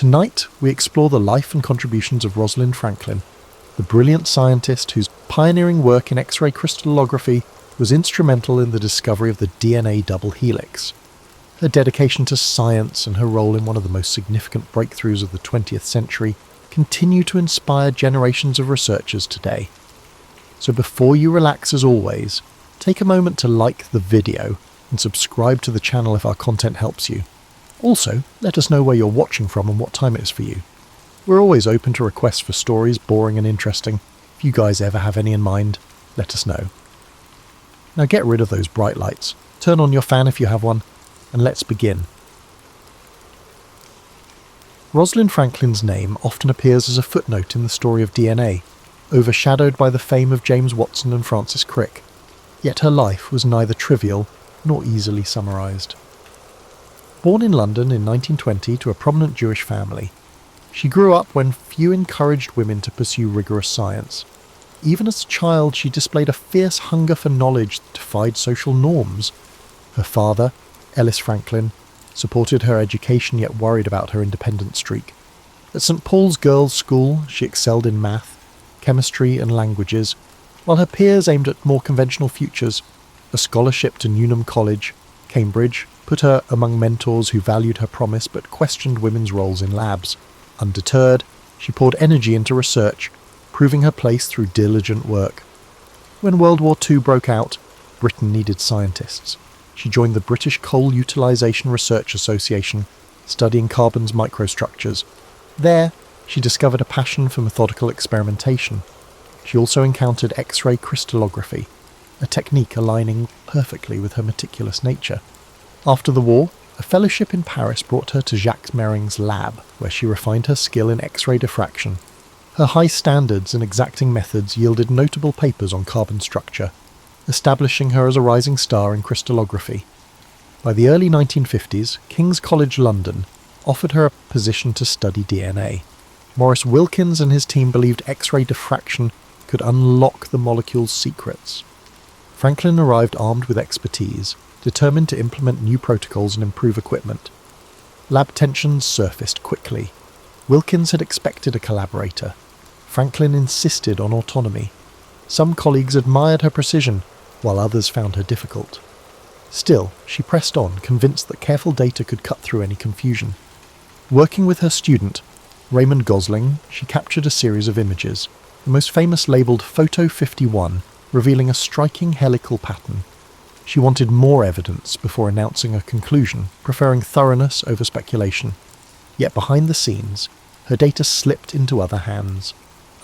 Tonight, we explore the life and contributions of Rosalind Franklin, the brilliant scientist whose pioneering work in X-ray crystallography was instrumental in the discovery of the DNA double helix. Her dedication to science and her role in one of the most significant breakthroughs of the 20th century continue to inspire generations of researchers today. So before you relax, as always, take a moment to like the video and subscribe to the channel if our content helps you. Also, let us know where you're watching from and what time it is for you. We're always open to requests for stories, boring and interesting. If you guys ever have any in mind, let us know. Now get rid of those bright lights, turn on your fan if you have one, and let's begin. Rosalind Franklin's name often appears as a footnote in the story of DNA, overshadowed by the fame of James Watson and Francis Crick. Yet her life was neither trivial nor easily summarised. Born in London in 1920 to a prominent Jewish family, she grew up when few encouraged women to pursue rigorous science. Even as a child, she displayed a fierce hunger for knowledge that defied social norms. Her father, Ellis Franklin, supported her education yet worried about her independent streak. At St Paul's Girls' School, she excelled in math, chemistry and languages, while her peers aimed at more conventional futures. A scholarship to Newnham College, Cambridge, put her among mentors who valued her promise but questioned women's roles in labs. Undeterred, she poured energy into research, proving her place through diligent work. When World War II broke out, Britain needed scientists. She joined the British Coal Utilisation Research Association, studying carbon's microstructures. There, she discovered a passion for methodical experimentation. She also encountered X-ray crystallography, a technique aligning perfectly with her meticulous nature. After the war, a fellowship in Paris brought her to Jacques Méring's lab, where she refined her skill in X-ray diffraction. Her high standards and exacting methods yielded notable papers on carbon structure, establishing her as a rising star in crystallography. By the early 1950s, King's College London offered her a position to study DNA. Maurice Wilkins and his team believed X-ray diffraction could unlock the molecule's secrets. Franklin arrived armed with expertise, determined to implement new protocols and improve equipment. Lab tensions surfaced quickly. Wilkins had expected a collaborator. Franklin insisted on autonomy. Some colleagues admired her precision, while others found her difficult. Still, she pressed on, convinced that careful data could cut through any confusion. Working with her student, Raymond Gosling, she captured a series of images, the most famous labelled Photo 51, revealing a striking helical pattern. She wanted more evidence before announcing a conclusion, preferring thoroughness over speculation. Yet behind the scenes, her data slipped into other hands.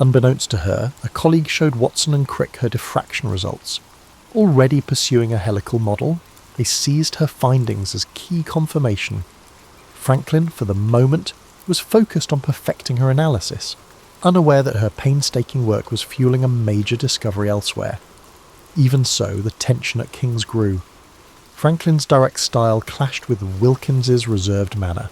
Unbeknownst to her, a colleague showed Watson and Crick her diffraction results. Already pursuing a helical model, they seized her findings as key confirmation. Franklin, for the moment, was focused on perfecting her analysis, unaware that her painstaking work was fueling a major discovery elsewhere. Even so, the tension at King's grew. Franklin's direct style clashed with Wilkins's reserved manner.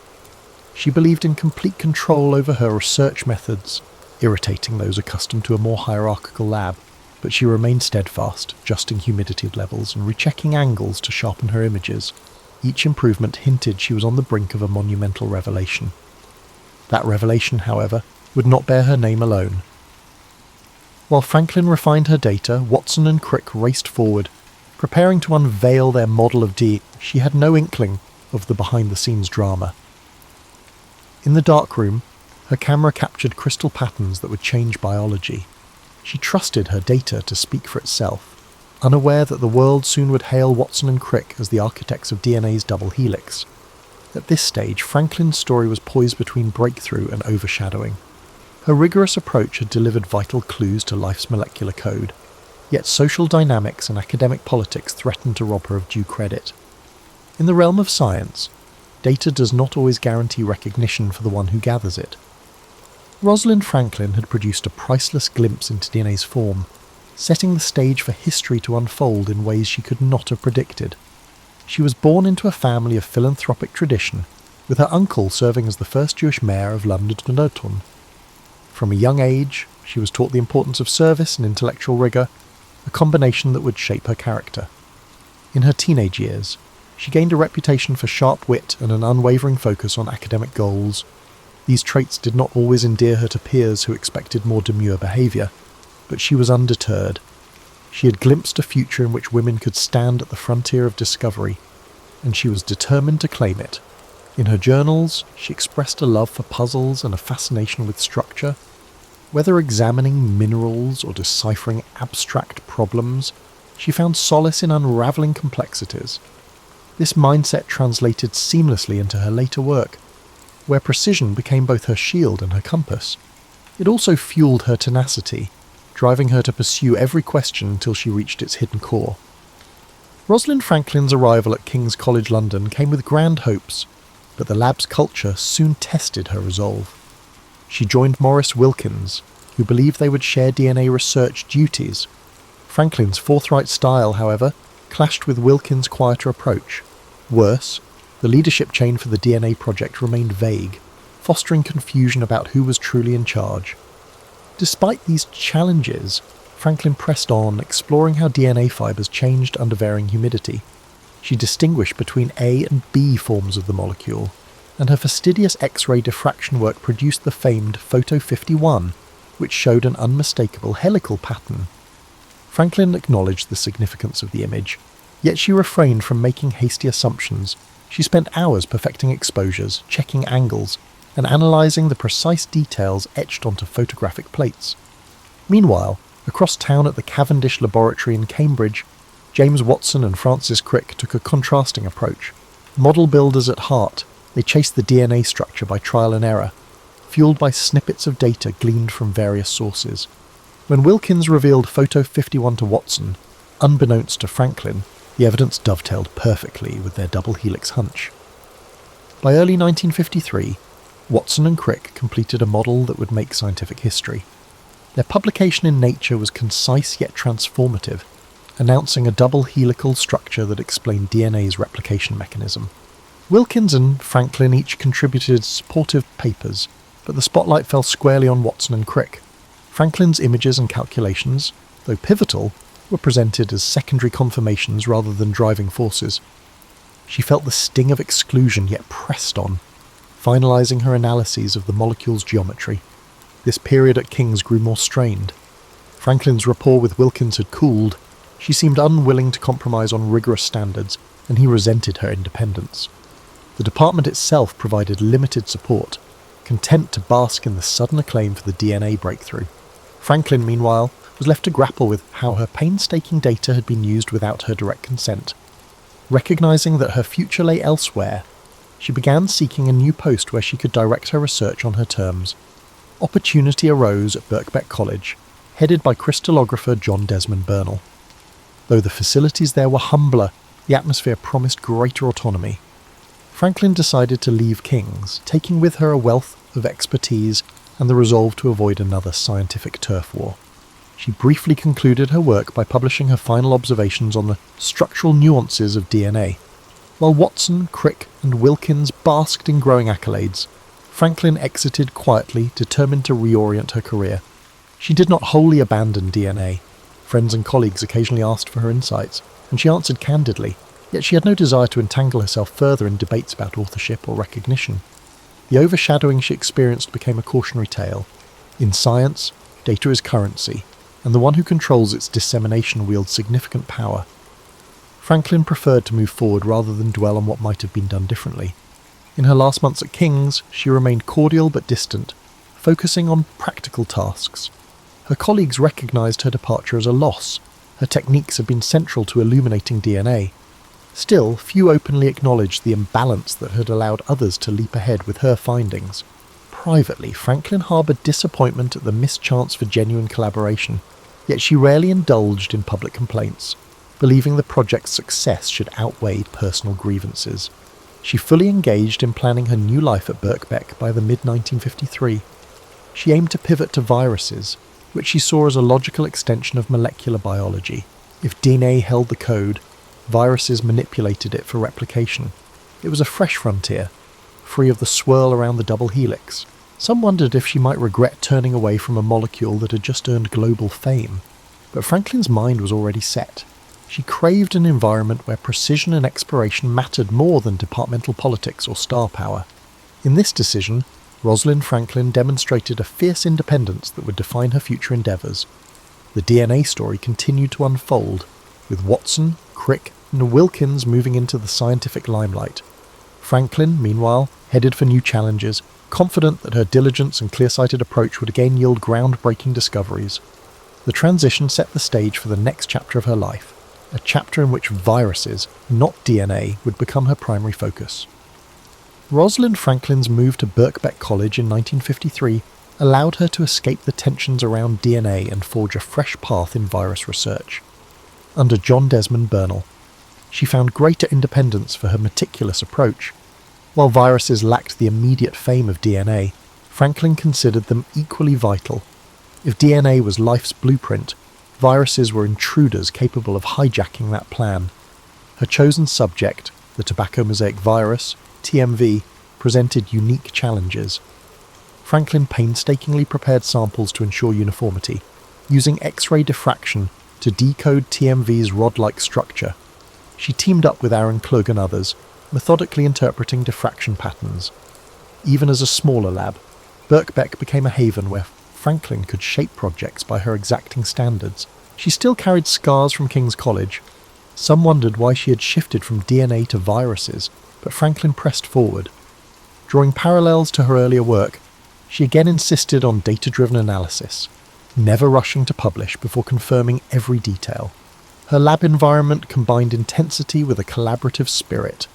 She believed in complete control over her research methods, irritating those accustomed to a more hierarchical lab, but she remained steadfast, adjusting humidity levels and rechecking angles to sharpen her images. Each improvement hinted she was on the brink of a monumental revelation. That revelation, however, would not bear her name alone. While Franklin refined her data, Watson and Crick raced forward, preparing to unveil their model of D. She had no inkling of the behind-the-scenes drama. In the darkroom, her camera captured crystal patterns that would change biology. She trusted her data to speak for itself, unaware that the world soon would hail Watson and Crick as the architects of DNA's double helix. At this stage, Franklin's story was poised between breakthrough and overshadowing. Her rigorous approach had delivered vital clues to life's molecular code, yet social dynamics and academic politics threatened to rob her of due credit. In the realm of science, data does not always guarantee recognition for the one who gathers it. Rosalind Franklin had produced a priceless glimpse into DNA's form, setting the stage for history to unfold in ways she could not have predicted. She was born into a family of philanthropic tradition, with her uncle serving as the first Jewish mayor of London. From a young age, she was taught the importance of service and intellectual rigour, a combination that would shape her character. In her teenage years, she gained a reputation for sharp wit and an unwavering focus on academic goals. These traits did not always endear her to peers who expected more demure behaviour, but she was undeterred. She had glimpsed a future in which women could stand at the frontier of discovery, and she was determined to claim it. In her journals, she expressed a love for puzzles and a fascination with structure. Whether examining minerals or deciphering abstract problems, she found solace in unravelling complexities. This mindset translated seamlessly into her later work, where precision became both her shield and her compass. It also fueled her tenacity, driving her to pursue every question until she reached its hidden core. Rosalind Franklin's arrival at King's College London came with grand hopes, but the lab's culture soon tested her resolve. She joined Maurice Wilkins, who believed they would share DNA research duties. Franklin's forthright style, however, clashed with Wilkins' quieter approach. Worse, the leadership chain for the DNA project remained vague, fostering confusion about who was truly in charge. Despite these challenges, Franklin pressed on, exploring how DNA fibres changed under varying humidity. She distinguished between A and B forms of the molecule, and her fastidious X-ray diffraction work produced the famed Photo 51, which showed an unmistakable helical pattern. Franklin acknowledged the significance of the image, yet she refrained from making hasty assumptions. She spent hours perfecting exposures, checking angles, and analysing the precise details etched onto photographic plates. Meanwhile, across town at the Cavendish Laboratory in Cambridge, James Watson and Francis Crick took a contrasting approach. Model builders at heart, they chased the DNA structure by trial and error, fueled by snippets of data gleaned from various sources. When Wilkins revealed Photo 51 to Watson, unbeknownst to Franklin, the evidence dovetailed perfectly with their double helix hunch. By early 1953, Watson and Crick completed a model that would make scientific history. Their publication in Nature was concise yet transformative, announcing a double helical structure that explained DNA's replication mechanism. Wilkins and Franklin each contributed supportive papers, but the spotlight fell squarely on Watson and Crick. Franklin's images and calculations, though pivotal, were presented as secondary confirmations rather than driving forces. She felt the sting of exclusion, yet pressed on, finalising her analyses of the molecule's geometry. This period at King's grew more strained. Franklin's rapport with Wilkins had cooled. She seemed unwilling to compromise on rigorous standards, and he resented her independence. The department itself provided limited support, content to bask in the sudden acclaim for the DNA breakthrough. Franklin, meanwhile, was left to grapple with how her painstaking data had been used without her direct consent. Recognising that her future lay elsewhere, she began seeking a new post where she could direct her research on her terms. Opportunity arose at Birkbeck College, headed by crystallographer John Desmond Burnell. Though the facilities there were humbler, the atmosphere promised greater autonomy. Franklin decided to leave King's, taking with her a wealth of expertise and the resolve to avoid another scientific turf war. She briefly concluded her work by publishing her final observations on the structural nuances of DNA. While Watson, Crick, and Wilkins basked in growing accolades, Franklin exited quietly, determined to reorient her career. She did not wholly abandon DNA. Friends and colleagues occasionally asked for her insights, and she answered candidly, yet she had no desire to entangle herself further in debates about authorship or recognition. The overshadowing she experienced became a cautionary tale. In science, data is currency, and the one who controls its dissemination wields significant power. Franklin preferred to move forward rather than dwell on what might have been done differently. In her last months at King's, she remained cordial but distant, focusing on practical tasks. Her colleagues recognised her departure as a loss. Her techniques had been central to illuminating DNA. Still, few openly acknowledged the imbalance that had allowed others to leap ahead with her findings. Privately, Franklin harboured disappointment at the missed chance for genuine collaboration, yet she rarely indulged in public complaints, believing the project's success should outweigh personal grievances. She fully engaged in planning her new life at Birkbeck by the mid-1953. She aimed to pivot to viruses, which she saw as a logical extension of molecular biology. If DNA held the code, viruses manipulated it for replication. It was a fresh frontier, free of the swirl around the double helix. Some wondered if she might regret turning away from a molecule that had just earned global fame. But Franklin's mind was already set. She craved an environment where precision and exploration mattered more than departmental politics or star power. In this decision, Rosalind Franklin demonstrated a fierce independence that would define her future endeavours. The DNA story continued to unfold, with Watson, Crick, and Wilkins moving into the scientific limelight. Franklin, meanwhile, headed for new challenges, confident that her diligence and clear-sighted approach would again yield groundbreaking discoveries. The transition set the stage for the next chapter of her life, a chapter in which viruses, not DNA, would become her primary focus. Rosalind Franklin's move to Birkbeck College in 1953 allowed her to escape the tensions around DNA and forge a fresh path in virus research. Under John Desmond Burnell, she found greater independence for her meticulous approach. While viruses lacked the immediate fame of DNA, Franklin considered them equally vital. If DNA was life's blueprint, viruses were intruders capable of hijacking that plan. Her chosen subject, the tobacco mosaic virus, TMV, presented unique challenges. Franklin painstakingly prepared samples to ensure uniformity, using X-ray diffraction to decode TMV's rod-like structure. She teamed up with Aaron Klug and others, methodically interpreting diffraction patterns. Even as a smaller lab, Birkbeck became a haven where Franklin could shape projects by her exacting standards. She still carried scars from King's College. Some wondered why she had shifted from DNA to viruses, but Franklin pressed forward. Drawing parallels to her earlier work, she again insisted on data-driven analysis, never rushing to publish before confirming every detail. Her lab environment combined intensity with a collaborative spirit,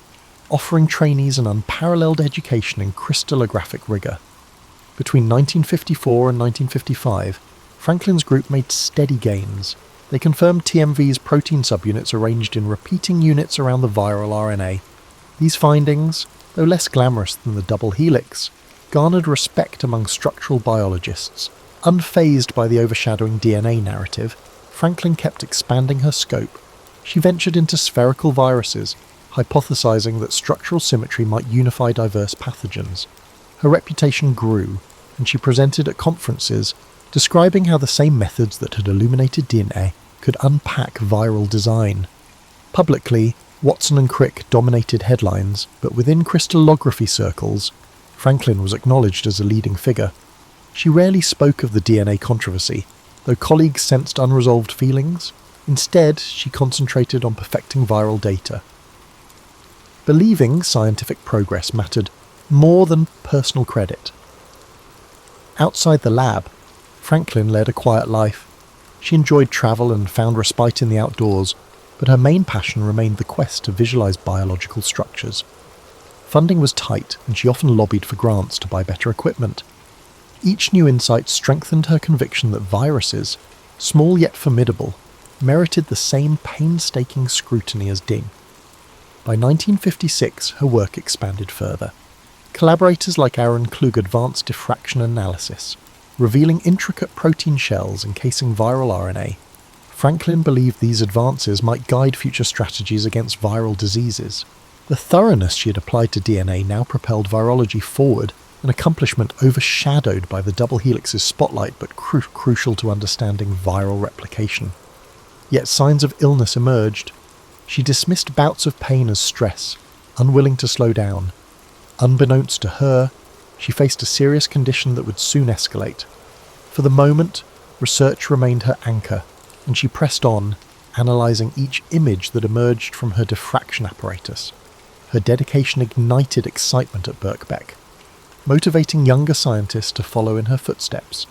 offering trainees an unparalleled education in crystallographic rigour. Between 1954 and 1955, Franklin's group made steady gains. They confirmed TMV's protein subunits arranged in repeating units around the viral RNA. These findings, though less glamorous than the double helix, garnered respect among structural biologists. Unfazed by the overshadowing DNA narrative, Franklin kept expanding her scope. She ventured into spherical viruses, hypothesizing that structural symmetry might unify diverse pathogens. Her reputation grew, and she presented at conferences, describing how the same methods that had illuminated DNA could unpack viral design. Publicly, Watson and Crick dominated headlines, but within crystallography circles, Franklin was acknowledged as a leading figure. She rarely spoke of the DNA controversy, though colleagues sensed unresolved feelings. Instead, she concentrated on perfecting viral data. Believing scientific progress mattered more than personal credit. Outside the lab, Franklin led a quiet life. She enjoyed travel and found respite in the outdoors, but her main passion remained the quest to visualize biological structures. Funding was tight, and she often lobbied for grants to buy better equipment. Each new insight strengthened her conviction that viruses, small yet formidable, merited the same painstaking scrutiny as DNA. By 1956, her work expanded further. Collaborators like Aaron Klug advanced diffraction analysis, revealing intricate protein shells encasing viral RNA. Franklin believed these advances might guide future strategies against viral diseases. The thoroughness she had applied to DNA now propelled virology forward, an accomplishment overshadowed by the double helix's spotlight but crucial to understanding viral replication. Yet signs of illness emerged. She dismissed bouts of pain as stress, unwilling to slow down. Unbeknownst to her, she faced a serious condition that would soon escalate. For the moment, research remained her anchor, and she pressed on, analysing each image that emerged from her diffraction apparatus. Her dedication ignited excitement at Birkbeck, motivating younger scientists to follow in her footsteps.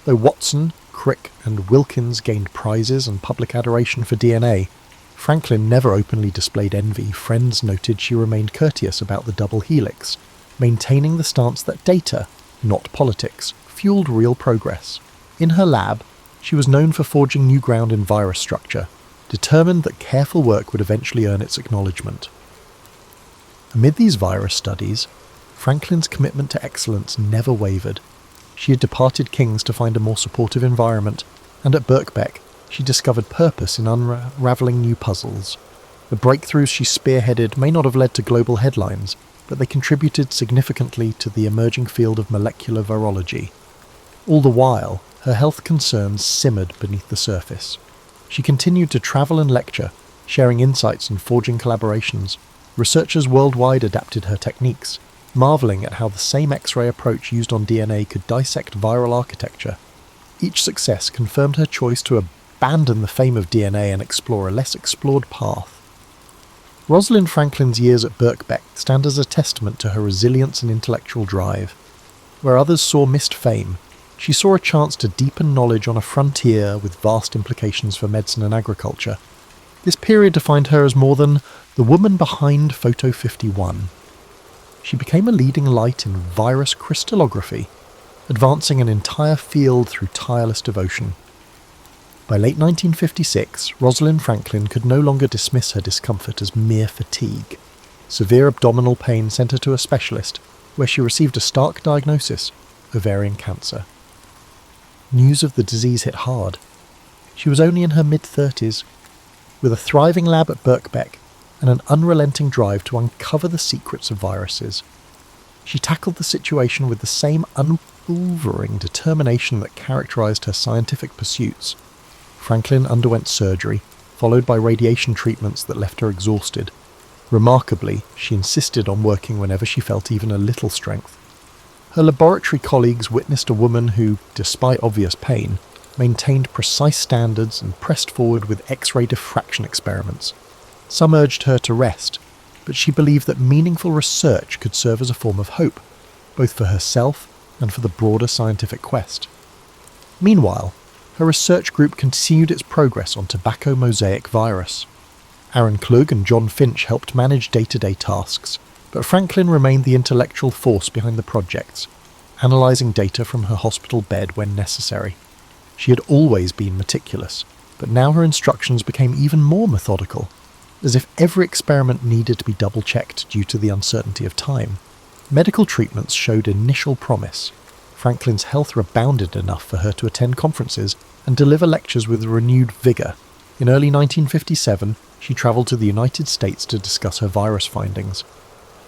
Though Watson, Crick, and Wilkins gained prizes and public adoration for DNA, Franklin never openly displayed envy. Friends noted she remained courteous about the double helix, maintaining the stance that data, not politics, fueled real progress. In her lab, she was known for forging new ground in virus structure, determined that careful work would eventually earn its acknowledgement. Amid these virus studies, Franklin's commitment to excellence never wavered. She had departed King's to find a more supportive environment, and at Birkbeck, she discovered purpose in unravelling new puzzles. The breakthroughs she spearheaded may not have led to global headlines, but they contributed significantly to the emerging field of molecular virology. All the while, her health concerns simmered beneath the surface. She continued to travel and lecture, sharing insights and forging collaborations. Researchers worldwide adapted her techniques, marvelling at how the same X-ray approach used on DNA could dissect viral architecture. Each success confirmed her choice to abandon the fame of DNA and explore a less explored path. Rosalind Franklin's years at Birkbeck stand as a testament to her resilience and intellectual drive. Where others saw missed fame, she saw a chance to deepen knowledge on a frontier with vast implications for medicine and agriculture. This period defined her as more than the woman behind Photo 51. She became a leading light in virus crystallography, advancing an entire field through tireless devotion. By late 1956, Rosalind Franklin could no longer dismiss her discomfort as mere fatigue. Severe abdominal pain sent her to a specialist, where she received a stark diagnosis: ovarian cancer. News of the disease hit hard. She was only in her mid-30s, with a thriving lab at Birkbeck and an unrelenting drive to uncover the secrets of viruses. She tackled the situation with the same unwavering determination that characterized her scientific pursuits. Franklin underwent surgery, followed by radiation treatments that left her exhausted. Remarkably, she insisted on working whenever she felt even a little strength. Her laboratory colleagues witnessed a woman who, despite obvious pain, maintained precise standards and pressed forward with X-ray diffraction experiments. Some urged her to rest, but she believed that meaningful research could serve as a form of hope, both for herself and for the broader scientific quest. Meanwhile, her research group continued its progress on tobacco mosaic virus. Aaron Klug and John Finch helped manage day-to-day tasks, but Franklin remained the intellectual force behind the projects, analysing data from her hospital bed when necessary. She had always been meticulous, but now her instructions became even more methodical, as if every experiment needed to be double-checked due to the uncertainty of time. Medical treatments showed initial promise. Franklin's health rebounded enough for her to attend conferences and deliver lectures with renewed vigour. In early 1957, she travelled to the United States to discuss her virus findings.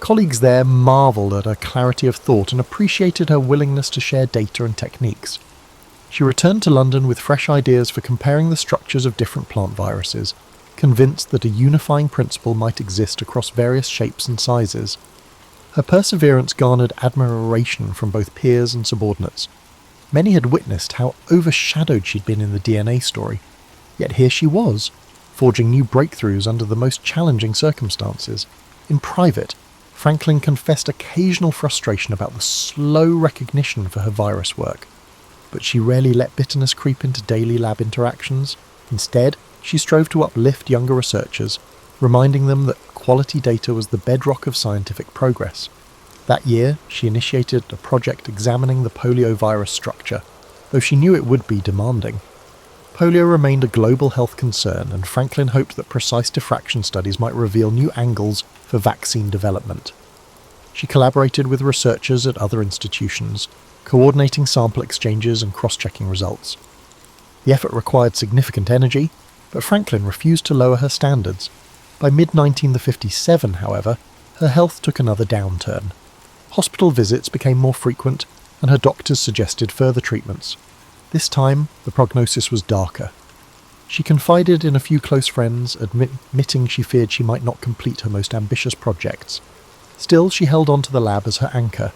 Colleagues there marvelled at her clarity of thought and appreciated her willingness to share data and techniques. She returned to London with fresh ideas for comparing the structures of different plant viruses, convinced that a unifying principle might exist across various shapes and sizes. Her perseverance garnered admiration from both peers and subordinates. Many had witnessed how overshadowed she'd been in the DNA story, yet here she was, forging new breakthroughs under the most challenging circumstances. In private, Franklin confessed occasional frustration about the slow recognition for her virus work, but she rarely let bitterness creep into daily lab interactions. Instead, she strove to uplift younger researchers, reminding them that quality data was the bedrock of scientific progress. That year, she initiated a project examining the poliovirus structure, though she knew it would be demanding. Polio remained a global health concern, and Franklin hoped that precise diffraction studies might reveal new angles for vaccine development. She collaborated with researchers at other institutions, coordinating sample exchanges and cross-checking results. The effort required significant energy, but Franklin refused to lower her standards. By mid-1957, however, her health took another downturn. Hospital visits became more frequent, and her doctors suggested further treatments. This time, the prognosis was darker. She confided in a few close friends, admitting she feared she might not complete her most ambitious projects. Still, she held on to the lab as her anchor,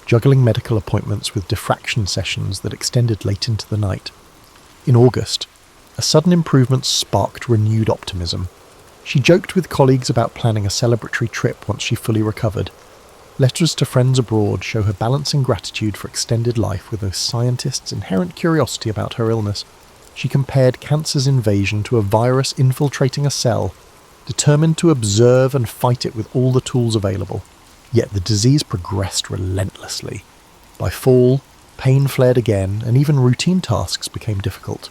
juggling medical appointments with diffraction sessions that extended late into the night. In August, a sudden improvement sparked renewed optimism. She joked with colleagues about planning a celebratory trip once she fully recovered. Letters to friends abroad show her balancing gratitude for extended life with a scientist's inherent curiosity about her illness. She compared cancer's invasion to a virus infiltrating a cell, determined to observe and fight it with all the tools available. Yet the disease progressed relentlessly. By fall, pain flared again, and even routine tasks became difficult.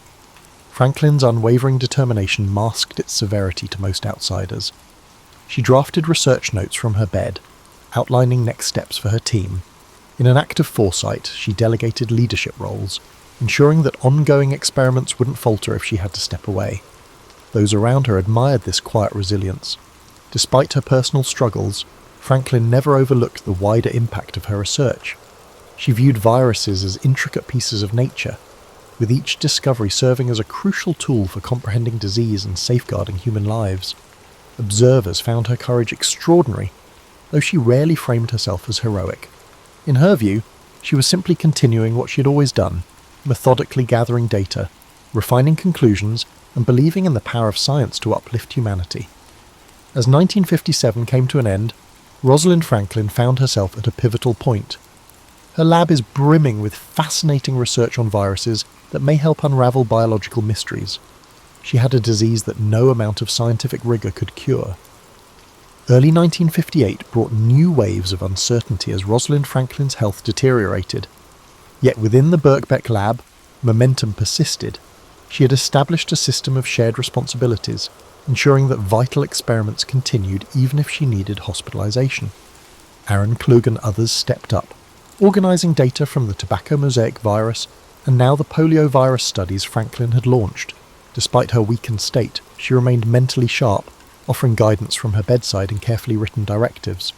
Franklin's unwavering determination masked its severity to most outsiders. She drafted research notes from her bed, outlining next steps for her team. In an act of foresight, she delegated leadership roles, ensuring that ongoing experiments wouldn't falter if she had to step away. Those around her admired this quiet resilience. Despite her personal struggles, Franklin never overlooked the wider impact of her research. She viewed viruses as intricate pieces of nature, with each discovery serving as a crucial tool for comprehending disease and safeguarding human lives. Observers found her courage extraordinary, though she rarely framed herself as heroic. In her view, she was simply continuing what she had always done, methodically gathering data, refining conclusions, and believing in the power of science to uplift humanity. As 1957 came to an end, Rosalind Franklin found herself at a pivotal point. Her lab is brimming with fascinating research on viruses that may help unravel biological mysteries. She had a disease that no amount of scientific rigour could cure. Early 1958 brought new waves of uncertainty as Rosalind Franklin's health deteriorated. Yet within the Birkbeck lab, momentum persisted. She had established a system of shared responsibilities, ensuring that vital experiments continued even if she needed hospitalization. Aaron Klug and others stepped up, organizing data from the tobacco mosaic virus and now the polio virus studies Franklin had launched. Despite her weakened state, she remained mentally sharp, offering guidance from her bedside in carefully written directives.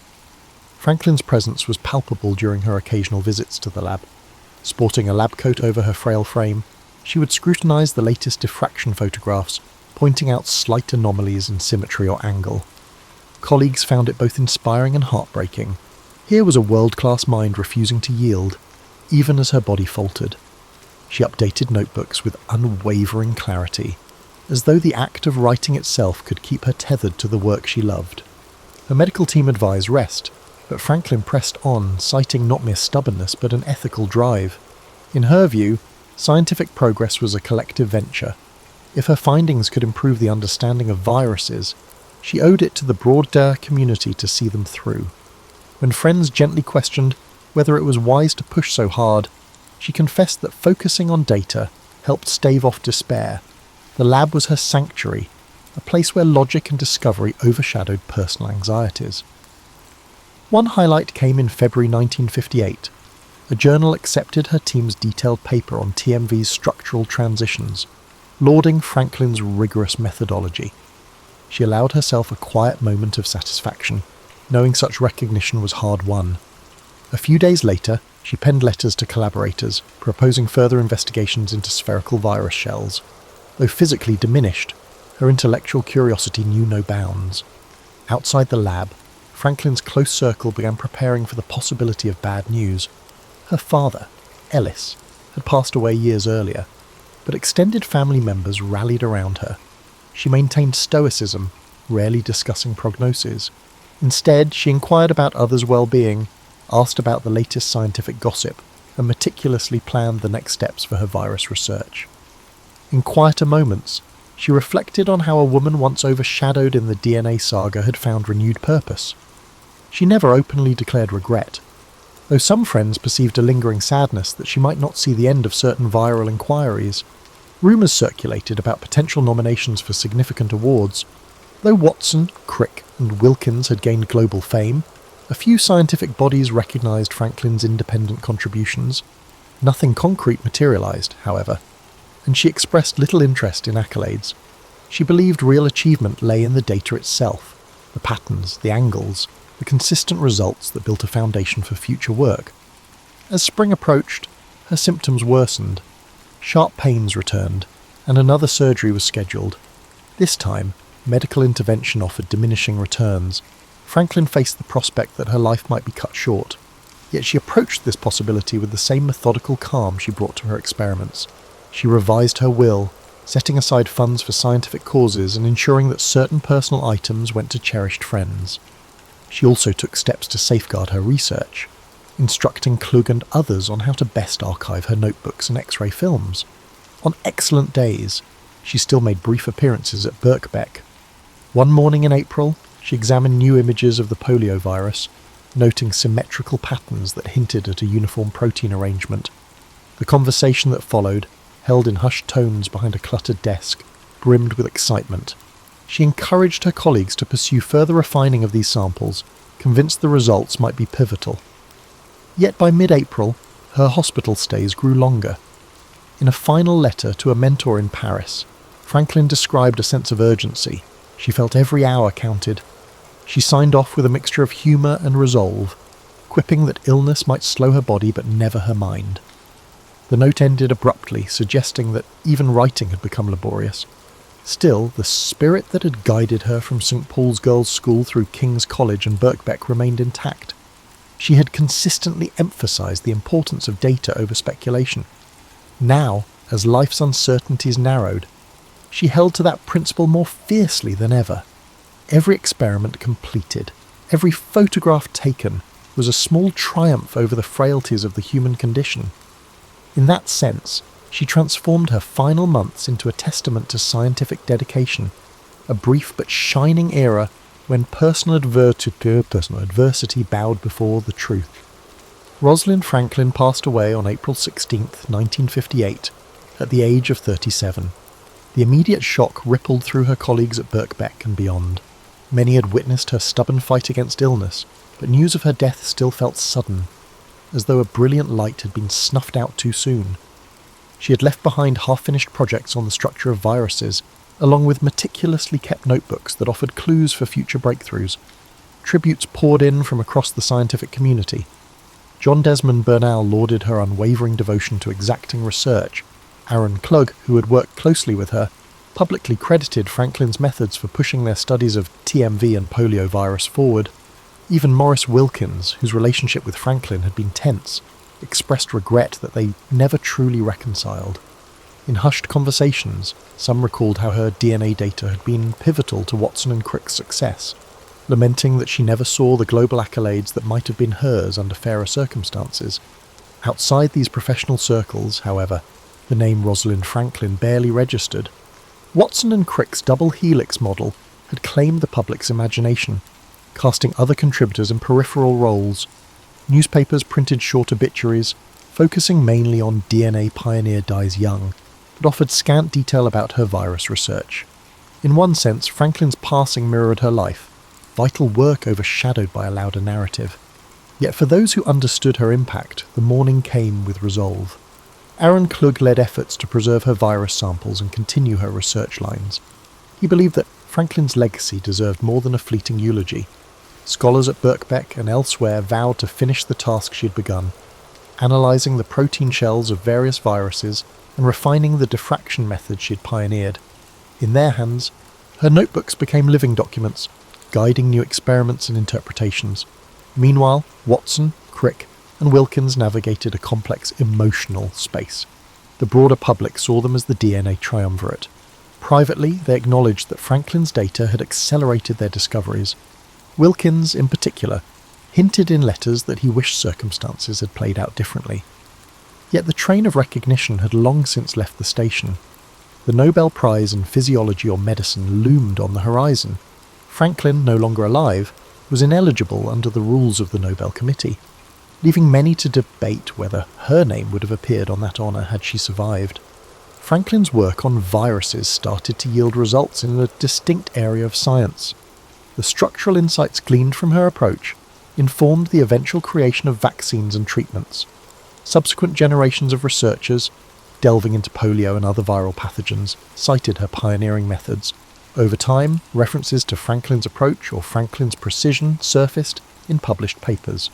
Franklin's presence was palpable during her occasional visits to the lab. Sporting a lab coat over her frail frame, she would scrutinize the latest diffraction photographs, pointing out slight anomalies in symmetry or angle. Colleagues found it both inspiring and heartbreaking. Here was a world-class mind refusing to yield, even as her body faltered. She updated notebooks with unwavering clarity, as though the act of writing itself could keep her tethered to the work she loved. Her medical team advised rest, but Franklin pressed on, citing not mere stubbornness but an ethical drive. In her view, scientific progress was a collective venture. If her findings could improve the understanding of viruses, she owed it to the broader community to see them through. When friends gently questioned whether it was wise to push so hard, she confessed that focusing on data helped stave off despair. The lab was her sanctuary, a place where logic and discovery overshadowed personal anxieties. One highlight came in February 1958. A journal accepted her team's detailed paper on TMV's structural transitions, lauding Franklin's rigorous methodology. She allowed herself a quiet moment of satisfaction, knowing such recognition was hard-won. A few days later, she penned letters to collaborators, proposing further investigations into spherical virus shells. Though physically diminished, her intellectual curiosity knew no bounds. Outside the lab, Franklin's close circle began preparing for the possibility of bad news. Her father, Ellis, had passed away years earlier, but extended family members rallied around her. She maintained stoicism, rarely discussing prognoses. Instead, she inquired about others' well-being, asked about the latest scientific gossip, and meticulously planned the next steps for her virus research. In quieter moments, she reflected on how a woman once overshadowed in the DNA saga had found renewed purpose. She never openly declared regret, though some friends perceived a lingering sadness that she might not see the end of certain viral inquiries. Rumours circulated about potential nominations for significant awards. Though Watson, Crick, and Wilkins had gained global fame, a few scientific bodies recognised Franklin's independent contributions. Nothing concrete materialised, however, and she expressed little interest in accolades. She believed real achievement lay in the data itself, the patterns, the angles, the consistent results that built a foundation for future work. As spring approached, her symptoms worsened. Sharp pains returned, and another surgery was scheduled. This time, medical intervention offered diminishing returns. Franklin faced the prospect that her life might be cut short, yet she approached this possibility with the same methodical calm she brought to her experiments. She revised her will, setting aside funds for scientific causes and ensuring that certain personal items went to cherished friends. She also took steps to safeguard her research, instructing Klug and others on how to best archive her notebooks and X-ray films. On excellent days, she still made brief appearances at Birkbeck. One morning in April, she examined new images of the polio virus, noting symmetrical patterns that hinted at a uniform protein arrangement. The conversation that followed, held in hushed tones behind a cluttered desk, brimmed with excitement. She encouraged her colleagues to pursue further refining of these samples, convinced the results might be pivotal. Yet by mid-April, her hospital stays grew longer. In a final letter to a mentor in Paris, Franklin described a sense of urgency. She felt every hour counted. She signed off with a mixture of humour and resolve, quipping that illness might slow her body but never her mind. The note ended abruptly, suggesting that even writing had become laborious. Still, the spirit that had guided her from St. Paul's Girls' School through King's College and Birkbeck remained intact. She had consistently emphasised the importance of data over speculation. Now, as life's uncertainties narrowed, she held to that principle more fiercely than ever. Every experiment completed, every photograph taken, was a small triumph over the frailties of the human condition. In that sense, she transformed her final months into a testament to scientific dedication, a brief but shining era when personal adversity bowed before the truth. Rosalind Franklin passed away on April 16, 1958, at the age of 37. The immediate shock rippled through her colleagues at Birkbeck and beyond. Many had witnessed her stubborn fight against illness, but news of her death still felt sudden, as though a brilliant light had been snuffed out too soon. She had left behind half-finished projects on the structure of viruses, along with meticulously kept notebooks that offered clues for future breakthroughs. Tributes poured in from across the scientific community. John Desmond Bernal lauded her unwavering devotion to exacting research. Aaron Klug, who had worked closely with her, publicly credited Franklin's methods for pushing their studies of TMV and poliovirus forward. Even Maurice Wilkins, whose relationship with Franklin had been tense, expressed regret that they never truly reconciled. In hushed conversations, some recalled how her DNA data had been pivotal to Watson and Crick's success, lamenting that she never saw the global accolades that might have been hers under fairer circumstances. Outside these professional circles, however, the name Rosalind Franklin barely registered. Watson and Crick's double helix model had claimed the public's imagination, casting other contributors in peripheral roles. Newspapers printed short obituaries, focusing mainly on DNA pioneer dies young, but offered scant detail about her virus research. In one sense, Franklin's passing mirrored her life, vital work overshadowed by a louder narrative. Yet for those who understood her impact, the mourning came with resolve. Aaron Klug led efforts to preserve her virus samples and continue her research lines. He believed that Franklin's legacy deserved more than a fleeting eulogy. Scholars at Birkbeck and elsewhere vowed to finish the task she had begun, analysing the protein shells of various viruses and refining the diffraction method she had pioneered. In their hands, her notebooks became living documents, guiding new experiments and interpretations. Meanwhile, Watson, Crick, and Wilkins navigated a complex emotional space. The broader public saw them as the DNA triumvirate. Privately, they acknowledged that Franklin's data had accelerated their discoveries. Wilkins, in particular, hinted in letters that he wished circumstances had played out differently. Yet the train of recognition had long since left the station. The Nobel Prize in Physiology or Medicine loomed on the horizon. Franklin, no longer alive, was ineligible under the rules of the Nobel Committee, leaving many to debate whether her name would have appeared on that honour had she survived. Franklin's work on viruses started to yield results in a distinct area of science. The structural insights gleaned from her approach informed the eventual creation of vaccines and treatments. Subsequent generations of researchers, delving into polio and other viral pathogens, cited her pioneering methods. Over time, references to Franklin's approach or Franklin's precision surfaced in published papers.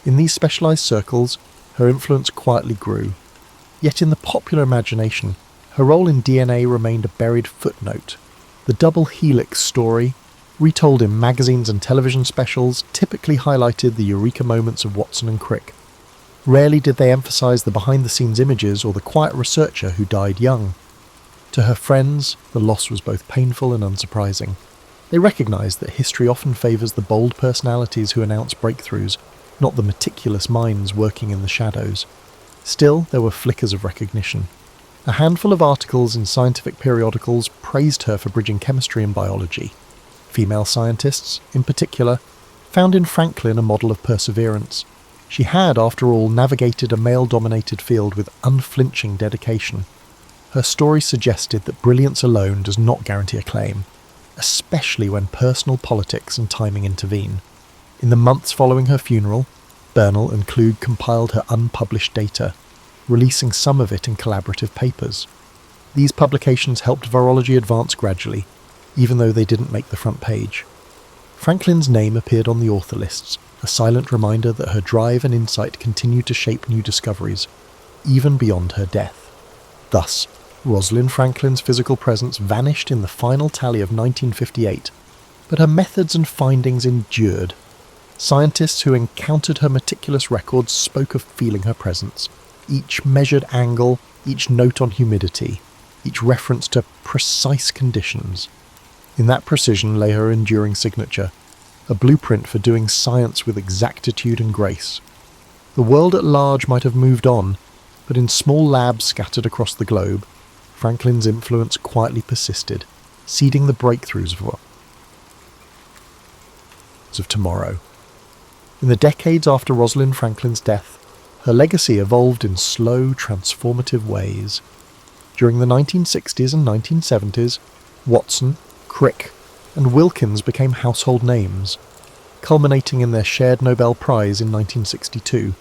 In these specialised circles, her influence quietly grew. Yet in the popular imagination, her role in DNA remained a buried footnote. The double helix story, retold in magazines and television specials, typically highlighted the eureka moments of Watson and Crick. Rarely did they emphasise the behind-the-scenes images or the quiet researcher who died young. To her friends, the loss was both painful and unsurprising. They recognised that history often favours the bold personalities who announce breakthroughs, not the meticulous minds working in the shadows. Still, there were flickers of recognition. A handful of articles in scientific periodicals praised her for bridging chemistry and biology. Female scientists, in particular, found in Franklin a model of perseverance. She had, after all, navigated a male-dominated field with unflinching dedication. Her story suggested that brilliance alone does not guarantee acclaim, especially when personal politics and timing intervene. In the months following her funeral, Bernal and Klug compiled her unpublished data, releasing some of it in collaborative papers. These publications helped virology advance gradually, even though they didn't make the front page. Franklin's name appeared on the author lists, a silent reminder that her drive and insight continued to shape new discoveries, even beyond her death. Thus, Rosalind Franklin's physical presence vanished in the final tally of 1958, but her methods and findings endured. Scientists who encountered her meticulous records spoke of feeling her presence. Each measured angle, each note on humidity, each reference to precise conditions. In that precision lay her enduring signature, a blueprint for doing science with exactitude and grace. The world at large might have moved on, but in small labs scattered across the globe, Franklin's influence quietly persisted, seeding the breakthroughs of tomorrow. In the decades after Rosalind Franklin's death, her legacy evolved in slow, transformative ways. During the 1960s and 1970s, Watson, Crick, and Wilkins became household names. Culminating in their shared Nobel Prize in 1962,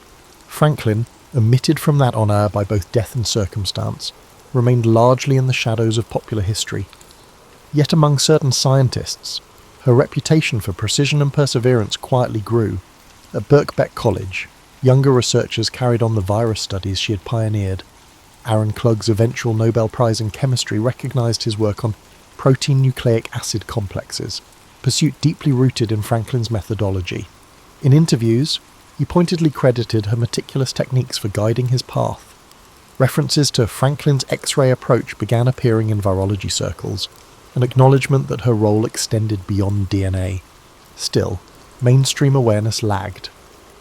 Franklin, omitted from that honour by both death and circumstance, remained largely in the shadows of popular history. Yet among certain scientists, her reputation for precision and perseverance quietly grew. At Birkbeck College, younger researchers carried on the virus studies she had pioneered. Aaron Klug's eventual Nobel Prize in Chemistry recognised his work on protein nucleic acid complexes, a pursuit deeply rooted in Franklin's methodology. In interviews, he pointedly credited her meticulous techniques for guiding his path. References to Franklin's X-ray approach began appearing in virology circles, an acknowledgement that her role extended beyond DNA. Still, mainstream awareness lagged.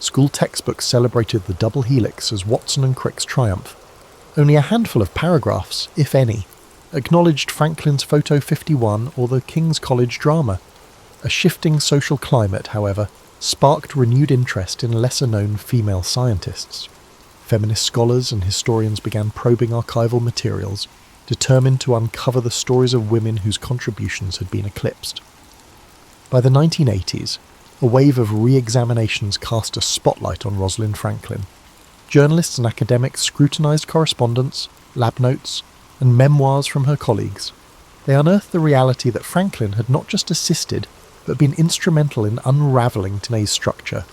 School textbooks celebrated the double helix as Watson and Crick's triumph. Only a handful of paragraphs, if any, acknowledged Franklin's Photo 51 or the King's College drama. A shifting social climate, however, sparked renewed interest in lesser-known female scientists. Feminist scholars and historians began probing archival materials, determined to uncover the stories of women whose contributions had been eclipsed. By the 1980s, a wave of re-examinations cast a spotlight on Rosalind Franklin. Journalists and academics scrutinised correspondence, lab notes, and memoirs from her colleagues. They unearthed the reality that Franklin had not just assisted, but been instrumental in unravelling today's structure.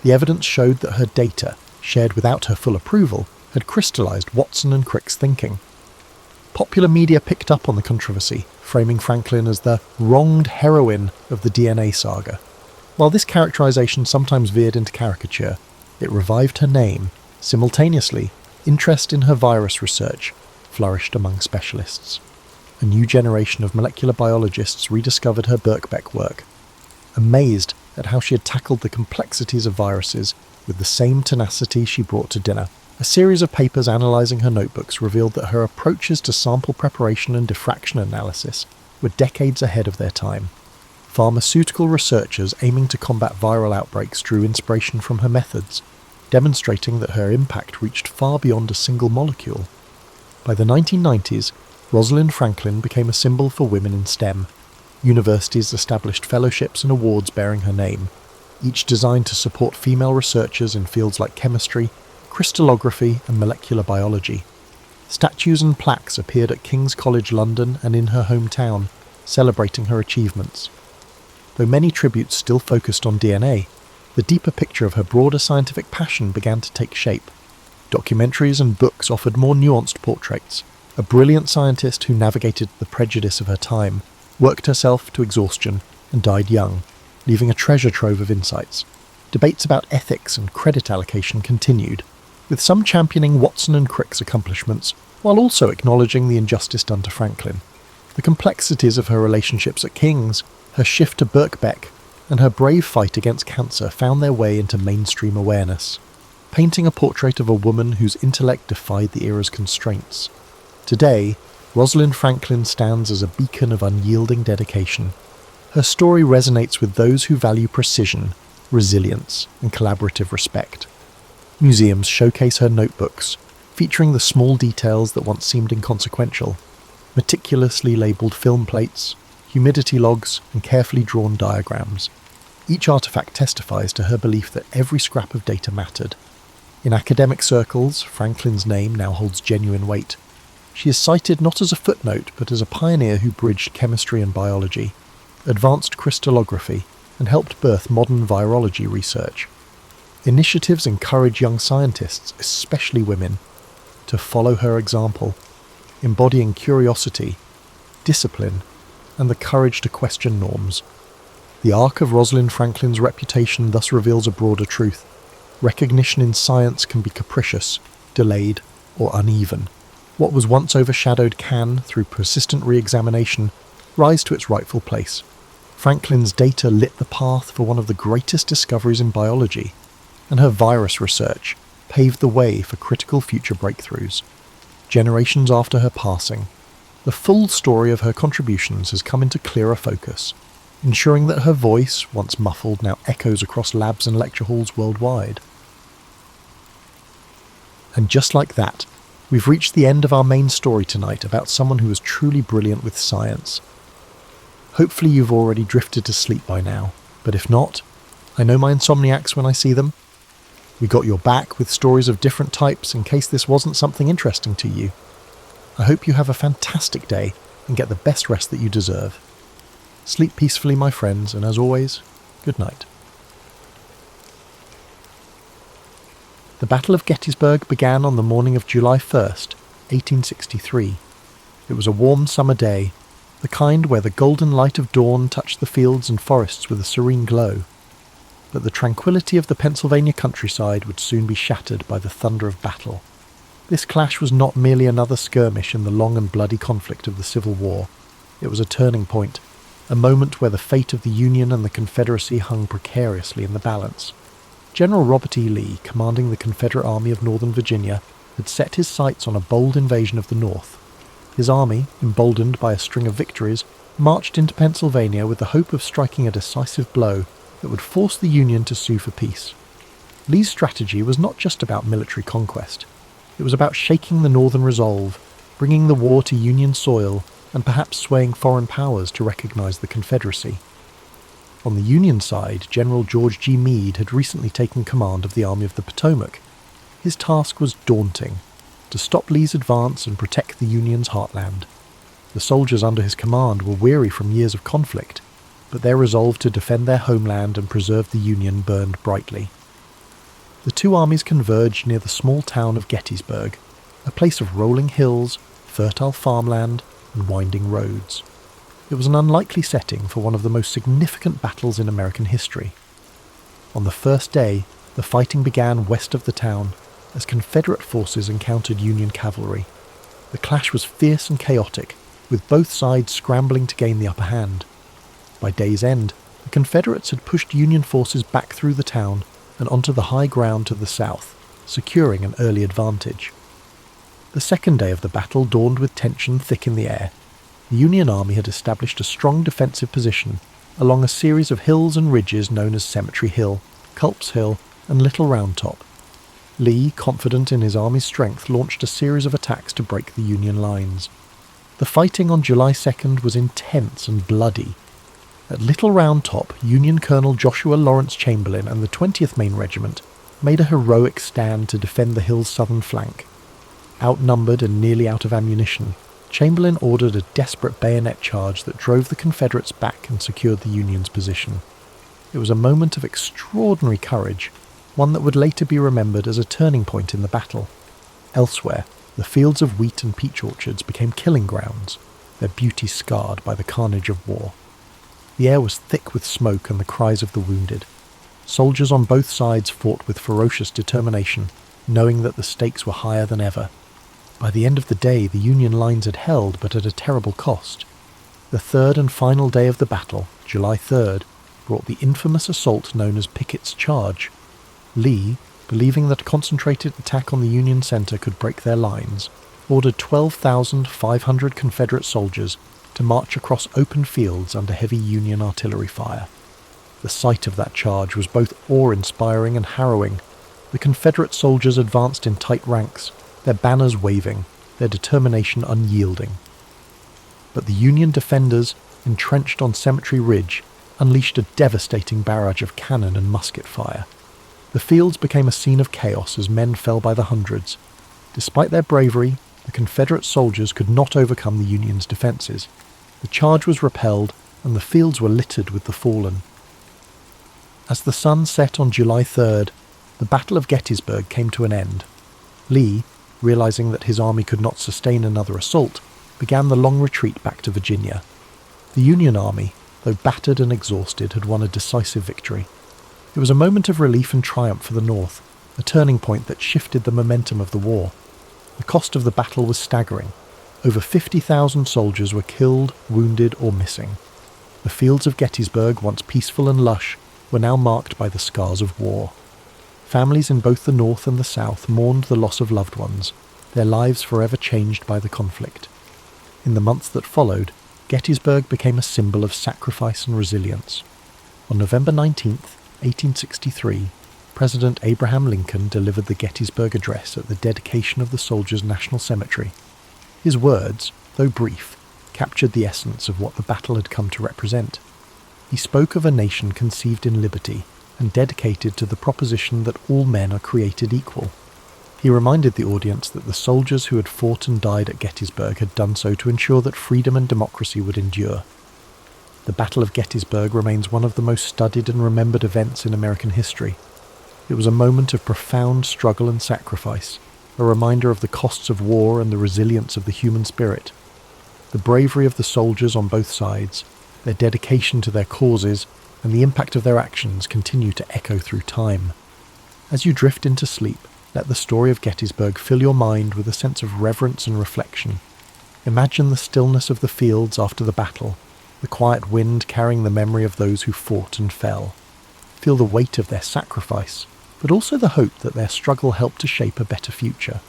The evidence showed that her data, shared without her full approval, had crystallised Watson and Crick's thinking. Popular media picked up on the controversy, framing Franklin as the wronged heroine of the DNA saga. While this characterisation sometimes veered into caricature, it revived her name. Simultaneously, interest in her virus research flourished among specialists. A new generation of molecular biologists rediscovered her Birkbeck work, amazed at how she had tackled the complexities of viruses with the same tenacity she brought to dinner. A series of papers analysing her notebooks revealed that her approaches to sample preparation and diffraction analysis were decades ahead of their time. Pharmaceutical researchers aiming to combat viral outbreaks drew inspiration from her methods, demonstrating that her impact reached far beyond a single molecule. By the 1990s, Rosalind Franklin became a symbol for women in STEM. Universities established fellowships and awards bearing her name, each designed to support female researchers in fields like chemistry, crystallography, and molecular biology. Statues and plaques appeared at King's College London and in her hometown, celebrating her achievements. Though many tributes still focused on DNA, the deeper picture of her broader scientific passion began to take shape. Documentaries and books offered more nuanced portraits. A brilliant scientist who navigated the prejudice of her time, worked herself to exhaustion, and died young, leaving a treasure trove of insights. Debates about ethics and credit allocation continued, with some championing Watson and Crick's accomplishments, while also acknowledging the injustice done to Franklin. The complexities of her relationships at King's, her shift to Birkbeck, and her brave fight against cancer found their way into mainstream awareness, painting a portrait of a woman whose intellect defied the era's constraints. Today, Rosalind Franklin stands as a beacon of unyielding dedication. Her story resonates with those who value precision, resilience, and collaborative respect. Museums showcase her notebooks, featuring the small details that once seemed inconsequential, meticulously labelled film plates, humidity logs, and carefully drawn diagrams. Each artifact testifies to her belief that every scrap of data mattered. In academic circles, Franklin's name now holds genuine weight. She is cited not as a footnote, but as a pioneer who bridged chemistry and biology, advanced crystallography, and helped birth modern virology research. Initiatives encourage young scientists, especially women, to follow her example. embodying curiosity, discipline, and the courage to question norms. The arc of Rosalind Franklin's reputation thus reveals a broader truth. Recognition in science can be capricious, delayed, or uneven. What was once overshadowed can, through persistent re-examination, rise to its rightful place. Franklin's data lit the path for one of the greatest discoveries in biology, and her virus research paved the way for critical future breakthroughs. Generations after her passing, the full story of her contributions has come into clearer focus, ensuring that her voice, once muffled, now echoes across labs and lecture halls worldwide. And just like that, we've reached the end of our main story tonight about someone who was truly brilliant with science. Hopefully you've already drifted to sleep by now, but if not, I know my insomniacs when I see them. We got your back with stories of different types in case this wasn't something interesting to you. I hope you have a fantastic day and get the best rest that you deserve. Sleep peacefully, my friends, and as always, good night. The Battle of Gettysburg began on the morning of July 1st, 1863. It was a warm summer day, the kind where the golden light of dawn touched the fields and forests with a serene glow. But the tranquility of the Pennsylvania countryside would soon be shattered by the thunder of battle. This clash was not merely another skirmish in the long and bloody conflict of the Civil War. It was a turning point, a moment where the fate of the Union and the Confederacy hung precariously in the balance. General Robert E. Lee, commanding the Confederate Army of Northern Virginia, had set his sights on a bold invasion of the North. His army, emboldened by a string of victories, marched into Pennsylvania with the hope of striking a decisive blow that would force the Union to sue for peace. Lee's strategy was not just about military conquest. It was about shaking the Northern resolve, bringing the war to Union soil, and perhaps swaying foreign powers to recognize the Confederacy. On the Union side, General George G. Meade had recently taken command of the Army of the Potomac. His task was daunting: to stop Lee's advance and protect the Union's heartland. The soldiers under his command were weary from years of conflict, but their resolve to defend their homeland and preserve the Union burned brightly. The two armies converged near the small town of Gettysburg, a place of rolling hills, fertile farmland, and winding roads. It was an unlikely setting for one of the most significant battles in American history. On the first day, the fighting began west of the town, as Confederate forces encountered Union cavalry. The clash was fierce and chaotic, with both sides scrambling to gain the upper hand. By day's end, the Confederates had pushed Union forces back through the town and onto the high ground to the south, securing an early advantage. The second day of the battle dawned with tension thick in the air. The Union Army had established a strong defensive position along a series of hills and ridges known as Cemetery Hill, Culp's Hill, and Little Round Top. Lee, confident in his army's strength, launched a series of attacks to break the Union lines. The fighting on July 2nd was intense and bloody. At Little Round Top, Union Colonel Joshua Lawrence Chamberlain and the 20th Maine Regiment made a heroic stand to defend the hill's southern flank. Outnumbered and nearly out of ammunition, Chamberlain ordered a desperate bayonet charge that drove the Confederates back and secured the Union's position. It was a moment of extraordinary courage, one that would later be remembered as a turning point in the battle. Elsewhere, the fields of wheat and peach orchards became killing grounds, their beauty scarred by the carnage of war. The air was thick with smoke and the cries of the wounded. Soldiers on both sides fought with ferocious determination, knowing that the stakes were higher than ever. By the end of the day, the Union lines had held, but at a terrible cost. The third and final day of the battle, July 3rd, brought the infamous assault known as Pickett's Charge. Lee, believing that a concentrated attack on the Union center could break their lines, ordered 12,500 Confederate soldiers to march across open fields under heavy Union artillery fire. The sight of that charge was both awe-inspiring and harrowing. The Confederate soldiers advanced in tight ranks, their banners waving, their determination unyielding. But the Union defenders, entrenched on Cemetery Ridge, unleashed a devastating barrage of cannon and musket fire. The fields became a scene of chaos as men fell by the hundreds. Despite their bravery, the Confederate soldiers could not overcome the Union's defences. The charge was repelled, and the fields were littered with the fallen. As the sun set on July 3rd, the Battle of Gettysburg came to an end. Lee, realizing that his army could not sustain another assault, began the long retreat back to Virginia. The Union Army, though battered and exhausted, had won a decisive victory. It was a moment of relief and triumph for the North, a turning point that shifted the momentum of the war. The cost of the battle was staggering. Over 50,000 soldiers were killed, wounded, or missing. The fields of Gettysburg, once peaceful and lush, were now marked by the scars of war. Families in both the North and the South mourned the loss of loved ones, their lives forever changed by the conflict. In the months that followed, Gettysburg became a symbol of sacrifice and resilience. On November 19, 1863, President Abraham Lincoln delivered the Gettysburg Address at the dedication of the Soldiers' National Cemetery. His words, though brief, captured the essence of what the battle had come to represent. He spoke of a nation conceived in liberty and dedicated to the proposition that all men are created equal. He reminded the audience that the soldiers who had fought and died at Gettysburg had done so to ensure that freedom and democracy would endure. The Battle of Gettysburg remains one of the most studied and remembered events in American history. It was a moment of profound struggle and sacrifice, a reminder of the costs of war and the resilience of the human spirit. The bravery of the soldiers on both sides, their dedication to their causes, and the impact of their actions continue to echo through time. As you drift into sleep, let the story of Gettysburg fill your mind with a sense of reverence and reflection. Imagine the stillness of the fields after the battle, the quiet wind carrying the memory of those who fought and fell. Feel the weight of their sacrifice, but also the hope that their struggle helped to shape a better future.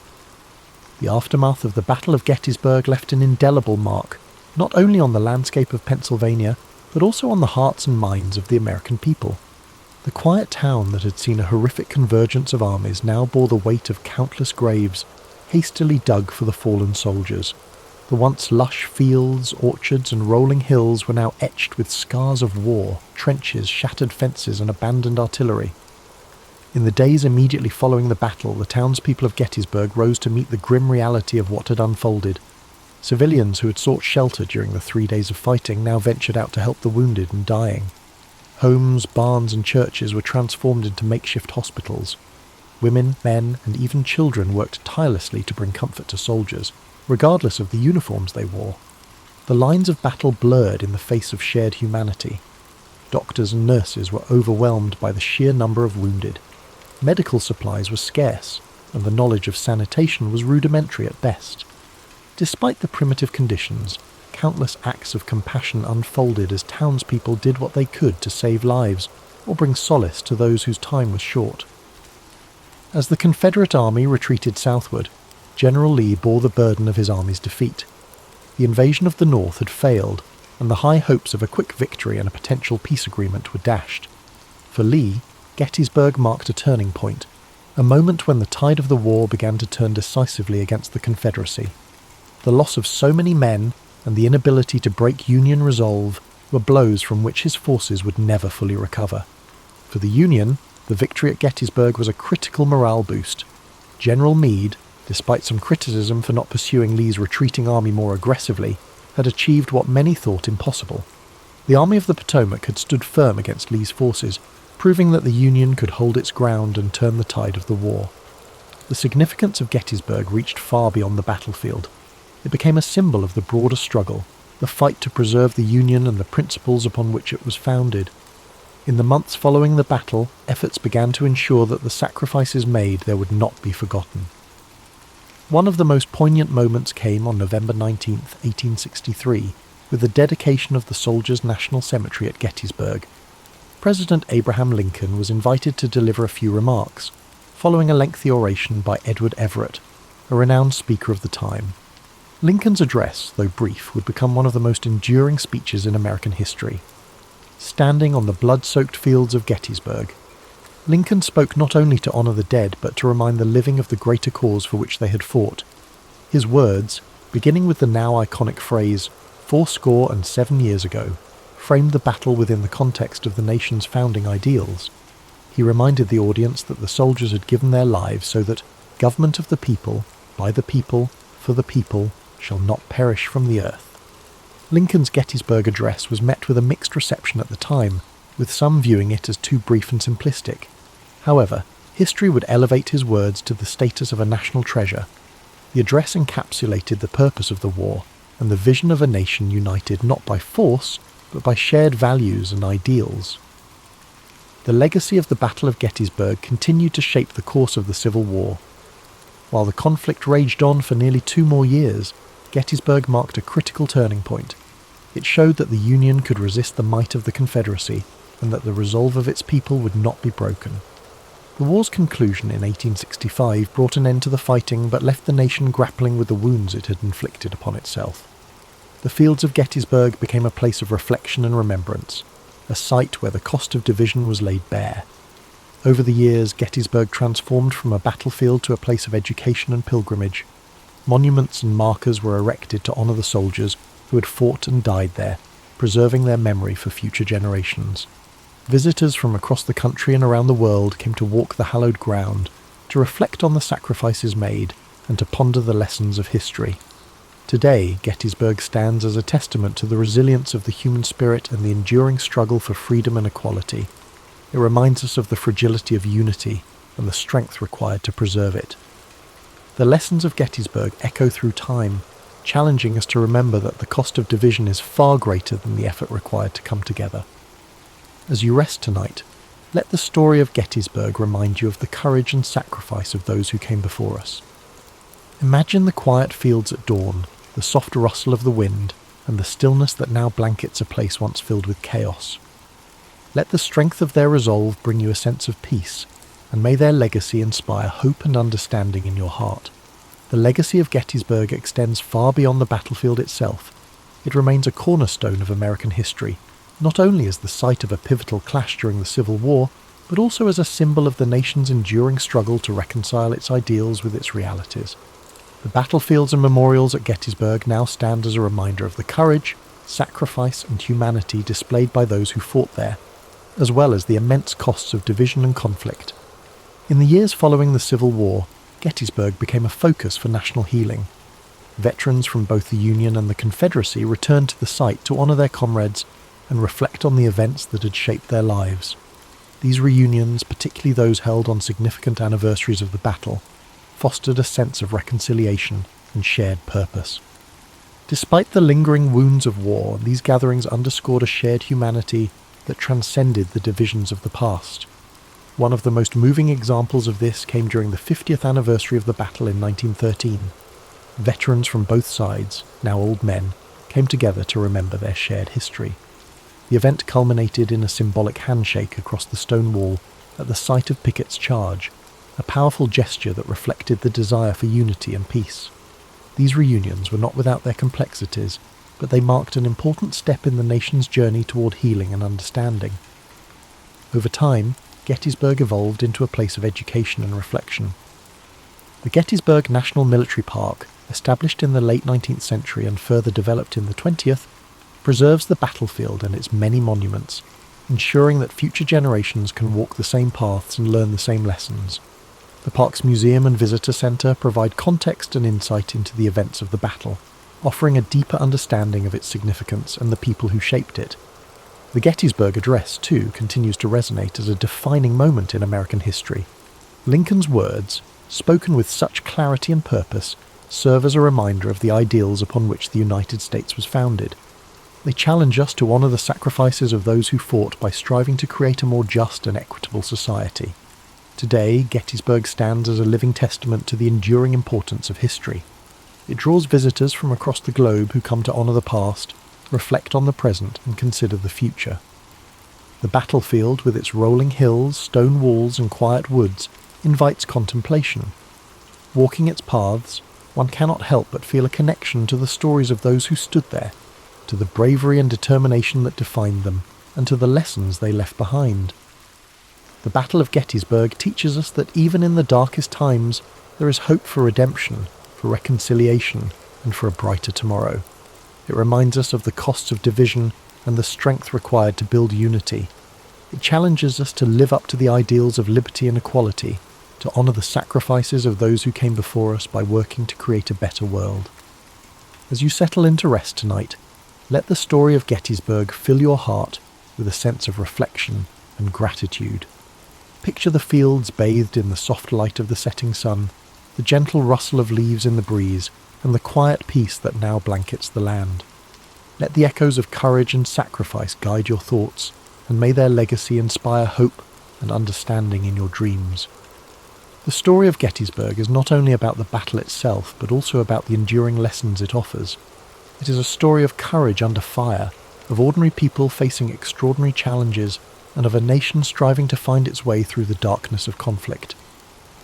The aftermath of the Battle of Gettysburg left an indelible mark, not only on the landscape of Pennsylvania, but also on the hearts and minds of the American people. The quiet town that had seen a horrific convergence of armies now bore the weight of countless graves, hastily dug for the fallen soldiers. The once lush fields, orchards, and rolling hills were now etched with scars of war, trenches, shattered fences, and abandoned artillery. In the days immediately following the battle, the townspeople of Gettysburg rose to meet the grim reality of what had unfolded. Civilians who had sought shelter during the 3 days of fighting now ventured out to help the wounded and dying. Homes, barns, and churches were transformed into makeshift hospitals. Women, men, and even children worked tirelessly to bring comfort to soldiers, regardless of the uniforms they wore. The lines of battle blurred in the face of shared humanity. Doctors and nurses were overwhelmed by the sheer number of wounded. Medical supplies were scarce, and the knowledge of sanitation was rudimentary at best. Despite the primitive conditions, countless acts of compassion unfolded as townspeople did what they could to save lives or bring solace to those whose time was short. As the Confederate Army retreated southward, General Lee bore the burden of his army's defeat. The invasion of the North had failed, and the high hopes of a quick victory and a potential peace agreement were dashed. For Lee, Gettysburg marked a turning point, a moment when the tide of the war began to turn decisively against the Confederacy. The loss of so many men and the inability to break Union resolve were blows from which his forces would never fully recover. For the Union, the victory at Gettysburg was a critical morale boost. General Meade, despite some criticism for not pursuing Lee's retreating army more aggressively, had achieved what many thought impossible. The Army of the Potomac had stood firm against Lee's forces, proving that the Union could hold its ground and turn the tide of the war. The significance of Gettysburg reached far beyond the battlefield. It became a symbol of the broader struggle, the fight to preserve the Union and the principles upon which it was founded. In the months following the battle, efforts began to ensure that the sacrifices made there would not be forgotten. One of the most poignant moments came on November 19, 1863, with the dedication of the Soldiers' National Cemetery at Gettysburg. President Abraham Lincoln was invited to deliver a few remarks, following a lengthy oration by Edward Everett, a renowned speaker of the time. Lincoln's address, though brief, would become one of the most enduring speeches in American history. Standing on the blood-soaked fields of Gettysburg, Lincoln spoke not only to honour the dead, but to remind the living of the greater cause for which they had fought. His words, beginning with the now iconic phrase, 7 years ago, framed the battle within the context of the nation's founding ideals. He reminded the audience that the soldiers had given their lives so that government of the people, by the people, for the people, shall not perish from the earth. Lincoln's Gettysburg address was met with a mixed reception at the time, with some viewing it as too brief and simplistic. However, history would elevate his words to the status of a national treasure. The address encapsulated the purpose of the war and the vision of a nation united not by force, but by shared values and ideals. The legacy of the Battle of Gettysburg continued to shape the course of the Civil War. While the conflict raged on for nearly 2 more years, Gettysburg marked a critical turning point. It showed that the Union could resist the might of the Confederacy and that the resolve of its people would not be broken. The war's conclusion in 1865 brought an end to the fighting but left the nation grappling with the wounds it had inflicted upon itself. The fields of Gettysburg became a place of reflection and remembrance, a site where the cost of division was laid bare. Over the years, Gettysburg transformed from a battlefield to a place of education and pilgrimage. Monuments and markers were erected to honour the soldiers who had fought and died there, preserving their memory for future generations. Visitors from across the country and around the world came to walk the hallowed ground, to reflect on the sacrifices made, and to ponder the lessons of history. Today, Gettysburg stands as a testament to the resilience of the human spirit and the enduring struggle for freedom and equality. It reminds us of the fragility of unity and the strength required to preserve it. The lessons of Gettysburg echo through time, challenging us to remember that the cost of division is far greater than the effort required to come together. As you rest tonight, let the story of Gettysburg remind you of the courage and sacrifice of those who came before us. Imagine the quiet fields at dawn, the soft rustle of the wind, and the stillness that now blankets a place once filled with chaos. Let the strength of their resolve bring you a sense of peace, and may their legacy inspire hope and understanding in your heart. The legacy of Gettysburg extends far beyond the battlefield itself. It remains a cornerstone of American history, not only as the site of a pivotal clash during the Civil War, but also as a symbol of the nation's enduring struggle to reconcile its ideals with its realities. The battlefields and memorials at Gettysburg now stand as a reminder of the courage, sacrifice and humanity displayed by those who fought there, as well as the immense costs of division and conflict. In the years following the Civil War, Gettysburg became a focus for national healing. Veterans from both the Union and the Confederacy returned to the site to honour their comrades and reflect on the events that had shaped their lives. These reunions, particularly those held on significant anniversaries of the battle, fostered a sense of reconciliation and shared purpose. Despite the lingering wounds of war, these gatherings underscored a shared humanity that transcended the divisions of the past. One of the most moving examples of this came during the 50th anniversary of the battle in 1913. Veterans from both sides, now old men, came together to remember their shared history. The event culminated in a symbolic handshake across the stone wall at the site of Pickett's charge, a powerful gesture that reflected the desire for unity and peace. These reunions were not without their complexities, but they marked an important step in the nation's journey toward healing and understanding. Over time, Gettysburg evolved into a place of education and reflection. The Gettysburg National Military Park, established in the late 19th century and further developed in the 20th, preserves the battlefield and its many monuments, ensuring that future generations can walk the same paths and learn the same lessons. The park's museum and visitor centre provide context and insight into the events of the battle, offering a deeper understanding of its significance and the people who shaped it. The Gettysburg Address, too, continues to resonate as a defining moment in American history. Lincoln's words, spoken with such clarity and purpose, serve as a reminder of the ideals upon which the United States was founded. They challenge us to honour the sacrifices of those who fought by striving to create a more just and equitable society. Today, Gettysburg stands as a living testament to the enduring importance of history. It draws visitors from across the globe who come to honour the past, reflect on the present and consider the future. The battlefield, with its rolling hills, stone walls and quiet woods, invites contemplation. Walking its paths, one cannot help but feel a connection to the stories of those who stood there, to the bravery and determination that defined them, and to the lessons they left behind. The Battle of Gettysburg teaches us that even in the darkest times, there is hope for redemption, for reconciliation, and for a brighter tomorrow. It reminds us of the costs of division and the strength required to build unity. It challenges us to live up to the ideals of liberty and equality, to honour the sacrifices of those who came before us by working to create a better world. As you settle into rest tonight, let the story of Gettysburg fill your heart with a sense of reflection and gratitude. Picture the fields bathed in the soft light of the setting sun, the gentle rustle of leaves in the breeze, and the quiet peace that now blankets the land. Let the echoes of courage and sacrifice guide your thoughts, and may their legacy inspire hope and understanding in your dreams. The story of Gettysburg is not only about the battle itself, but also about the enduring lessons it offers. It is a story of courage under fire, of ordinary people facing extraordinary challenges, and of a nation striving to find its way through the darkness of conflict.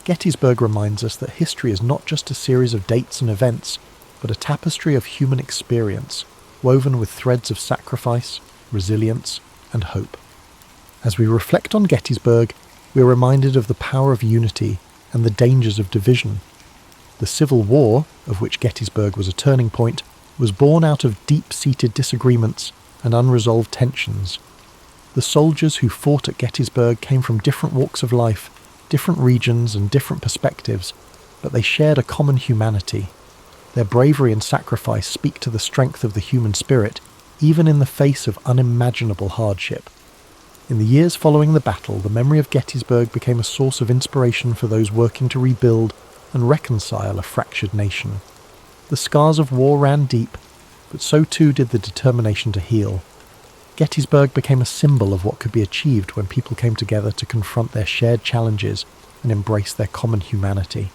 Gettysburg reminds us that history is not just a series of dates and events, but a tapestry of human experience, woven with threads of sacrifice, resilience, and hope. As we reflect on Gettysburg, we are reminded of the power of unity and the dangers of division. The Civil War, of which Gettysburg was a turning point, was born out of deep-seated disagreements and unresolved tensions. The soldiers who fought at Gettysburg came from different walks of life, different regions and different perspectives, but they shared a common humanity. Their bravery and sacrifice speak to the strength of the human spirit, even in the face of unimaginable hardship. In the years following the battle, the memory of Gettysburg became a source of inspiration for those working to rebuild and reconcile a fractured nation. The scars of war ran deep, but so too did the determination to heal. Gettysburg became a symbol of what could be achieved when people came together to confront their shared challenges and embrace their common humanity.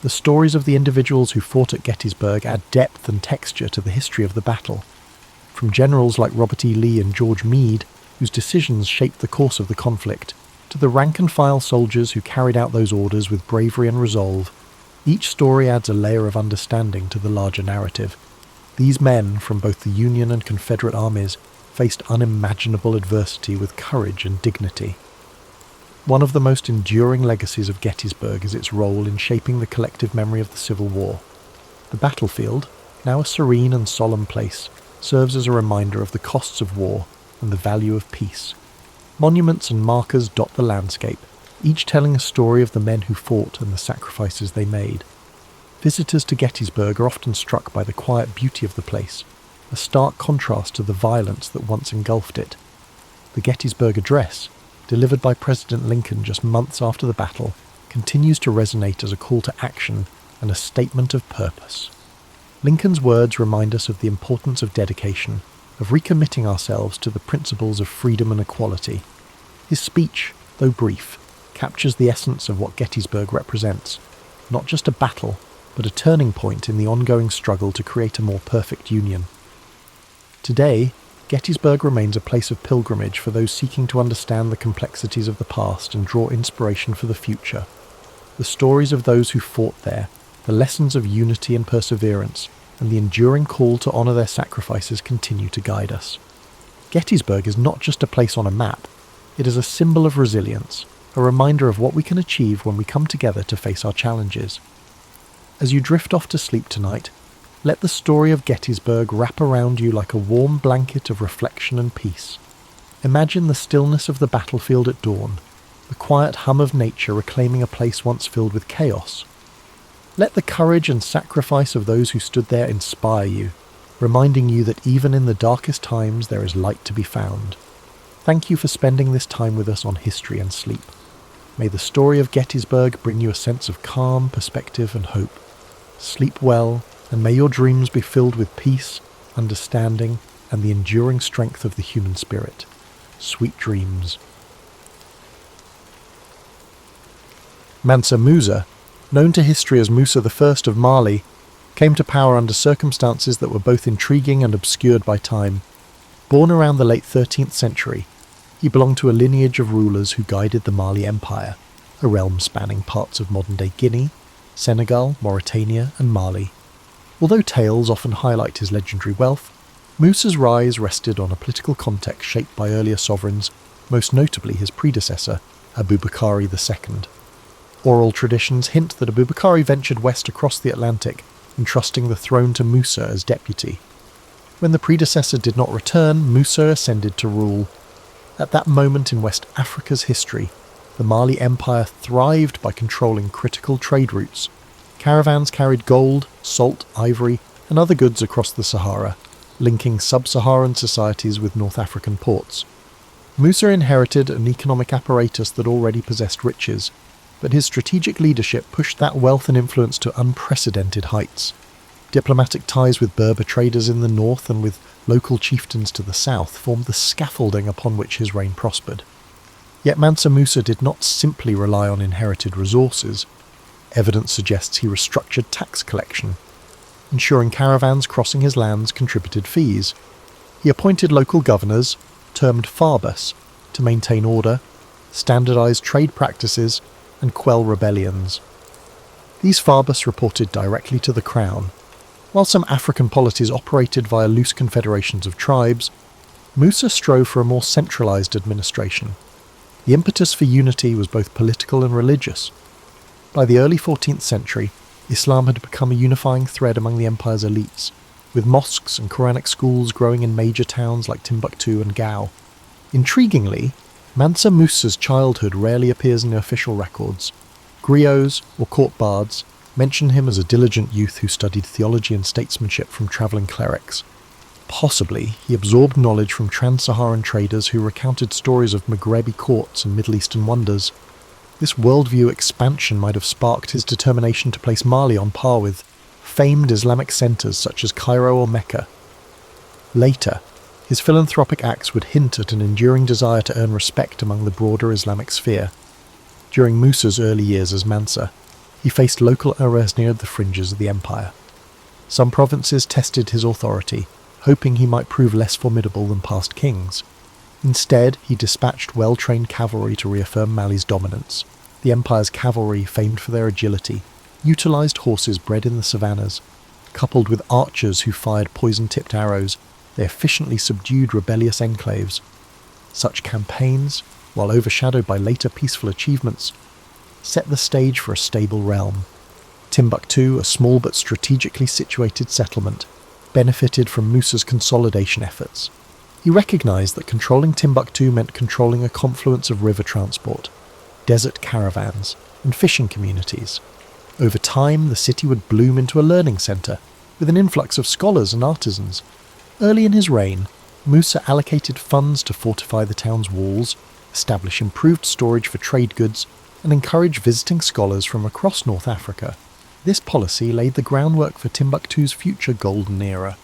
The stories of the individuals who fought at Gettysburg add depth and texture to the history of the battle. From generals like Robert E. Lee and George Meade, whose decisions shaped the course of the conflict, to the rank-and-file soldiers who carried out those orders with bravery and resolve, each story adds a layer of understanding to the larger narrative. These men, from both the Union and Confederate armies, faced unimaginable adversity with courage and dignity. One of the most enduring legacies of Gettysburg is its role in shaping the collective memory of the Civil War. The battlefield, now a serene and solemn place, serves as a reminder of the costs of war and the value of peace. Monuments and markers dot the landscape, each telling a story of the men who fought and the sacrifices they made. Visitors to Gettysburg are often struck by the quiet beauty of the place, a stark contrast to the violence that once engulfed it. The Gettysburg Address, delivered by President Lincoln just months after the battle, continues to resonate as a call to action and a statement of purpose. Lincoln's words remind us of the importance of dedication, of recommitting ourselves to the principles of freedom and equality. His speech, though brief, captures the essence of what Gettysburg represents, not just a battle, but a turning point in the ongoing struggle to create a more perfect union. Today, Gettysburg remains a place of pilgrimage for those seeking to understand the complexities of the past and draw inspiration for the future. The stories of those who fought there, the lessons of unity and perseverance, and the enduring call to honour their sacrifices continue to guide us. Gettysburg is not just a place on a map, it is a symbol of resilience, a reminder of what we can achieve when we come together to face our challenges. As you drift off to sleep tonight, let the story of Gettysburg wrap around you like a warm blanket of reflection and peace. Imagine the stillness of the battlefield at dawn, the quiet hum of nature reclaiming a place once filled with chaos. Let the courage and sacrifice of those who stood there inspire you, reminding you that even in the darkest times there is light to be found. Thank you for spending this time with us on History and Sleep. May the story of Gettysburg bring you a sense of calm, perspective and hope. Sleep well, and may your dreams be filled with peace, understanding, and the enduring strength of the human spirit. Sweet dreams. Mansa Musa, known to history as Musa I of Mali, came to power under circumstances that were both intriguing and obscured by time. Born around the late 13th century, he belonged to a lineage of rulers who guided the Mali Empire, a realm spanning parts of modern-day Guinea, Senegal, Mauritania and Mali. Although tales often highlight his legendary wealth, Musa's rise rested on a political context shaped by earlier sovereigns, most notably his predecessor, Abubakar II. Oral traditions hint that Abubakar ventured west across the Atlantic, entrusting the throne to Musa as deputy. When the predecessor did not return, Musa ascended to rule. At that moment in West Africa's history, the Mali Empire thrived by controlling critical trade routes. Caravans carried gold, salt, ivory, and other goods across the Sahara, linking sub-Saharan societies with North African ports. Musa inherited an economic apparatus that already possessed riches. but his strategic leadership pushed that wealth and influence to unprecedented heights. Diplomatic ties with Berber traders in the north and with local chieftains to the south formed the scaffolding upon which his reign prospered. Yet Mansa Musa did not simply rely on inherited resources. Evidence suggests he restructured tax collection, ensuring caravans crossing his lands contributed fees. He appointed local governors, termed farbus, to maintain order, standardise trade practices, and quell rebellions. These farbus reported directly to the crown. While some African polities operated via loose confederations of tribes, Musa strove for a more centralised administration. The impetus for unity was both political and religious. By the early 14th century, Islam had become a unifying thread among the empire's elites, with mosques and Quranic schools growing in major towns like Timbuktu and Gao. Intriguingly, Mansa Musa's childhood rarely appears in the official records. Griots, or court bards, mention him as a diligent youth who studied theology and statesmanship from travelling clerics. Possibly, he absorbed knowledge from trans-Saharan traders who recounted stories of Maghrebi courts and Middle Eastern wonders. This worldview expansion might have sparked his determination to place Mali on par with famed Islamic centres such as Cairo or Mecca. Later, his philanthropic acts would hint at an enduring desire to earn respect among the broader Islamic sphere. During Musa's early years as Mansa, he faced local errors near the fringes of the empire. Some provinces tested his authority, hoping he might prove less formidable than past kings. Instead, he dispatched well-trained cavalry to reaffirm Mali's dominance. The empire's cavalry, famed for their agility, utilised horses bred in the savannas. Coupled with archers who fired poison-tipped arrows, they efficiently subdued rebellious enclaves. Such campaigns, while overshadowed by later peaceful achievements, set the stage for a stable realm. Timbuktu, a small but strategically situated settlement, benefited from Musa's consolidation efforts. He recognised that controlling Timbuktu meant controlling a confluence of river transport, desert caravans, and fishing communities. Over time, the city would bloom into a learning centre, with an influx of scholars and artisans. Early in his reign, Musa allocated funds to fortify the town's walls, establish improved storage for trade goods, and encourage visiting scholars from across North Africa. This policy laid the groundwork for Timbuktu's future golden era.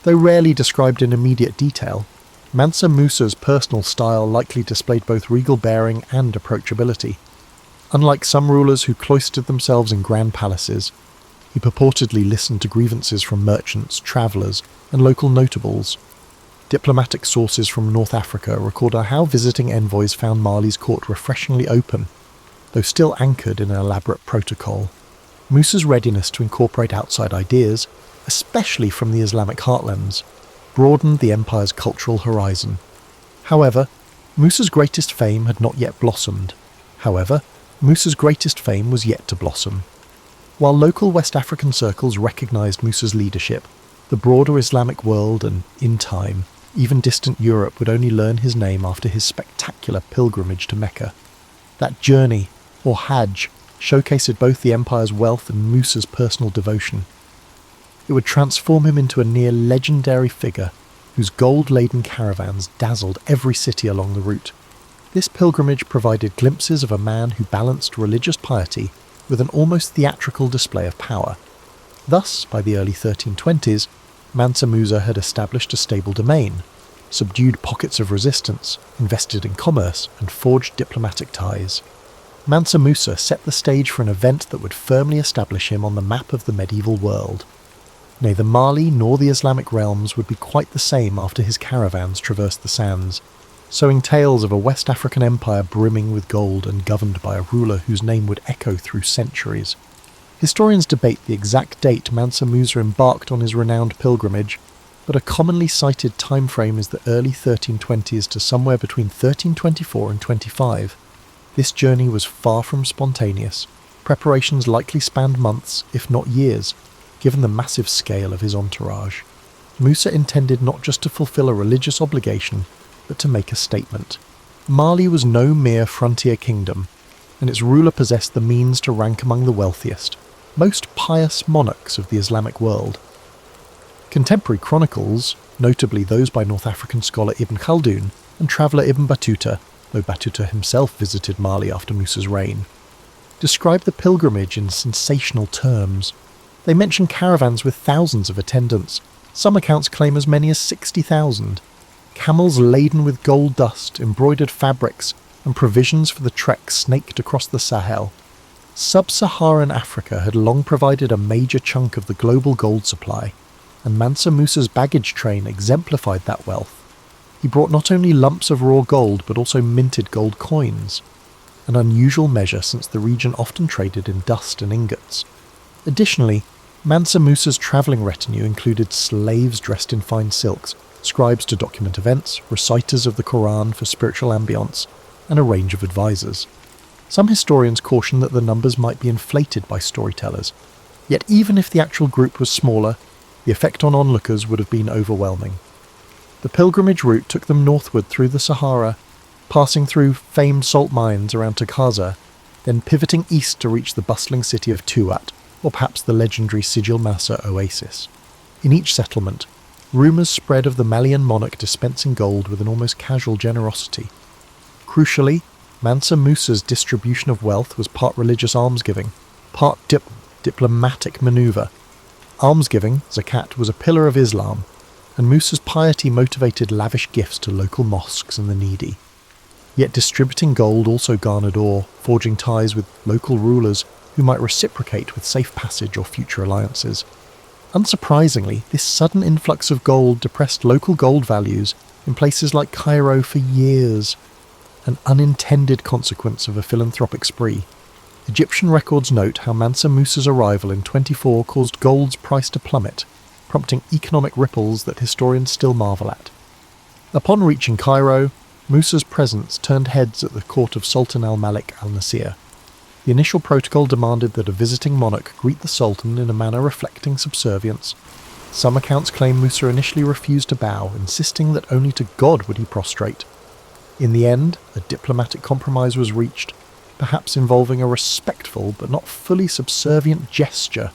Though rarely described in immediate detail, Mansa Musa's personal style likely displayed both regal bearing and approachability. Unlike some rulers who cloistered themselves in grand palaces, he purportedly listened to grievances from merchants, travellers, and local notables. Diplomatic sources from North Africa record how visiting envoys found Mali's court refreshingly open, though still anchored in an elaborate protocol. Musa's readiness to incorporate outside ideas, especially from the Islamic heartlands, broadened the empire's cultural horizon. However, Musa's greatest fame was yet to blossom. While local West African circles recognised Musa's leadership, the broader Islamic world and, in time, even distant Europe would only learn his name after his spectacular pilgrimage to Mecca. That journey, or Hajj, showcased both the empire's wealth and Musa's personal devotion. It would transform him into a near-legendary figure whose gold-laden caravans dazzled every city along the route. This pilgrimage provided glimpses of a man who balanced religious piety with an almost theatrical display of power. Thus, by the early 1320s, Mansa Musa had established a stable domain, subdued pockets of resistance, invested in commerce, and forged diplomatic ties. Mansa Musa set the stage for an event that would firmly establish him on the map of the medieval world. Neither Mali nor the Islamic realms would be quite the same after his caravans traversed the sands, sowing tales of a West African empire brimming with gold and governed by a ruler whose name would echo through centuries. Historians debate the exact date Mansa Musa embarked on his renowned pilgrimage, but a commonly cited time frame is the early 1320s to somewhere between 1324 and 25. This journey was far from spontaneous. Preparations likely spanned months, if not years, given the massive scale of his entourage. Musa intended not just to fulfill a religious obligation, but to make a statement. Mali was no mere frontier kingdom, and its ruler possessed the means to rank among the wealthiest, most pious monarchs of the Islamic world. Contemporary chronicles, notably those by North African scholar Ibn Khaldun and traveller Ibn Battuta, though Battuta himself visited Mali after Musa's reign, describe the pilgrimage in sensational terms. They mention caravans with thousands of attendants. Some accounts claim as many as 60,000. Camels laden with gold dust, embroidered fabrics, and provisions for the trek snaked across the Sahel. Sub-Saharan Africa had long provided a major chunk of the global gold supply, and Mansa Musa's baggage train exemplified that wealth. He brought not only lumps of raw gold but also minted gold coins, an unusual measure since the region often traded in dust and ingots. Additionally, Mansa Musa's travelling retinue included slaves dressed in fine silks, scribes to document events, reciters of the Quran for spiritual ambiance, and a range of advisors. Some historians caution that the numbers might be inflated by storytellers, yet even if the actual group was smaller, the effect on onlookers would have been overwhelming. The pilgrimage route took them northward through the Sahara, passing through famed salt mines around Takaza, then pivoting east to reach the bustling city of Tuat, or perhaps the legendary Sijil Massa oasis. In each settlement, rumours spread of the Malian monarch dispensing gold with an almost casual generosity. Crucially, Mansa Musa's distribution of wealth was part religious almsgiving, part diplomatic manoeuvre. Almsgiving, zakat, was a pillar of Islam, and Musa's piety motivated lavish gifts to local mosques and the needy. Yet distributing gold also garnered awe, forging ties with local rulers who might reciprocate with safe passage or future alliances. Unsurprisingly, this sudden influx of gold depressed local gold values in places like Cairo for years, an unintended consequence of a philanthropic spree. Egyptian records note how Mansa Musa's arrival in 24 caused gold's price to plummet, prompting economic ripples that historians still marvel at. Upon reaching Cairo, Musa's presence turned heads at the court of Sultan al-Malik al-Nasir. The initial protocol demanded that a visiting monarch greet the Sultan in a manner reflecting subservience. Some accounts claim Musa initially refused to bow, insisting that only to God would he prostrate. In the end, a diplomatic compromise was reached, perhaps involving a respectful but not fully subservient gesture.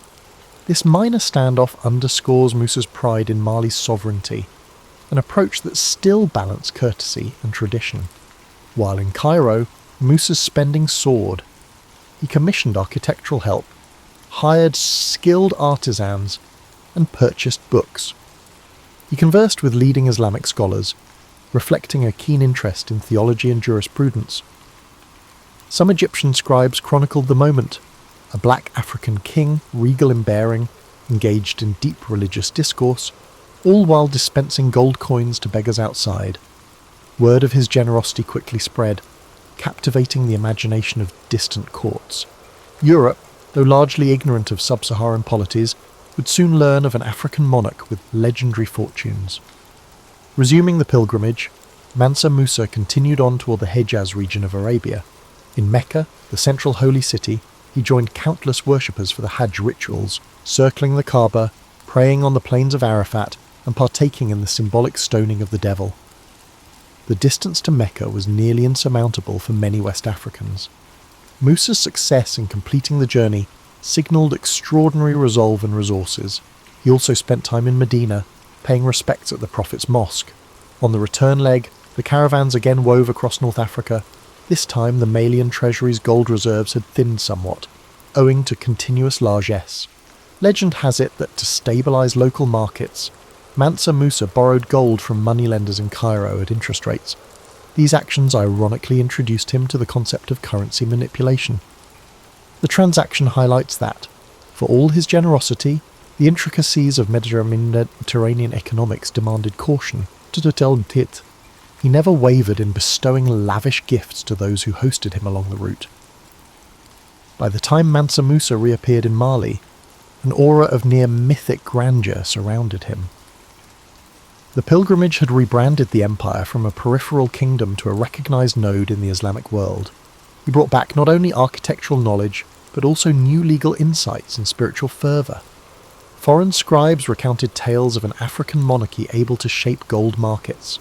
This minor standoff underscores Musa's pride in Mali's sovereignty, an approach that still balanced courtesy and tradition. While in Cairo, Musa's spending soared. He commissioned architectural help, hired skilled artisans, and purchased books. He conversed with leading Islamic scholars, reflecting a keen interest in theology and jurisprudence. Some Egyptian scribes chronicled the moment: a black African king, regal in bearing, engaged in deep religious discourse, all while dispensing gold coins to beggars outside. Word of his generosity quickly spread, captivating the imagination of distant courts. Europe, though largely ignorant of sub-Saharan polities, would soon learn of an African monarch with legendary fortunes. Resuming the pilgrimage, Mansa Musa continued on toward the Hejaz region of Arabia. In Mecca, the central holy city, he joined countless worshippers for the Hajj rituals, circling the Kaaba, praying on the plains of Arafat, and partaking in the symbolic stoning of the devil. The distance to Mecca was nearly insurmountable for many West Africans. Musa's success in completing the journey signalled extraordinary resolve and resources. He also spent time in Medina, paying respects at the Prophet's mosque. On the return leg, the caravans again wove across North Africa. This time the Malian treasury's gold reserves had thinned somewhat, owing to continuous largesse. Legend has it that to stabilise local markets, Mansa Musa borrowed gold from moneylenders in Cairo at interest rates. These actions ironically introduced him to the concept of currency manipulation. The transaction highlights that, for all his generosity, the intricacies of Mediterranean economics demanded caution. He never wavered in bestowing lavish gifts to those who hosted him along the route. By the time Mansa Musa reappeared in Mali, an aura of near mythic grandeur surrounded him. The pilgrimage had rebranded the empire from a peripheral kingdom to a recognised node in the Islamic world. He brought back not only architectural knowledge, but also new legal insights and spiritual fervour. Foreign scribes recounted tales of an African monarchy able to shape gold markets.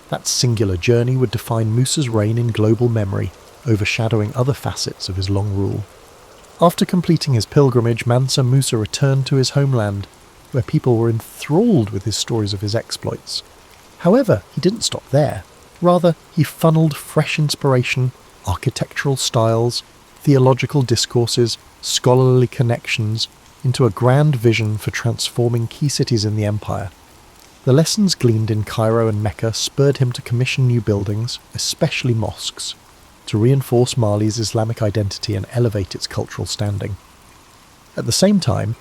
That singular journey would define Musa's reign in global memory, overshadowing other facets of his long rule. After completing his pilgrimage, Mansa Musa returned to his homeland, where people were enthralled with his stories of his exploits. However, he didn't stop there. Rather, he funneled fresh inspiration, architectural styles, theological discourses, scholarly connections, into a grand vision for transforming key cities in the empire. The lessons gleaned in Cairo and Mecca spurred him to commission new buildings, especially mosques, to reinforce Mali's Islamic identity and elevate its cultural standing. At the same time,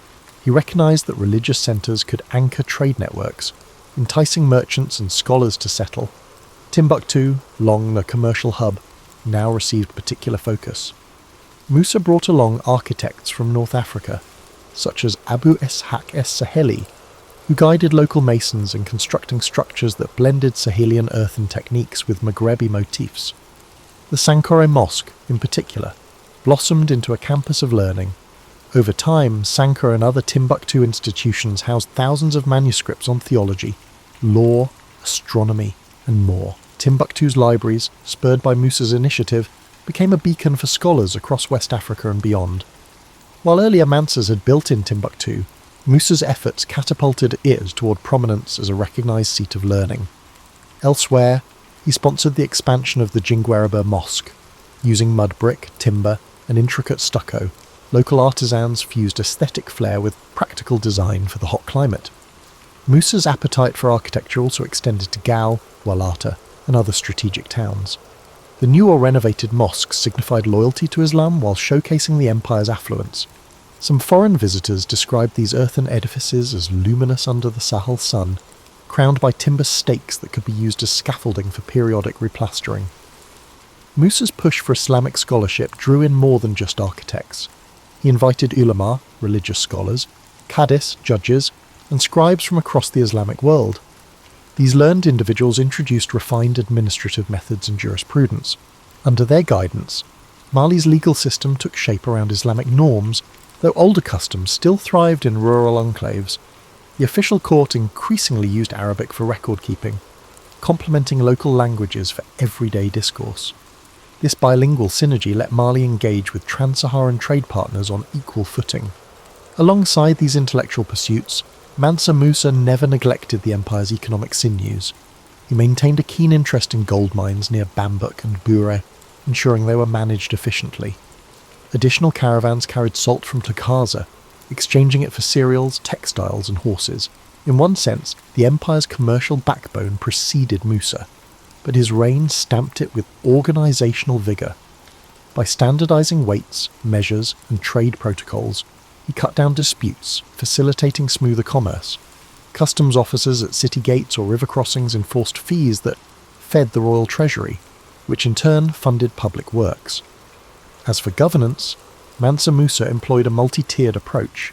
he recognised that religious centres could anchor trade networks, enticing merchants and scholars to settle. Timbuktu, long the commercial hub, now received particular focus. Musa brought along architects from North Africa, such as Abu Ishaq es-Saheli, who guided local masons in constructing structures that blended Sahelian earthen techniques with Maghrebi motifs. The Sankore Mosque, in particular, blossomed into a campus of learning. Over time, Sankore and other Timbuktu institutions housed thousands of manuscripts on theology, law, astronomy, and more. Timbuktu's libraries, spurred by Musa's initiative, became a beacon for scholars across West Africa and beyond. While earlier Mansas had built in Timbuktu, Musa's efforts catapulted it toward prominence as a recognised seat of learning. Elsewhere, he sponsored the expansion of the Jingwereber Mosque. Using mud brick, timber, and intricate stucco, local artisans fused aesthetic flair with practical design for the hot climate. Musa's appetite for architecture also extended to Gao, Walata, and other strategic towns. The new or renovated mosques signified loyalty to Islam while showcasing the empire's affluence. Some foreign visitors described these earthen edifices as luminous under the Sahel sun, crowned by timber stakes that could be used as scaffolding for periodic replastering. Musa's push for Islamic scholarship drew in more than just architects. He invited ulama, religious scholars, qadis, judges, and scribes from across the Islamic world. These learned individuals introduced refined administrative methods and jurisprudence. Under their guidance, Mali's legal system took shape around Islamic norms, though older customs still thrived in rural enclaves. The official court increasingly used Arabic for record-keeping, complementing local languages for everyday discourse. This bilingual synergy let Mali engage with trans-Saharan trade partners on equal footing. Alongside these intellectual pursuits, Mansa Musa never neglected the empire's economic sinews. He maintained a keen interest in gold mines near Bambouk and Bure, ensuring they were managed efficiently. Additional caravans carried salt from Takaza, exchanging it for cereals, textiles and horses. In one sense, the empire's commercial backbone preceded Musa, but his reign stamped it with organisational vigour. By standardising weights, measures and trade protocols, he cut down disputes, facilitating smoother commerce. Customs officers at city gates or river crossings enforced fees that fed the royal treasury, which in turn funded public works. As for governance, Mansa Musa employed a multi-tiered approach.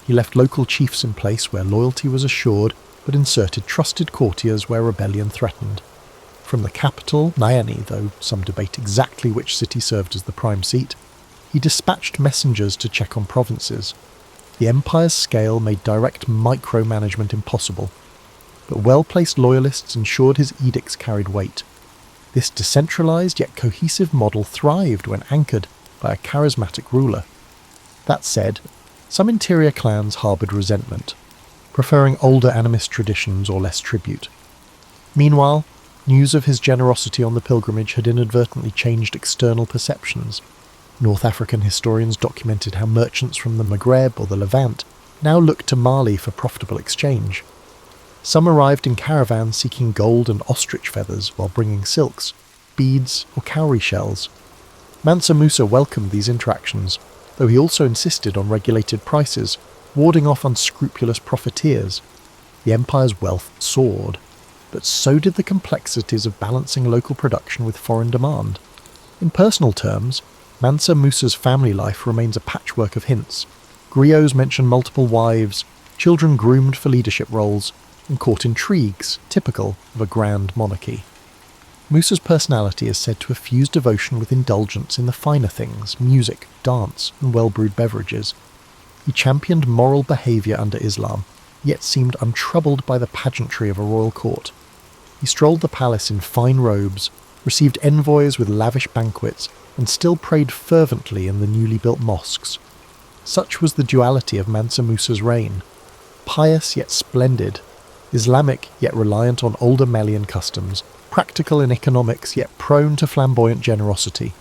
He left local chiefs in place where loyalty was assured, but inserted trusted courtiers where rebellion threatened. From the capital, Niamey, though some debate exactly which city served as the prime seat, he dispatched messengers to check on provinces. The empire's scale made direct micromanagement impossible, but well-placed loyalists ensured his edicts carried weight. This decentralised yet cohesive model thrived when anchored by a charismatic ruler. That said, some interior clans harboured resentment, preferring older animist traditions or less tribute. Meanwhile, news of his generosity on the pilgrimage had inadvertently changed external perceptions. North African historians documented how merchants from the Maghreb or the Levant now looked to Mali for profitable exchange. Some arrived in caravans seeking gold and ostrich feathers while bringing silks, beads or cowrie shells. Mansa Musa welcomed these interactions, though he also insisted on regulated prices, warding off unscrupulous profiteers. The empire's wealth soared, but so did the complexities of balancing local production with foreign demand. In personal terms, Mansa Musa's family life remains a patchwork of hints. Griots mention multiple wives, children groomed for leadership roles, and court intrigues, typical of a grand monarchy. Musa's personality is said to have fused devotion with indulgence in the finer things, music, dance, and well-brewed beverages. He championed moral behaviour under Islam, yet seemed untroubled by the pageantry of a royal court. He strolled the palace in fine robes, received envoys with lavish banquets, and still prayed fervently in the newly built mosques. Such was the duality of Mansa Musa's reign: pious yet splendid, Islamic yet reliant on older Malian customs, practical in economics yet prone to flamboyant generosity.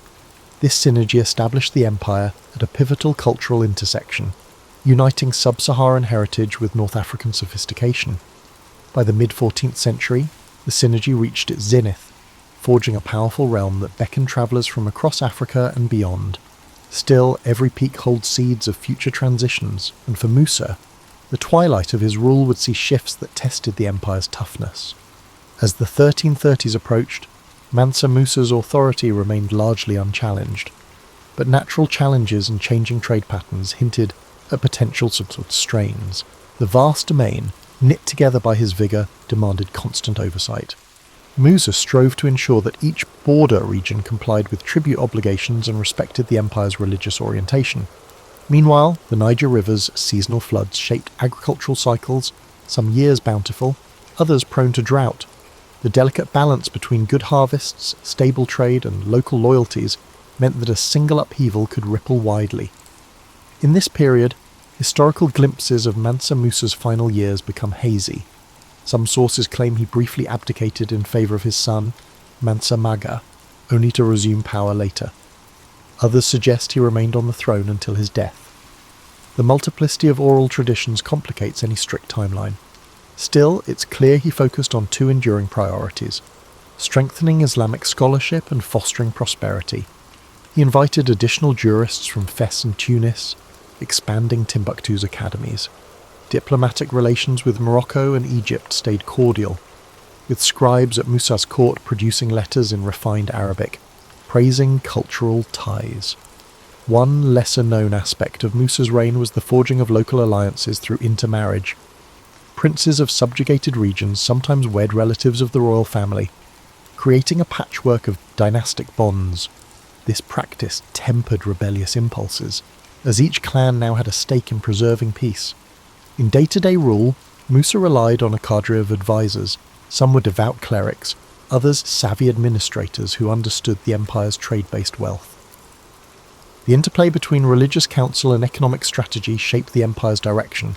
This synergy established the empire at a pivotal cultural intersection, uniting sub-Saharan heritage with North African sophistication. By the mid-14th century, the synergy reached its zenith, forging a powerful realm that beckoned travellers from across Africa and beyond. Still, every peak holds seeds of future transitions, and for Musa, the twilight of his rule would see shifts that tested the empire's toughness. As the 1330s approached, Mansa Musa's authority remained largely unchallenged, but natural challenges and changing trade patterns hinted at potential strains. The vast domain, knit together by his vigour, demanded constant oversight. Musa strove to ensure that each border region complied with tribute obligations and respected the empire's religious orientation. Meanwhile, the Niger River's seasonal floods shaped agricultural cycles, some years bountiful, others prone to drought. The delicate balance between good harvests, stable trade, and local loyalties meant that a single upheaval could ripple widely. In this period, historical glimpses of Mansa Musa's final years become hazy. Some sources claim he briefly abdicated in favour of his son, Mansa Maga, only to resume power later. Others suggest he remained on the throne until his death. The multiplicity of oral traditions complicates any strict timeline. Still, it's clear he focused on two enduring priorities: strengthening Islamic scholarship and fostering prosperity. He invited additional jurists from Fes and Tunis, expanding Timbuktu's academies. Diplomatic relations with Morocco and Egypt stayed cordial, with scribes at Musa's court producing letters in refined Arabic, praising cultural ties. One lesser-known aspect of Musa's reign was the forging of local alliances through intermarriage. Princes of subjugated regions sometimes wed relatives of the royal family, creating a patchwork of dynastic bonds. This practice tempered rebellious impulses, as each clan now had a stake in preserving peace. In day-to-day rule, Musa relied on a cadre of advisors. Some were devout clerics, others savvy administrators who understood the empire's trade-based wealth. The interplay between religious counsel and economic strategy shaped the empire's direction.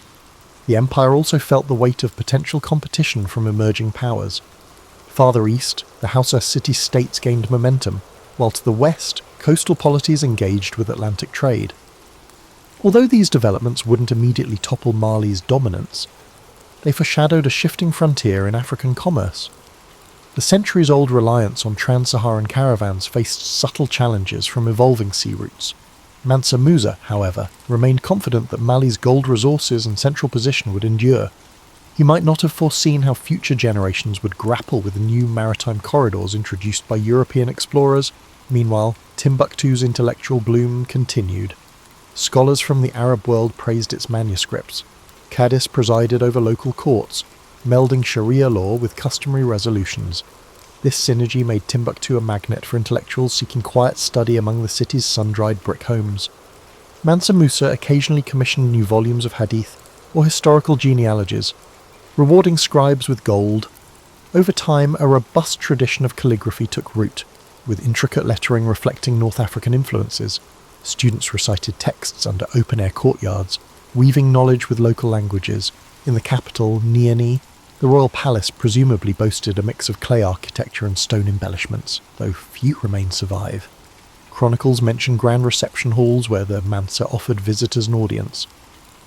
The empire also felt the weight of potential competition from emerging powers. Farther east, the Hausa city-states gained momentum, while to the west, coastal polities engaged with Atlantic trade. Although these developments wouldn't immediately topple Mali's dominance, they foreshadowed a shifting frontier in African commerce. The centuries-old reliance on trans-Saharan caravans faced subtle challenges from evolving sea routes. Mansa Musa, however, remained confident that Mali's gold resources and central position would endure. He might not have foreseen how future generations would grapple with the new maritime corridors introduced by European explorers. Meanwhile, Timbuktu's intellectual bloom continued. Scholars from the Arab world praised its manuscripts. Cadiz presided over local courts, melding Sharia law with customary resolutions. This synergy made Timbuktu a magnet for intellectuals seeking quiet study among the city's sun-dried brick homes. Mansa Musa occasionally commissioned new volumes of hadith or historical genealogies, rewarding scribes with gold. Over time, a robust tradition of calligraphy took root, with intricate lettering reflecting North African influences. Students recited texts under open-air courtyards, weaving knowledge with local languages. In the capital, Niamey, the royal palace presumably boasted a mix of clay architecture and stone embellishments, though few remain survive. Chronicles mention grand reception halls where the Mansa offered visitors an audience.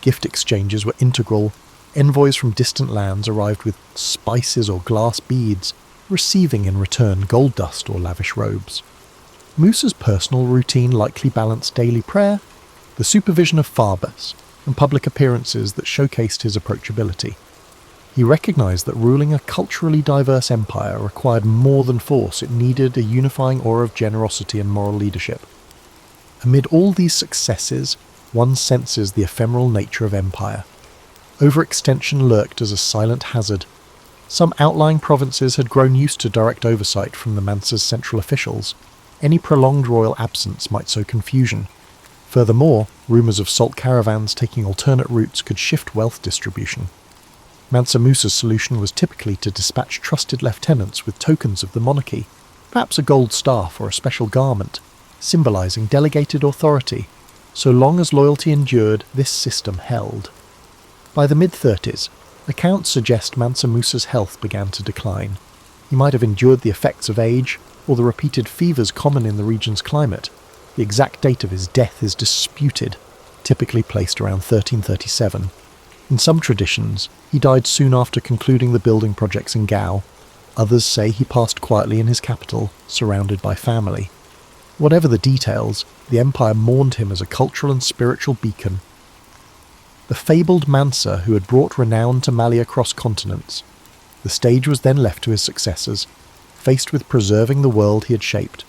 Gift exchanges were integral. Envoys from distant lands arrived with spices or glass beads, receiving in return gold dust or lavish robes. Musa's personal routine likely balanced daily prayer, the supervision of farbas, and public appearances that showcased his approachability. He recognised that ruling a culturally diverse empire required more than force. It needed a unifying aura of generosity and moral leadership. Amid all these successes, one senses the ephemeral nature of empire. Overextension lurked as a silent hazard. Some outlying provinces had grown used to direct oversight from the Mansa's central officials. Any prolonged royal absence might sow confusion. Furthermore, rumours of salt caravans taking alternate routes could shift wealth distribution. Mansa Musa's solution was typically to dispatch trusted lieutenants with tokens of the monarchy, perhaps a gold staff or a special garment, symbolising delegated authority. So long as loyalty endured, this system held. By the mid-30s, accounts suggest Mansa Musa's health began to decline. He might have endured the effects of age, or the repeated fevers common in the region's climate. The exact date of his death is disputed, typically placed around 1337. In some traditions, he died soon after concluding the building projects in Gao. Others say he passed quietly in his capital, surrounded by family. Whatever the details, the empire mourned him as a cultural and spiritual beacon. The fabled Mansa who had brought renown to Mali across continents. The stage was then left to his successors, faced with preserving the world he had shaped.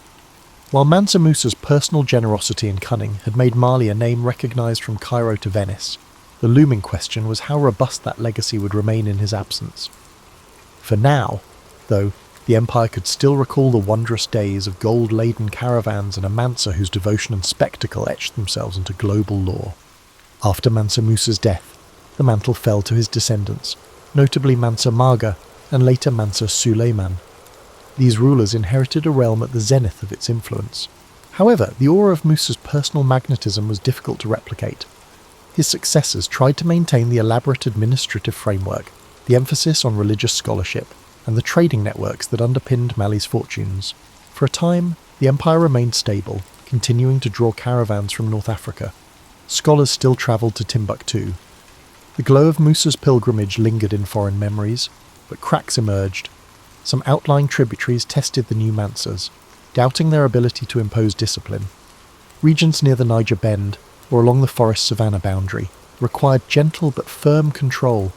While Mansa Musa's personal generosity and cunning had made Mali a name recognised from Cairo to Venice, the looming question was how robust that legacy would remain in his absence. For now, though, the empire could still recall the wondrous days of gold-laden caravans and a Mansa whose devotion and spectacle etched themselves into global lore. After Mansa Musa's death, the mantle fell to his descendants, notably Mansa Maga and later Mansa Suleiman. These rulers inherited a realm at the zenith of its influence. However, the aura of Musa's personal magnetism was difficult to replicate. His successors tried to maintain the elaborate administrative framework, the emphasis on religious scholarship, and the trading networks that underpinned Mali's fortunes. For a time, the empire remained stable, continuing to draw caravans from North Africa. Scholars still travelled to Timbuktu. The glow of Musa's pilgrimage lingered in foreign memories, but cracks emerged. Some outlying tributaries tested the new Mansas, doubting their ability to impose discipline. Regions near the Niger Bend, or along the forest-savanna boundary, required gentle but firm control.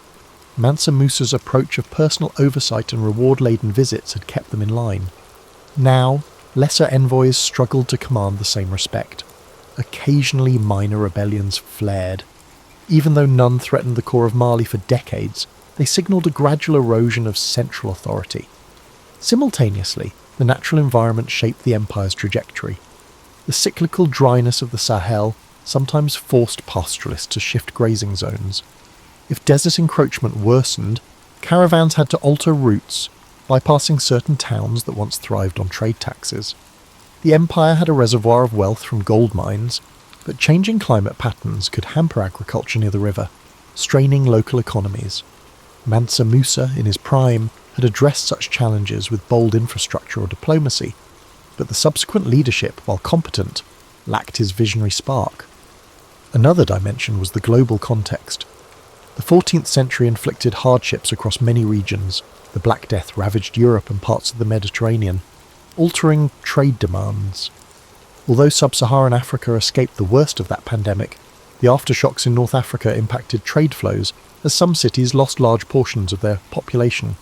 Mansa Musa's approach of personal oversight and reward-laden visits had kept them in line. Now, lesser envoys struggled to command the same respect. Occasionally minor rebellions flared. Even though none threatened the core of Mali for decades, they signalled a gradual erosion of central authority. Simultaneously, the natural environment shaped the empire's trajectory. The cyclical dryness of the Sahel sometimes forced pastoralists to shift grazing zones. If desert encroachment worsened, caravans had to alter routes, bypassing certain towns that once thrived on trade taxes. The empire had a reservoir of wealth from gold mines, but changing climate patterns could hamper agriculture near the river, straining local economies. Mansa Musa, in his prime, had addressed such challenges with bold infrastructure or diplomacy, but the subsequent leadership, while competent, lacked his visionary spark. Another dimension was the global context. The 14th century inflicted hardships across many regions. The Black Death ravaged Europe and parts of the Mediterranean, altering trade demands. Although sub-Saharan Africa escaped the worst of that pandemic, the aftershocks in North Africa impacted trade flows as some cities lost large portions of their population.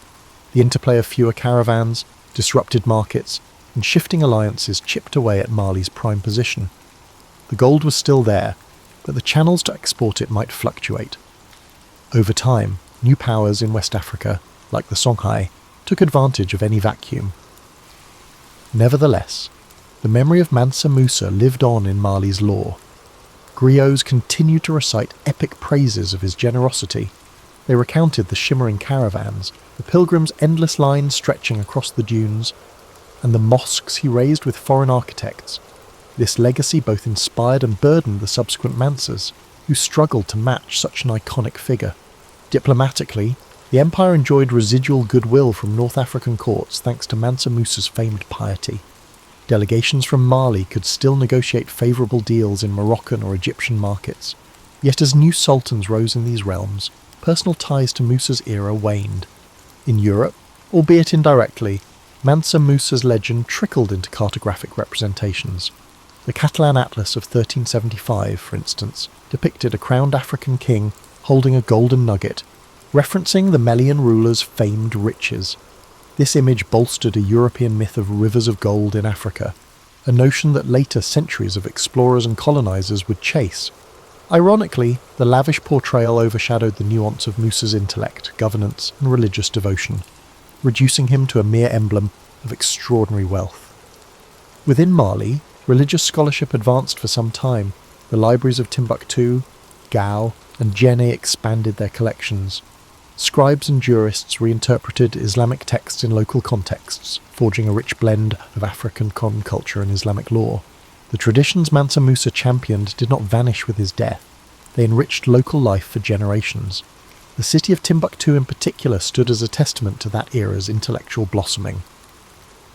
The interplay of fewer caravans, disrupted markets, and shifting alliances chipped away at Mali's prime position. The gold was still there, but the channels to export it might fluctuate. Over time, new powers in West Africa, like the Songhai, took advantage of any vacuum. Nevertheless, the memory of Mansa Musa lived on in Mali's lore. Griots continued to recite epic praises of his generosity. They recounted the shimmering caravans, the pilgrims' endless lines stretching across the dunes, and the mosques he raised with foreign architects. This legacy both inspired and burdened the subsequent Mansas, who struggled to match such an iconic figure. Diplomatically, the empire enjoyed residual goodwill from North African courts thanks to Mansa Musa's famed piety. Delegations from Mali could still negotiate favourable deals in Moroccan or Egyptian markets. Yet as new sultans rose in these realms, personal ties to Musa's era waned. In Europe, albeit indirectly, Mansa Musa's legend trickled into cartographic representations. The Catalan Atlas of 1375, for instance, depicted a crowned African king holding a golden nugget, referencing the Melian ruler's famed riches. This image bolstered a European myth of rivers of gold in Africa, a notion that later centuries of explorers and colonizers would chase. Ironically, the lavish portrayal overshadowed the nuance of Musa's intellect, governance, and religious devotion, reducing him to a mere emblem of extraordinary wealth. Within Mali, religious scholarship advanced for some time. The libraries of Timbuktu, Gao, and Djenné expanded their collections. Scribes and jurists reinterpreted Islamic texts in local contexts, forging a rich blend of African culture and Islamic law. The traditions Mansa Musa championed did not vanish with his death. They enriched local life for generations. The city of Timbuktu in particular stood as a testament to that era's intellectual blossoming.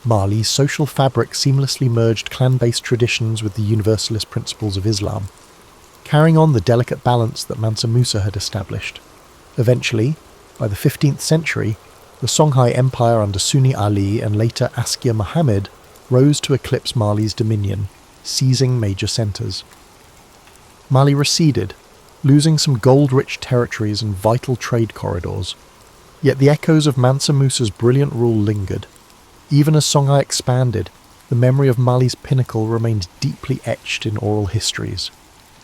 Mali's social fabric seamlessly merged clan-based traditions with the universalist principles of Islam, carrying on the delicate balance that Mansa Musa had established. Eventually, by the 15th century, the Songhai Empire under Sunni Ali and later Askia Muhammad rose to eclipse Mali's dominion, seizing major centres. Mali receded, losing some gold-rich territories and vital trade corridors. Yet the echoes of Mansa Musa's brilliant rule lingered. Even as Songhai expanded, the memory of Mali's pinnacle remained deeply etched in oral histories.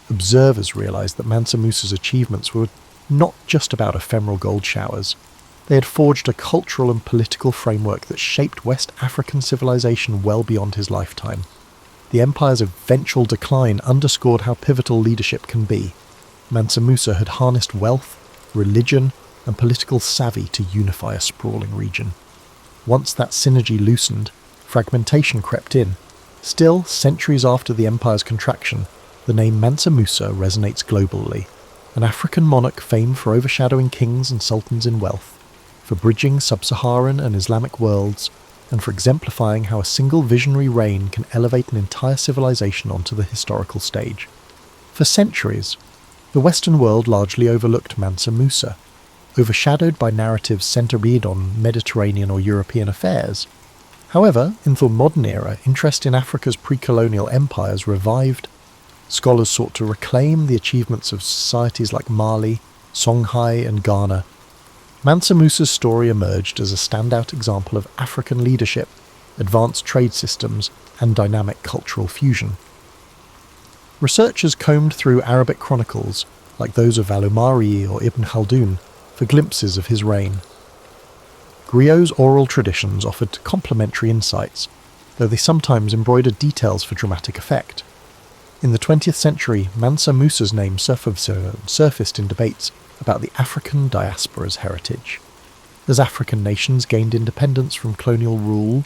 Observers realised that Mansa Musa's achievements were not just about ephemeral gold showers. They had forged a cultural and political framework that shaped West African civilization well beyond his lifetime. The empire's eventual decline underscored how pivotal leadership can be. Mansa Musa had harnessed wealth, religion, and political savvy to unify a sprawling region. Once that synergy loosened, fragmentation crept in. Still, centuries after the empire's contraction, the name Mansa Musa resonates globally, an African monarch famed for overshadowing kings and sultans in wealth, for bridging sub-Saharan and Islamic worlds, and for exemplifying how a single visionary reign can elevate an entire civilization onto the historical stage. For centuries, the Western world largely overlooked Mansa Musa, overshadowed by narratives centred on Mediterranean or European affairs. However, in the modern era, interest in Africa's pre-colonial empires revived. Scholars sought to reclaim the achievements of societies like Mali, Songhai, and Ghana. Mansa Musa's story emerged as a standout example of African leadership, advanced trade systems, and dynamic cultural fusion. Researchers combed through Arabic chronicles, like those of al-Umari or Ibn Khaldun, for glimpses of his reign. Griot's oral traditions offered complementary insights, though they sometimes embroidered details for dramatic effect. In the 20th century, Mansa Musa's name surfaced in debates about the African diaspora's heritage. As African nations gained independence from colonial rule,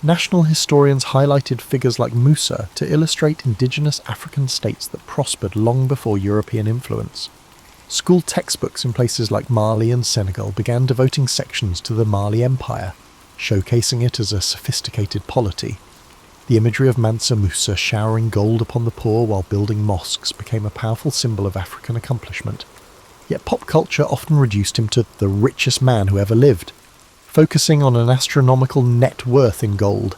national historians highlighted figures like Musa to illustrate indigenous African states that prospered long before European influence. School textbooks in places like Mali and Senegal began devoting sections to the Mali Empire, showcasing it as a sophisticated polity. The imagery of Mansa Musa showering gold upon the poor while building mosques became a powerful symbol of African accomplishment. Yet pop culture often reduced him to the richest man who ever lived, focusing on an astronomical net worth in gold.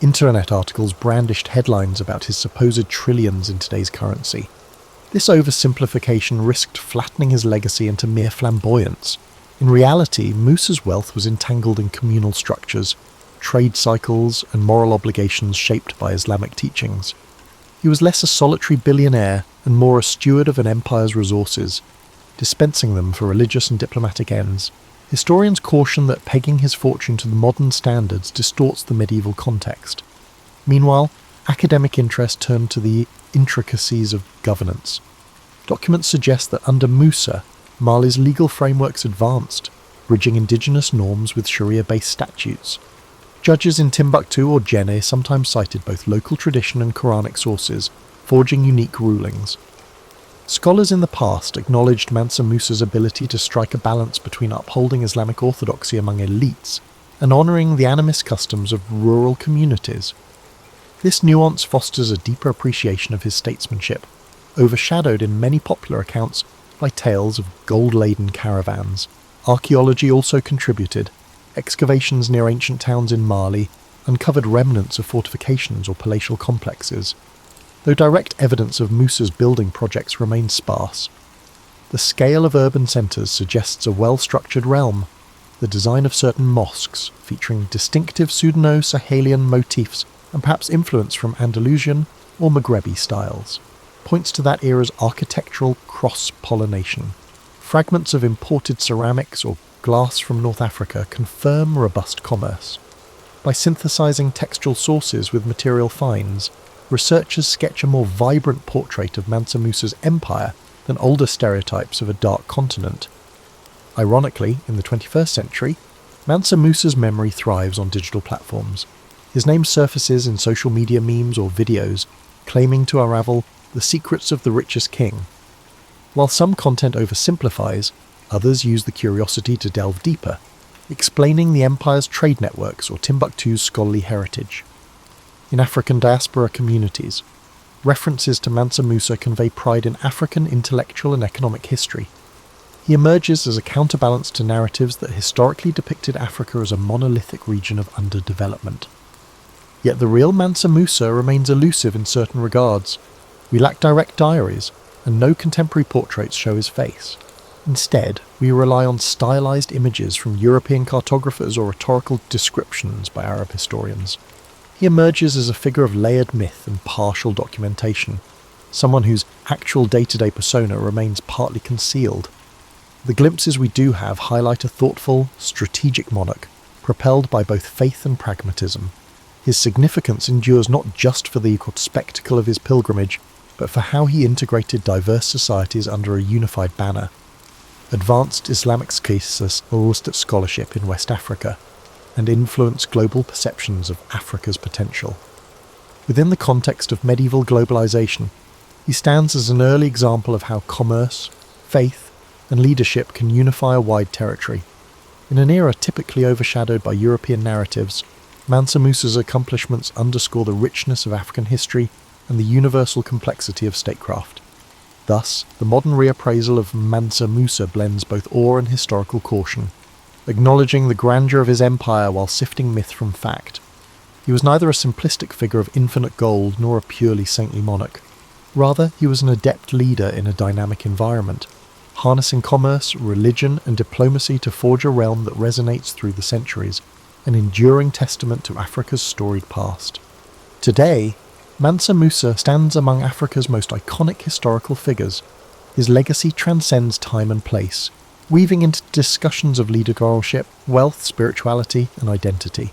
Internet articles brandished headlines about his supposed trillions in today's currency. This oversimplification risked flattening his legacy into mere flamboyance. In reality, Musa's wealth was entangled in communal structures, trade cycles, and moral obligations shaped by Islamic teachings. He was less a solitary billionaire and more a steward of an empire's resources, dispensing them for religious and diplomatic ends. Historians caution that pegging his fortune to the modern standards distorts the medieval context. Meanwhile, academic interest turned to the intricacies of governance. Documents suggest that under Musa, Mali's legal frameworks advanced, bridging indigenous norms with Sharia-based statutes. Judges in Timbuktu or Djenné sometimes cited both local tradition and Quranic sources, forging unique rulings. Scholars in the past acknowledged Mansa Musa's ability to strike a balance between upholding Islamic orthodoxy among elites and honouring the animist customs of rural communities. This nuance fosters a deeper appreciation of his statesmanship, overshadowed in many popular accounts by tales of gold-laden caravans. Archaeology also contributed. Excavations near ancient towns in Mali uncovered remnants of fortifications or palatial complexes, though direct evidence of Musa's building projects remains sparse. The scale of urban centres suggests a well-structured realm. The design of certain mosques, featuring distinctive Sudano-Sahelian motifs and perhaps influence from Andalusian or Maghrebi styles, points to that era's architectural cross-pollination. Fragments of imported ceramics or glass from North Africa confirm robust commerce. By synthesizing textual sources with material finds, researchers sketch a more vibrant portrait of Mansa Musa's empire than older stereotypes of a dark continent. Ironically, in the 21st century, Mansa Musa's memory thrives on digital platforms. His name surfaces in social media memes or videos, claiming to unravel the secrets of the richest king. While some content oversimplifies, others use the curiosity to delve deeper. explaining the empire's trade networks or Timbuktu's scholarly heritage. In African diaspora communities, references to Mansa Musa convey pride in African intellectual and economic history. He emerges as a counterbalance to narratives that historically depicted Africa as a monolithic region of underdevelopment. Yet the real Mansa Musa remains elusive in certain regards. We lack direct diaries, and no contemporary portraits show his face. Instead, we rely on stylized images from European cartographers or rhetorical descriptions by Arab historians. He emerges as a figure of layered myth and partial documentation, someone whose actual day-to-day persona remains partly concealed. The glimpses we do have highlight a thoughtful, strategic monarch, propelled by both faith and pragmatism. His significance endures not just for the spectacle of his pilgrimage, but for how he integrated diverse societies under a unified banner. Advanced Islamic scholarship in West Africa, and influenced global perceptions of Africa's potential. Within the context of medieval globalization, he stands as an early example of how commerce, faith, and leadership can unify a wide territory. In an era typically overshadowed by European narratives, Mansa Musa's accomplishments underscore the richness of African history and the universal complexity of statecraft. Thus, the modern reappraisal of Mansa Musa blends both awe and historical caution, acknowledging the grandeur of his empire while sifting myth from fact. He was neither a simplistic figure of infinite gold nor a purely saintly monarch. Rather, he was an adept leader in a dynamic environment, harnessing commerce, religion, and diplomacy to forge a realm that resonates through the centuries, an enduring testament to Africa's storied past. Today, Mansa Musa stands among Africa's most iconic historical figures. His legacy transcends time and place, weaving into discussions of leadership, wealth, spirituality, and identity.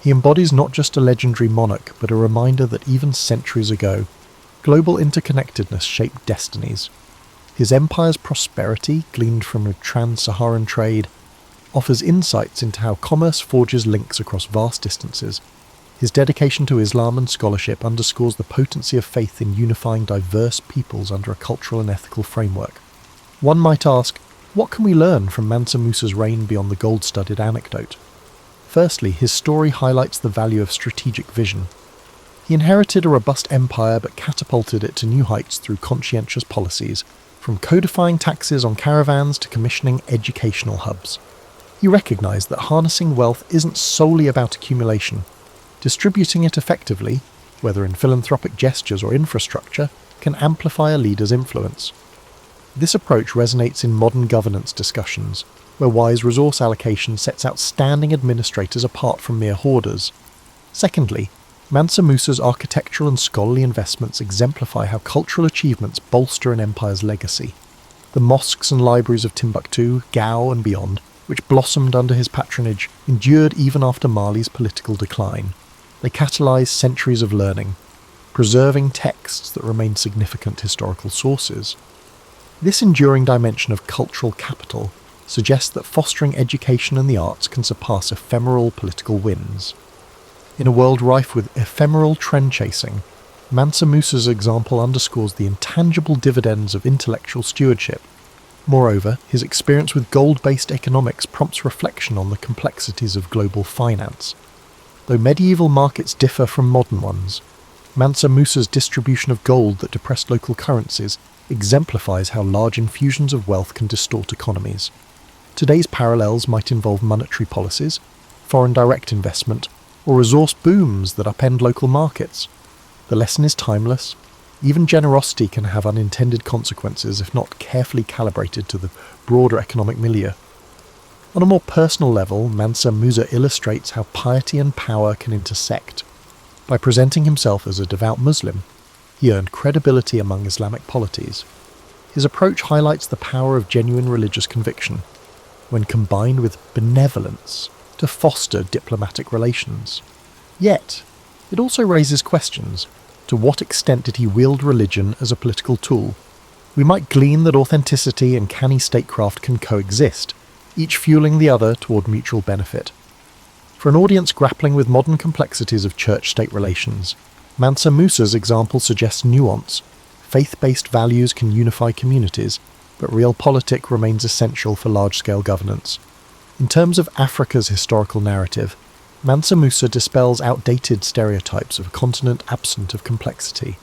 He embodies not just a legendary monarch, but a reminder that even centuries ago, global interconnectedness shaped destinies. His empire's prosperity, gleaned from a trans-Saharan trade, offers insights into how commerce forges links across vast distances. His dedication to Islam and scholarship underscores the potency of faith in unifying diverse peoples under a cultural and ethical framework. One might ask, what can we learn from Mansa Musa's reign beyond the gold-studded anecdote? Firstly, his story highlights the value of strategic vision. He inherited a robust empire but catapulted it to new heights through conscientious policies, from codifying taxes on caravans to commissioning educational hubs. He recognised that harnessing wealth isn't solely about accumulation. Distributing it effectively, whether in philanthropic gestures or infrastructure, can amplify a leader's influence. This approach resonates in modern governance discussions, where wise resource allocation sets outstanding administrators apart from mere hoarders. Secondly, Mansa Musa's architectural and scholarly investments exemplify how cultural achievements bolster an empire's legacy. The mosques and libraries of Timbuktu, Gao and beyond, which blossomed under his patronage, endured even after Mali's political decline. They catalysed centuries of learning, preserving texts that remain significant historical sources. This enduring dimension of cultural capital suggests that fostering education and the arts can surpass ephemeral political wins. In a world rife with ephemeral trend-chasing, Mansa Musa's example underscores the intangible dividends of intellectual stewardship. Moreover, his experience with gold-based economics prompts reflection on the complexities of global finance. Though medieval markets differ from modern ones, Mansa Musa's distribution of gold that depressed local currencies exemplifies how large infusions of wealth can distort economies. Today's parallels might involve monetary policies, foreign direct investment, or resource booms that upend local markets. The lesson is timeless. Even generosity can have unintended consequences if not carefully calibrated to the broader economic milieu. On a more personal level, Mansa Musa illustrates how piety and power can intersect. By presenting himself as a devout Muslim, he earned credibility among Islamic polities. His approach highlights the power of genuine religious conviction, when combined with benevolence, to foster diplomatic relations. Yet, it also raises questions. To what extent did he wield religion as a political tool? We might glean that authenticity and canny statecraft can coexist, each fueling the other toward mutual benefit. For an audience grappling with modern complexities of church-state relations, Mansa Musa's example suggests nuance. Faith-based values can unify communities, but realpolitik remains essential for large-scale governance. In terms of Africa's historical narrative, Mansa Musa dispels outdated stereotypes of a continent absent of complexity.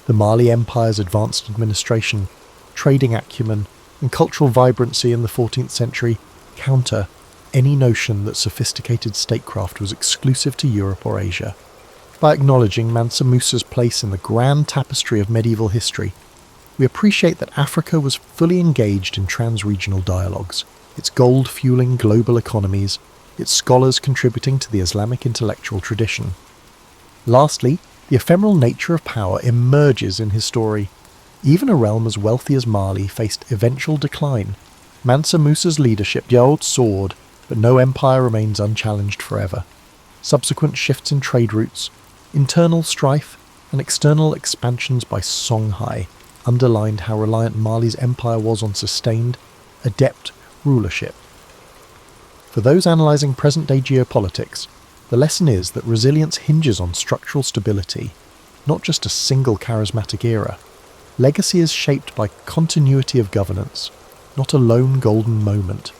The Mali Empire's advanced administration, trading acumen, and cultural vibrancy in the 14th century counter any notion that sophisticated statecraft was exclusive to Europe or Asia. By acknowledging Mansa Musa's place in the grand tapestry of medieval history, we appreciate that Africa was fully engaged in trans-regional dialogues, its gold fueling global economies, its scholars contributing to the Islamic intellectual tradition. Lastly, the ephemeral nature of power emerges in his story. Even a realm as wealthy as Mali faced eventual decline. Mansa Musa's leadership soared, but no empire remains unchallenged forever. Subsequent shifts in trade routes, internal strife, and external expansions by Songhai underlined how reliant Mali's empire was on sustained, adept rulership. For those analysing present-day geopolitics, the lesson is that resilience hinges on structural stability, not just a single charismatic era. Legacy is shaped by continuity of governance, not a lone golden moment.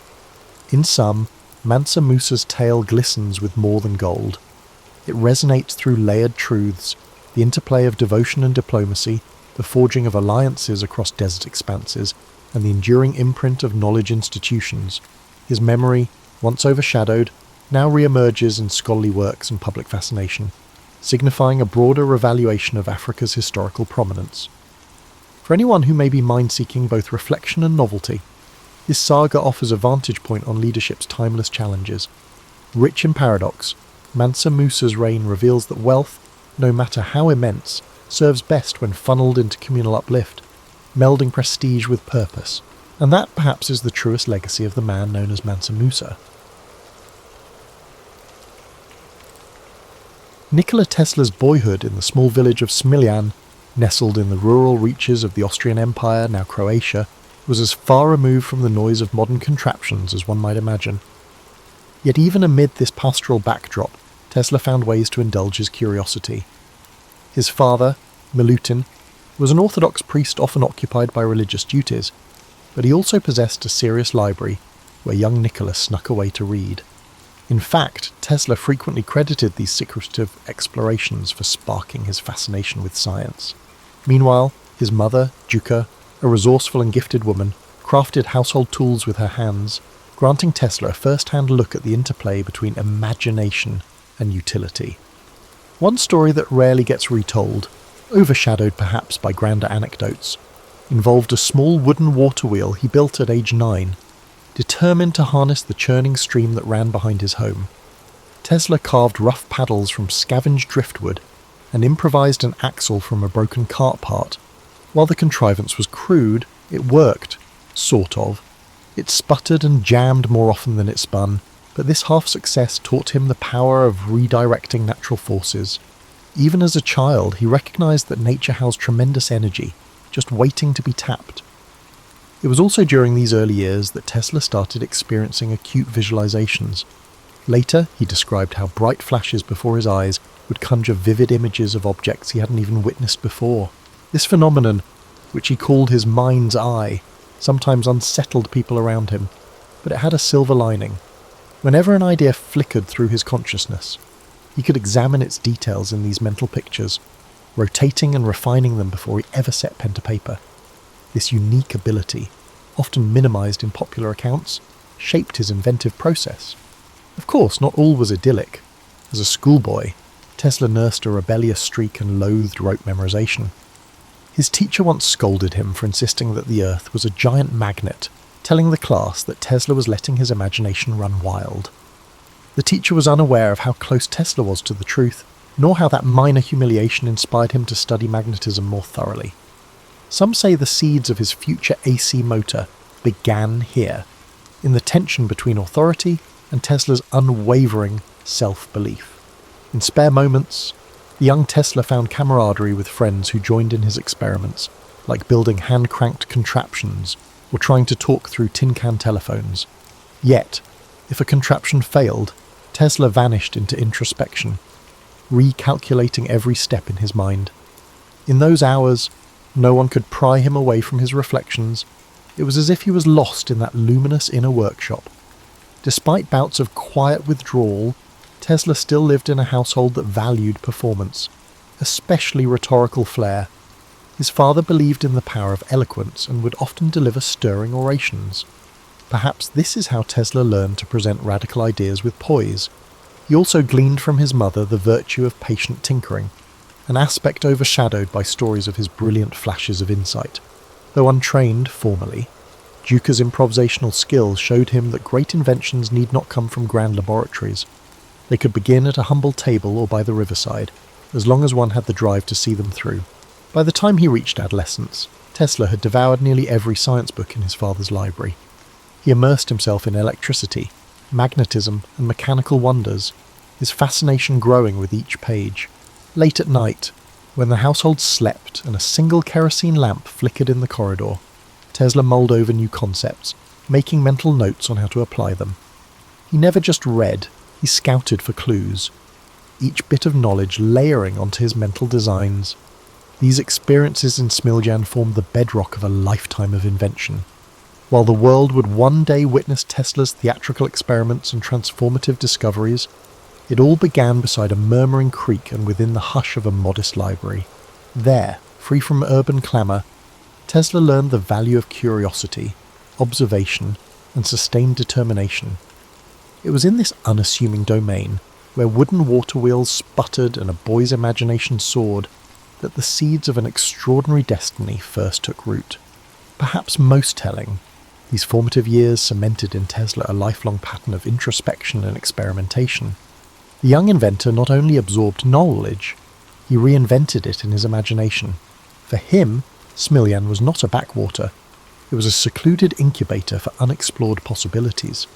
In sum, Mansa Musa's tale glistens with more than gold. It resonates through layered truths, the interplay of devotion and diplomacy, the forging of alliances across desert expanses, and the enduring imprint of knowledge institutions. His memory, once overshadowed, now re-emerges in scholarly works and public fascination, signifying a broader revaluation of Africa's historical prominence. For anyone who may be mind-seeking both reflection and novelty, this saga offers a vantage point on leadership's timeless challenges. Rich in paradox, Mansa Musa's reign reveals that wealth, no matter how immense, serves best when funneled into communal uplift, melding prestige with purpose, and that perhaps is the truest legacy of the man known as Mansa Musa. Nikola Tesla's boyhood in the small village of Smiljan, nestled in the rural reaches of the Austrian Empire, now Croatia, was as far removed from the noise of modern contraptions as one might imagine. Yet even amid this pastoral backdrop, Tesla found ways to indulge his curiosity. His father, Milutin, was an Orthodox priest often occupied by religious duties, but he also possessed a serious library where young Nikola snuck away to read. In fact, Tesla frequently credited these secretive explorations for sparking his fascination with science. Meanwhile, his mother, Juka, a resourceful and gifted woman, crafted household tools with her hands, granting Tesla a first-hand look at the interplay between imagination and utility. One story that rarely gets retold, overshadowed perhaps by grander anecdotes, involved a small wooden water wheel he built at age 9, determined to harness the churning stream that ran behind his home. Tesla carved rough paddles from scavenged driftwood and improvised an axle from a broken cart part. While the contrivance was crude, it worked, sort of. It sputtered and jammed more often than it spun, but this half-success taught him the power of redirecting natural forces. Even as a child, he recognised that nature housed tremendous energy, just waiting to be tapped. It was also during these early years that Tesla started experiencing acute visualizations. Later, he described how bright flashes before his eyes would conjure vivid images of objects he hadn't even witnessed before. This phenomenon, which he called his mind's eye, sometimes unsettled people around him, but it had a silver lining. Whenever an idea flickered through his consciousness, he could examine its details in these mental pictures, rotating and refining them before he ever set pen to paper. This unique ability, often minimized in popular accounts, shaped his inventive process. Of course, not all was idyllic. As a schoolboy, Tesla nursed a rebellious streak and loathed rote memorization. His teacher once scolded him for insisting that the Earth was a giant magnet, telling the class that Tesla was letting his imagination run wild. The teacher was unaware of how close Tesla was to the truth, nor how that minor humiliation inspired him to study magnetism more thoroughly. Some say the seeds of his future AC motor began here, in the tension between authority and Tesla's unwavering self-belief. In spare moments, the young Tesla found camaraderie with friends who joined in his experiments, like building hand-cranked contraptions or trying to talk through tin-can telephones. Yet, if a contraption failed, Tesla vanished into introspection, recalculating every step in his mind. In those hours, no one could pry him away from his reflections. It was as if he was lost in that luminous inner workshop. Despite bouts of quiet withdrawal, Tesla still lived in a household that valued performance, especially rhetorical flair. His father believed in the power of eloquence and would often deliver stirring orations. Perhaps this is how Tesla learned to present radical ideas with poise. He also gleaned from his mother the virtue of patient tinkering, an aspect overshadowed by stories of his brilliant flashes of insight. Though untrained formally, Duca's improvisational skill showed him that great inventions need not come from grand laboratories. They could begin at a humble table or by the riverside, as long as one had the drive to see them through. By the time he reached adolescence, Tesla had devoured nearly every science book in his father's library. He immersed himself in electricity, magnetism, and mechanical wonders, his fascination growing with each page. Late at night, when the household slept and a single kerosene lamp flickered in the corridor, Tesla mulled over new concepts, making mental notes on how to apply them. He never just read, he scouted for clues, each bit of knowledge layering onto his mental designs. These experiences in Smiljan formed the bedrock of a lifetime of invention. While the world would one day witness Tesla's theatrical experiments and transformative discoveries, it all began beside a murmuring creek and within the hush of a modest library. There, free from urban clamour, Tesla learned the value of curiosity, observation, and sustained determination. It was in this unassuming domain, where wooden water wheels sputtered and a boy's imagination soared, that the seeds of an extraordinary destiny first took root. Perhaps most telling, these formative years cemented in Tesla a lifelong pattern of introspection and experimentation. The young inventor not only absorbed knowledge, he reinvented it in his imagination. For him, Smiljan was not a backwater. It was a secluded incubator for unexplored possibilities.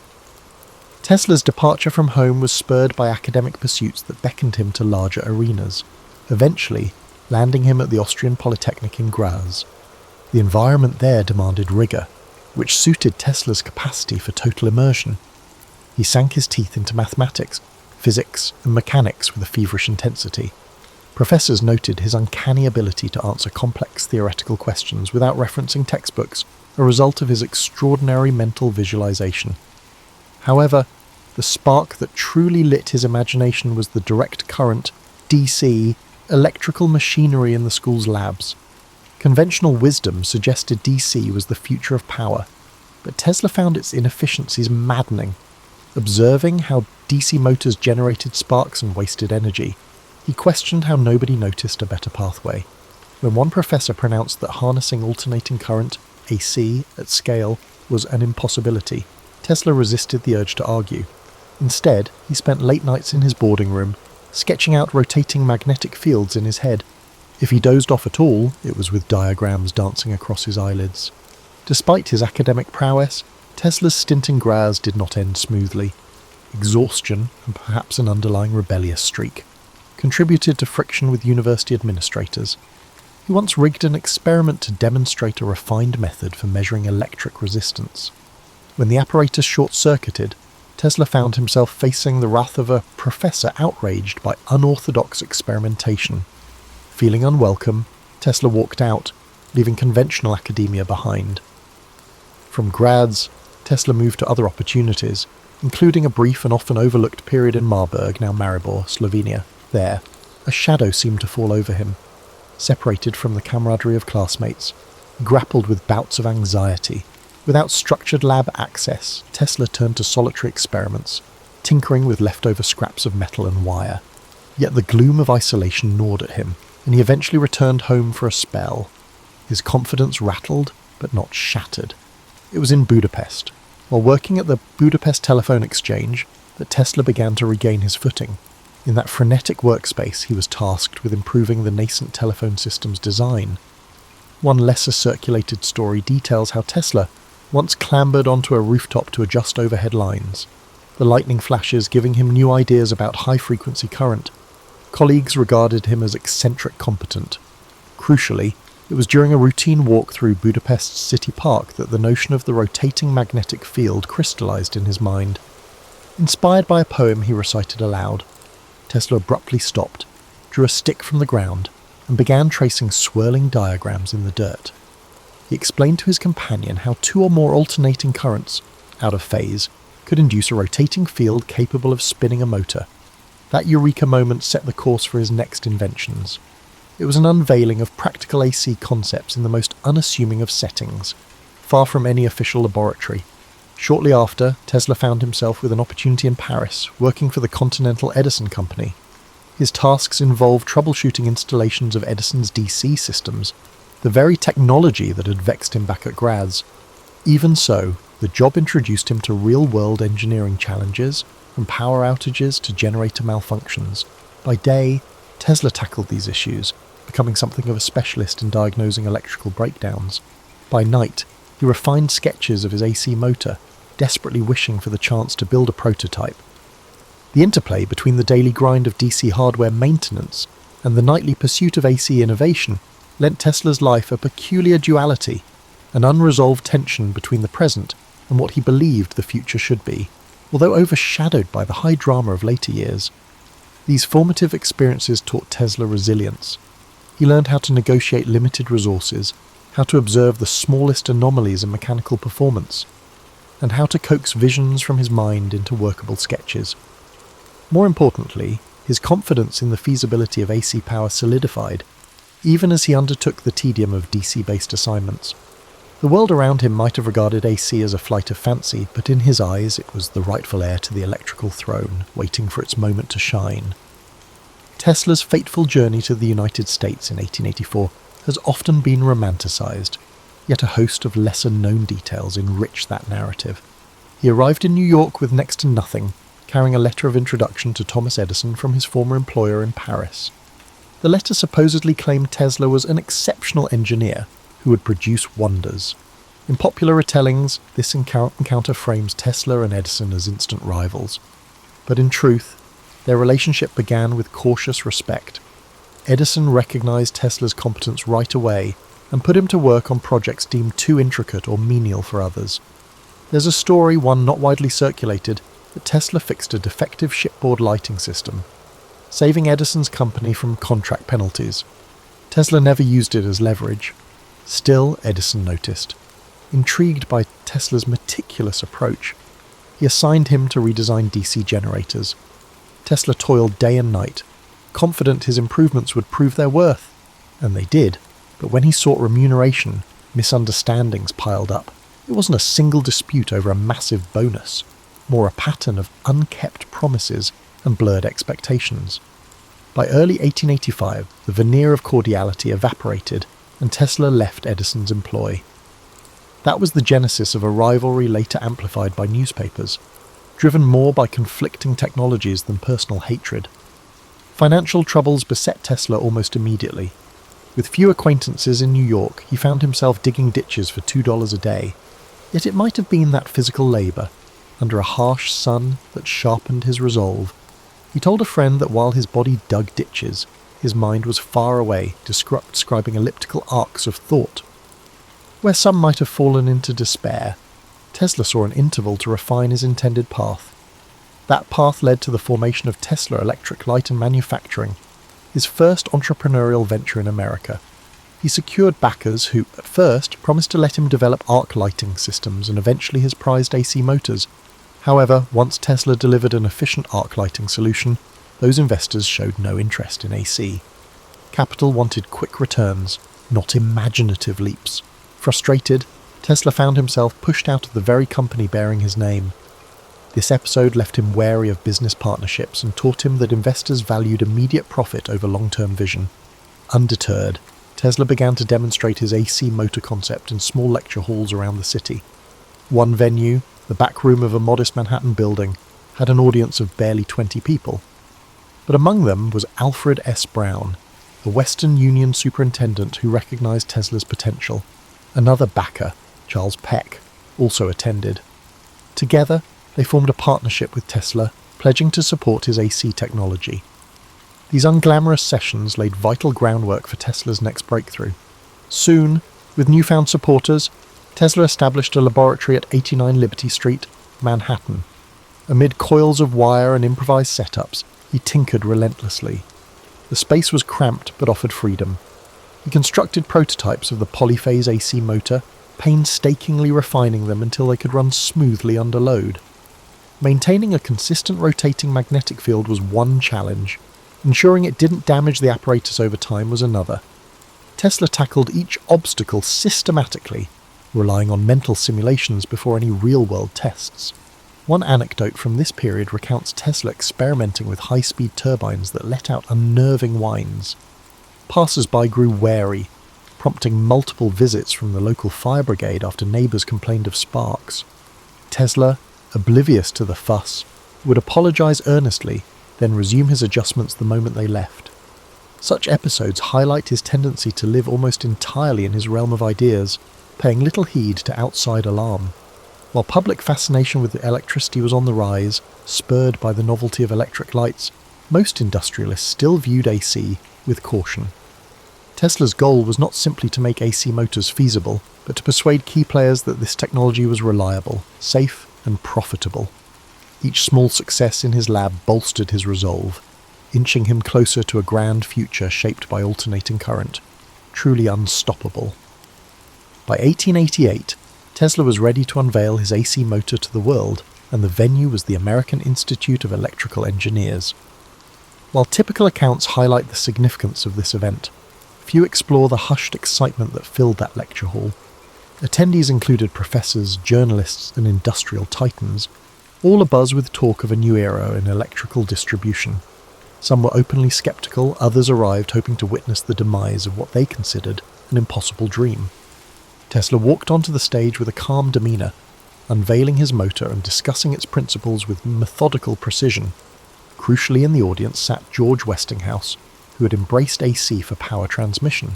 Tesla's departure from home was spurred by academic pursuits that beckoned him to larger arenas, eventually landing him at the Austrian Polytechnic in Graz. The environment there demanded rigour, which suited Tesla's capacity for total immersion. He sank his teeth into mathematics, physics, and mechanics with a feverish intensity. Professors noted his uncanny ability to answer complex theoretical questions without referencing textbooks, a result of his extraordinary mental visualization. However, the spark that truly lit his imagination was the direct current, DC, electrical machinery in the school's labs. Conventional wisdom suggested DC was the future of power, but Tesla found its inefficiencies maddening. Observing how DC motors generated sparks and wasted energy, he questioned how nobody noticed a better pathway. When one professor pronounced that harnessing alternating current, AC, at scale, was an impossibility, Tesla resisted the urge to argue. Instead, he spent late nights in his boarding room, sketching out rotating magnetic fields in his head. If he dozed off at all, it was with diagrams dancing across his eyelids. Despite his academic prowess, Tesla's stint in Graz did not end smoothly. Exhaustion, and perhaps an underlying rebellious streak, contributed to friction with university administrators. He once rigged an experiment to demonstrate a refined method for measuring electric resistance. When the apparatus short-circuited, Tesla found himself facing the wrath of a professor outraged by unorthodox experimentation. Feeling unwelcome, Tesla walked out, leaving conventional academia behind. From Graz, Tesla moved to other opportunities, including a brief and often overlooked period in Marburg, now Maribor, Slovenia. There, a shadow seemed to fall over him. Separated from the camaraderie of classmates, he grappled with bouts of anxiety. Without structured lab access, Tesla turned to solitary experiments, tinkering with leftover scraps of metal and wire. Yet the gloom of isolation gnawed at him, and he eventually returned home for a spell. His confidence rattled, but not shattered. It was in Budapest, while working at the Budapest Telephone Exchange, that Tesla began to regain his footing. In that frenetic workspace, he was tasked with improving the nascent telephone system's design. One lesser circulated story details how Tesla once clambered onto a rooftop to adjust overhead lines, the lightning flashes giving him new ideas about high-frequency current. Colleagues regarded him as eccentric competent. Crucially, it was during a routine walk through Budapest's city park that the notion of the rotating magnetic field crystallized in his mind. Inspired by a poem he recited aloud, Tesla abruptly stopped, drew a stick from the ground, and began tracing swirling diagrams in the dirt. He explained to his companion how two or more alternating currents, out of phase, could induce a rotating field capable of spinning a motor. That eureka moment set the course for his next inventions. It was an unveiling of practical AC concepts in the most unassuming of settings, far from any official laboratory. Shortly after, Tesla found himself with an opportunity in Paris, working for the Continental Edison Company. His tasks involved troubleshooting installations of Edison's DC systems, the very technology that had vexed him back at Graz. Even so, the job introduced him to real-world engineering challenges, from power outages to generator malfunctions. By day, Tesla tackled these issues, becoming something of a specialist in diagnosing electrical breakdowns. By night, he refined sketches of his AC motor, desperately wishing for the chance to build a prototype. The interplay between the daily grind of DC hardware maintenance and the nightly pursuit of AC innovation lent Tesla's life a peculiar duality, an unresolved tension between the present and what he believed the future should be, although overshadowed by the high drama of later years. These formative experiences taught Tesla resilience. He learned how to negotiate limited resources, how to observe the smallest anomalies in mechanical performance, and how to coax visions from his mind into workable sketches. More importantly, his confidence in the feasibility of AC power solidified, even as he undertook the tedium of DC-based assignments. The world around him might have regarded AC as a flight of fancy, but in his eyes it was the rightful heir to the electrical throne, waiting for its moment to shine. Tesla's fateful journey to the United States in 1884 has often been romanticised, yet a host of lesser-known details enrich that narrative. He arrived in New York with next to nothing, carrying a letter of introduction to Thomas Edison from his former employer in Paris. The letter supposedly claimed Tesla was an exceptional engineer who would produce wonders. In popular retellings, this encounter frames Tesla and Edison as instant rivals. But in truth, their relationship began with cautious respect. Edison recognized Tesla's competence right away and put him to work on projects deemed too intricate or menial for others. There's a story, one not widely circulated, that Tesla fixed a defective shipboard lighting system, saving Edison's company from contract penalties. Tesla never used it as leverage. Still, Edison noticed. Intrigued by Tesla's meticulous approach, he assigned him to redesign DC generators. Tesla toiled day and night, confident his improvements would prove their worth. And they did, but when he sought remuneration, misunderstandings piled up. It wasn't a single dispute over a massive bonus, more a pattern of unkept promises and blurred expectations. By early 1885, the veneer of cordiality evaporated, and Tesla left Edison's employ. That was the genesis of a rivalry later amplified by newspapers, driven more by conflicting technologies than personal hatred. Financial troubles beset Tesla almost immediately. With few acquaintances in New York, he found himself digging ditches for $2 a day. Yet it might have been that physical labour, under a harsh sun, that sharpened his resolve. He told a friend that while his body dug ditches, his mind was far away, describing elliptical arcs of thought. Where some might have fallen into despair, Tesla saw an interval to refine his intended path. That path led to the formation of Tesla Electric Light and Manufacturing, his first entrepreneurial venture in America. He secured backers who, at first, promised to let him develop arc lighting systems and eventually his prized AC motors. However, once Tesla delivered an efficient arc lighting solution, those investors showed no interest in AC. Capital wanted quick returns, not imaginative leaps. Frustrated, Tesla found himself pushed out of the very company bearing his name. This episode left him wary of business partnerships and taught him that investors valued immediate profit over long-term vision. Undeterred, Tesla began to demonstrate his AC motor concept in small lecture halls around the city. One venue, the back room of a modest Manhattan building, had an audience of barely 20 people. But among them was Alfred S. Brown, the Western Union superintendent who recognized Tesla's potential. Another backer, Charles Peck, also attended. Together, they formed a partnership with Tesla, pledging to support his AC technology. These unglamorous sessions laid vital groundwork for Tesla's next breakthrough. Soon, with newfound supporters, Tesla established a laboratory at 89 Liberty Street, Manhattan. Amid coils of wire and improvised setups, he tinkered relentlessly. The space was cramped but offered freedom. He constructed prototypes of the polyphase AC motor, painstakingly refining them until they could run smoothly under load. Maintaining a consistent rotating magnetic field was one challenge. Ensuring it didn't damage the apparatus over time was another. Tesla tackled each obstacle systematically, relying on mental simulations before any real-world tests. One anecdote from this period recounts Tesla experimenting with high-speed turbines that let out unnerving whines. Passers-by grew wary, prompting multiple visits from the local fire brigade after neighbours complained of sparks. Tesla, oblivious to the fuss, would apologise earnestly, then resume his adjustments the moment they left. Such episodes highlight his tendency to live almost entirely in his realm of ideas, paying little heed to outside alarm. While public fascination with electricity was on the rise, spurred by the novelty of electric lights, most industrialists still viewed AC with caution. Tesla's goal was not simply to make AC motors feasible, but to persuade key players that this technology was reliable, safe, and profitable. Each small success in his lab bolstered his resolve, inching him closer to a grand future shaped by alternating current, truly unstoppable. By 1888, Tesla was ready to unveil his AC motor to the world, and the venue was the American Institute of Electrical Engineers. While typical accounts highlight the significance of this event, few explore the hushed excitement that filled that lecture hall. Attendees included professors, journalists, and industrial titans, all abuzz with talk of a new era in electrical distribution. Some were openly sceptical, others arrived hoping to witness the demise of what they considered an impossible dream. Tesla walked onto the stage with a calm demeanour, unveiling his motor and discussing its principles with methodical precision. Crucially in the audience sat George Westinghouse, who had embraced AC for power transmission.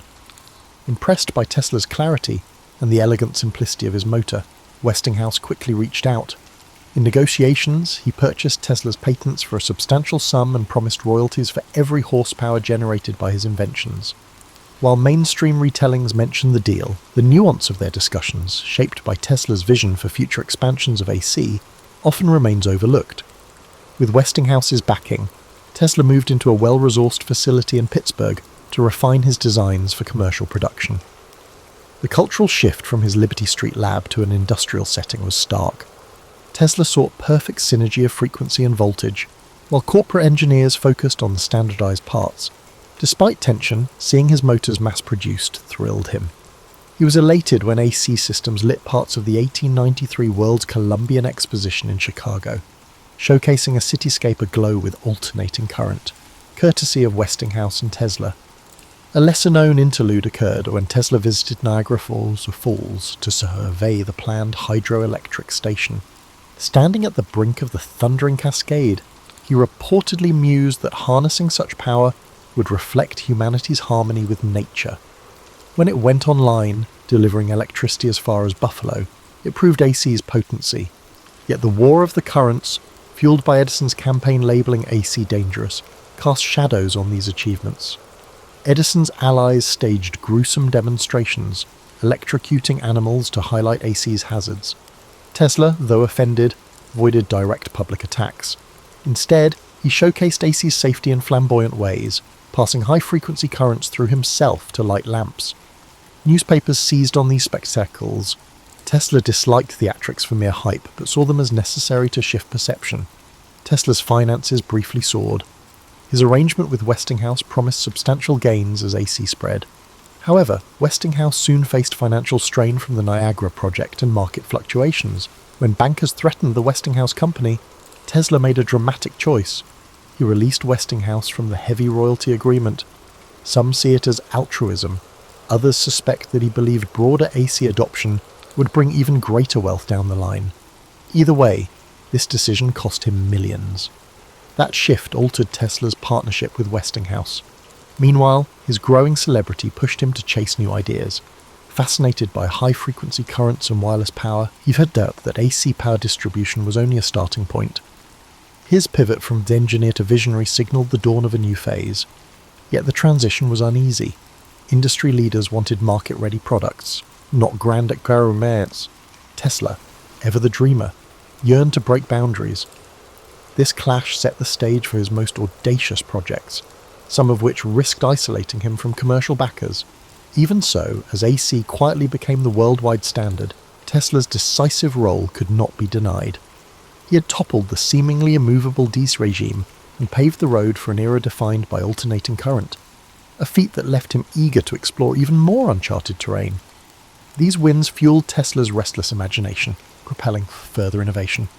Impressed by Tesla's clarity and the elegant simplicity of his motor, Westinghouse quickly reached out. In negotiations, he purchased Tesla's patents for a substantial sum and promised royalties for every horsepower generated by his inventions. While mainstream retellings mention the deal, the nuance of their discussions, shaped by Tesla's vision for future expansions of AC, often remains overlooked. With Westinghouse's backing, Tesla moved into a well-resourced facility in Pittsburgh to refine his designs for commercial production. The cultural shift from his Liberty Street lab to an industrial setting was stark. Tesla sought perfect synergy of frequency and voltage, while corporate engineers focused on the standardized parts. Despite tension, seeing his motors mass-produced thrilled him. He was elated when AC Systems lit parts of the 1893 World's Columbian Exposition in Chicago, showcasing a cityscape aglow with alternating current, courtesy of Westinghouse and Tesla. A lesser-known interlude occurred when Tesla visited Niagara Falls to survey the planned hydroelectric station. Standing at the brink of the thundering cascade, he reportedly mused that harnessing such power would reflect humanity's harmony with nature. When it went online, delivering electricity as far as Buffalo, it proved AC's potency. Yet the war of the currents, fueled by Edison's campaign labelling AC dangerous, cast shadows on these achievements. Edison's allies staged gruesome demonstrations, electrocuting animals to highlight AC's hazards. Tesla, though offended, avoided direct public attacks. Instead, he showcased AC's safety in flamboyant ways, passing high-frequency currents through himself to light lamps. Newspapers seized on these spectacles. Tesla disliked theatrics for mere hype, but saw them as necessary to shift perception. Tesla's finances briefly soared. His arrangement with Westinghouse promised substantial gains as AC spread. However, Westinghouse soon faced financial strain from the Niagara project and market fluctuations. When bankers threatened the Westinghouse company, Tesla made a dramatic choice. He released Westinghouse from the heavy royalty agreement. Some see it as altruism. Others suspect that he believed broader AC adoption would bring even greater wealth down the line. Either way, this decision cost him millions. That shift altered Tesla's partnership with Westinghouse. Meanwhile, his growing celebrity pushed him to chase new ideas. Fascinated by high-frequency currents and wireless power, he found out that AC power distribution was only a starting point. His pivot from engineer to visionary signalled the dawn of a new phase. Yet the transition was uneasy. Industry leaders wanted market-ready products, not grand experiments. Tesla, ever the dreamer, yearned to break boundaries. This clash set the stage for his most audacious projects, some of which risked isolating him from commercial backers. Even so, as AC quietly became the worldwide standard, Tesla's decisive role could not be denied. He had toppled the seemingly immovable Dies regime and paved the road for an era defined by alternating current, a feat that left him eager to explore even more uncharted terrain. These wins fueled Tesla's restless imagination, propelling further innovation.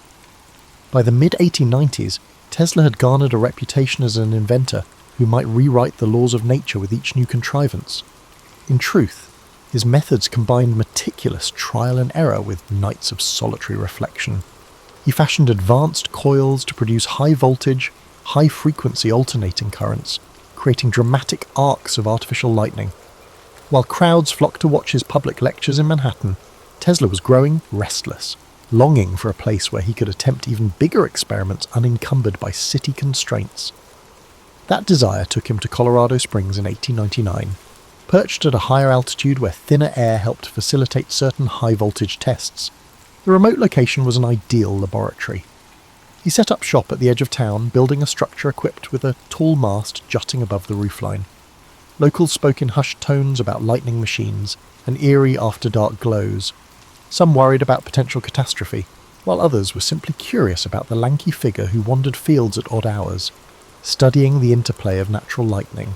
By the mid-1890s, Tesla had garnered a reputation as an inventor who might rewrite the laws of nature with each new contrivance. In truth, his methods combined meticulous trial and error with nights of solitary reflection. He fashioned advanced coils to produce high-voltage, high-frequency alternating currents, creating dramatic arcs of artificial lightning. While crowds flocked to watch his public lectures in Manhattan, Tesla was growing restless, longing for a place where he could attempt even bigger experiments unencumbered by city constraints. That desire took him to Colorado Springs in 1899, perched at a higher altitude where thinner air helped facilitate certain high-voltage tests. The remote location was an ideal laboratory. He set up shop at the edge of town, building a structure equipped with a tall mast jutting above the roofline. Locals spoke in hushed tones about lightning machines and eerie after-dark glows. Some worried about potential catastrophe, while others were simply curious about the lanky figure who wandered fields at odd hours, studying the interplay of natural lightning.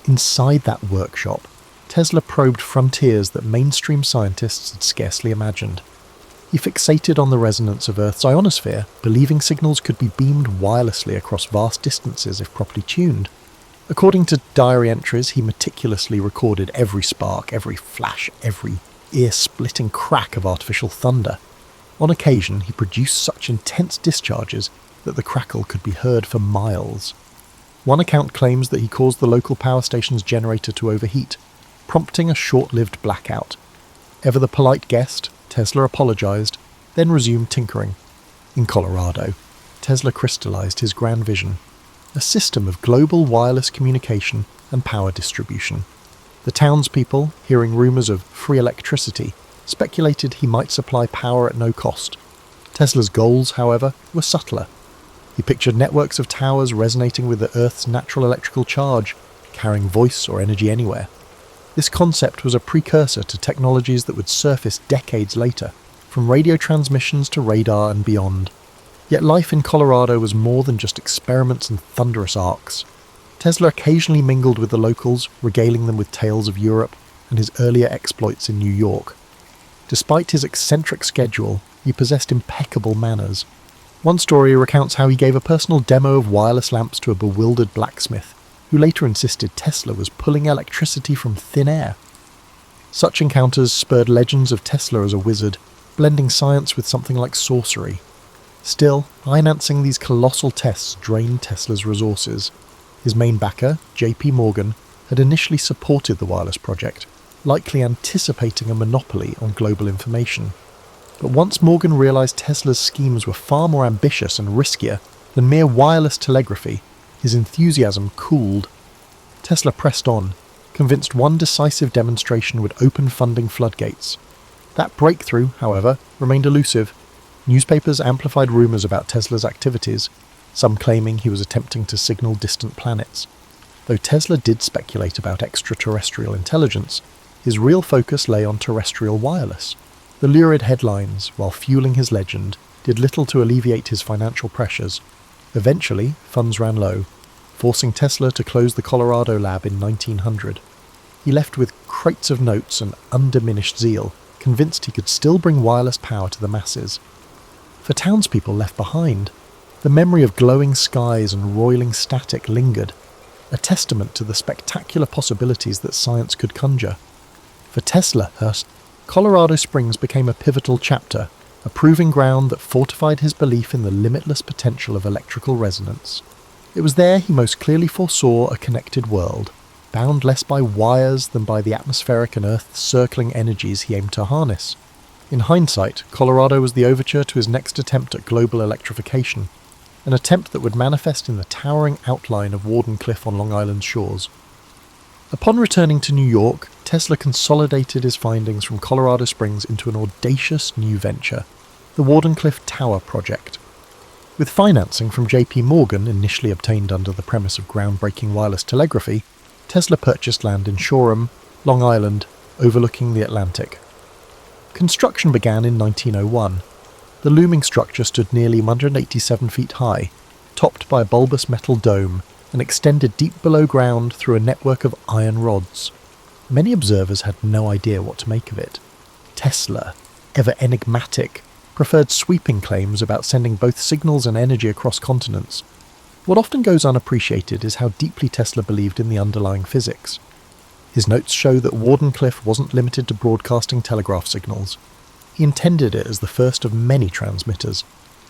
Inside that workshop, Tesla probed frontiers that mainstream scientists had scarcely imagined. He fixated on the resonance of Earth's ionosphere, believing signals could be beamed wirelessly across vast distances if properly tuned. According to diary entries, he meticulously recorded every spark, every flash, every ear-splitting crack of artificial thunder. On occasion, he produced such intense discharges that the crackle could be heard for miles. One account claims that he caused the local power station's generator to overheat, prompting a short-lived blackout. Ever the polite guest, Tesla apologized, then resumed tinkering. In Colorado, Tesla crystallized his grand vision, a system of global wireless communication and power distribution. The townspeople, hearing rumors of free electricity, speculated he might supply power at no cost. Tesla's goals, however, were subtler. He pictured networks of towers resonating with the Earth's natural electrical charge, carrying voice or energy anywhere. This concept was a precursor to technologies that would surface decades later, from radio transmissions to radar and beyond. Yet life in Colorado was more than just experiments and thunderous arcs. Tesla occasionally mingled with the locals, regaling them with tales of Europe and his earlier exploits in New York. Despite his eccentric schedule, he possessed impeccable manners. One story recounts how he gave a personal demo of wireless lamps to a bewildered blacksmith, who later insisted Tesla was pulling electricity from thin air. Such encounters spurred legends of Tesla as a wizard, blending science with something like sorcery. Still, financing these colossal tests drained Tesla's resources. His main backer, J.P. Morgan, had initially supported the wireless project, likely anticipating a monopoly on global information. But once Morgan realized Tesla's schemes were far more ambitious and riskier than mere wireless telegraphy, his enthusiasm cooled. Tesla pressed on, convinced one decisive demonstration would open funding floodgates. That breakthrough, however, remained elusive. Newspapers amplified rumors about Tesla's activities, some claiming he was attempting to signal distant planets. Though Tesla did speculate about extraterrestrial intelligence, his real focus lay on terrestrial wireless. The lurid headlines, while fueling his legend, did little to alleviate his financial pressures. Eventually, funds ran low, forcing Tesla to close the Colorado lab in 1900. He left with crates of notes and undiminished zeal, convinced he could still bring wireless power to the masses. For townspeople left behind, the memory of glowing skies and roiling static lingered, a testament to the spectacular possibilities that science could conjure. For Tesla, Colorado Springs became a pivotal chapter, a proving ground that fortified his belief in the limitless potential of electrical resonance. It was there he most clearly foresaw a connected world, bound less by wires than by the atmospheric and earth-circling energies he aimed to harness. In hindsight, Colorado was the overture to his next attempt at global electrification, an attempt that would manifest in the towering outline of Warden Cliff on Long Island's shores. Upon returning to New York, Tesla consolidated his findings from Colorado Springs into an audacious new venture, the Wardenclyffe Tower Project. With financing from J.P. Morgan, initially obtained under the premise of groundbreaking wireless telegraphy, Tesla purchased land in Shoreham, Long Island, overlooking the Atlantic. Construction began in 1901. The looming structure stood nearly 187 feet high, topped by a bulbous metal dome, and extended deep below ground through a network of iron rods. Many observers had no idea what to make of it. Tesla, ever enigmatic, preferred sweeping claims about sending both signals and energy across continents. What often goes unappreciated is how deeply Tesla believed in the underlying physics. His notes show that Wardenclyffe wasn't limited to broadcasting telegraph signals. He intended it as the first of many transmitters,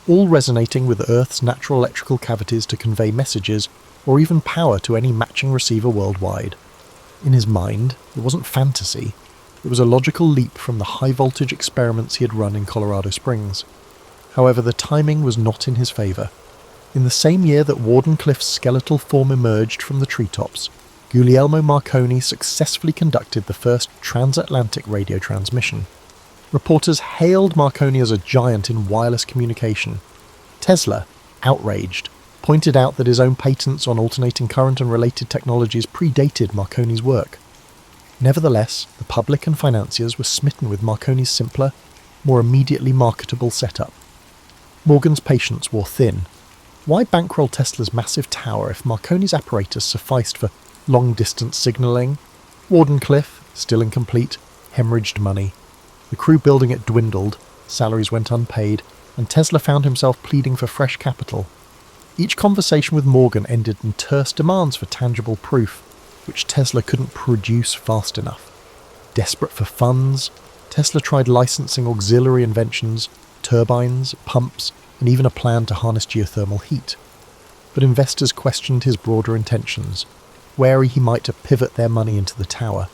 all resonating with Earth's natural electrical cavities to convey messages or even power to any matching receiver worldwide. In his mind, it wasn't fantasy. It was a logical leap from the high-voltage experiments he had run in Colorado Springs. However, the timing was not in his favour. In the same year that Wardenclyffe's skeletal form emerged from the treetops, Guglielmo Marconi successfully conducted the first transatlantic radio transmission. Reporters hailed Marconi as a giant in wireless communication. Tesla, outraged, pointed out that his own patents on alternating current and related technologies predated Marconi's work. Nevertheless, the public and financiers were smitten with Marconi's simpler, more immediately marketable setup. Morgan's patience wore thin. Why bankroll Tesla's massive tower if Marconi's apparatus sufficed for long-distance signalling? Wardenclyffe, still incomplete, hemorrhaged money. The crew building it dwindled, salaries went unpaid, and Tesla found himself pleading for fresh capital. Each conversation with Morgan ended in terse demands for tangible proof, which Tesla couldn't produce fast enough. Desperate for funds, Tesla tried licensing auxiliary inventions, turbines, pumps, and even a plan to harness geothermal heat. But investors questioned his broader intentions, wary he might pivot their money into the tower.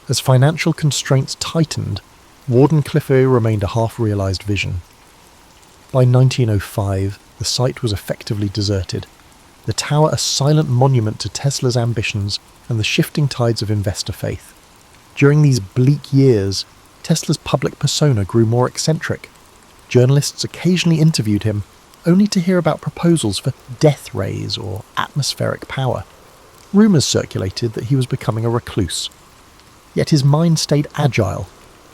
As financial constraints tightened, Wardenclyffe remained a half-realised vision. By 1905, the site was effectively deserted, the tower a silent monument to Tesla's ambitions and the shifting tides of investor faith. During these bleak years, Tesla's public persona grew more eccentric. Journalists occasionally interviewed him, only to hear about proposals for death rays or atmospheric power. Rumours circulated that he was becoming a recluse. Yet his mind stayed agile,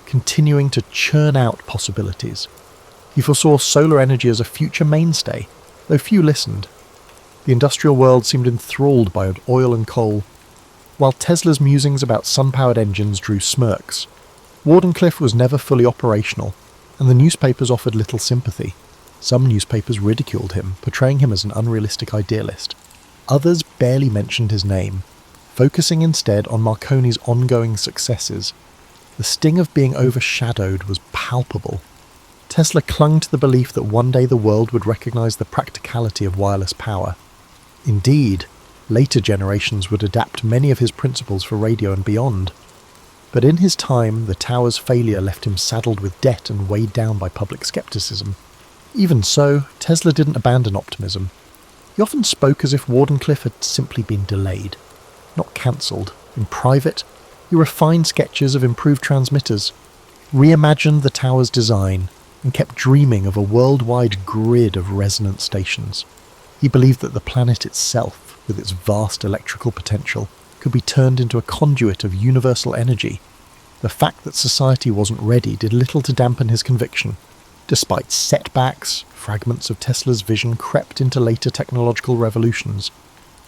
continuing to churn out possibilities. He foresaw solar energy as a future mainstay, though few listened. The industrial world seemed enthralled by oil and coal, while Tesla's musings about sun-powered engines drew smirks. Wardenclyffe was never fully operational, and the newspapers offered little sympathy. Some newspapers ridiculed him, portraying him as an unrealistic idealist. Others barely mentioned his name, focusing instead on Marconi's ongoing successes. The sting of being overshadowed was palpable. Tesla clung to the belief that one day the world would recognise the practicality of wireless power. Indeed, later generations would adapt many of his principles for radio and beyond. But in his time, the tower's failure left him saddled with debt and weighed down by public scepticism. Even so, Tesla didn't abandon optimism. He often spoke as if Wardenclyffe had simply been delayed, not cancelled. In private, he refined sketches of improved transmitters, reimagined the tower's design, and kept dreaming of a worldwide grid of resonant stations. He believed that the planet itself, with its vast electrical potential, could be turned into a conduit of universal energy. The fact that society wasn't ready did little to dampen his conviction. Despite setbacks, fragments of Tesla's vision crept into later technological revolutions.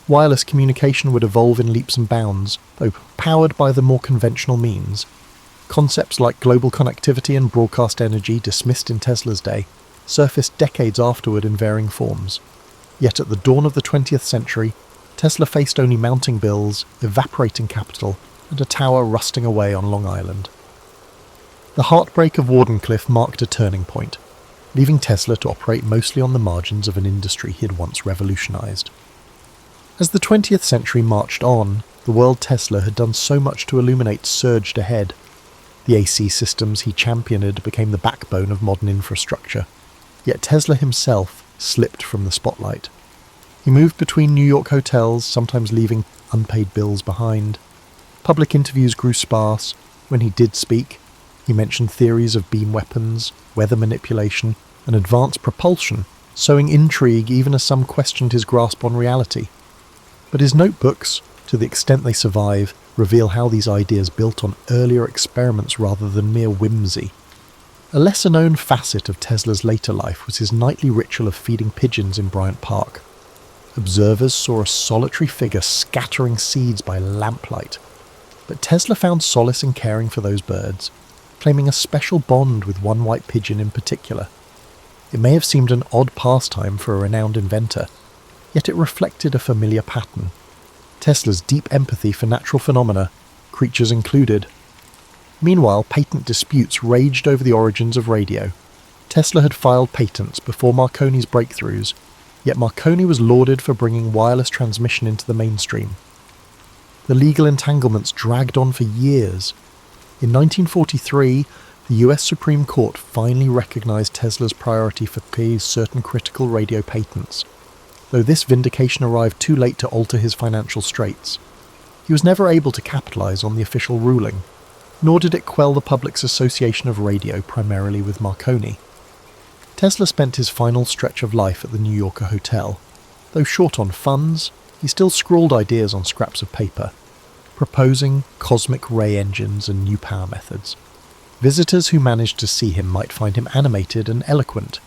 Wireless communication would evolve in leaps and bounds, though powered by the more conventional means. Concepts like global connectivity and broadcast energy, dismissed in Tesla's day, surfaced decades afterward in varying forms. Yet at the dawn of the 20th century, Tesla faced only mounting bills, evaporating capital, and a tower rusting away on Long Island. The heartbreak of Wardenclyffe marked a turning point, leaving Tesla to operate mostly on the margins of an industry he had once revolutionized. As the 20th century marched on, the world Tesla had done so much to illuminate surged ahead. The AC systems he championed became the backbone of modern infrastructure. Yet Tesla himself slipped from the spotlight. He moved between New York hotels, sometimes leaving unpaid bills behind. Public interviews grew sparse. When he did speak, he mentioned theories of beam weapons, weather manipulation, and advanced propulsion, sowing intrigue even as some questioned his grasp on reality. But his notebooks, to the extent they survive, reveal how these ideas built on earlier experiments rather than mere whimsy. A lesser-known facet of Tesla's later life was his nightly ritual of feeding pigeons in Bryant Park. Observers saw a solitary figure scattering seeds by lamplight, but Tesla found solace in caring for those birds, claiming a special bond with one white pigeon in particular. It may have seemed an odd pastime for a renowned inventor, yet it reflected a familiar pattern. Tesla's deep empathy for natural phenomena, creatures included. Meanwhile, patent disputes raged over the origins of radio. Tesla had filed patents before Marconi's breakthroughs, yet Marconi was lauded for bringing wireless transmission into the mainstream. The legal entanglements dragged on for years. In 1943, the US Supreme Court finally recognized Tesla's priority for certain critical radio patents, though this vindication arrived too late to alter his financial straits. He was never able to capitalize on the official ruling, nor did it quell the public's association of radio primarily with Marconi. Tesla spent his final stretch of life at the New Yorker hotel. Though short on funds, he still scrawled ideas on scraps of paper, proposing cosmic ray engines and new power methods. Visitors who managed to see him might find him animated and eloquent,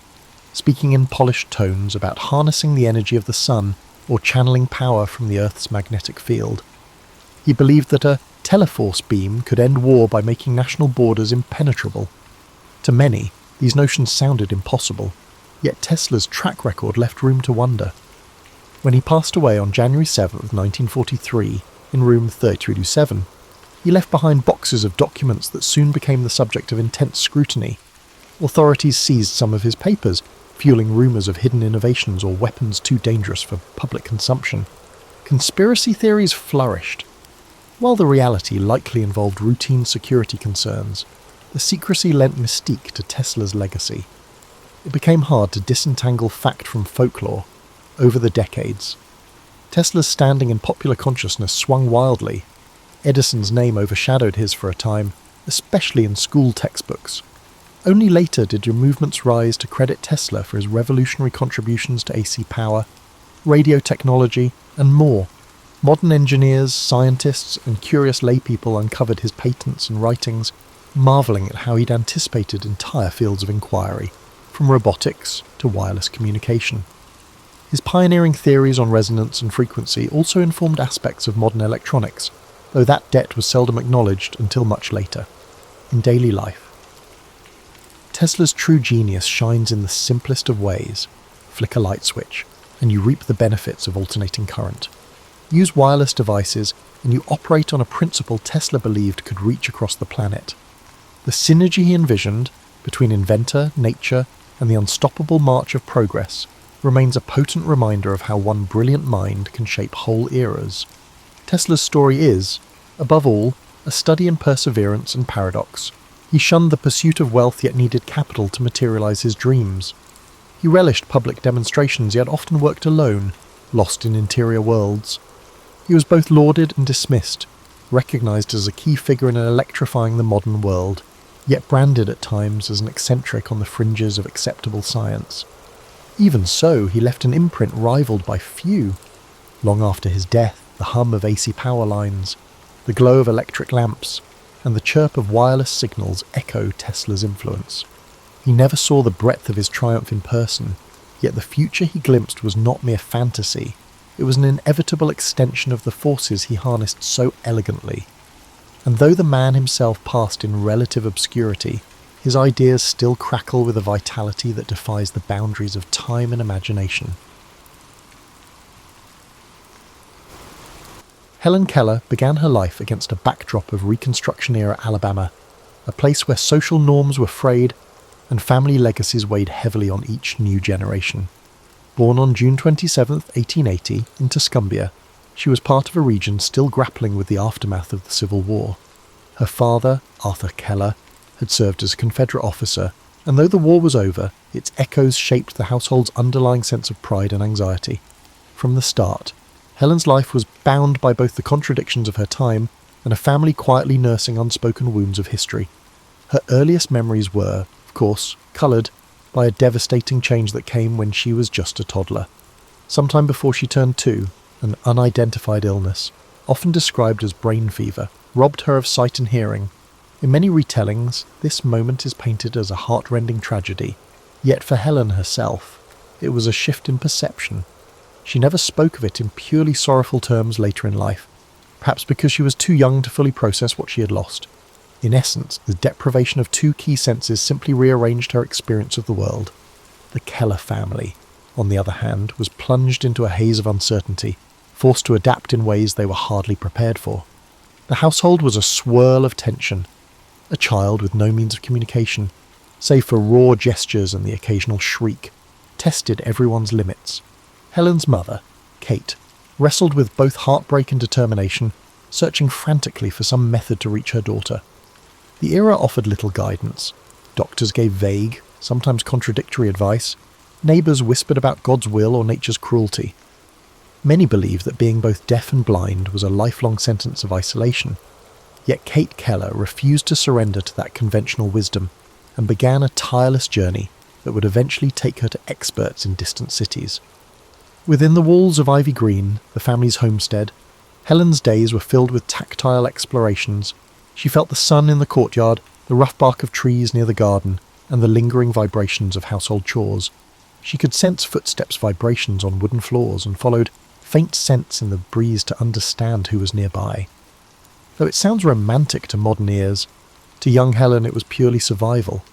speaking in polished tones about harnessing the energy of the sun or channeling power from the Earth's magnetic field. He believed that a teleforce beam could end war by making national borders impenetrable. To many, these notions sounded impossible, yet Tesla's track record left room to wonder. When he passed away on January 7, 1943, in room 3327, he left behind boxes of documents that soon became the subject of intense scrutiny. Authorities seized some of his papers, fueling rumours of hidden innovations or weapons too dangerous for public consumption. Conspiracy theories flourished. While the reality likely involved routine security concerns, the secrecy lent mystique to Tesla's legacy. It became hard to disentangle fact from folklore over the decades. Tesla's standing in popular consciousness swung wildly. Edison's name overshadowed his for a time, especially in school textbooks. Only later did movements rise to credit Tesla for his revolutionary contributions to AC power, radio technology, and more. Modern engineers, scientists, and curious laypeople uncovered his patents and writings, marvelling at how he'd anticipated entire fields of inquiry, from robotics to wireless communication. His pioneering theories on resonance and frequency also informed aspects of modern electronics, though that debt was seldom acknowledged until much later, in daily life. Tesla's true genius shines in the simplest of ways. Flick a light switch, and you reap the benefits of alternating current. Use wireless devices, and you operate on a principle Tesla believed could reach across the planet. The synergy he envisioned between inventor, nature, and the unstoppable march of progress remains a potent reminder of how one brilliant mind can shape whole eras. Tesla's story is, above all, a study in perseverance and paradox. He shunned the pursuit of wealth yet needed capital to materialize his dreams. He relished public demonstrations yet often worked alone, lost in interior worlds. He was both lauded and dismissed, recognized as a key figure in electrifying the modern world, yet branded at times as an eccentric on the fringes of acceptable science. Even so, he left an imprint rivaled by few. Long after his death, the hum of AC power lines, the glow of electric lamps, and the chirp of wireless signals echo Tesla's influence. He never saw the breadth of his triumph in person, yet the future he glimpsed was not mere fantasy. It was an inevitable extension of the forces he harnessed so elegantly. And though the man himself passed in relative obscurity, his ideas still crackle with a vitality that defies the boundaries of time and imagination. Helen Keller began her life against a backdrop of Reconstruction-era Alabama, a place where social norms were frayed and family legacies weighed heavily on each new generation. Born on June 27, 1880, in Tuscumbia, she was part of a region still grappling with the aftermath of the Civil War. Her father, Arthur Keller, had served as a Confederate officer, and though the war was over, its echoes shaped the household's underlying sense of pride and anxiety. From the start, Helen's life was bound by both the contradictions of her time and a family quietly nursing unspoken wounds of history. Her earliest memories were, of course, coloured by a devastating change that came when she was just a toddler. Sometime before she turned 2, an unidentified illness, often described as brain fever, robbed her of sight and hearing, In many retellings, this moment is painted as a heart-rending tragedy, yet for Helen herself, it was a shift in perception. She never spoke of it in purely sorrowful terms later in life, perhaps because she was too young to fully process what she had lost. In essence, the deprivation of two key senses simply rearranged her experience of the world. The Keller family, on the other hand, was plunged into a haze of uncertainty, forced to adapt in ways they were hardly prepared for. The household was a swirl of tension. A child with no means of communication, save for raw gestures and the occasional shriek, tested everyone's limits. Helen's mother, Kate, wrestled with both heartbreak and determination, searching frantically for some method to reach her daughter. The era offered little guidance. Doctors gave vague, sometimes contradictory advice. Neighbours whispered about God's will or nature's cruelty. Many believed that being both deaf and blind was a lifelong sentence of isolation. Yet Kate Keller refused to surrender to that conventional wisdom and began a tireless journey that would eventually take her to experts in distant cities. Within the walls of Ivy Green, the family's homestead, Helen's days were filled with tactile explorations. She felt the sun in the courtyard, the rough bark of trees near the garden, and the lingering vibrations of household chores. She could sense footsteps' vibrations on wooden floors and followed faint scents in the breeze to understand who was nearby. Though it sounds romantic to modern ears, to young Helen it was purely survival.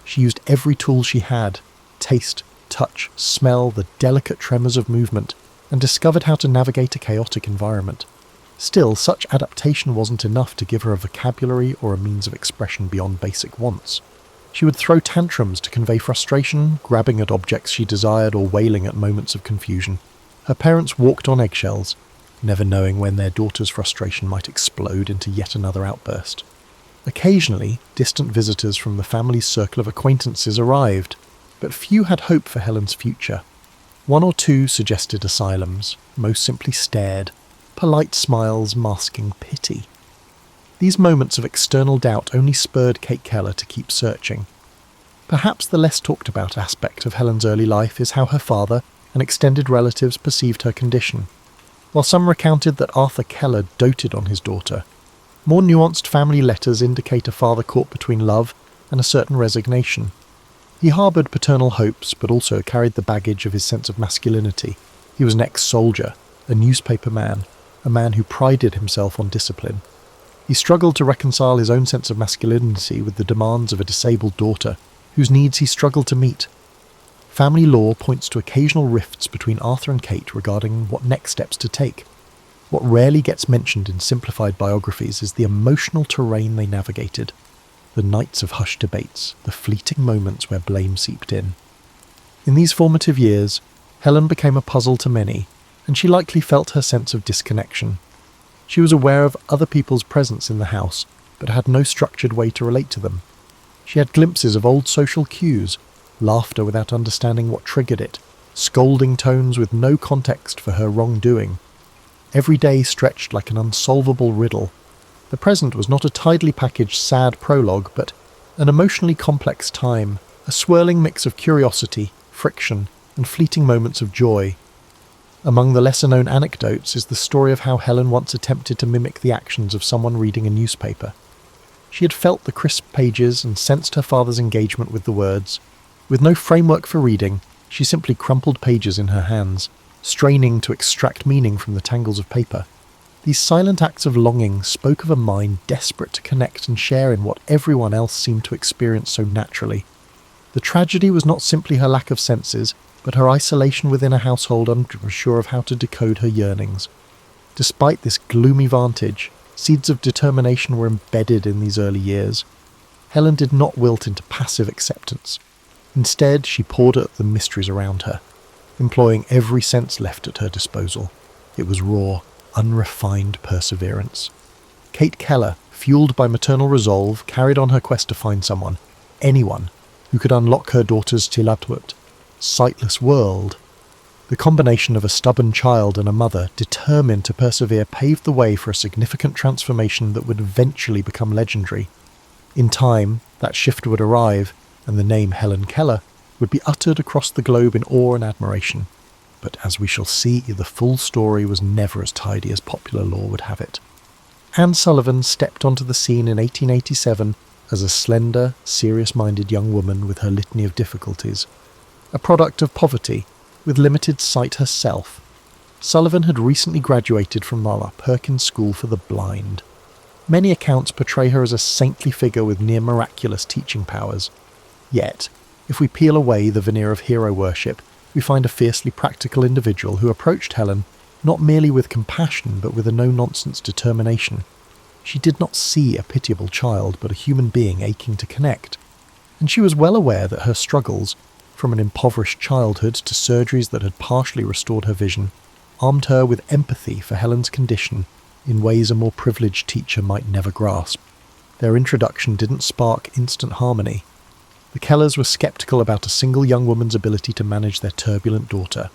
She used every tool she had, taste, touch, smell, the delicate tremors of movement, and discovered how to navigate a chaotic environment. Still, such adaptation wasn't enough to give her a vocabulary or a means of expression beyond basic wants. She would throw tantrums to convey frustration, grabbing at objects she desired or wailing at moments of confusion. Her parents walked on eggshells, never knowing when their daughter's frustration might explode into yet another outburst. Occasionally, distant visitors from the family's circle of acquaintances arrived, but few had hope for Helen's future. One or two suggested asylums, most simply stared, polite smiles masking pity. These moments of external doubt only spurred Kate Keller to keep searching. Perhaps the less talked about aspect of Helen's early life is how her father and extended relatives perceived her condition. While some recounted that Arthur Keller doted on his daughter, more nuanced family letters indicate a father caught between love and a certain resignation. He harboured paternal hopes, but also carried the baggage of his sense of masculinity. He was an ex-soldier, a newspaper man, a man who prided himself on discipline. He struggled to reconcile his own sense of masculinity with the demands of a disabled daughter, whose needs he struggled to meet. Family lore points to occasional rifts between Arthur and Kate regarding what next steps to take. What rarely gets mentioned in simplified biographies is the emotional terrain they navigated, the nights of hushed debates, the fleeting moments where blame seeped in. In these formative years, Helen became a puzzle to many, and she likely felt her sense of disconnection. She was aware of other people's presence in the house, but had no structured way to relate to them. She had glimpses of old social cues, laughter without understanding what triggered it, scolding tones with no context for her wrongdoing. Every day stretched like an unsolvable riddle. The present was not a tidily packaged sad prologue, but an emotionally complex time, a swirling mix of curiosity, friction, and fleeting moments of joy. Among the lesser-known anecdotes is the story of how Helen once attempted to mimic the actions of someone reading a newspaper. She had felt the crisp pages and sensed her father's engagement with the words. With no framework for reading, she simply crumpled pages in her hands, straining to extract meaning from the tangles of paper. These silent acts of longing spoke of a mind desperate to connect and share in what everyone else seemed to experience so naturally. The tragedy was not simply her lack of senses, but her isolation within a household unsure of how to decode her yearnings. Despite this gloomy vantage, seeds of determination were embedded in these early years. Helen did not wilt into passive acceptance. Instead, she poured at the mysteries around her, employing every sense left at her disposal. It was raw, unrefined perseverance. Kate Keller, fueled by maternal resolve, carried on her quest to find someone, anyone, who could unlock her daughter's Tilatwut, sightless world. The combination of a stubborn child and a mother determined to persevere paved the way for a significant transformation that would eventually become legendary. In time, that shift would arrive, and the name Helen Keller would be uttered across the globe in awe and admiration. But as we shall see, the full story was never as tidy as popular lore would have it. Anne Sullivan stepped onto the scene in 1887 as a slender, serious-minded young woman with her litany of difficulties. A product of poverty, with limited sight herself, Sullivan had recently graduated from the Perkins School for the Blind. Many accounts portray her as a saintly figure with near-miraculous teaching powers. Yet, if we peel away the veneer of hero worship, we find a fiercely practical individual who approached Helen not merely with compassion but with a no-nonsense determination. She did not see a pitiable child but a human being aching to connect, and she was well aware that her struggles, from an impoverished childhood to surgeries that had partially restored her vision, armed her with empathy for Helen's condition in ways a more privileged teacher might never grasp. Their introduction didn't spark instant harmony. The Kellers were sceptical about a single young woman's ability to manage their turbulent daughter.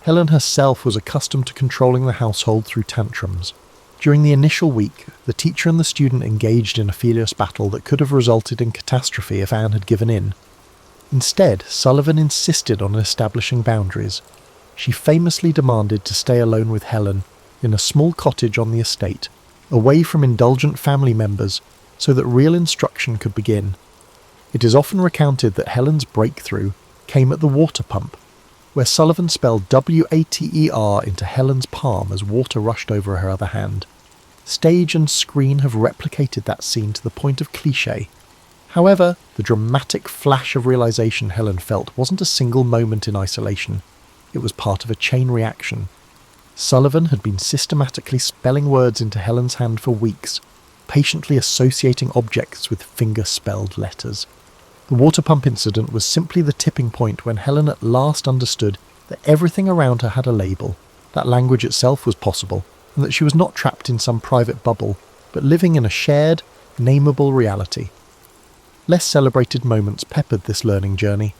Helen herself was accustomed to controlling the household through tantrums. During the initial week, the teacher and the student engaged in a furious battle that could have resulted in catastrophe if Anne had given in. Instead, Sullivan insisted on establishing boundaries. She famously demanded to stay alone with Helen in a small cottage on the estate, away from indulgent family members, so that real instruction could begin. It is often recounted that Helen's breakthrough came at the water pump, where Sullivan spelled W-A-T-E-R into Helen's palm as water rushed over her other hand. Stage and screen have replicated that scene to the point of cliché. However, the dramatic flash of realization Helen felt wasn't a single moment in isolation. It was part of a chain reaction. Sullivan had been systematically spelling words into Helen's hand for weeks, patiently associating objects with finger-spelled letters. The water pump incident was simply the tipping point when Helen at last understood that everything around her had a label, that language itself was possible, and that she was not trapped in some private bubble, but living in a shared, nameable reality. Less celebrated moments peppered this learning journey.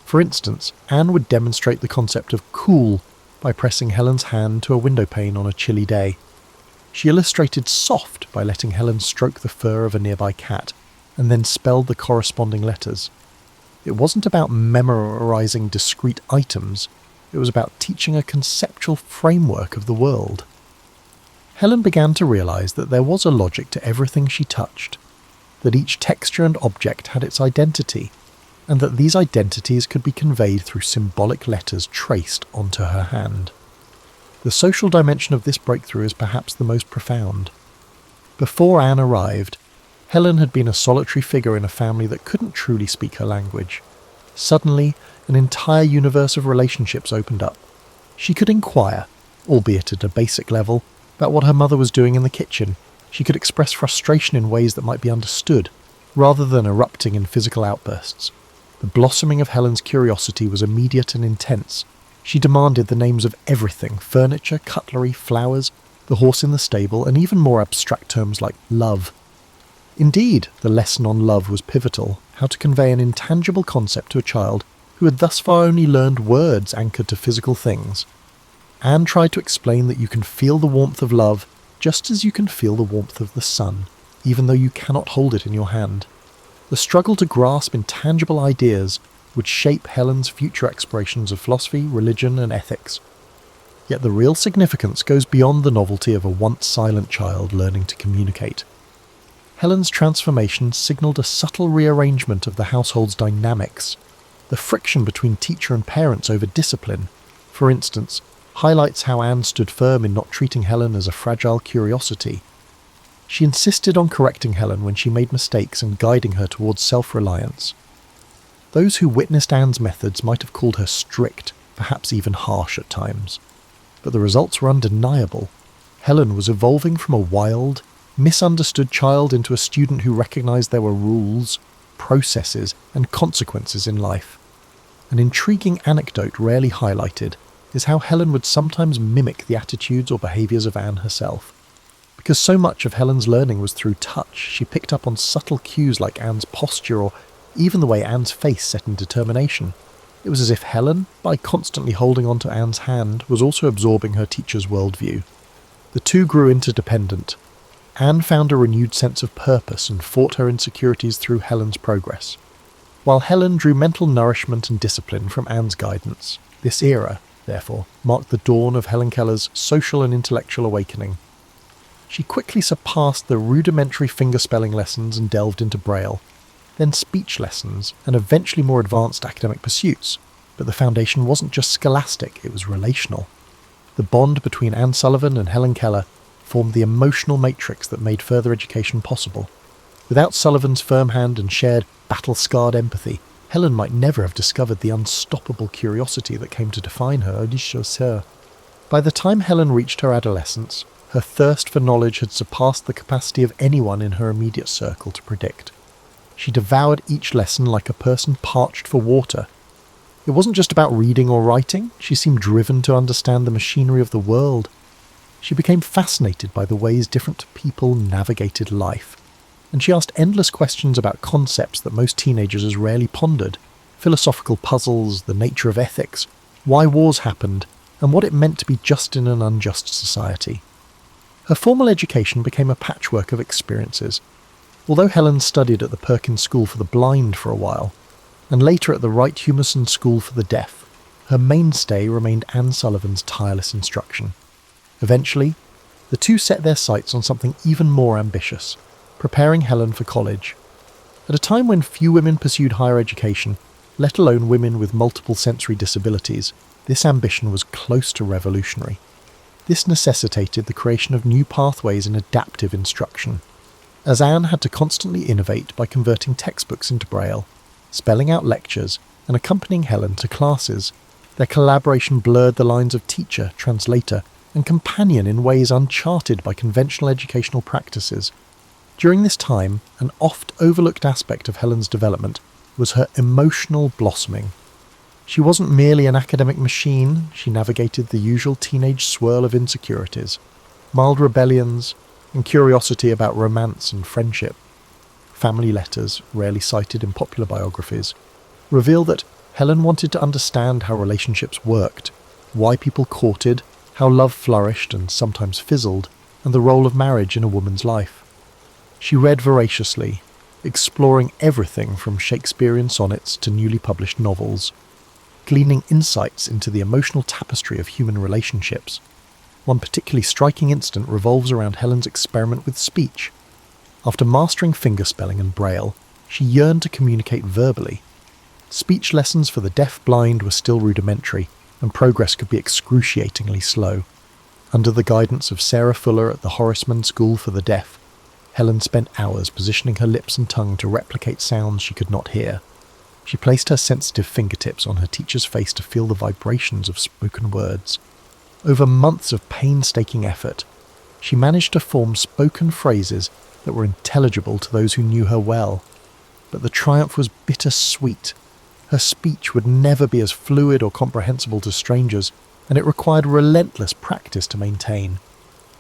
For instance, Anne would demonstrate the concept of cool by pressing Helen's hand to a windowpane on a chilly day. She illustrated soft by letting Helen stroke the fur of a nearby cat, and then spelled the corresponding letters. It wasn't about memorizing discrete items, it was about teaching a conceptual framework of the world. Helen began to realize that there was a logic to everything she touched, that each texture and object had its identity, and that these identities could be conveyed through symbolic letters traced onto her hand. The social dimension of this breakthrough is perhaps the most profound. Before Anne arrived, Helen had been a solitary figure in a family that couldn't truly speak her language. Suddenly, an entire universe of relationships opened up. She could inquire, albeit at a basic level, about what her mother was doing in the kitchen. She could express frustration in ways that might be understood, rather than erupting in physical outbursts. The blossoming of Helen's curiosity was immediate and intense. She demanded the names of everything: furniture, cutlery, flowers, the horse in the stable, and even more abstract terms like love. Indeed, the lesson on love was pivotal, how to convey an intangible concept to a child who had thus far only learned words anchored to physical things. Anne tried to explain that you can feel the warmth of love just as you can feel the warmth of the sun, even though you cannot hold it in your hand. The struggle to grasp intangible ideas would shape Helen's future explorations of philosophy, religion, and ethics. Yet the real significance goes beyond the novelty of a once silent child learning to communicate. Helen's transformation signalled a subtle rearrangement of the household's dynamics. The friction between teacher and parents over discipline, for instance, highlights how Anne stood firm in not treating Helen as a fragile curiosity. She insisted on correcting Helen when she made mistakes and guiding her towards self-reliance. Those who witnessed Anne's methods might have called her strict, perhaps even harsh at times. But the results were undeniable. Helen was evolving from a wild, misunderstood child into a student who recognized there were rules, processes, and consequences in life. An intriguing anecdote rarely highlighted is how Helen would sometimes mimic the attitudes or behaviours of Anne herself. Because so much of Helen's learning was through touch, she picked up on subtle cues like Anne's posture or even the way Anne's face set in determination. It was as if Helen, by constantly holding on to Anne's hand, was also absorbing her teacher's worldview. The two grew interdependent. Anne found a renewed sense of purpose and fought her insecurities through Helen's progress, while Helen drew mental nourishment and discipline from Anne's guidance. This era, therefore, marked the dawn of Helen Keller's social and intellectual awakening. She quickly surpassed the rudimentary fingerspelling lessons and delved into Braille, then speech lessons, and eventually more advanced academic pursuits. But the foundation wasn't just scholastic, it was relational. The bond between Anne Sullivan and Helen Keller formed the emotional matrix that made further education possible. Without Sullivan's firm hand and shared, battle-scarred empathy, Helen might never have discovered the unstoppable curiosity that came to define her. By the time Helen reached her adolescence, her thirst for knowledge had surpassed the capacity of anyone in her immediate circle to predict. She devoured each lesson like a person parched for water. It wasn't just about reading or writing, she seemed driven to understand the machinery of the world. She became fascinated by the ways different people navigated life, and she asked endless questions about concepts that most teenagers rarely pondered: philosophical puzzles, the nature of ethics, why wars happened, and what it meant to be just in an unjust society. Her formal education became a patchwork of experiences. Although Helen studied at the Perkins School for the Blind for a while, and later at the Wright Humason School for the Deaf, her mainstay remained Anne Sullivan's tireless instruction. Eventually, the two set their sights on something even more ambitious: preparing Helen for college. At a time when few women pursued higher education, let alone women with multiple sensory disabilities, this ambition was close to revolutionary. This necessitated the creation of new pathways in adaptive instruction, as Anne had to constantly innovate by converting textbooks into Braille, spelling out lectures, and accompanying Helen to classes. Their collaboration blurred the lines of teacher, translator, and companion in ways uncharted by conventional educational practices. During this time, an oft-overlooked aspect of Helen's development was her emotional blossoming. She wasn't merely an academic machine, she navigated the usual teenage swirl of insecurities, mild rebellions, and curiosity about romance and friendship. Family letters, rarely cited in popular biographies, reveal that Helen wanted to understand how relationships worked, why people courted, how love flourished and sometimes fizzled, and the role of marriage in a woman's life. She read voraciously, exploring everything from Shakespearean sonnets to newly published novels, gleaning insights into the emotional tapestry of human relationships. One particularly striking incident revolves around Helen's experiment with speech. After mastering fingerspelling and Braille, she yearned to communicate verbally. Speech lessons for the deaf-blind were still rudimentary, and progress could be excruciatingly slow. Under the guidance of Sarah Fuller at the Horseman School for the Deaf, Helen spent hours positioning her lips and tongue to replicate sounds she could not hear. She placed her sensitive fingertips on her teacher's face to feel the vibrations of spoken words. Over months of painstaking effort, she managed to form spoken phrases that were intelligible to those who knew her well. But the triumph was bittersweet. Her speech would never be as fluid or comprehensible to strangers, and it required relentless practice to maintain.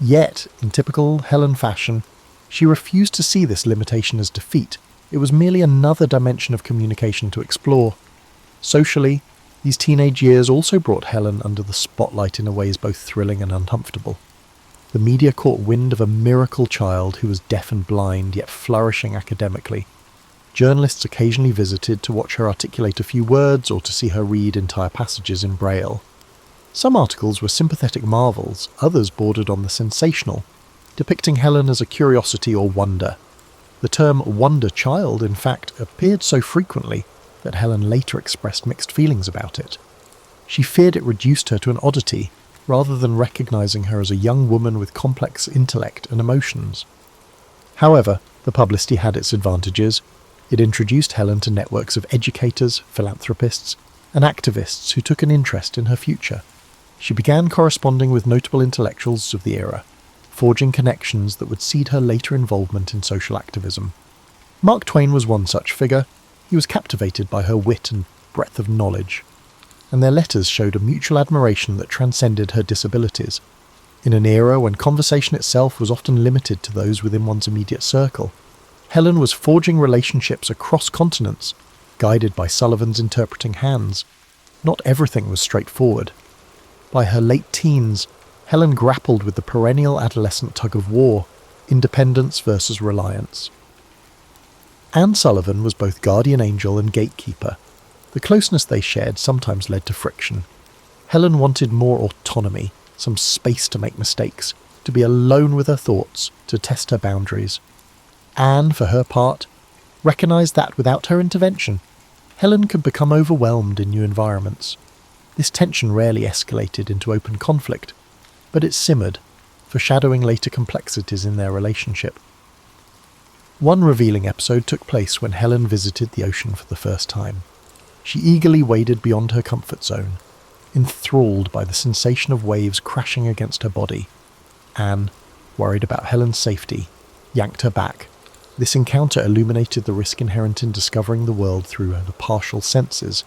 Yet, in typical Helen fashion, she refused to see this limitation as defeat. It was merely another dimension of communication to explore. Socially, these teenage years also brought Helen under the spotlight in ways both thrilling and uncomfortable. The media caught wind of a miracle child who was deaf and blind, yet flourishing academically. Journalists occasionally visited to watch her articulate a few words or to see her read entire passages in Braille. Some articles were sympathetic marvels, others bordered on the sensational, depicting Helen as a curiosity or wonder. The term wonder child, in fact, appeared so frequently that Helen later expressed mixed feelings about it. She feared it reduced her to an oddity, rather than recognizing her as a young woman with complex intellect and emotions. However, the publicity had its advantages. It introduced Helen to networks of educators, philanthropists, and activists who took an interest in her future. She began corresponding with notable intellectuals of the era, forging connections that would seed her later involvement in social activism. Mark Twain was one such figure. He was captivated by her wit and breadth of knowledge, and their letters showed a mutual admiration that transcended her disabilities. In an era when conversation itself was often limited to those within one's immediate circle, Helen was forging relationships across continents, guided by Sullivan's interpreting hands. Not everything was straightforward. By her late teens, Helen grappled with the perennial adolescent tug-of-war, independence versus reliance. Anne Sullivan was both guardian angel and gatekeeper. The closeness they shared sometimes led to friction. Helen wanted more autonomy, some space to make mistakes, to be alone with her thoughts, to test her boundaries. Anne, for her part, recognised that without her intervention, Helen could become overwhelmed in new environments. This tension rarely escalated into open conflict, but it simmered, foreshadowing later complexities in their relationship. One revealing episode took place when Helen visited the ocean for the first time. She eagerly waded beyond her comfort zone, enthralled by the sensation of waves crashing against her body. Anne, worried about Helen's safety, yanked her back. This encounter illuminated the risk inherent in discovering the world through her partial senses.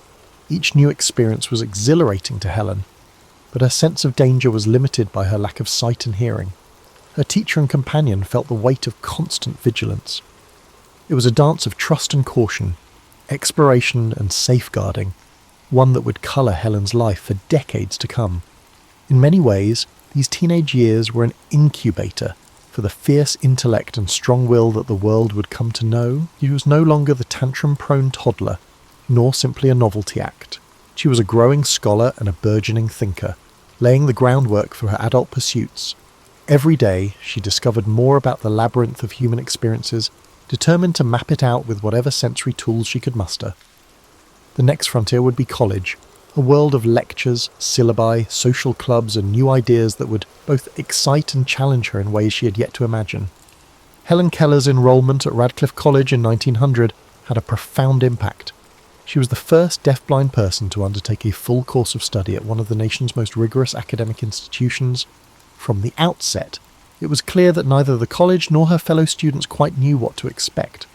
Each new experience was exhilarating to Helen, but her sense of danger was limited by her lack of sight and hearing. Her teacher and companion felt the weight of constant vigilance. It was a dance of trust and caution, exploration and safeguarding, one that would colour Helen's life for decades to come. In many ways, these teenage years were an incubator for the fierce intellect and strong will that the world would come to know. She was no longer the tantrum-prone toddler, nor simply a novelty act. She was a growing scholar and a burgeoning thinker, laying the groundwork for her adult pursuits. Every day, she discovered more about the labyrinth of human experiences, determined to map it out with whatever sensory tools she could muster. The next frontier would be college, a world of lectures, syllabi, social clubs, and new ideas that would both excite and challenge her in ways she had yet to imagine. Helen Keller's enrolment at Radcliffe College in 1900 had a profound impact. She was the first deaf-blind person to undertake a full course of study at one of the nation's most rigorous academic institutions. From the outset, it was clear that neither the college nor her fellow students quite knew what to expect.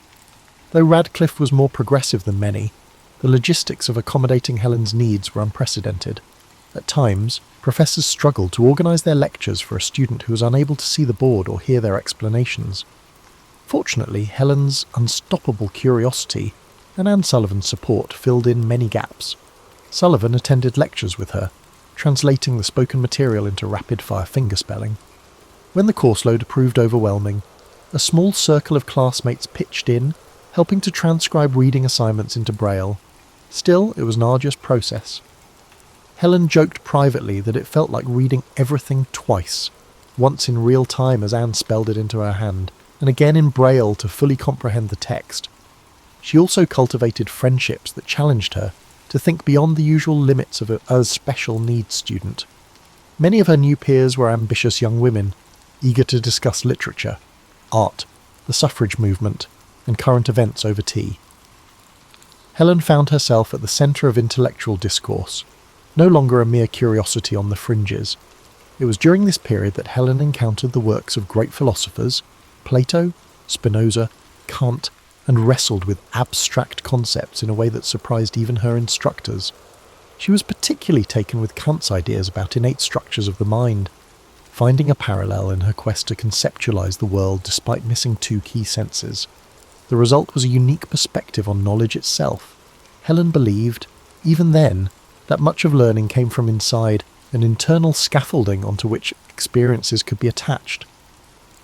Though Radcliffe was more progressive than many, the logistics of accommodating Helen's needs were unprecedented. At times, professors struggled to organise their lectures for a student who was unable to see the board or hear their explanations. Fortunately, Helen's unstoppable curiosity and Anne Sullivan's support filled in many gaps. Sullivan attended lectures with her, translating the spoken material into rapid-fire fingerspelling. When the course load proved overwhelming, a small circle of classmates pitched in, helping to transcribe reading assignments into Braille. Still, it was an arduous process. Helen joked privately that it felt like reading everything twice, once in real time as Anne spelled it into her hand, and again in Braille to fully comprehend the text. She also cultivated friendships that challenged her to think beyond the usual limits of a special needs student. Many of her new peers were ambitious young women, eager to discuss literature, art, the suffrage movement, and current events over tea. Helen found herself at the centre of intellectual discourse, no longer a mere curiosity on the fringes. It was during this period that Helen encountered the works of great philosophers, Plato, Spinoza, Kant, and wrestled with abstract concepts in a way that surprised even her instructors. She was particularly taken with Kant's ideas about innate structures of the mind, finding a parallel in her quest to conceptualize the world despite missing two key senses. The result was a unique perspective on knowledge itself. Helen believed, even then, that much of learning came from inside, an internal scaffolding onto which experiences could be attached.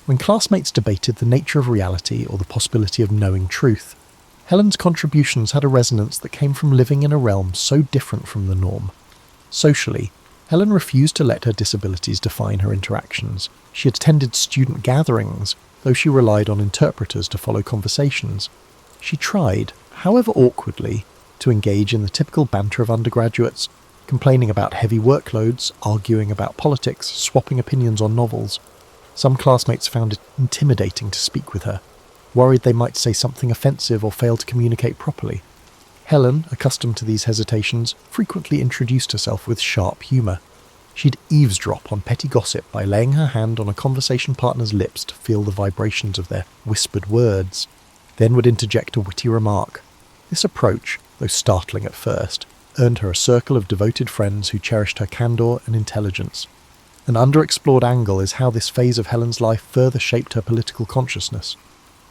When classmates debated the nature of reality or the possibility of knowing truth, Helen's contributions had a resonance that came from living in a realm so different from the norm. Socially, Helen refused to let her disabilities define her interactions. She attended student gatherings, though she relied on interpreters to follow conversations. She tried, however awkwardly, to engage in the typical banter of undergraduates, complaining about heavy workloads, arguing about politics, swapping opinions on novels. Some classmates found it intimidating to speak with her, worried they might say something offensive or fail to communicate properly. Helen, accustomed to these hesitations, frequently introduced herself with sharp humour. She'd eavesdrop on petty gossip by laying her hand on a conversation partner's lips to feel the vibrations of their whispered words, then would interject a witty remark. This approach, though startling at first, earned her a circle of devoted friends who cherished her candour and intelligence. An underexplored angle is how this phase of Helen's life further shaped her political consciousness.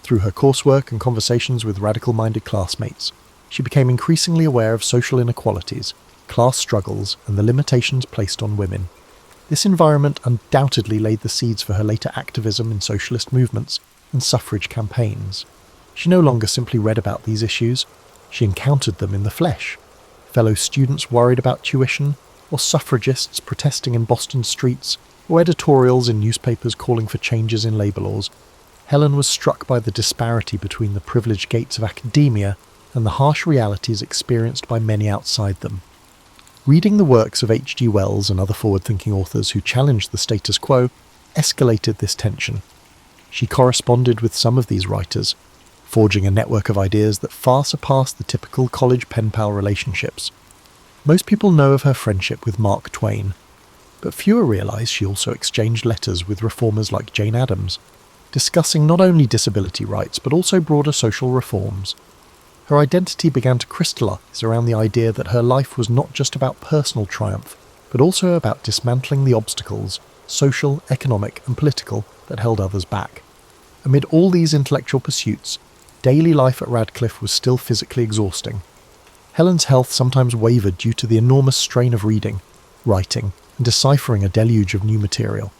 Through her coursework and conversations with radical-minded classmates, she became increasingly aware of social inequalities, class struggles, and the limitations placed on women. This environment undoubtedly laid the seeds for her later activism in socialist movements and suffrage campaigns. She no longer simply read about these issues, she encountered them in the flesh. Fellow students worried about tuition, or suffragists protesting in Boston streets, or editorials in newspapers calling for changes in labour laws, Helen was struck by the disparity between the privileged gates of academia and the harsh realities experienced by many outside them. Reading the works of H.G. Wells and other forward-thinking authors who challenged the status quo escalated this tension. She corresponded with some of these writers, forging a network of ideas that far surpassed the typical college pen-pal relationships. Most people know of her friendship with Mark Twain, but fewer realise she also exchanged letters with reformers like Jane Addams, discussing not only disability rights but also broader social reforms. Her identity began to crystallise around the idea that her life was not just about personal triumph, but also about dismantling the obstacles, social, economic and political, that held others back. Amid all these intellectual pursuits, daily life at Radcliffe was still physically exhausting. Helen's health sometimes wavered due to the enormous strain of reading, writing, and deciphering a deluge of new material.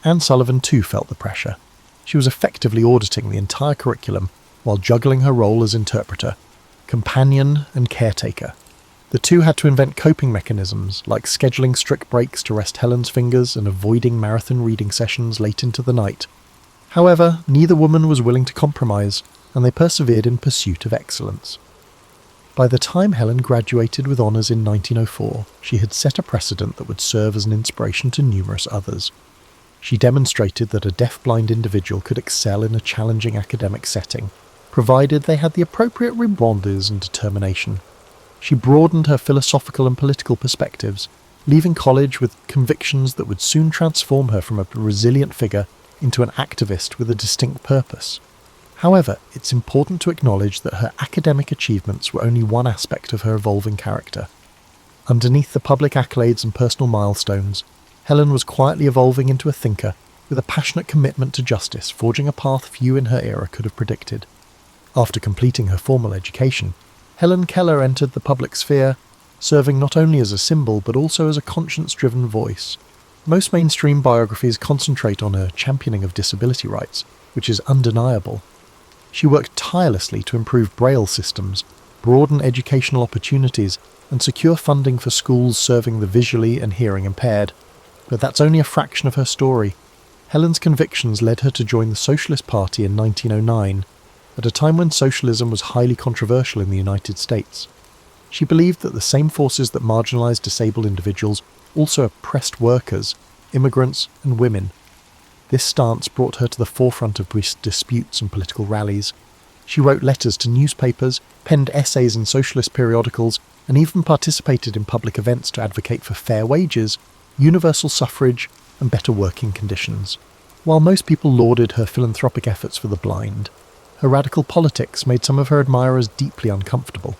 Anne Sullivan too felt the pressure. She was effectively auditing the entire curriculum while juggling her role as interpreter, companion and caretaker. The two had to invent coping mechanisms, like scheduling strict breaks to rest Helen's fingers and avoiding marathon reading sessions late into the night. However, neither woman was willing to compromise, and they persevered in pursuit of excellence. By the time Helen graduated with honours in 1904, she had set a precedent that would serve as an inspiration to numerous others. She demonstrated that a deaf-blind individual could excel in a challenging academic setting, provided they had the appropriate rebonders and determination. She broadened her philosophical and political perspectives, leaving college with convictions that would soon transform her from a resilient figure into an activist with a distinct purpose. However, it's important to acknowledge that her academic achievements were only one aspect of her evolving character. Underneath the public accolades and personal milestones, Helen was quietly evolving into a thinker with a passionate commitment to justice, forging a path few in her era could have predicted. After completing her formal education, Helen Keller entered the public sphere, serving not only as a symbol but also as a conscience-driven voice. Most mainstream biographies concentrate on her championing of disability rights, which is undeniable. She worked tirelessly to improve Braille systems, broaden educational opportunities, and secure funding for schools serving the visually and hearing impaired. But that's only a fraction of her story. Helen's convictions led her to join the Socialist Party in 1909, at a time when socialism was highly controversial in the United States. She believed that the same forces that marginalized disabled individuals also oppressed workers, immigrants, and women. This stance brought her to the forefront of disputes and political rallies. She wrote letters to newspapers, penned essays in socialist periodicals, and even participated in public events to advocate for fair wages, universal suffrage, and better working conditions. While most people lauded her philanthropic efforts for the blind, her radical politics made some of her admirers deeply uncomfortable.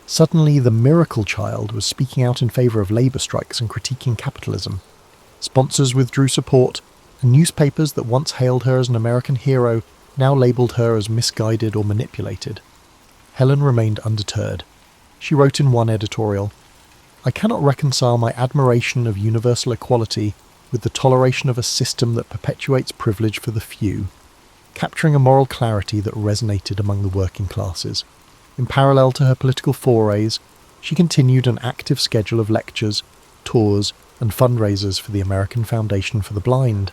Suddenly, the miracle child was speaking out in favour of labour strikes and critiquing capitalism. Sponsors withdrew support, and newspapers that once hailed her as an American hero now labelled her as misguided or manipulated. Helen remained undeterred. She wrote in one editorial, "I cannot reconcile my admiration of universal equality with the toleration of a system that perpetuates privilege for the few," capturing a moral clarity that resonated among the working classes. In parallel to her political forays, she continued an active schedule of lectures, tours, and fundraisers for the American Foundation for the Blind.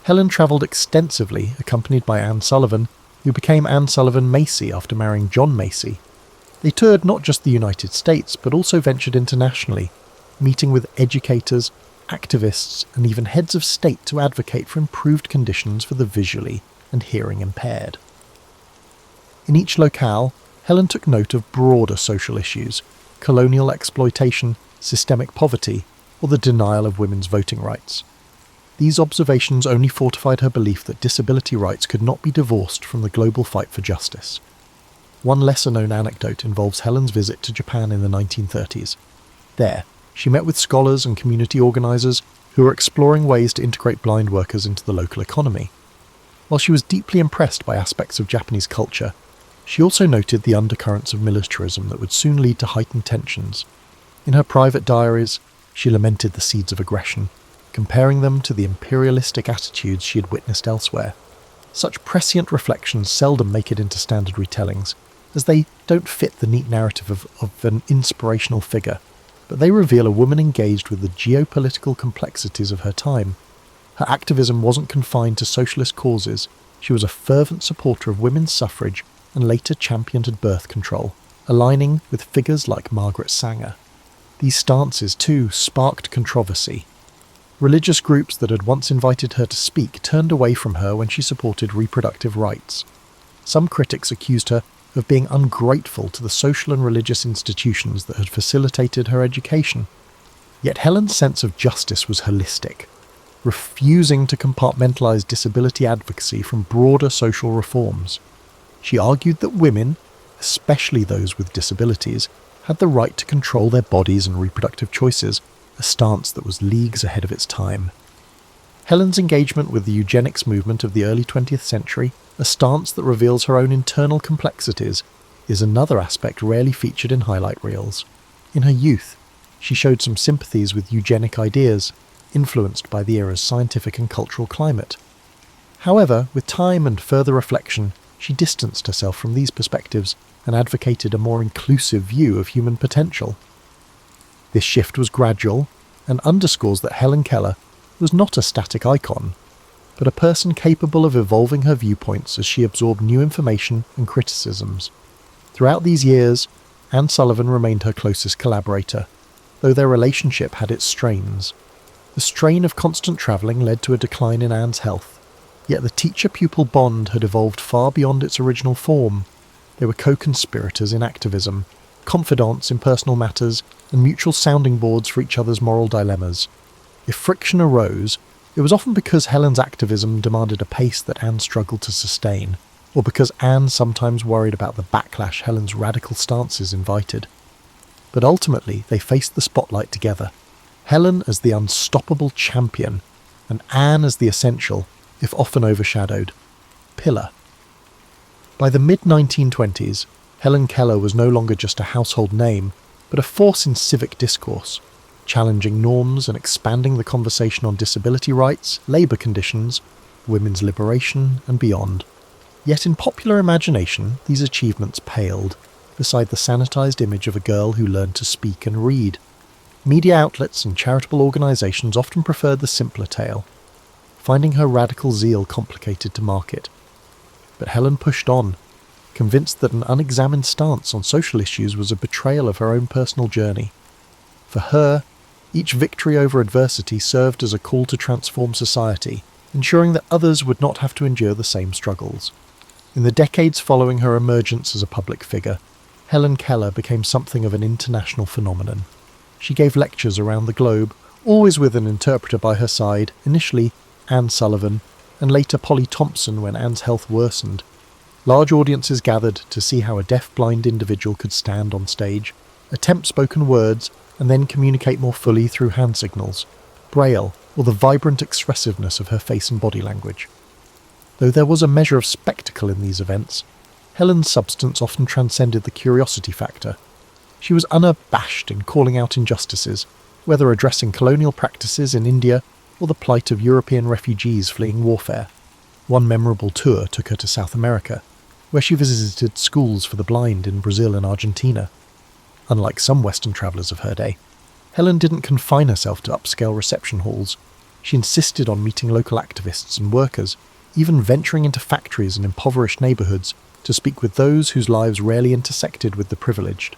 Helen travelled extensively, accompanied by Anne Sullivan, who became Anne Sullivan Macy after marrying John Macy. They toured not just the United States, but also ventured internationally, meeting with educators, activists, and even heads of state to advocate for improved conditions for the visually and hearing impaired. In each locale, Helen took note of broader social issues: colonial exploitation, systemic poverty, or the denial of women's voting rights. These observations only fortified her belief that disability rights could not be divorced from the global fight for justice. One lesser-known anecdote involves Helen's visit to Japan in the 1930s. There, she met with scholars and community organisers who were exploring ways to integrate blind workers into the local economy. While she was deeply impressed by aspects of Japanese culture, she also noted the undercurrents of militarism that would soon lead to heightened tensions. In her private diaries, she lamented the seeds of aggression, comparing them to the imperialistic attitudes she had witnessed elsewhere. Such prescient reflections seldom make it into standard retellings, as they don't fit the neat narrative of an inspirational figure. but they reveal a woman engaged with the geopolitical complexities of her time. Her activism wasn't confined to socialist causes. She was a fervent supporter of women's suffrage and later championed birth control, aligning with figures like Margaret Sanger. These stances, too, sparked controversy. Religious groups that had once invited her to speak turned away from her when she supported reproductive rights. Some critics accused her of being ungrateful to the social and religious institutions that had facilitated her education. Yet Helen's sense of justice was holistic, refusing to compartmentalise disability advocacy from broader social reforms. She argued that women, especially those with disabilities, had the right to control their bodies and reproductive choices, a stance that was leagues ahead of its time. Helen's engagement with the eugenics movement of the early 20th century, a stance that reveals her own internal complexities, is another aspect rarely featured in highlight reels. In her youth, she showed some sympathies with eugenic ideas, influenced by the era's scientific and cultural climate. However, with time and further reflection, she distanced herself from these perspectives and advocated a more inclusive view of human potential. This shift was gradual and underscores that Helen Keller was not a static icon, but a person capable of evolving her viewpoints as she absorbed new information and criticisms. Throughout these years, Anne Sullivan remained her closest collaborator, though their relationship had its strains. The strain of constant travelling led to a decline in Anne's health, yet the teacher-pupil bond had evolved far beyond its original form. They were co-conspirators in activism, confidants in personal matters, and mutual sounding boards for each other's moral dilemmas. If friction arose, it was often because Helen's activism demanded a pace that Anne struggled to sustain, or because Anne sometimes worried about the backlash Helen's radical stances invited. But ultimately, they faced the spotlight together, Helen as the unstoppable champion, and Anne as the essential, if often overshadowed, pillar. By the mid-1920s, Helen Keller was no longer just a household name, but a force in civic discourse, challenging norms and expanding the conversation on disability rights, labour conditions, women's liberation, and beyond. Yet in popular imagination, these achievements paled, beside the sanitised image of a girl who learned to speak and read. Media outlets and charitable organisations often preferred the simpler tale, finding her radical zeal complicated to market. But Helen pushed on, convinced that an unexamined stance on social issues was a betrayal of her own personal journey. For her, each victory over adversity served as a call to transform society, ensuring that others would not have to endure the same struggles. In the decades following her emergence as a public figure, Helen Keller became something of an international phenomenon. She gave lectures around the globe, always with an interpreter by her side, initially Anne Sullivan, and later Polly Thompson when Anne's health worsened. Large audiences gathered to see how a deaf-blind individual could stand on stage, attempt spoken words, and then communicate more fully through hand signals, braille, or the vibrant expressiveness of her face and body language. Though there was a measure of spectacle in these events, Helen's substance often transcended the curiosity factor. She was unabashed in calling out injustices, whether addressing colonial practices in India or the plight of European refugees fleeing warfare. One memorable tour took her to South America, where she visited schools for the blind in Brazil and Argentina. Unlike some Western travellers of her day, Helen didn't confine herself to upscale reception halls. She insisted on meeting local activists and workers, even venturing into factories and impoverished neighbourhoods to speak with those whose lives rarely intersected with the privileged.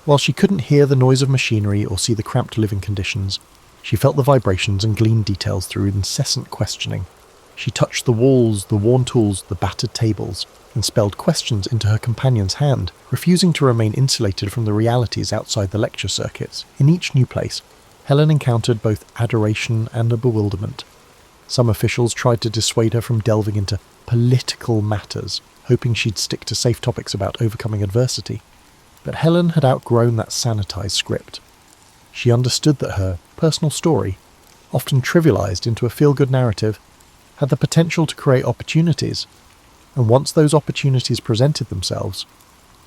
While she couldn't hear the noise of machinery or see the cramped living conditions, she felt the vibrations and gleaned details through incessant questioning. She touched the walls, the worn tools, the battered tables, and spelled questions into her companion's hand, refusing to remain insulated from the realities outside the lecture circuits. In each new place, Helen encountered both adoration and a bewilderment. Some officials tried to dissuade her from delving into political matters, hoping she'd stick to safe topics about overcoming adversity. But Helen had outgrown that sanitized script. She understood that her personal story, often trivialized into a feel-good narrative, had the potential to create opportunities, and once those opportunities presented themselves,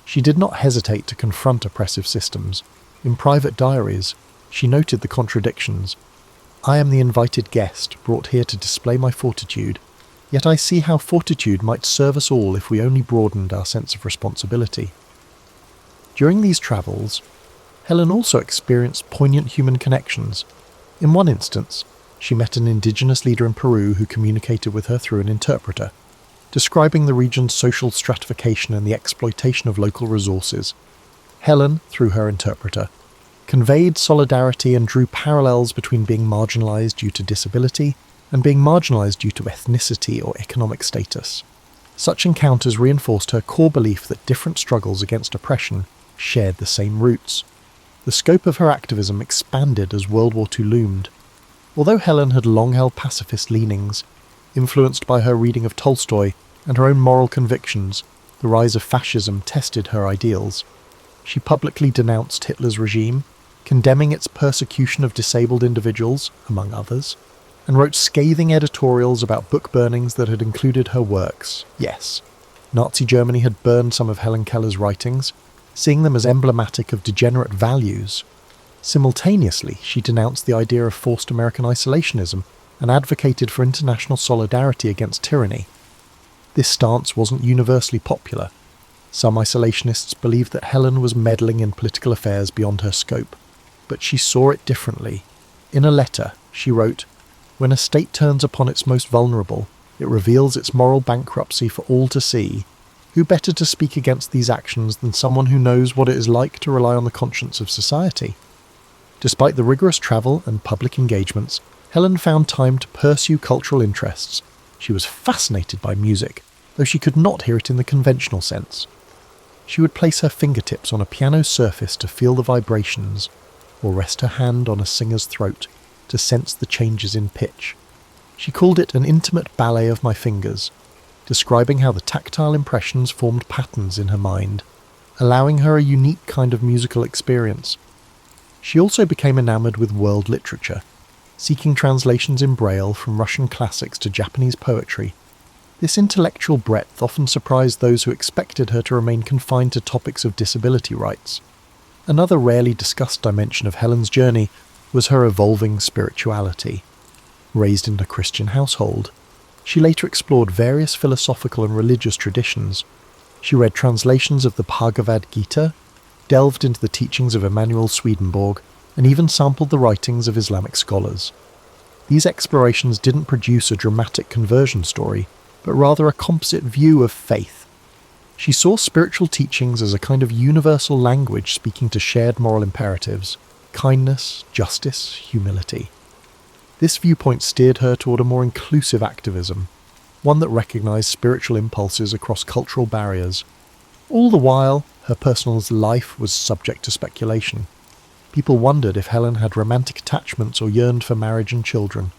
she did not hesitate to confront oppressive systems. In private diaries, she noted the contradictions. "I am the invited guest, brought here to display my fortitude, yet I see how fortitude might serve us all if we only broadened our sense of responsibility." During these travels, Helen also experienced poignant human connections. In one instance, she met an indigenous leader in Peru who communicated with her through an interpreter, describing the region's social stratification and the exploitation of local resources. Helen, through her interpreter, conveyed solidarity and drew parallels between being marginalized due to disability and being marginalized due to ethnicity or economic status. Such encounters reinforced her core belief that different struggles against oppression shared the same roots. The scope of her activism expanded as World War II loomed. Although Helen had long held pacifist leanings, influenced by her reading of Tolstoy and her own moral convictions, the rise of fascism tested her ideals. She publicly denounced Hitler's regime, condemning its persecution of disabled individuals, among others, and wrote scathing editorials about book burnings that had included her works. Yes, Nazi Germany had burned some of Helen Keller's writings, seeing them as emblematic of degenerate values. Simultaneously, she denounced the idea of forced American isolationism and advocated for international solidarity against tyranny. This stance wasn't universally popular. Some isolationists believed that Helen was meddling in political affairs beyond her scope, but she saw it differently. In a letter, she wrote, "When a state turns upon its most vulnerable, it reveals its moral bankruptcy for all to see. Who better to speak against these actions than someone who knows what it is like to rely on the conscience of society?" Despite the rigorous travel and public engagements, Helen found time to pursue cultural interests. She was fascinated by music, though she could not hear it in the conventional sense. She would place her fingertips on a piano's surface to feel the vibrations, or rest her hand on a singer's throat to sense the changes in pitch. She called it an intimate ballet of my fingers, describing how the tactile impressions formed patterns in her mind, allowing her a unique kind of musical experience. She also became enamored with world literature, seeking translations in Braille from Russian classics to Japanese poetry. This intellectual breadth often surprised those who expected her to remain confined to topics of disability rights. Another rarely discussed dimension of Helen's journey was her evolving spirituality. Raised in a Christian household, she later explored various philosophical and religious traditions. She read translations of the Bhagavad Gita, delved into the teachings of Emanuel Swedenborg, and even sampled the writings of Islamic scholars. These explorations didn't produce a dramatic conversion story, but rather a composite view of faith. She saw spiritual teachings as a kind of universal language speaking to shared moral imperatives: kindness, justice, humility. This viewpoint steered her toward a more inclusive activism, one that recognized spiritual impulses across cultural barriers. All the while, her personal life was subject to speculation. People wondered if Helen had romantic attachments or yearned for marriage and children.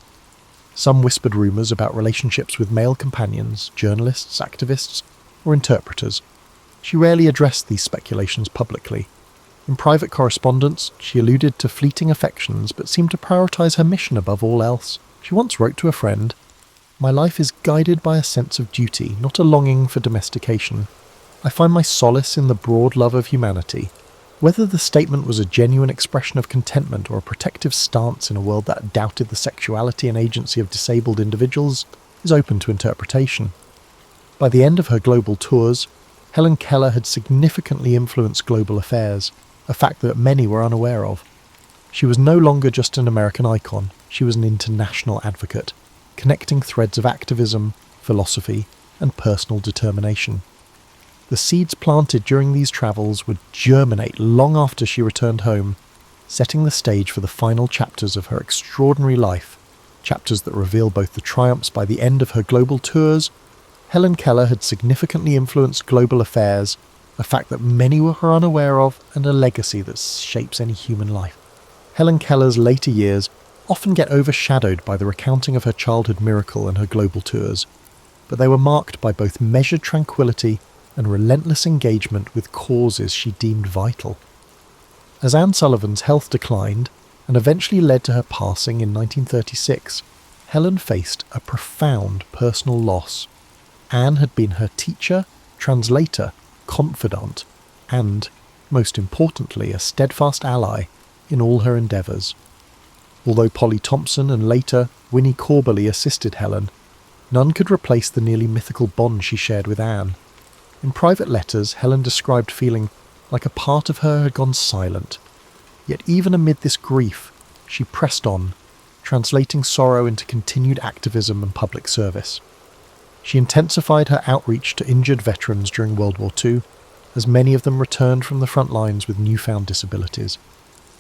Some whispered rumours about relationships with male companions, journalists, activists, or interpreters. She rarely addressed these speculations publicly. In private correspondence, she alluded to fleeting affections but seemed to prioritise her mission above all else. She once wrote to a friend, "My life is guided by a sense of duty, not a longing for domestication. I find my solace in the broad love of humanity." Whether the statement was a genuine expression of contentment or a protective stance in a world that doubted the sexuality and agency of disabled individuals is open to interpretation. By the end of her global tours, Helen Keller had significantly influenced global affairs, a fact that many were unaware of. She was no longer just an American icon, she was an international advocate, connecting threads of activism, philosophy, and personal determination. The seeds planted during these travels would germinate long after she returned home, setting the stage for the final chapters of her extraordinary life, chapters that reveal both the triumphs by the end of her global tours. Helen Keller had significantly influenced global affairs, a fact that many were unaware of, and a legacy that shapes any human life. Helen Keller's later years often get overshadowed by the recounting of her childhood miracle and her global tours, but they were marked by both measured tranquility and relentless engagement with causes she deemed vital. As Anne Sullivan's health declined and eventually led to her passing in 1936, Helen faced a profound personal loss. Anne had been her teacher, translator, confidant, and, most importantly, a steadfast ally in all her endeavours. Although Polly Thompson and later Winnie Corbally assisted Helen, none could replace the nearly mythical bond she shared with Anne. In private letters, Helen described feeling like a part of her had gone silent. Yet even amid this grief, she pressed on, translating sorrow into continued activism and public service. She intensified her outreach to injured veterans during World War II, as many of them returned from the front lines with newfound disabilities.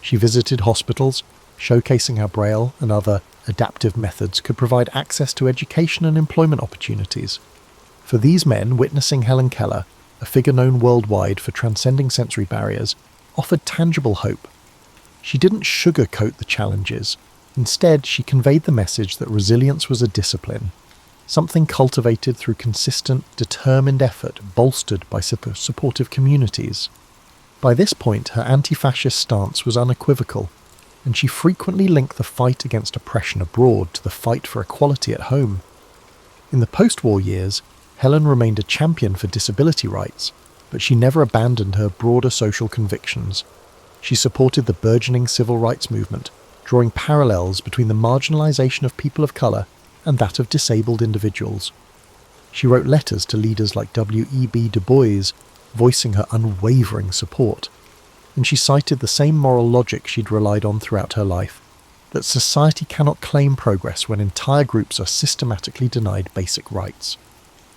She visited hospitals, showcasing how Braille and other adaptive methods could provide access to education and employment opportunities. For these men, witnessing Helen Keller, a figure known worldwide for transcending sensory barriers, offered tangible hope. She didn't sugarcoat the challenges. Instead, she conveyed the message that resilience was a discipline, something cultivated through consistent, determined effort bolstered by supportive communities. By this point, her anti-fascist stance was unequivocal, and she frequently linked the fight against oppression abroad to the fight for equality at home. In the post-war years, Helen remained a champion for disability rights, but she never abandoned her broader social convictions. She supported the burgeoning civil rights movement, drawing parallels between the marginalization of people of colour and that of disabled individuals. She wrote letters to leaders like W.E.B. Du Bois, voicing her unwavering support, and she cited the same moral logic she'd relied on throughout her life, that society cannot claim progress when entire groups are systematically denied basic rights.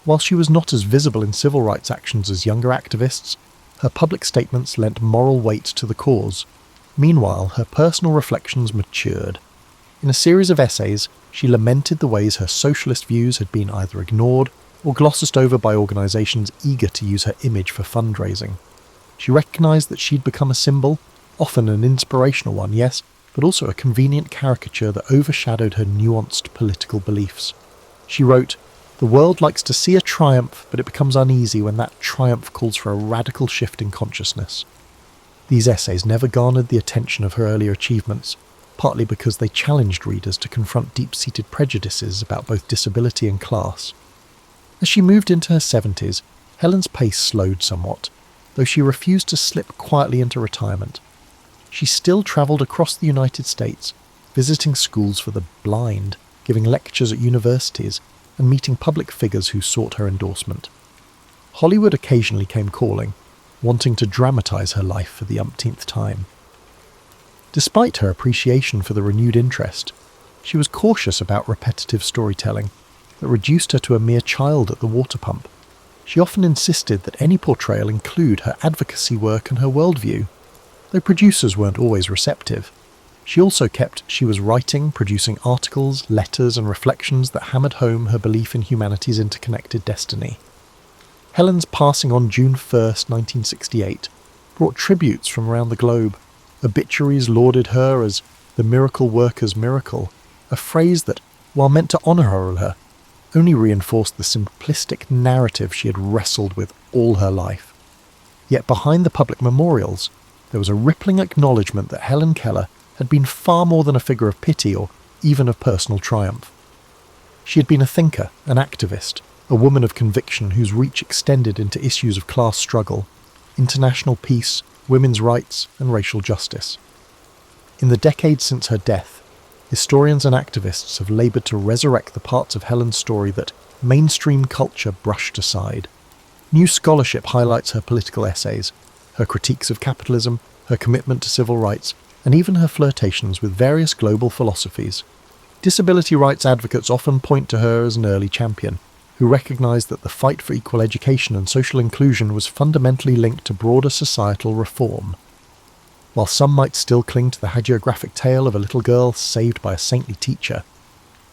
While she was not as visible in civil rights actions as younger activists, her public statements lent moral weight to the cause. Meanwhile, her personal reflections matured. In a series of essays, she lamented the ways her socialist views had been either ignored or glossed over by organisations eager to use her image for fundraising. She recognised that she'd become a symbol, often an inspirational one, yes, but also a convenient caricature that overshadowed her nuanced political beliefs. She wrote, "The world likes to see a triumph, but it becomes uneasy when that triumph calls for a radical shift in consciousness." These essays never garnered the attention of her earlier achievements, partly because they challenged readers to confront deep-seated prejudices about both disability and class. As she moved into her 70s, Helen's pace slowed somewhat, though she refused to slip quietly into retirement. She still travelled across the United States, visiting schools for the blind, giving lectures at universities, and meeting public figures who sought her endorsement. Hollywood occasionally came calling, wanting to dramatise her life for the umpteenth time. Despite her appreciation for the renewed interest, she was cautious about repetitive storytelling that reduced her to a mere child at the water pump. She often insisted that any portrayal include her advocacy work and her worldview, though producers weren't always receptive. She also kept she was writing, producing articles, letters and reflections that hammered home her belief in humanity's interconnected destiny. Helen's passing on June 1st, 1968, brought tributes from around the globe. Obituaries lauded her as the miracle worker's miracle, a phrase that, while meant to honour her, only reinforced the simplistic narrative she had wrestled with all her life. Yet behind the public memorials, there was a rippling acknowledgement that Helen Keller had been far more than a figure of pity or even of personal triumph. She had been a thinker, an activist, a woman of conviction whose reach extended into issues of class struggle, international peace, women's rights, and racial justice. In the decades since her death, historians and activists have laboured to resurrect the parts of Helen's story that mainstream culture brushed aside. New scholarship highlights her political essays, her critiques of capitalism, her commitment to civil rights, and even her flirtations with various global philosophies. Disability rights advocates often point to her as an early champion, who recognised that the fight for equal education and social inclusion was fundamentally linked to broader societal reform. While some might still cling to the hagiographic tale of a little girl saved by a saintly teacher,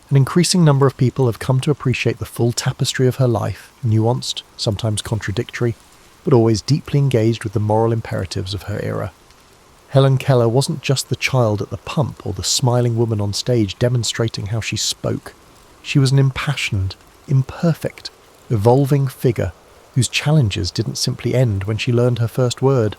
an increasing number of people have come to appreciate the full tapestry of her life, nuanced, sometimes contradictory, but always deeply engaged with the moral imperatives of her era. Helen Keller wasn't just the child at the pump or the smiling woman on stage demonstrating how she spoke. She was an impassioned, imperfect, evolving figure whose challenges didn't simply end when she learned her first word.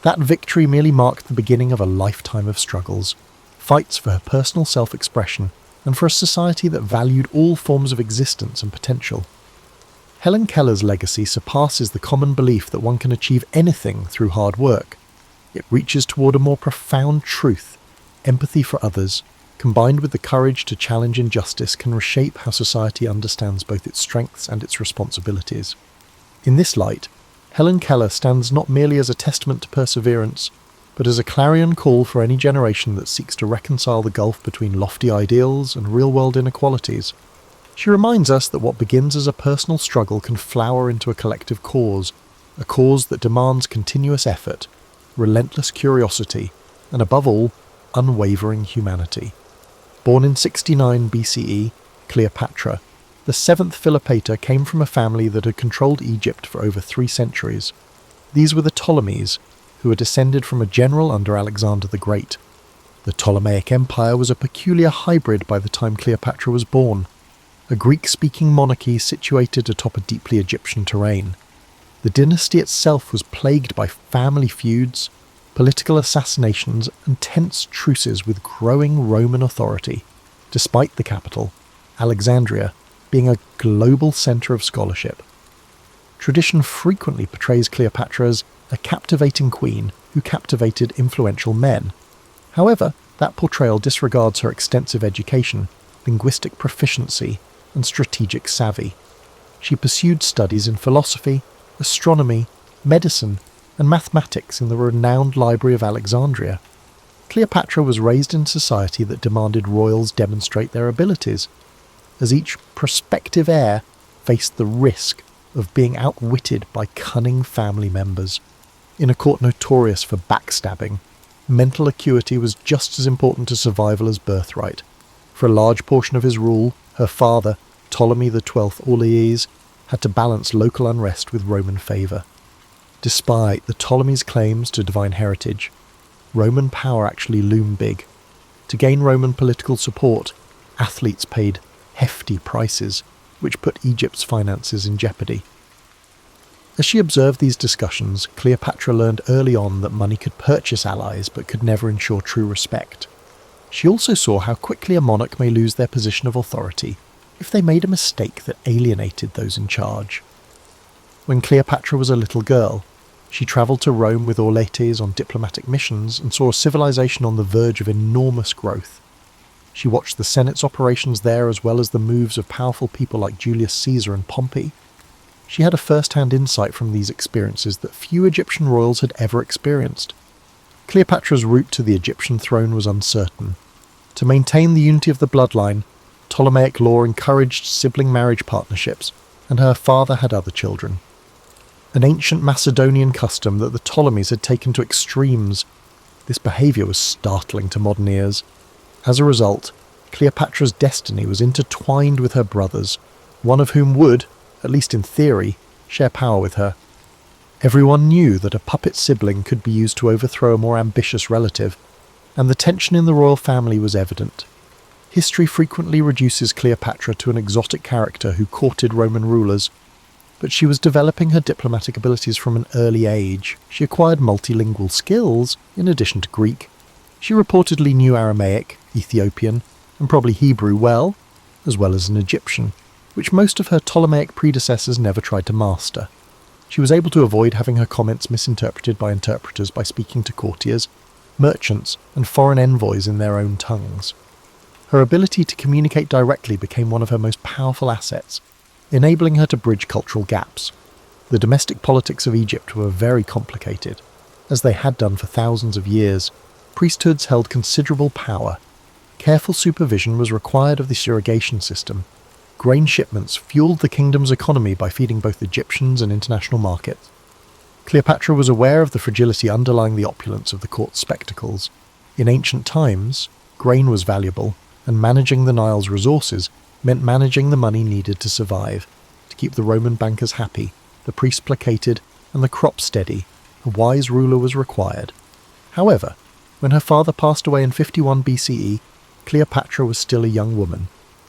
That victory merely marked the beginning of a lifetime of struggles, fights for her personal self-expression, and for a society that valued all forms of existence and potential. Helen Keller's legacy surpasses the common belief that one can achieve anything through hard work. It reaches toward a more profound truth. Empathy for others, combined with the courage to challenge injustice, can reshape how society understands both its strengths and its responsibilities. In this light, Helen Keller stands not merely as a testament to perseverance, but as a clarion call for any generation that seeks to reconcile the gulf between lofty ideals and real-world inequalities. She reminds us that what begins as a personal struggle can flower into a collective cause, a cause that demands continuous effort, relentless curiosity, and above all, unwavering humanity. Born in 69 BCE, Cleopatra, the 7th Philopator came from a family that had controlled Egypt for over 3 centuries. These were the Ptolemies, who were descended from a general under Alexander the Great. The Ptolemaic Empire was a peculiar hybrid by the time Cleopatra was born, a Greek-speaking monarchy situated atop a deeply Egyptian terrain. The dynasty itself was plagued by family feuds, political assassinations, and tense truces with growing Roman authority, despite the capital, Alexandria, being a global centre of scholarship. Tradition frequently portrays Cleopatra as a captivating queen who captivated influential men. However, that portrayal disregards her extensive education, linguistic proficiency, and strategic savvy. She pursued studies in philosophy, astronomy, medicine, and mathematics in the renowned Library of Alexandria. Cleopatra was raised in society that demanded royals demonstrate their abilities, as each prospective heir faced the risk of being outwitted by cunning family members. In a court notorious for backstabbing, mental acuity was just as important to survival as birthright. For a large portion of his rule, her father, Ptolemy XII Auletes, had to balance local unrest with Roman favour. Despite the Ptolemies' claims to divine heritage, Roman power actually loomed big. To gain Roman political support, athletes paid hefty prices, which put Egypt's finances in jeopardy. As she observed these discussions, Cleopatra learned early on that money could purchase allies but could never ensure true respect. She also saw how quickly a monarch may lose their position of authority if they made a mistake that alienated those in charge. When Cleopatra was a little girl, she travelled to Rome with Auletes on diplomatic missions and saw a civilization on the verge of enormous growth. She watched the Senate's operations there as well as the moves of powerful people like Julius Caesar and Pompey. She had a first-hand insight from these experiences that few Egyptian royals had ever experienced. Cleopatra's route to the Egyptian throne was uncertain. To maintain the unity of the bloodline, Ptolemaic law encouraged sibling marriage partnerships, and her father had other children. An ancient Macedonian custom that the Ptolemies had taken to extremes. This behaviour was startling to modern ears. As a result, Cleopatra's destiny was intertwined with her brothers, one of whom would, at least in theory, share power with her. Everyone knew that a puppet sibling could be used to overthrow a more ambitious relative, and the tension in the royal family was evident. History frequently reduces Cleopatra to an exotic character who courted Roman rulers, but she was developing her diplomatic abilities from an early age. She acquired multilingual skills, in addition to Greek. She reportedly knew Aramaic, Ethiopian, and probably Hebrew well as an Egyptian, which most of her Ptolemaic predecessors never tried to master. She was able to avoid having her comments misinterpreted by interpreters by speaking to courtiers, merchants, and foreign envoys in their own tongues. Her ability to communicate directly became one of her most powerful assets, enabling her to bridge cultural gaps. The domestic politics of Egypt were very complicated. As they had done for thousands of years, priesthoods held considerable power. Careful supervision was required of this irrigation system. Grain shipments fueled the kingdom's economy by feeding both Egyptians and international markets. Cleopatra was aware of the fragility underlying the opulence of the court spectacles. In ancient times, grain was valuable, and managing the Nile's resources meant managing the money needed to survive. To keep the Roman bankers happy, the priests placated, and the crop steady, a wise ruler was required. However, when her father passed away in 51 BCE, Cleopatra was still a young woman.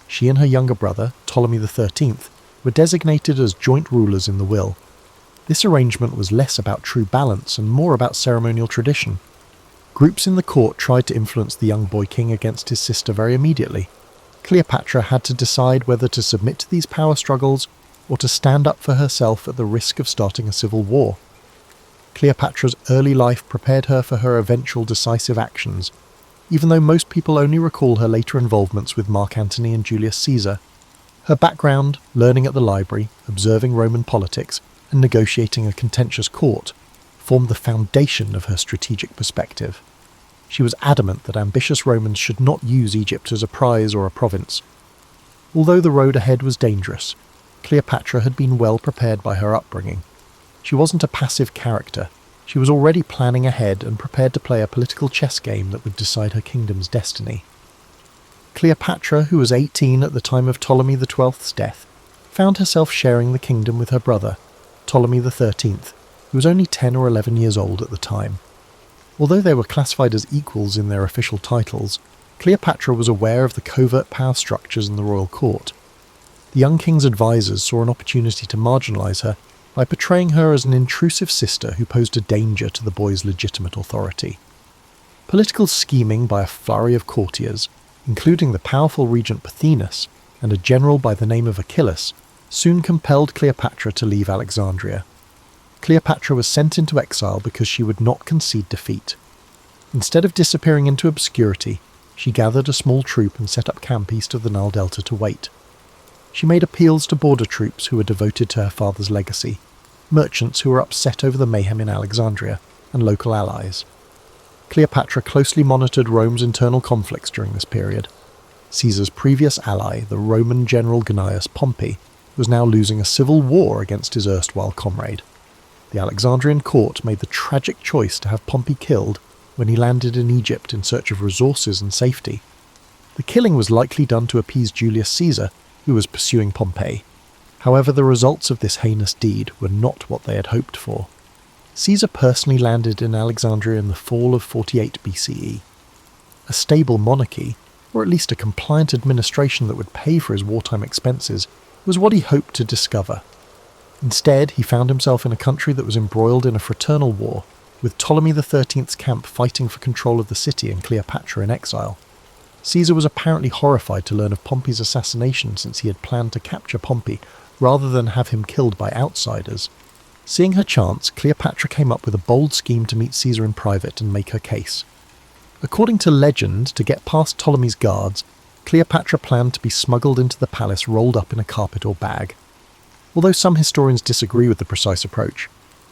She and her younger brother, Ptolemy XIII, were designated as joint rulers in the will. This arrangement was less about true balance and more about ceremonial tradition. Groups in the court tried to influence the young boy king against his sister very immediately. Cleopatra had to decide whether to submit to these power struggles or to stand up for herself at the risk of starting a civil war. Cleopatra's early life prepared her for her eventual decisive actions, even though most people only recall her later involvements with Mark Antony and Julius Caesar. Her background, learning at the library, observing Roman politics, and negotiating a contentious court, formed the foundation of her strategic perspective. She was adamant that ambitious Romans should not use Egypt as a prize or a province. Although the road ahead was dangerous, Cleopatra had been well prepared by her upbringing. She wasn't a passive character. She was already planning ahead and prepared to play a political chess game that would decide her kingdom's destiny. Cleopatra, who was 18 at the time of Ptolemy XII's death, found herself sharing the kingdom with her brother, Ptolemy XIII, who was only 10 or 11 years old at the time. Although they were classified as equals in their official titles, Cleopatra was aware of the covert power structures in the royal court. The young king's advisors saw an opportunity to marginalise her by portraying her as an intrusive sister who posed a danger to the boy's legitimate authority. Political scheming by a flurry of courtiers, including the powerful regent Pothinus and a general by the name of Achilles, soon compelled Cleopatra to leave Alexandria. Cleopatra was sent into exile because she would not concede defeat. Instead of disappearing into obscurity, she gathered a small troop and set up camp east of the Nile Delta to wait. She made appeals to border troops who were devoted to her father's legacy, merchants who were upset over the mayhem in Alexandria, and local allies. Cleopatra closely monitored Rome's internal conflicts during this period. Caesar's previous ally, the Roman general Gnaeus Pompey, was now losing a civil war against his erstwhile comrade. The Alexandrian court made the tragic choice to have Pompey killed when he landed in Egypt in search of resources and safety. The killing was likely done to appease Julius Caesar, who was pursuing Pompey. However, the results of this heinous deed were not what they had hoped for. Caesar personally landed in Alexandria in the fall of 48 BCE. A stable monarchy, or at least a compliant administration that would pay for his wartime expenses, was what he hoped to discover. Instead, he found himself in a country that was embroiled in a fraternal war, with Ptolemy XIII's camp fighting for control of the city and Cleopatra in exile. Caesar was apparently horrified to learn of Pompey's assassination, since he had planned to capture Pompey rather than have him killed by outsiders. Seeing her chance, Cleopatra came up with a bold scheme to meet Caesar in private and make her case. According to legend, to get past Ptolemy's guards, Cleopatra planned to be smuggled into the palace rolled up in a carpet or bag. Although some historians disagree with the precise approach,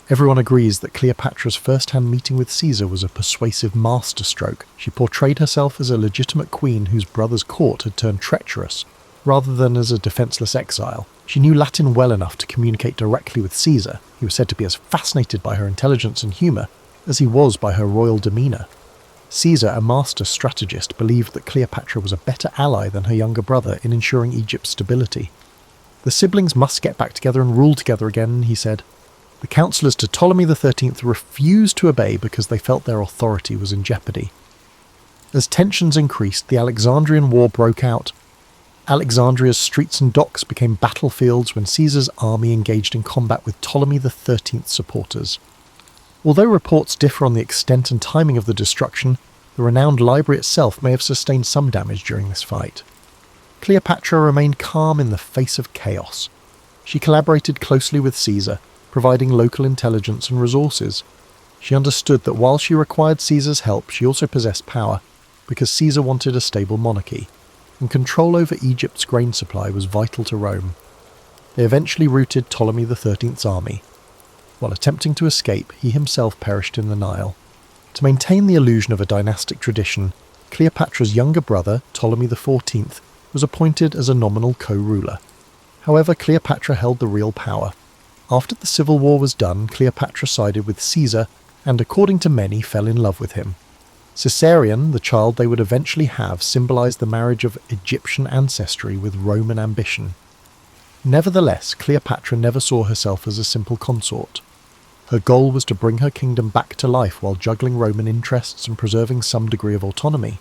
everyone agrees that Cleopatra's first-hand meeting with Caesar was a persuasive masterstroke. She portrayed herself as a legitimate queen whose brother's court had turned treacherous, rather than as a defenceless exile. She knew Latin well enough to communicate directly with Caesar. He was said to be as fascinated by her intelligence and humour as he was by her royal demeanour. Caesar, a master strategist, believed that Cleopatra was a better ally than her younger brother in ensuring Egypt's stability. The siblings must get back together and rule together again, he said. The councillors to Ptolemy XIII refused to obey because they felt their authority was in jeopardy. As tensions increased, the Alexandrian War broke out. Alexandria's streets and docks became battlefields when Caesar's army engaged in combat with Ptolemy XIII's supporters. Although reports differ on the extent and timing of the destruction, the renowned library itself may have sustained some damage during this fight. Cleopatra remained calm in the face of chaos. She collaborated closely with Caesar, providing local intelligence and resources. She understood that while she required Caesar's help, she also possessed power, because Caesar wanted a stable monarchy, and control over Egypt's grain supply was vital to Rome. They eventually routed Ptolemy XIII's army. While attempting to escape, he himself perished in the Nile. To maintain the illusion of a dynastic tradition, Cleopatra's younger brother, Ptolemy XIV, was appointed as a nominal co-ruler. However, Cleopatra held the real power. After the civil war was done, Cleopatra sided with Caesar and, according to many, fell in love with him. Caesarion, the child they would eventually have, symbolized the marriage of Egyptian ancestry with Roman ambition. Nevertheless, Cleopatra never saw herself as a simple consort. Her goal was to bring her kingdom back to life while juggling Roman interests and preserving some degree of autonomy.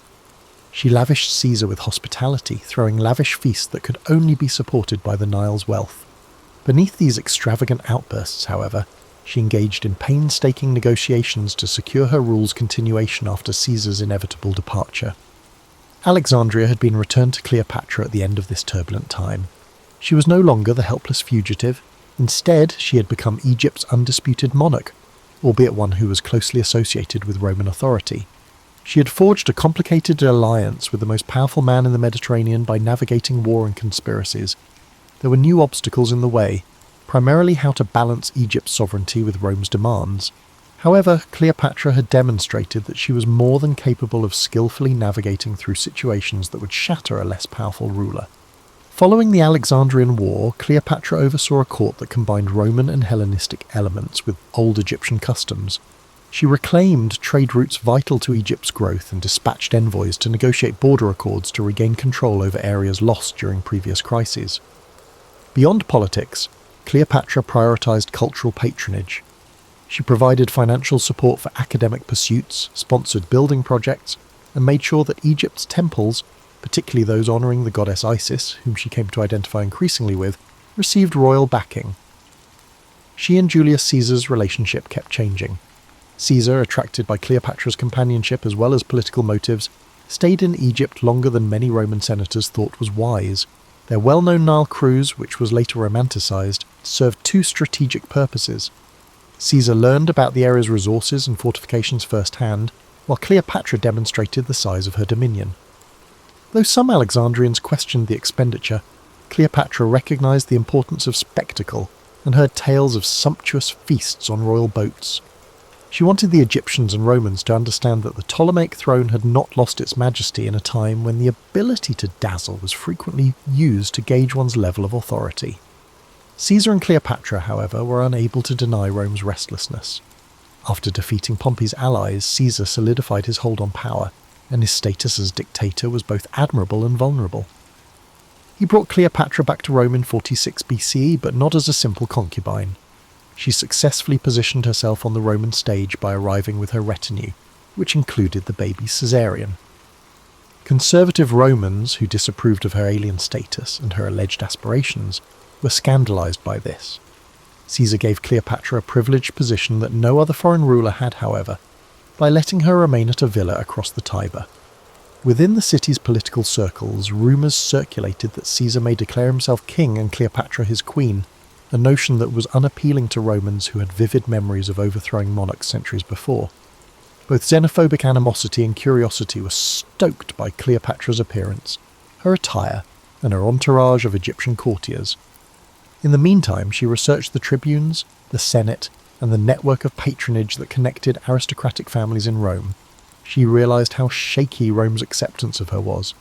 She lavished Caesar with hospitality, throwing lavish feasts that could only be supported by the Nile's wealth. Beneath these extravagant outbursts, however, she engaged in painstaking negotiations to secure her rule's continuation after Caesar's inevitable departure. Alexandria had been returned to Cleopatra at the end of this turbulent time. She was no longer the helpless fugitive. Instead, she had become Egypt's undisputed monarch, albeit one who was closely associated with Roman authority. She had forged a complicated alliance with the most powerful man in the Mediterranean by navigating war and conspiracies. There were new obstacles in the way, primarily how to balance Egypt's sovereignty with Rome's demands, However, Cleopatra had demonstrated that she was more than capable of skillfully navigating through situations that would shatter a less powerful ruler. Following the Alexandrian War, Cleopatra oversaw a court that combined Roman and Hellenistic elements with old Egyptian customs. She reclaimed trade routes vital to Egypt's growth and dispatched envoys to negotiate border accords to regain control over areas lost during previous crises. Beyond politics, Cleopatra prioritized cultural patronage. She provided financial support for academic pursuits, sponsored building projects, and made sure that Egypt's temples, particularly those honouring the goddess Isis, whom she came to identify increasingly with, received royal backing. She and Julius Caesar's relationship kept changing. Caesar, attracted by Cleopatra's companionship as well as political motives, stayed in Egypt longer than many Roman senators thought was wise. Their well-known Nile cruise, which was later romanticised, served two strategic purposes. Caesar learned about the area's resources and fortifications firsthand, while Cleopatra demonstrated the size of her dominion. Though some Alexandrians questioned the expenditure, Cleopatra recognised the importance of spectacle and heard tales of sumptuous feasts on royal boats. She wanted the Egyptians and Romans to understand that the Ptolemaic throne had not lost its majesty in a time when the ability to dazzle was frequently used to gauge one's level of authority. Caesar and Cleopatra, however, were unable to deny Rome's restlessness. After defeating Pompey's allies, Caesar solidified his hold on power, and his status as dictator was both admirable and vulnerable. He brought Cleopatra back to Rome in 46 BCE, but not as a simple concubine. She successfully positioned herself on the Roman stage by arriving with her retinue, which included the baby Caesarion. Conservative Romans, who disapproved of her alien status and her alleged aspirations, were scandalized by this. Caesar gave Cleopatra a privileged position that no other foreign ruler had, however, by letting her remain at a villa across the Tiber. Within the city's political circles, rumours circulated that Caesar may declare himself king and Cleopatra his queen, a notion that was unappealing to Romans who had vivid memories of overthrowing monarchs centuries before. Both xenophobic animosity and curiosity were stoked by Cleopatra's appearance, her attire, and her entourage of Egyptian courtiers. In the meantime, she researched the tribunes, the Senate, and the network of patronage that connected aristocratic families in Rome. She realised how shaky Rome's acceptance of her was.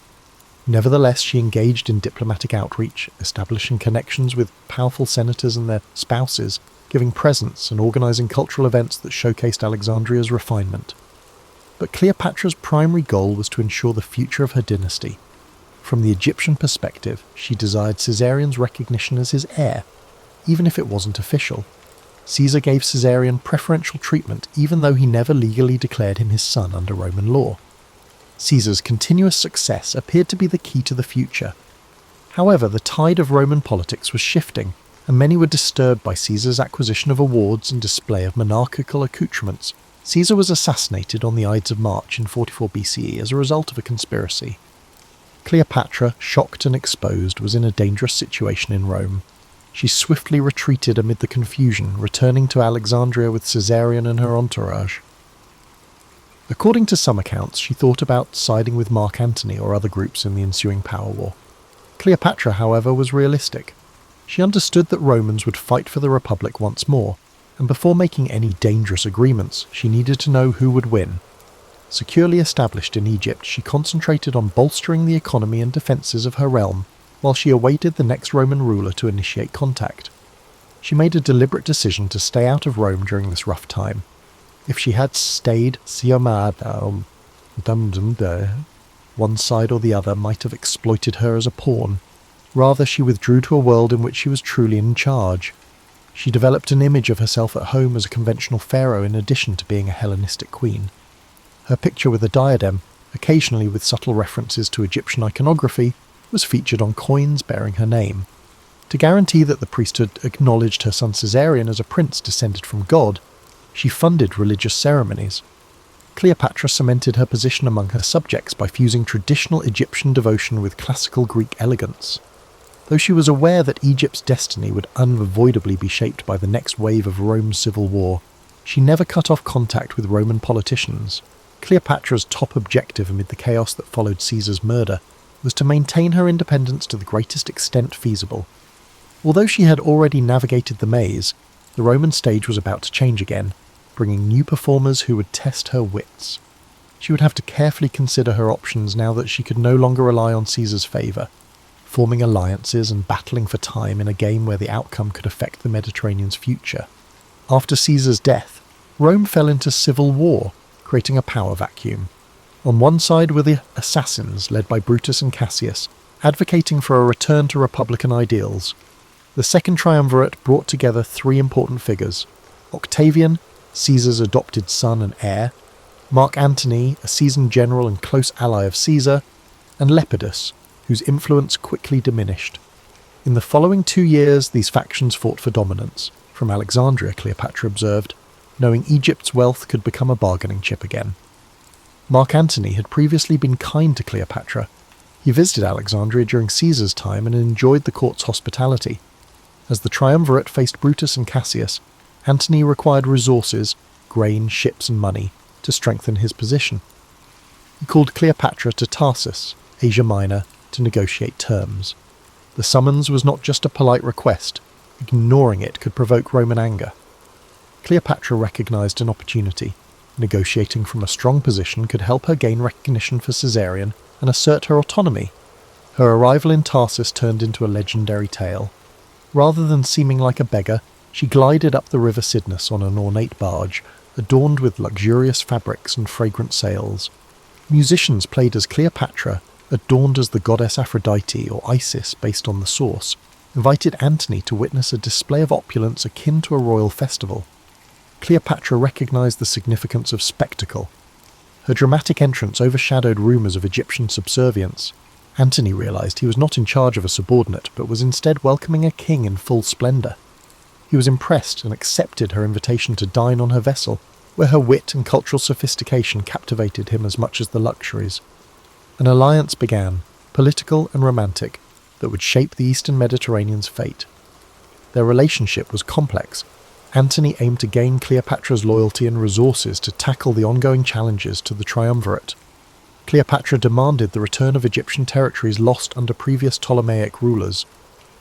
Nevertheless, she engaged in diplomatic outreach, establishing connections with powerful senators and their spouses, giving presents and organising cultural events that showcased Alexandria's refinement. But Cleopatra's primary goal was to ensure the future of her dynasty. From the Egyptian perspective, she desired Caesarion's recognition as his heir, even if it wasn't official. Caesar gave Caesarion preferential treatment even though he never legally declared him his son under Roman law. Caesar's continuous success appeared to be the key to the future. However, the tide of Roman politics was shifting, and many were disturbed by Caesar's acquisition of awards and display of monarchical accoutrements. Caesar was assassinated on the Ides of March in 44 BCE as a result of a conspiracy. Cleopatra, shocked and exposed, was in a dangerous situation in Rome. She swiftly retreated amid the confusion, returning to Alexandria with Caesarion and her entourage. According to some accounts, she thought about siding with Mark Antony or other groups in the ensuing power war. Cleopatra, however, was realistic. She understood that Romans would fight for the Republic once more, and before making any dangerous agreements, she needed to know who would win. Securely established in Egypt, she concentrated on bolstering the economy and defences of her realm, while she awaited the next Roman ruler to initiate contact. She made a deliberate decision to stay out of Rome during this rough time. If she had stayed, one side or the other might have exploited her as a pawn. Rather, she withdrew to a world in which she was truly in charge. She developed an image of herself at home as a conventional pharaoh in addition to being a Hellenistic queen. Her picture with a diadem, occasionally with subtle references to Egyptian iconography, was featured on coins bearing her name. To guarantee that the priesthood acknowledged her son Caesarion as a prince descended from God, she funded religious ceremonies. Cleopatra cemented her position among her subjects by fusing traditional Egyptian devotion with classical Greek elegance. Though she was aware that Egypt's destiny would unavoidably be shaped by the next wave of Rome's civil war, she never cut off contact with Roman politicians. Cleopatra's top objective amid the chaos that followed Caesar's murder was to maintain her independence to the greatest extent feasible. Although she had already navigated the maze, the Roman stage was about to change again, bringing new performers who would test her wits. She would have to carefully consider her options now that she could no longer rely on Caesar's favour, forming alliances and battling for time in a game where the outcome could affect the Mediterranean's future. After Caesar's death, Rome fell into civil war, creating a power vacuum. On one side were the assassins led by Brutus and Cassius, advocating for a return to republican ideals. The second triumvirate brought together three important figures: Octavian, Caesar's adopted son and heir; Mark Antony, a seasoned general and close ally of Caesar; and Lepidus, whose influence quickly diminished. In the following 2 years, these factions fought for dominance. From Alexandria, Cleopatra observed, knowing Egypt's wealth could become a bargaining chip again. Mark Antony had previously been kind to Cleopatra. He visited Alexandria during Caesar's time and enjoyed the court's hospitality. As the triumvirate faced Brutus and Cassius, Antony required resources, grain, ships and money, to strengthen his position. He called Cleopatra to Tarsus, Asia Minor, to negotiate terms. The summons was not just a polite request. Ignoring it could provoke Roman anger. Cleopatra recognized an opportunity. Negotiating from a strong position could help her gain recognition for Caesarion and assert her autonomy. Her arrival in Tarsus turned into a legendary tale. Rather than seeming like a beggar, she glided up the river Cydnus on an ornate barge, adorned with luxurious fabrics and fragrant sails. Musicians played as Cleopatra, adorned as the goddess Aphrodite or Isis based on the source, invited Antony to witness a display of opulence akin to a royal festival. Cleopatra recognized the significance of spectacle. Her dramatic entrance overshadowed rumors of Egyptian subservience. Antony realized he was not in charge of a subordinate, but was instead welcoming a king in full splendor. He was impressed and accepted her invitation to dine on her vessel, where her wit and cultural sophistication captivated him as much as the luxuries. An alliance began, political and romantic, that would shape the Eastern Mediterranean's fate. Their relationship was complex. Antony aimed to gain Cleopatra's loyalty and resources to tackle the ongoing challenges to the triumvirate. Cleopatra demanded the return of Egyptian territories lost under previous Ptolemaic rulers.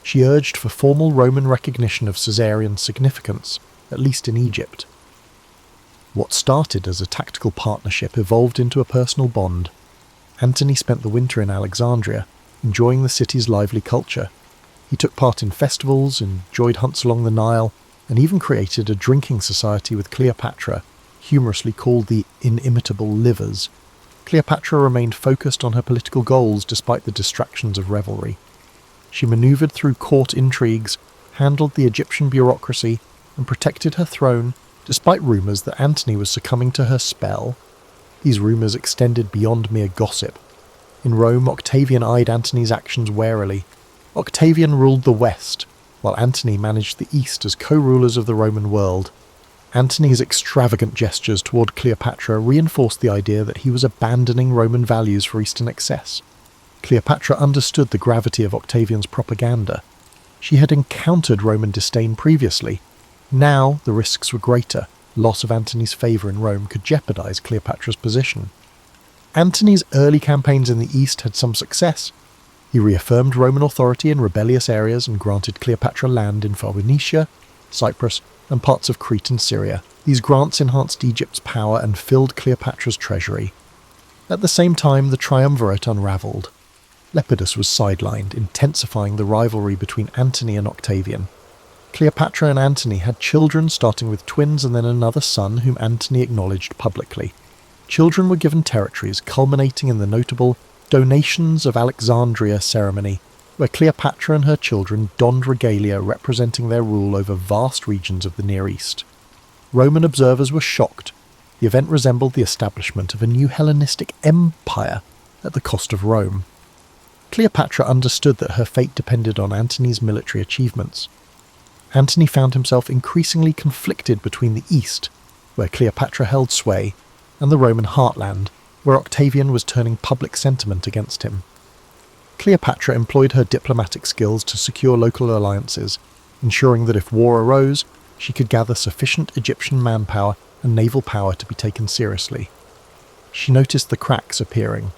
She urged for formal Roman recognition of Caesarian significance, at least in Egypt. What started as a tactical partnership evolved into a personal bond. Antony spent the winter in Alexandria, enjoying the city's lively culture. He took part in festivals, enjoyed hunts along the Nile, and even created a drinking society with Cleopatra, humorously called the Inimitable Livers. Cleopatra remained focused on her political goals despite the distractions of revelry. She maneuvered through court intrigues, handled the Egyptian bureaucracy, and protected her throne, despite rumours that Antony was succumbing to her spell. These rumours extended beyond mere gossip. In Rome, Octavian eyed Antony's actions warily. Octavian ruled the West, while Antony managed the East as co-rulers of the Roman world. Antony's extravagant gestures toward Cleopatra reinforced the idea that he was abandoning Roman values for Eastern excess. Cleopatra understood the gravity of Octavian's propaganda. She had encountered Roman disdain previously. Now the risks were greater. Loss of Antony's favour in Rome could jeopardize Cleopatra's position. Antony's early campaigns in the East had some success. He reaffirmed Roman authority in rebellious areas and granted Cleopatra land in Phoenicia, Cyprus, and parts of Crete and Syria. These grants enhanced Egypt's power and filled Cleopatra's treasury. At the same time, the triumvirate unravelled. Lepidus was sidelined, intensifying the rivalry between Antony and Octavian. Cleopatra and Antony had children, starting with twins and then another son whom Antony acknowledged publicly. Children were given territories, culminating in the notable Donations of Alexandria ceremony, where Cleopatra and her children donned regalia representing their rule over vast regions of the Near East. Roman observers were shocked. The event resembled the establishment of a new Hellenistic empire at the cost of Rome. Cleopatra understood that her fate depended on Antony's military achievements. Antony found himself increasingly conflicted between the East, where Cleopatra held sway, and the Roman heartland, where Octavian was turning public sentiment against him. Cleopatra employed her diplomatic skills to secure local alliances, ensuring that if war arose, she could gather sufficient Egyptian manpower and naval power to be taken seriously. She noticed the cracks appearing.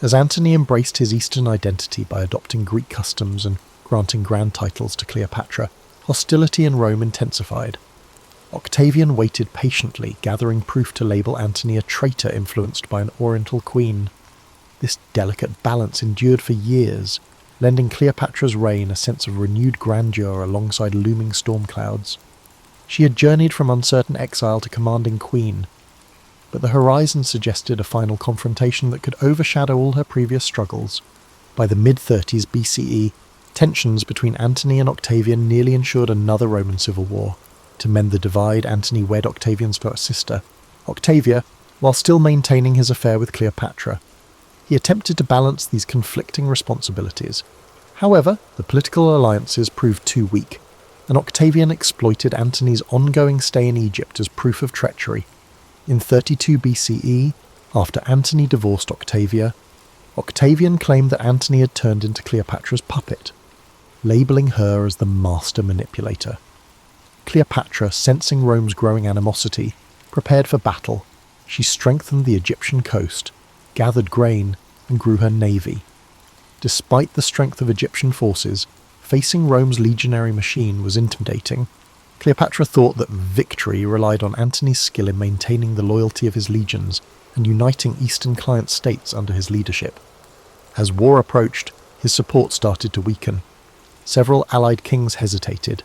As Antony embraced his Eastern identity by adopting Greek customs and granting grand titles to Cleopatra, hostility in Rome intensified. Octavian waited patiently, gathering proof to label Antony a traitor influenced by an Oriental queen. This delicate balance endured for years, lending Cleopatra's reign a sense of renewed grandeur alongside looming storm clouds. She had journeyed from uncertain exile to commanding queen, but the horizon suggested a final confrontation that could overshadow all her previous struggles. By the mid-30s BCE, tensions between Antony and Octavian nearly ensured another Roman civil war. To mend the divide, Antony wed Octavian's first sister, Octavia, while still maintaining his affair with Cleopatra. He attempted to balance these conflicting responsibilities. However, the political alliances proved too weak, and Octavian exploited Antony's ongoing stay in Egypt as proof of treachery. In 32 BCE, after Antony divorced Octavia, Octavian claimed that Antony had turned into Cleopatra's puppet, labelling her as the master manipulator. Cleopatra, sensing Rome's growing animosity, prepared for battle. She strengthened the Egyptian coast, gathered grain, and grew her navy. Despite the strength of Egyptian forces, facing Rome's legionary machine was intimidating. Cleopatra thought that victory relied on Antony's skill in maintaining the loyalty of his legions and uniting Eastern client states under his leadership. As war approached, his support started to weaken. Several allied kings hesitated.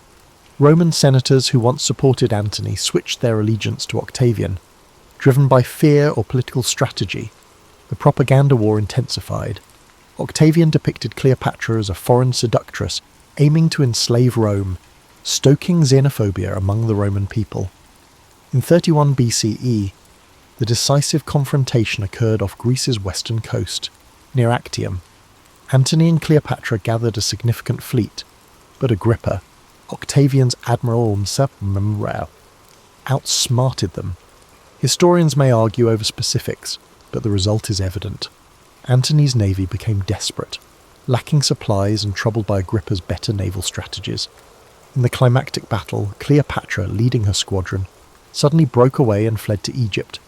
Roman senators who once supported Antony switched their allegiance to Octavian. Driven by fear or political strategy, the propaganda war intensified. Octavian depicted Cleopatra as a foreign seductress aiming to enslave Rome, stoking xenophobia among the Roman people. In 31 BCE, the decisive confrontation occurred off Greece's western coast, near Actium. Antony and Cleopatra gathered a significant fleet, but Agrippa, Octavian's admiral and subadmiral, outsmarted them. Historians may argue over specifics, but the result is evident. Antony's navy became desperate, lacking supplies and troubled by Agrippa's better naval strategies. In the climactic battle, Cleopatra, leading her squadron, suddenly broke away and fled to Egypt.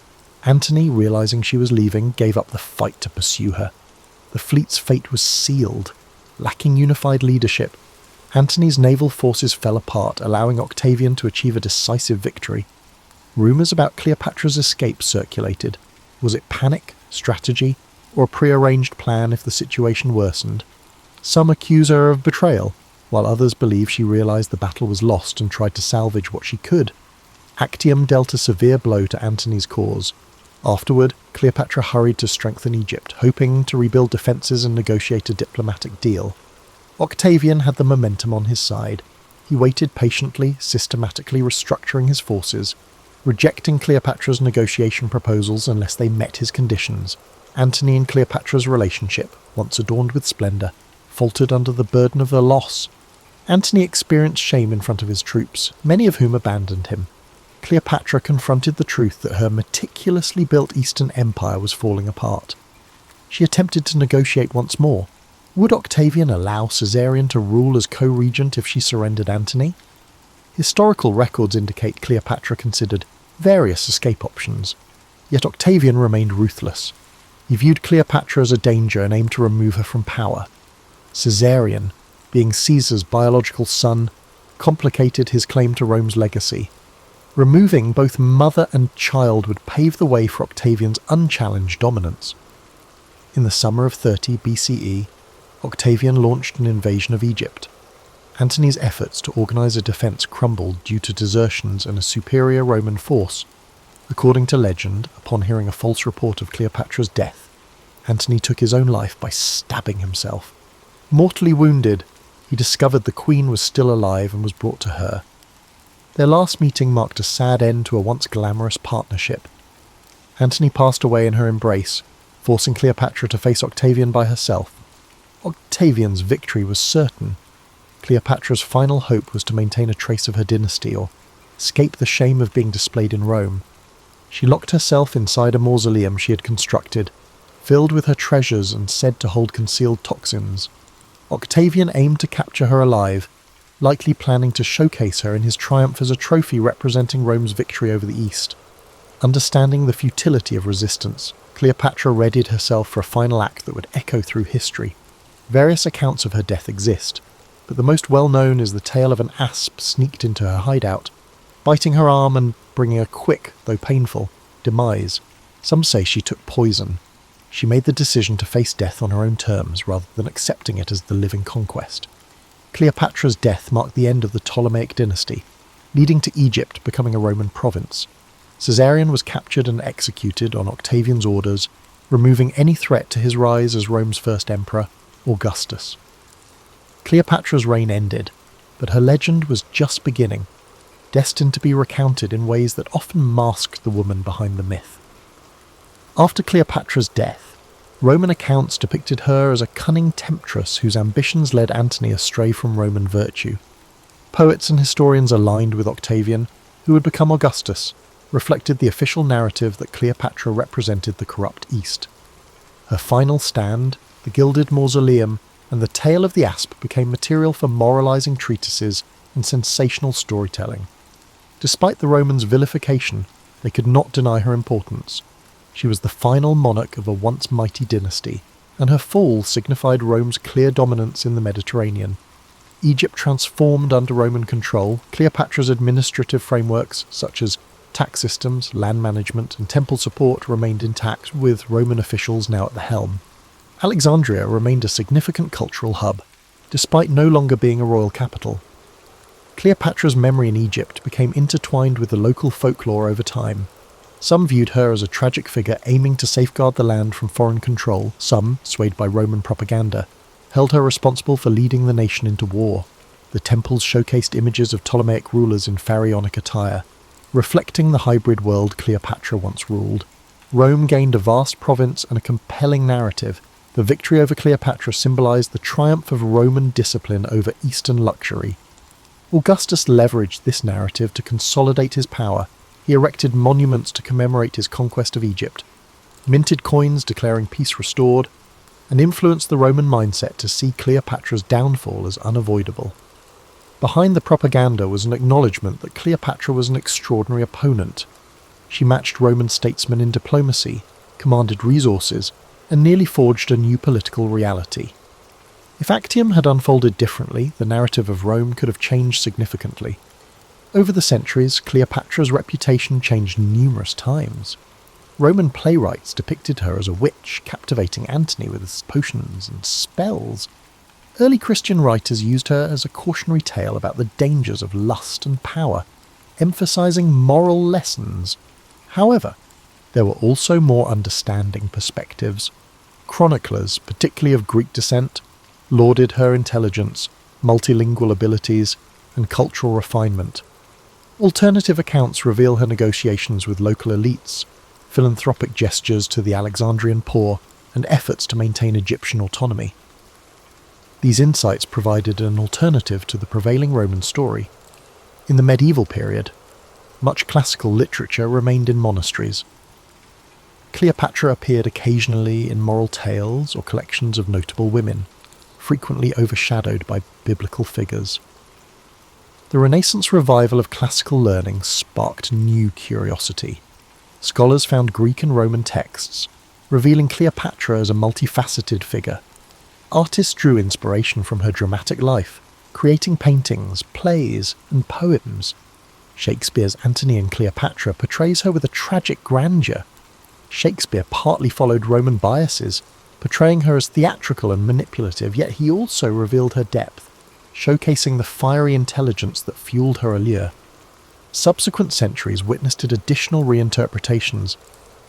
Antony, realizing she was leaving, gave up the fight to pursue her. The fleet's fate was sealed. Lacking unified leadership, Antony's naval forces fell apart, allowing Octavian to achieve a decisive victory. Rumours about Cleopatra's escape circulated. Was it panic, strategy, or a prearranged plan if the situation worsened? Some accuse her of betrayal, while others believe she realised the battle was lost and tried to salvage what she could. Actium dealt a severe blow to Antony's cause. Afterward, Cleopatra hurried to strengthen Egypt, hoping to rebuild defences and negotiate a diplomatic deal. Octavian had the momentum on his side. He waited patiently, systematically restructuring his forces, rejecting Cleopatra's negotiation proposals unless they met his conditions. Antony and Cleopatra's relationship, once adorned with splendour, faltered under the burden of the loss. Antony experienced shame in front of his troops, many of whom abandoned him. Cleopatra confronted the truth that her meticulously built Eastern Empire was falling apart. She attempted to negotiate once more. Would Octavian allow Caesarion to rule as co-regent if she surrendered Antony? Historical records indicate Cleopatra considered various escape options, yet Octavian remained ruthless. He viewed Cleopatra as a danger and aimed to remove her from power. Caesarion, being Caesar's biological son, complicated his claim to Rome's legacy. Removing both mother and child would pave the way for Octavian's unchallenged dominance. In the summer of 30 BCE, Octavian launched an invasion of Egypt. Antony's efforts to organise a defence crumbled due to desertions and a superior Roman force. According to legend, upon hearing a false report of Cleopatra's death, Antony took his own life by stabbing himself. Mortally wounded, he discovered the queen was still alive and was brought to her. Their last meeting marked a sad end to a once glamorous partnership. Antony passed away in her embrace, forcing Cleopatra to face Octavian by herself. Octavian's victory was certain. Cleopatra's final hope was to maintain a trace of her dynasty or escape the shame of being displayed in Rome. She locked herself inside a mausoleum she had constructed, filled with her treasures and said to hold concealed toxins. Octavian aimed to capture her alive, likely planning to showcase her in his triumph as a trophy representing Rome's victory over the East. Understanding the futility of resistance, Cleopatra readied herself for a final act that would echo through history. Various accounts of her death exist, but the most well-known is the tale of an asp sneaked into her hideout. biting her arm and bringing a quick, though painful, demise. Some say she took poison. She made the decision to face death on her own terms rather than accepting it as the living conquest. Cleopatra's death marked the end of the Ptolemaic dynasty, leading to Egypt becoming a Roman province. Caesarion was captured and executed on Octavian's orders, removing any threat to his rise as Rome's first emperor, Augustus. Cleopatra's reign ended, but her legend was just beginning, destined to be recounted in ways that often masked the woman behind the myth. After Cleopatra's death, Roman accounts depicted her as a cunning temptress whose ambitions led Antony astray from Roman virtue. Poets and historians aligned with Octavian, who would become Augustus, reflected the official narrative that Cleopatra represented the corrupt East. Her final stand, the gilded mausoleum, and the tale of the asp became material for moralizing treatises and sensational storytelling. Despite the Romans' vilification, they could not deny her importance. She was the final monarch of a once mighty dynasty, and her fall signified Rome's clear dominance in the Mediterranean. Egypt transformed under Roman control. Cleopatra's administrative frameworks, such as tax systems, land management, and temple support, remained intact, with Roman officials now at the helm. Alexandria remained a significant cultural hub, despite no longer being a royal capital. Cleopatra's memory in Egypt became intertwined with the local folklore over time. Some viewed her as a tragic figure aiming to safeguard the land from foreign control. Some, swayed by Roman propaganda, held her responsible for leading the nation into war. The temples showcased images of Ptolemaic rulers in pharaonic attire, reflecting the hybrid world Cleopatra once ruled. Rome gained a vast province and a compelling narrative. The victory over Cleopatra symbolized the triumph of Roman discipline over Eastern luxury. Augustus leveraged this narrative to consolidate his power. He erected monuments to commemorate his conquest of Egypt, minted coins declaring peace restored, and influenced the Roman mindset to see Cleopatra's downfall as unavoidable. Behind the propaganda was an acknowledgement that Cleopatra was an extraordinary opponent. She matched Roman statesmen in diplomacy, commanded resources, and nearly forged a new political reality. If Actium had unfolded differently, the narrative of Rome could have changed significantly. Over the centuries, Cleopatra's reputation changed numerous times. Roman playwrights depicted her as a witch, captivating Antony with his potions and spells. Early Christian writers used her as a cautionary tale about the dangers of lust and power, emphasizing moral lessons. However, there were also more understanding perspectives. Chroniclers, particularly of Greek descent, lauded her intelligence, multilingual abilities, and cultural refinement. Alternative accounts reveal her negotiations with local elites, philanthropic gestures to the Alexandrian poor, and efforts to maintain Egyptian autonomy. These insights provided an alternative to the prevailing Roman story. In the medieval period, much classical literature remained in monasteries. Cleopatra appeared occasionally in moral tales or collections of notable women, frequently overshadowed by biblical figures. The Renaissance revival of classical learning sparked new curiosity. Scholars found Greek and Roman texts, revealing Cleopatra as a multifaceted figure. Artists drew inspiration from her dramatic life, creating paintings, plays, and poems. Shakespeare's Antony and Cleopatra portrays her with a tragic grandeur. Shakespeare partly followed Roman biases, portraying her as theatrical and manipulative, yet he also revealed her depth, showcasing the fiery intelligence that fueled her allure. Subsequent centuries witnessed additional reinterpretations.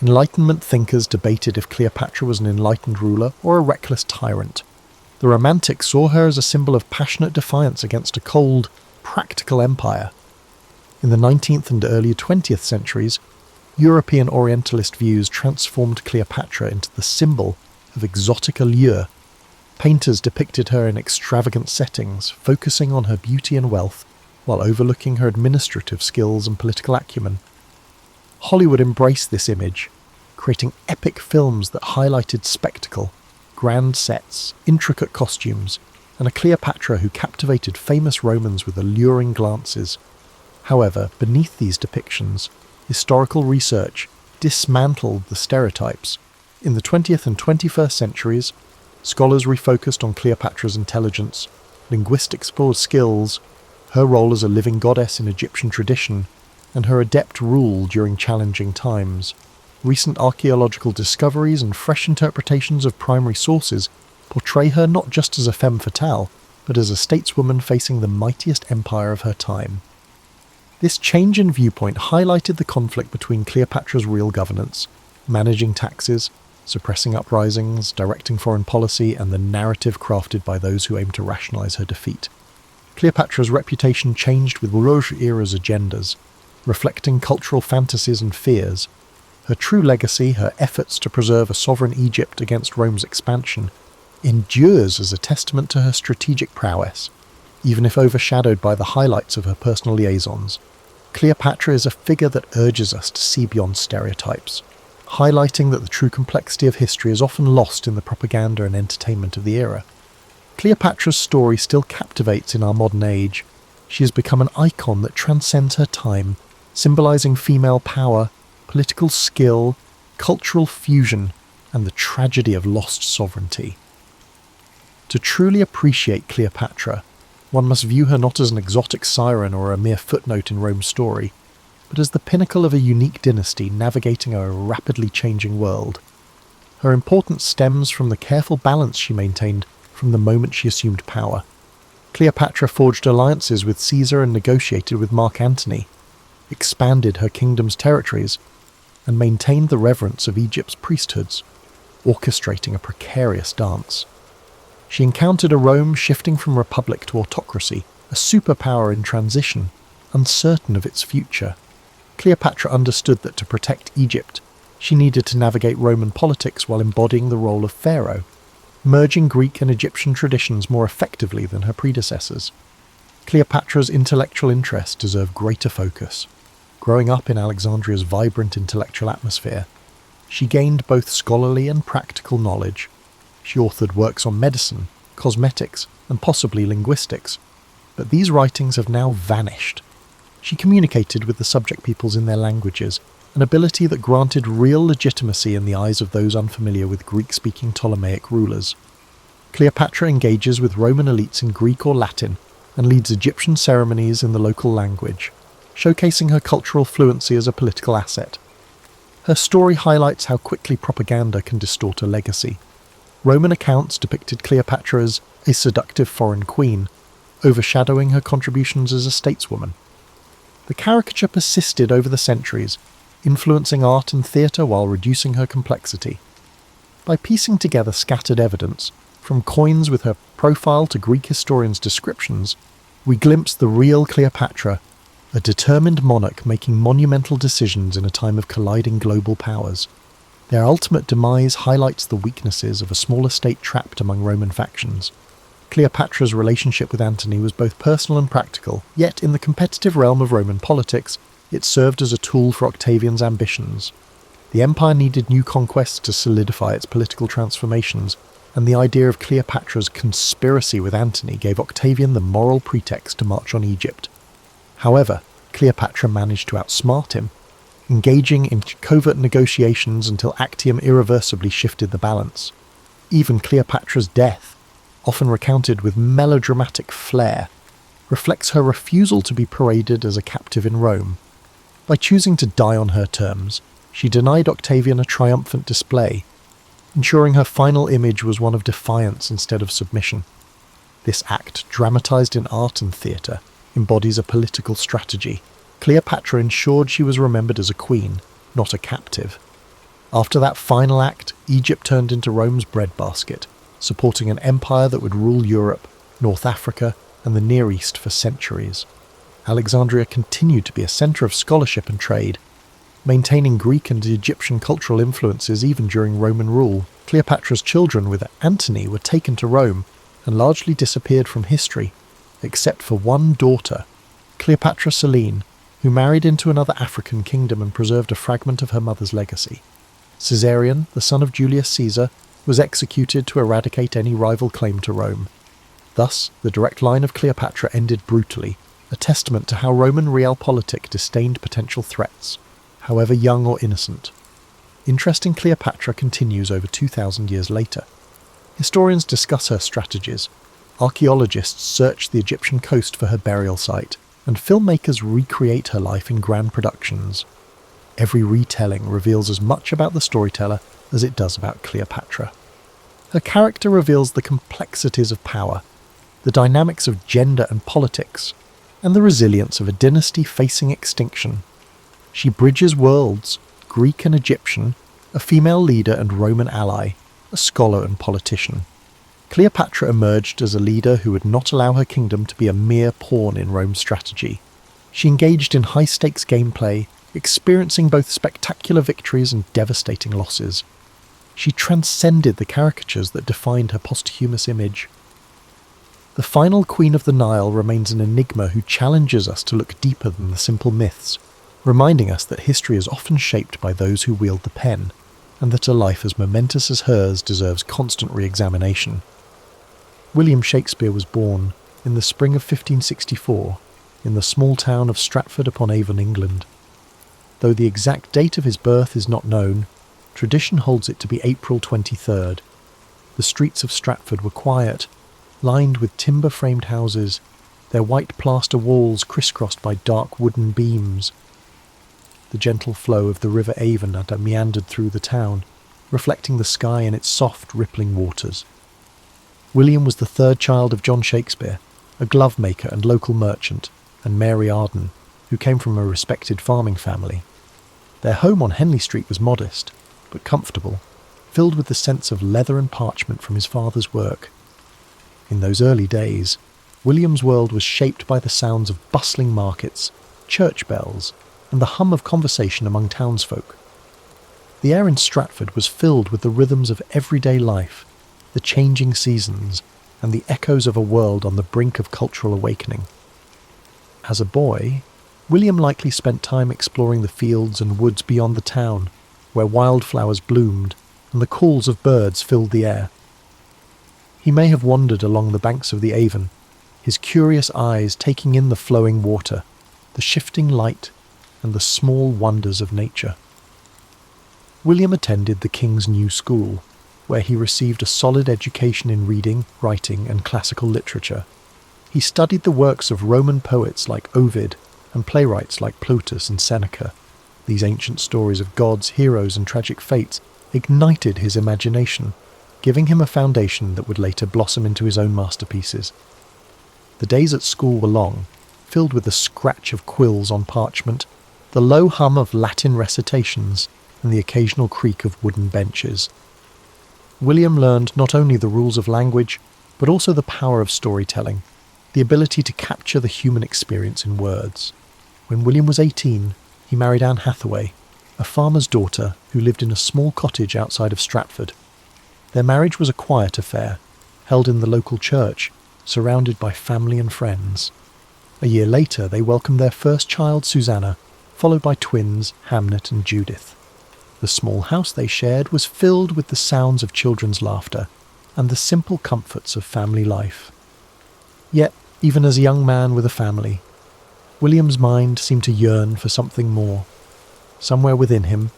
Enlightenment thinkers debated if Cleopatra was an enlightened ruler or a reckless tyrant. The Romantics saw her as a symbol of passionate defiance against a cold, practical empire. In the 19th and early 20th centuries, European Orientalist views transformed Cleopatra into the symbol of exotic allure. Painters depicted her in extravagant settings, focusing on her beauty and wealth, while overlooking her administrative skills and political acumen. Hollywood embraced this image, creating epic films that highlighted spectacle, grand sets, intricate costumes, and a Cleopatra who captivated famous Romans with alluring glances. However, beneath these depictions, historical research dismantled the stereotypes. In the 20th and 21st centuries, scholars refocused on Cleopatra's intelligence, linguistic skills, her role as a living goddess in Egyptian tradition, and her adept rule during challenging times. Recent archaeological discoveries and fresh interpretations of primary sources portray her not just as a femme fatale, but as a stateswoman facing the mightiest empire of her time. This change in viewpoint highlighted the conflict between Cleopatra's real governance, managing taxes, suppressing uprisings, directing foreign policy, and the narrative crafted by those who aim to rationalize her defeat. Cleopatra's reputation changed with Rouge era's agendas, reflecting cultural fantasies and fears. Her true legacy, her efforts to preserve a sovereign Egypt against Rome's expansion, endures as a testament to her strategic prowess, even if overshadowed by the highlights of her personal liaisons. Cleopatra is a figure that urges us to see beyond stereotypes, highlighting that the true complexity of history is often lost in the propaganda and entertainment of the era. Cleopatra's story still captivates in our modern age. She has become an icon that transcends her time, symbolizing female power, political skill, cultural fusion, and the tragedy of lost sovereignty. To truly appreciate Cleopatra, one must view her not as an exotic siren or a mere footnote in Rome's story, but as the pinnacle of a unique dynasty navigating a rapidly changing world. Her importance stems from the careful balance she maintained from the moment she assumed power. Cleopatra forged alliances with Caesar and negotiated with Mark Antony, expanded her kingdom's territories, and maintained the reverence of Egypt's priesthoods, orchestrating a precarious dance. She encountered a Rome shifting from republic to autocracy, a superpower in transition, uncertain of its future. Cleopatra understood that to protect Egypt, she needed to navigate Roman politics while embodying the role of pharaoh, merging Greek and Egyptian traditions more effectively than her predecessors. Cleopatra's intellectual interests deserve greater focus. Growing up in Alexandria's vibrant intellectual atmosphere, she gained both scholarly and practical knowledge. She authored works on medicine, cosmetics, and possibly linguistics, but these writings have now vanished. She communicated with the subject peoples in their languages, an ability that granted real legitimacy in the eyes of those unfamiliar with Greek-speaking Ptolemaic rulers. Cleopatra engages with Roman elites in Greek or Latin and leads Egyptian ceremonies in the local language, showcasing her cultural fluency as a political asset. Her story highlights how quickly propaganda can distort a legacy. Roman accounts depicted Cleopatra as a seductive foreign queen, overshadowing her contributions as a stateswoman. The caricature persisted over the centuries, influencing art and theatre while reducing her complexity. By piecing together scattered evidence, from coins with her profile to Greek historians' descriptions, we glimpse the real Cleopatra, a determined monarch making monumental decisions in a time of colliding global powers. Their ultimate demise highlights the weaknesses of a smaller state trapped among Roman factions. Cleopatra's relationship with Antony was both personal and practical, yet in the competitive realm of Roman politics, it served as a tool for Octavian's ambitions. The empire needed new conquests to solidify its political transformations, and the idea of Cleopatra's conspiracy with Antony gave Octavian the moral pretext to march on Egypt. However, Cleopatra managed to outsmart him, engaging in covert negotiations until Actium irreversibly shifted the balance. Even Cleopatra's death, often recounted with melodramatic flair, reflects her refusal to be paraded as a captive in Rome. By choosing to die on her terms, she denied Octavian a triumphant display, ensuring her final image was one of defiance instead of submission. This act, dramatized in art and theatre, embodies a political strategy. Cleopatra ensured she was remembered as a queen, not a captive. After that final act, Egypt turned into Rome's breadbasket, supporting an empire that would rule Europe, North Africa, and the Near East for centuries. Alexandria continued to be a centre of scholarship and trade, maintaining Greek and Egyptian cultural influences even during Roman rule. Cleopatra's children with Antony were taken to Rome and largely disappeared from history, except for one daughter, Cleopatra Selene, who married into another African kingdom and preserved a fragment of her mother's legacy. Caesarion, the son of Julius Caesar, was executed to eradicate any rival claim to Rome. Thus, the direct line of Cleopatra ended brutally, a testament to how Roman realpolitik disdained potential threats, however young or innocent. Interest in Cleopatra continues over 2,000 years later. Historians discuss her strategies. Archaeologists search the Egyptian coast for her burial site, and filmmakers recreate her life in grand productions. Every retelling reveals as much about the storyteller as it does about Cleopatra. Her character reveals the complexities of power, the dynamics of gender and politics, and the resilience of a dynasty facing extinction. She bridges worlds, Greek and Egyptian, a female leader and Roman ally, a scholar and politician. Cleopatra emerged as a leader who would not allow her kingdom to be a mere pawn in Rome's strategy. She engaged in high-stakes gameplay, experiencing both spectacular victories and devastating losses. She transcended the caricatures that defined her posthumous image. The final Queen of the Nile remains an enigma who challenges us to look deeper than the simple myths, reminding us that history is often shaped by those who wield the pen, and that a life as momentous as hers deserves constant re-examination. William Shakespeare was born in the spring of 1564 in the small town of Stratford-upon-Avon, England. Though the exact date of his birth is not known, tradition holds it to be April 23rd. The streets of Stratford were quiet, lined with timber-framed houses, their white plaster walls crisscrossed by dark wooden beams. The gentle flow of the River Avon had meandered through the town, reflecting the sky in its soft, rippling waters. William was the third child of John Shakespeare, a glove maker and local merchant, and Mary Arden, who came from a respected farming family. Their home on Henley Street was modest, but comfortable, filled with the sense of leather and parchment from his father's work. In those early days, William's world was shaped by the sounds of bustling markets, church bells, and the hum of conversation among townsfolk. The air in Stratford was filled with the rhythms of everyday life, the changing seasons, and the echoes of a world on the brink of cultural awakening. As a boy, William likely spent time exploring the fields and woods beyond the town, where wildflowers bloomed and the calls of birds filled the air. He may have wandered along the banks of the Avon, his curious eyes taking in the flowing water, the shifting light, and the small wonders of nature. William attended the King's New School, where he received a solid education in reading, writing, and classical literature. He studied the works of Roman poets like Ovid and playwrights like Plautus and Seneca. These ancient stories of gods, heroes, and tragic fates ignited his imagination, giving him a foundation that would later blossom into his own masterpieces. The days at school were long, filled with the scratch of quills on parchment, the low hum of Latin recitations, and the occasional creak of wooden benches. William learned not only the rules of language, but also the power of storytelling, the ability to capture the human experience in words. When William was 18, he married Anne Hathaway, a farmer's daughter who lived in a small cottage outside of Stratford. Their marriage was a quiet affair, held in the local church, surrounded by family and friends. A year later, they welcomed their first child, Susanna, followed by twins, Hamnet and Judith. The small house they shared was filled with the sounds of children's laughter and the simple comforts of family life. Yet, even as a young man with a family, William's mind seemed to yearn for something more. Somewhere within him,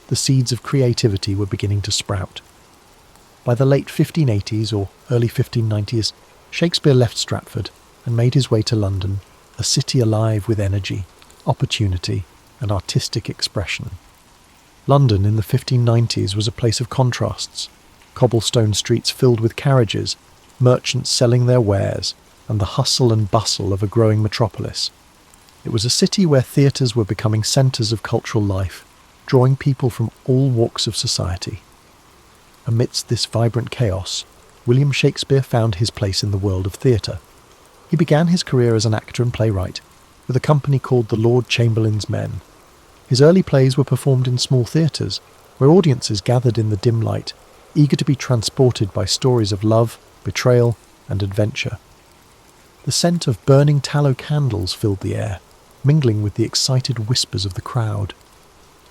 the seeds of creativity were beginning to sprout. By the late 1580s or early 1590s, Shakespeare left Stratford and made his way to London, a city alive with energy, opportunity, and artistic expression. London in the 1590s was a place of contrasts, cobblestone streets filled with carriages, merchants selling their wares, and the hustle and bustle of a growing metropolis. It was a city where theatres were becoming centres of cultural life, drawing people from all walks of society. Amidst this vibrant chaos, William Shakespeare found his place in the world of theatre. He began his career as an actor and playwright, with a company called the Lord Chamberlain's Men. His early plays were performed in small theatres, where audiences gathered in the dim light, eager to be transported by stories of love, betrayal, and adventure. The scent of burning tallow candles filled the air, mingling with the excited whispers of the crowd.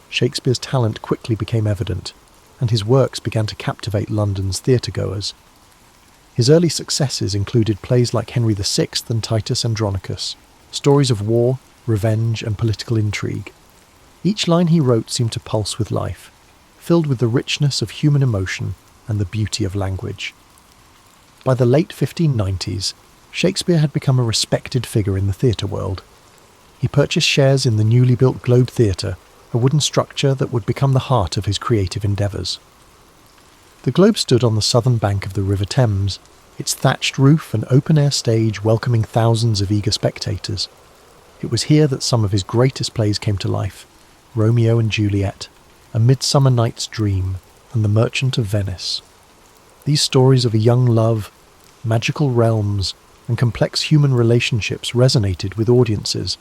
Shakespeare's talent quickly became evident, and his works began to captivate London's theatre-goers. His early successes included plays like Henry VI and Titus Andronicus, stories of war, revenge, and political intrigue. Each line he wrote seemed to pulse with life, filled with the richness of human emotion and the beauty of language. By the late 1590s, Shakespeare had become a respected figure in the theatre world, He purchased shares in the newly built Globe Theatre, a wooden structure that would become the heart of his creative endeavours. The Globe stood on the southern bank of the River Thames, its thatched roof and open-air stage welcoming thousands of eager spectators. It was here that some of his greatest plays came to life: Romeo and Juliet, A Midsummer Night's Dream, and The Merchant of Venice. These stories of a young love, magical realms, and complex human relationships resonated with audiences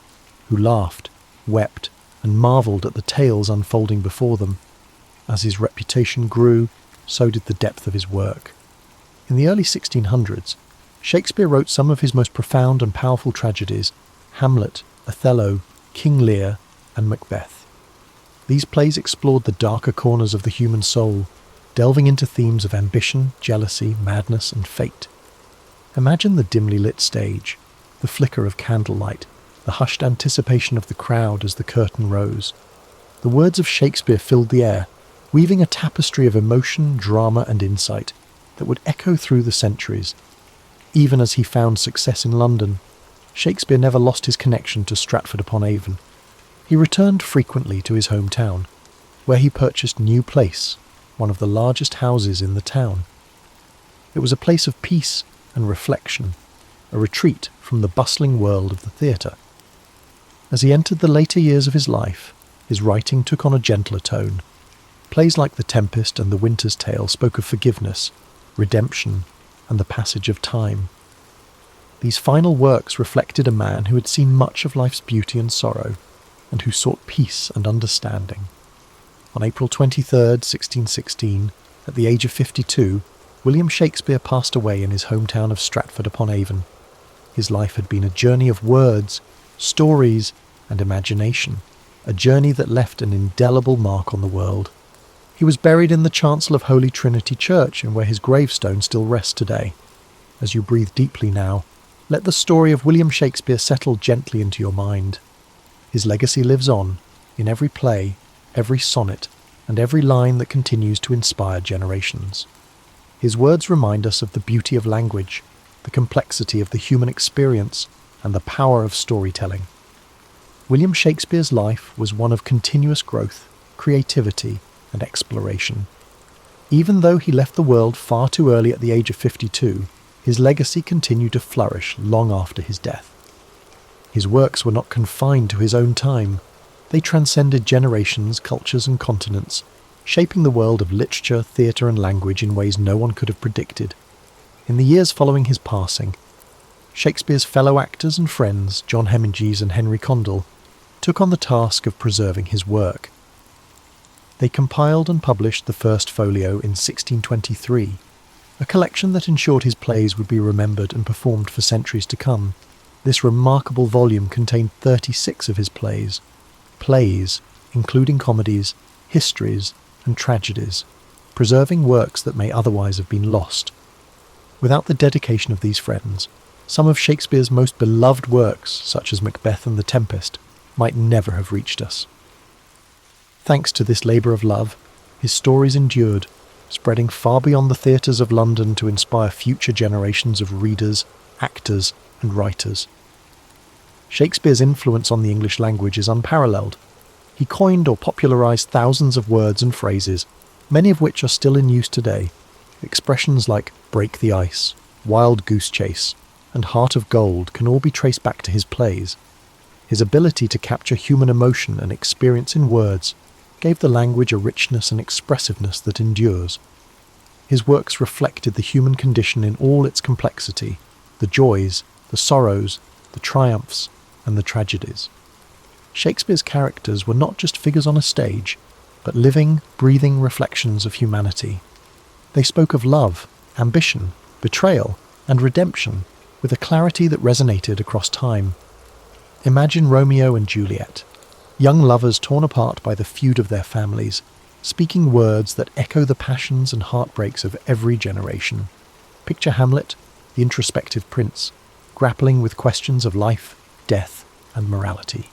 who laughed, wept, and marvelled at the tales unfolding before them. As his reputation grew, so did the depth of his work. In the early 1600s, Shakespeare wrote some of his most profound and powerful tragedies: Hamlet, Othello, King Lear, and Macbeth. These plays explored the darker corners of the human soul, delving into themes of ambition, jealousy, madness, and fate. Imagine the dimly lit stage, the flicker of candlelight, the hushed anticipation of the crowd as the curtain rose. The words of Shakespeare filled the air, weaving a tapestry of emotion, drama, and insight that would echo through the centuries. Even as he found success in London, Shakespeare never lost his connection to Stratford-upon-Avon. He returned frequently to his hometown, where he purchased New Place, one of the largest houses in the town. It was a place of peace and reflection, a retreat from the bustling world of the theatre. As he entered the later years of his life, his writing took on a gentler tone. Plays like The Tempest and The Winter's Tale spoke of forgiveness, redemption, and the passage of time. These final works reflected a man who had seen much of life's beauty and sorrow, and who sought peace and understanding. On April 23, 1616, at the age of 52, William Shakespeare passed away in his hometown of Stratford-upon-Avon. His life had been a journey of words, stories, and imagination, a journey that left an indelible mark on the world. He was buried in the chancel of Holy Trinity Church, and where his gravestone still rests today. As you breathe deeply now, let the story of William Shakespeare settle gently into your mind. His legacy lives on, in every play, every sonnet, and every line that continues to inspire generations. His words remind us of the beauty of language, the complexity of the human experience, and the power of storytelling. William Shakespeare's life was one of continuous growth, creativity, and exploration. Even though he left the world far too early at the age of 52, his legacy continued to flourish long after his death. His works were not confined to his own time. They transcended generations, cultures, and continents, shaping the world of literature, theatre, and language in ways no one could have predicted. In the years following his passing, Shakespeare's fellow actors and friends, John Hemingway and Henry Condell, took on the task of preserving his work. They compiled and published the first folio in 1623, a collection that ensured his plays would be remembered and performed for centuries to come. This remarkable volume contained 36 of his plays, including comedies, histories, and tragedies, preserving works that may otherwise have been lost. Without the dedication of these friends, some of Shakespeare's most beloved works, such as Macbeth and The Tempest, might never have reached us. Thanks to this labour of love, his stories endured, spreading far beyond the theatres of London to inspire future generations of readers, actors, and writers. Shakespeare's influence on the English language is unparalleled. He coined or popularised thousands of words and phrases, many of which are still in use today. Expressions like break the ice, wild goose chase, and heart of gold can all be traced back to his plays. His ability to capture human emotion and experience in words gave the language a richness and expressiveness that endures. His works reflected the human condition in all its complexity, the joys, the sorrows, the triumphs, and the tragedies. Shakespeare's characters were not just figures on a stage, but living, breathing reflections of humanity. They spoke of love, ambition, betrayal, and redemption with a clarity that resonated across time. Imagine Romeo and Juliet, young lovers torn apart by the feud of their families, speaking words that echo the passions and heartbreaks of every generation. Picture Hamlet, the introspective prince, grappling with questions of life, death, and morality.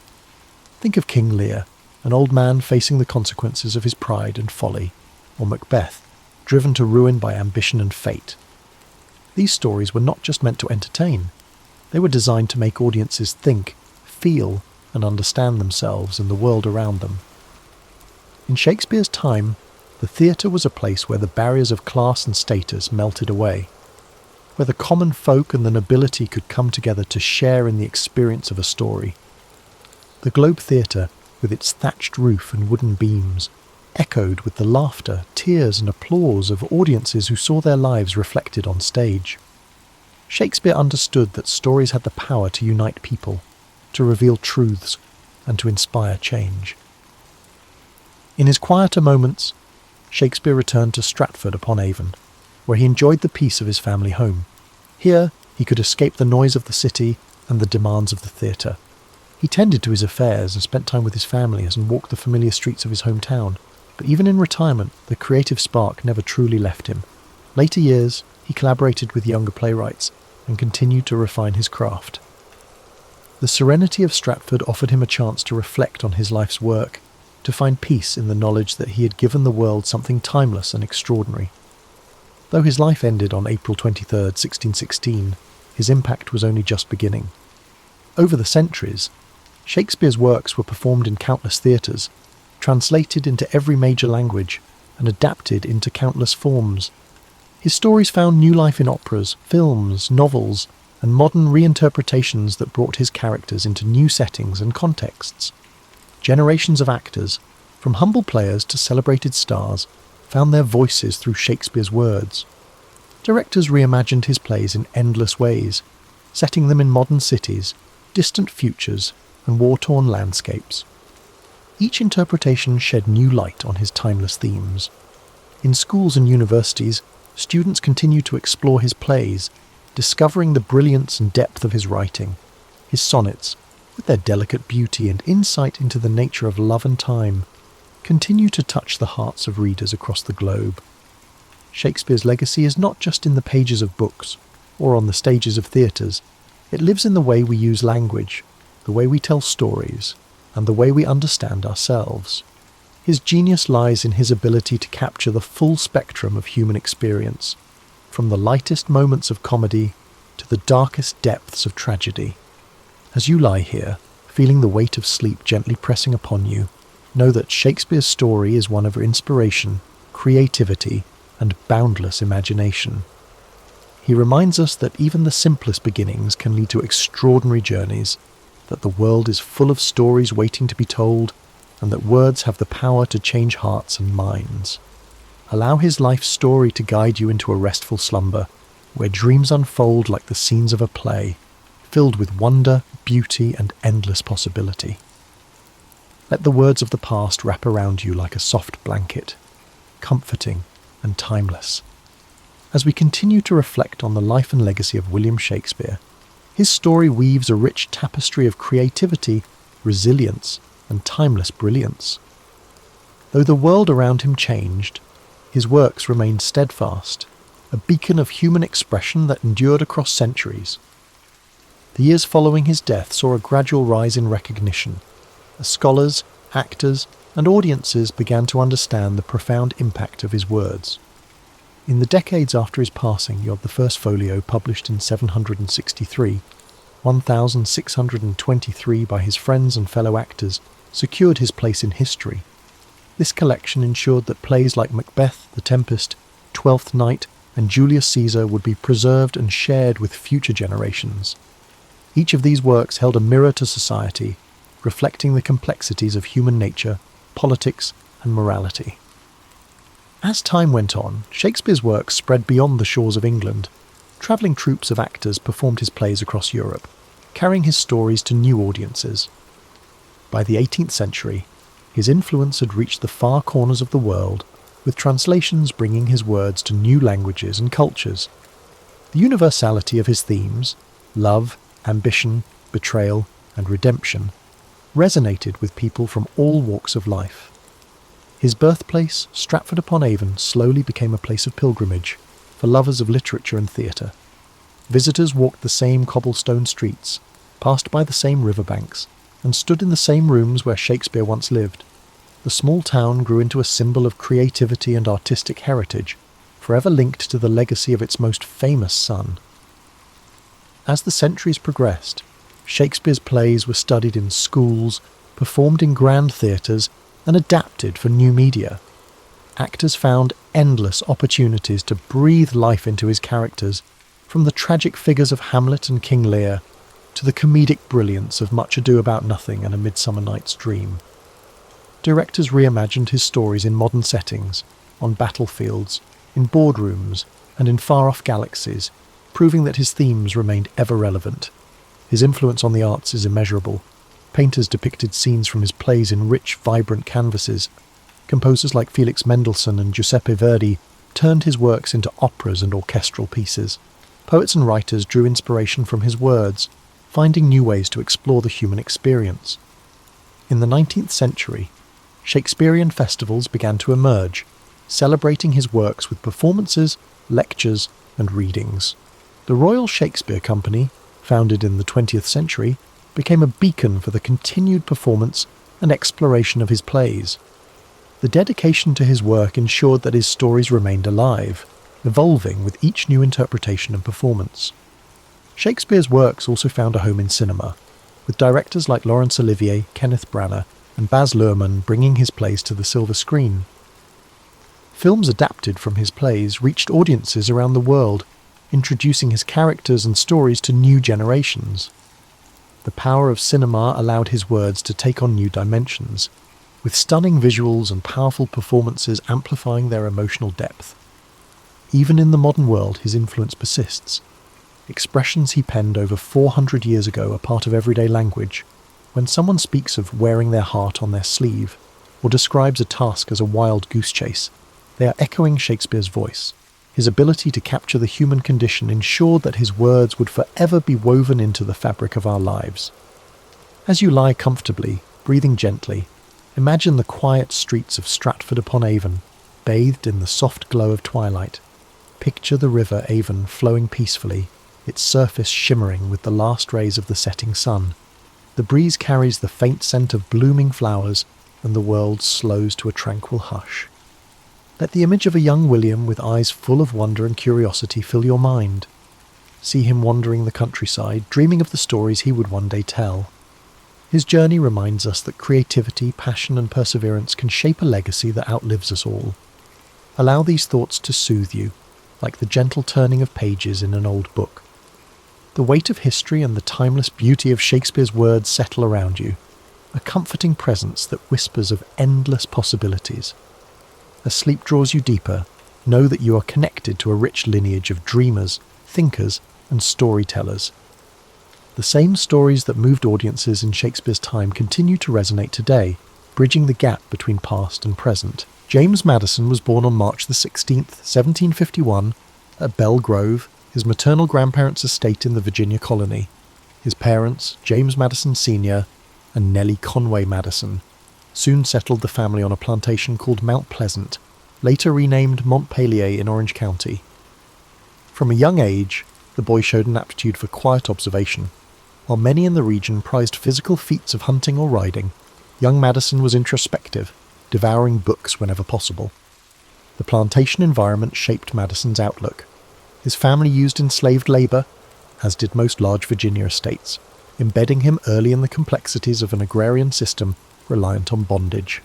Think of King Lear, an old man facing the consequences of his pride and folly, or Macbeth, driven to ruin by ambition and fate. These stories were not just meant to entertain. They were designed to make audiences think, feel, and understand themselves and the world around them. In Shakespeare's time, the theatre was a place where the barriers of class and status melted away, where the common folk and the nobility could come together to share in the experience of a story. The Globe Theatre, with its thatched roof and wooden beams, echoed with the laughter, tears and applause of audiences who saw their lives reflected on stage. Shakespeare understood that stories had the power to unite people, to reveal truths, and to inspire change. In his quieter moments, Shakespeare returned to Stratford-upon-Avon, where he enjoyed the peace of his family home. Here he could escape the noise of the city and the demands of the theatre. He tended to his affairs and spent time with his family and walked the familiar streets of his hometown. But even in retirement, the creative spark never truly left him. Later years, he collaborated with younger playwrights and continued to refine his craft. The serenity of Stratford offered him a chance to reflect on his life's work, to find peace in the knowledge that he had given the world something timeless and extraordinary. Though his life ended on April 23, 1616, his impact was only just beginning. Over the centuries, Shakespeare's works were performed in countless theatres, translated into every major language, and adapted into countless forms. His stories found new life in operas, films, novels, and modern reinterpretations that brought his characters into new settings and contexts. Generations of actors, from humble players to celebrated stars, found their voices through Shakespeare's words. Directors reimagined his plays in endless ways, setting them in modern cities, distant futures, and war-torn landscapes. Each interpretation shed new light on his timeless themes. In schools and universities, students continue to explore his plays, discovering the brilliance and depth of his writing. His sonnets, with their delicate beauty and insight into the nature of love and time, continue to touch the hearts of readers across the globe. Shakespeare's legacy is not just in the pages of books or on the stages of theatres. It lives in the way we use language, the way we tell stories, and the way we understand ourselves. His genius lies in his ability to capture the full spectrum of human experience, from the lightest moments of comedy to the darkest depths of tragedy. As you lie here, feeling the weight of sleep gently pressing upon you, know that Shakespeare's story is one of inspiration, creativity, and boundless imagination. He reminds us that even the simplest beginnings can lead to extraordinary journeys, that the world is full of stories waiting to be told, and that words have the power to change hearts and minds. Allow his life story to guide you into a restful slumber, where dreams unfold like the scenes of a play, filled with wonder, beauty, and endless possibility. Let the words of the past wrap around you like a soft blanket, comforting and timeless. As we continue to reflect on the life and legacy of William Shakespeare, his story weaves a rich tapestry of creativity, resilience, and timeless brilliance. Though the world around him changed, his works remained steadfast, a beacon of human expression that endured across centuries. The years following his death saw a gradual rise in recognition, as scholars, actors, and audiences began to understand the profound impact of his words. In the decades after his passing, you have the first folio published in 763, 1623 by his friends and fellow actors, secured his place in history. This collection ensured that plays like Macbeth, The Tempest, Twelfth Night, and Julius Caesar would be preserved and shared with future generations. Each of these works held a mirror to society, reflecting the complexities of human nature, politics, and morality. As time went on, Shakespeare's works spread beyond the shores of England. Travelling troupes of actors performed his plays across Europe, carrying his stories to new audiences. By the 18th century, his influence had reached the far corners of the world, with translations bringing his words to new languages and cultures. The universality of his themes, love, ambition, betrayal, and redemption, resonated with people from all walks of life. His birthplace, Stratford-upon-Avon, slowly became a place of pilgrimage for lovers of literature and theatre. Visitors walked the same cobblestone streets, passed by the same riverbanks, and stood in the same rooms where Shakespeare once lived. The small town grew into a symbol of creativity and artistic heritage, forever linked to the legacy of its most famous son. As the centuries progressed, Shakespeare's plays were studied in schools, performed in grand theatres, and adapted for new media. Actors found endless opportunities to breathe life into his characters, from the tragic figures of Hamlet and King Lear to the comedic brilliance of Much Ado About Nothing and A Midsummer Night's Dream. Directors reimagined his stories in modern settings, on battlefields, in boardrooms, and in far-off galaxies, proving that his themes remained ever relevant. His influence on the arts is immeasurable. Painters depicted scenes from his plays in rich, vibrant canvases. Composers like Felix Mendelssohn and Giuseppe Verdi turned his works into operas and orchestral pieces. Poets and writers drew inspiration from his words, finding new ways to explore the human experience. In the 19th century, Shakespearean festivals began to emerge, celebrating his works with performances, lectures, and readings. The Royal Shakespeare Company, founded in the 20th century, became a beacon for the continued performance and exploration of his plays. The dedication to his work ensured that his stories remained alive, evolving with each new interpretation and performance. Shakespeare's works also found a home in cinema, with directors like Laurence Olivier, Kenneth Branagh, and Baz Luhrmann bringing his plays to the silver screen. Films adapted from his plays reached audiences around the world, introducing his characters and stories to new generations. The power of cinema allowed his words to take on new dimensions, with stunning visuals and powerful performances amplifying their emotional depth. Even in the modern world, his influence persists. Expressions he penned over 400 years ago are part of everyday language. When someone speaks of wearing their heart on their sleeve, or describes a task as a wild goose chase, they are echoing Shakespeare's voice. His ability to capture the human condition ensured that his words would forever be woven into the fabric of our lives. As you lie comfortably, breathing gently, imagine the quiet streets of Stratford-upon-Avon, bathed in the soft glow of twilight. Picture the river Avon flowing peacefully, its surface shimmering with the last rays of the setting sun. The breeze carries the faint scent of blooming flowers, and the world slows to a tranquil hush. Let the image of a young William with eyes full of wonder and curiosity fill your mind. See him wandering the countryside, dreaming of the stories he would one day tell. His journey reminds us that creativity, passion, and perseverance can shape a legacy that outlives us all. Allow these thoughts to soothe you, like the gentle turning of pages in an old book. The weight of history and the timeless beauty of Shakespeare's words settle around you, a comforting presence that whispers of endless possibilities. As sleep draws you deeper, know that you are connected to a rich lineage of dreamers, thinkers, and storytellers. The same stories that moved audiences in Shakespeare's time continue to resonate today, bridging the gap between past and present. James Madison was born on March the 16th, 1751, at Belle Grove, his maternal grandparents' estate in the Virginia colony. His parents, James Madison Sr. and Nellie Conway Madison, soon settled the family on a plantation called Mount Pleasant, later renamed Montpelier in Orange County. From a young age, the boy showed an aptitude for quiet observation. While many in the region prized physical feats of hunting or riding, young Madison was introspective, devouring books whenever possible. The plantation environment shaped Madison's outlook. His family used enslaved labour, as did most large Virginia estates, embedding him early in the complexities of an agrarian system reliant on bondage.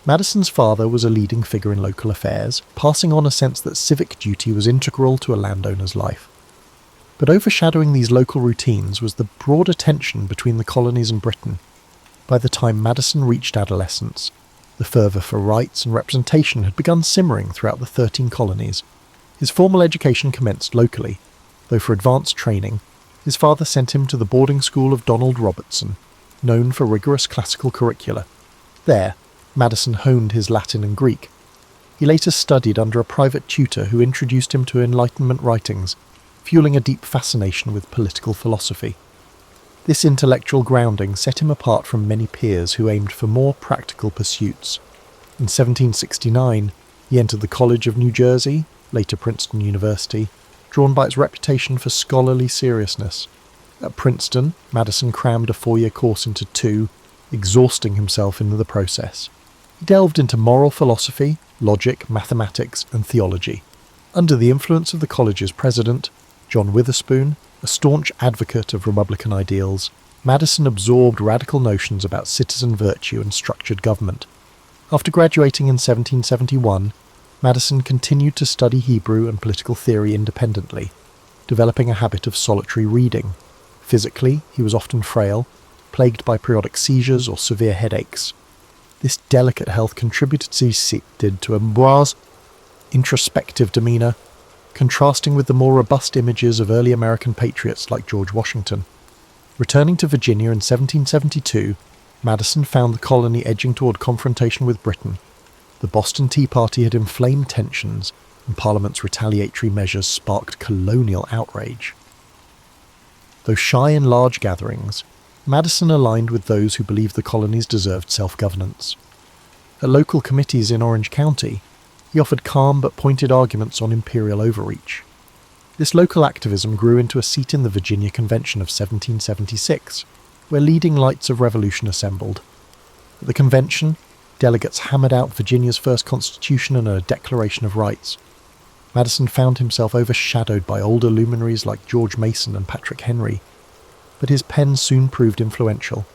Madison's father was a leading figure in local affairs, passing on a sense that civic duty was integral to a landowner's life. But overshadowing these local routines was the broader tension between the colonies and Britain. By the time Madison reached adolescence, the fervour for rights and representation had begun simmering throughout the 13 colonies. His formal education commenced locally, though for advanced training, his father sent him to the boarding school of Donald Robertson, known for rigorous classical curricula. There, Madison honed his Latin and Greek. He later studied under a private tutor who introduced him to Enlightenment writings, fueling a deep fascination with political philosophy. This intellectual grounding set him apart from many peers who aimed for more practical pursuits. In 1769, he entered the College of New Jersey, later Princeton University, drawn by its reputation for scholarly seriousness. At Princeton, Madison crammed a 4-year course into 2, exhausting himself in the process. He delved into moral philosophy, logic, mathematics, and theology. Under the influence of the college's president, John Witherspoon, a staunch advocate of Republican ideals, Madison absorbed radical notions about citizen virtue and structured government. After graduating in 1771, Madison continued to study Hebrew and political theory independently, developing a habit of solitary reading. Physically, he was often frail, plagued by periodic seizures or severe headaches. This delicate health contributed to a more introspective demeanour, contrasting with the more robust images of early American patriots like George Washington. Returning to Virginia in 1772, Madison found the colony edging toward confrontation with Britain. The Boston Tea Party had inflamed tensions, and Parliament's retaliatory measures sparked colonial outrage. Though shy in large gatherings, Madison aligned with those who believed the colonies deserved self-governance. At local committees in Orange County, he offered calm but pointed arguments on imperial overreach. This local activism grew into a seat in the Virginia Convention of 1776, where leading lights of revolution assembled. At the convention, delegates hammered out Virginia's first constitution and a Declaration of Rights. Madison found himself overshadowed by older luminaries like George Mason and Patrick Henry, but his pen soon proved influential.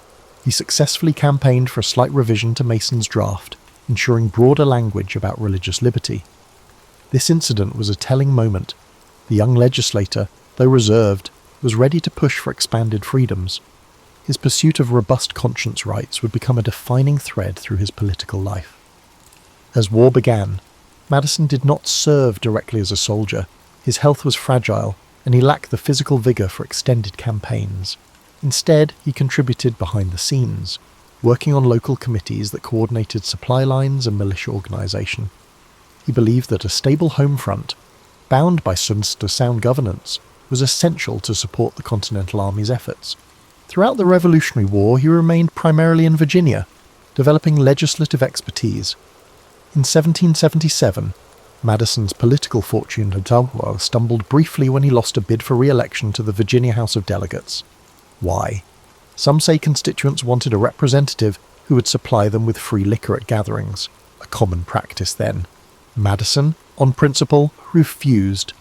He successfully campaigned for a slight revision to Mason's draft, ensuring broader language about religious liberty. This incident was a telling moment. The young legislator, though reserved, was ready to push for expanded freedoms. His pursuit of robust conscience rights would become a defining thread through his political life. As war began, Madison did not serve directly as a soldier. His health was fragile, and he lacked the physical vigour for extended campaigns. Instead, he contributed behind the scenes, working on local committees that coordinated supply lines and militia organisation. He believed that a stable home front, bound by sound governance, was essential to support the Continental Army's efforts. Throughout the Revolutionary War, he remained primarily in Virginia, developing legislative expertise. In 1777, Madison's political fortune had stumbled briefly when he lost a bid for re-election to the Virginia House of Delegates. Why? Some say constituents wanted a representative who would supply them with free liquor at gatherings, a common practice then. Madison, on principle, refused.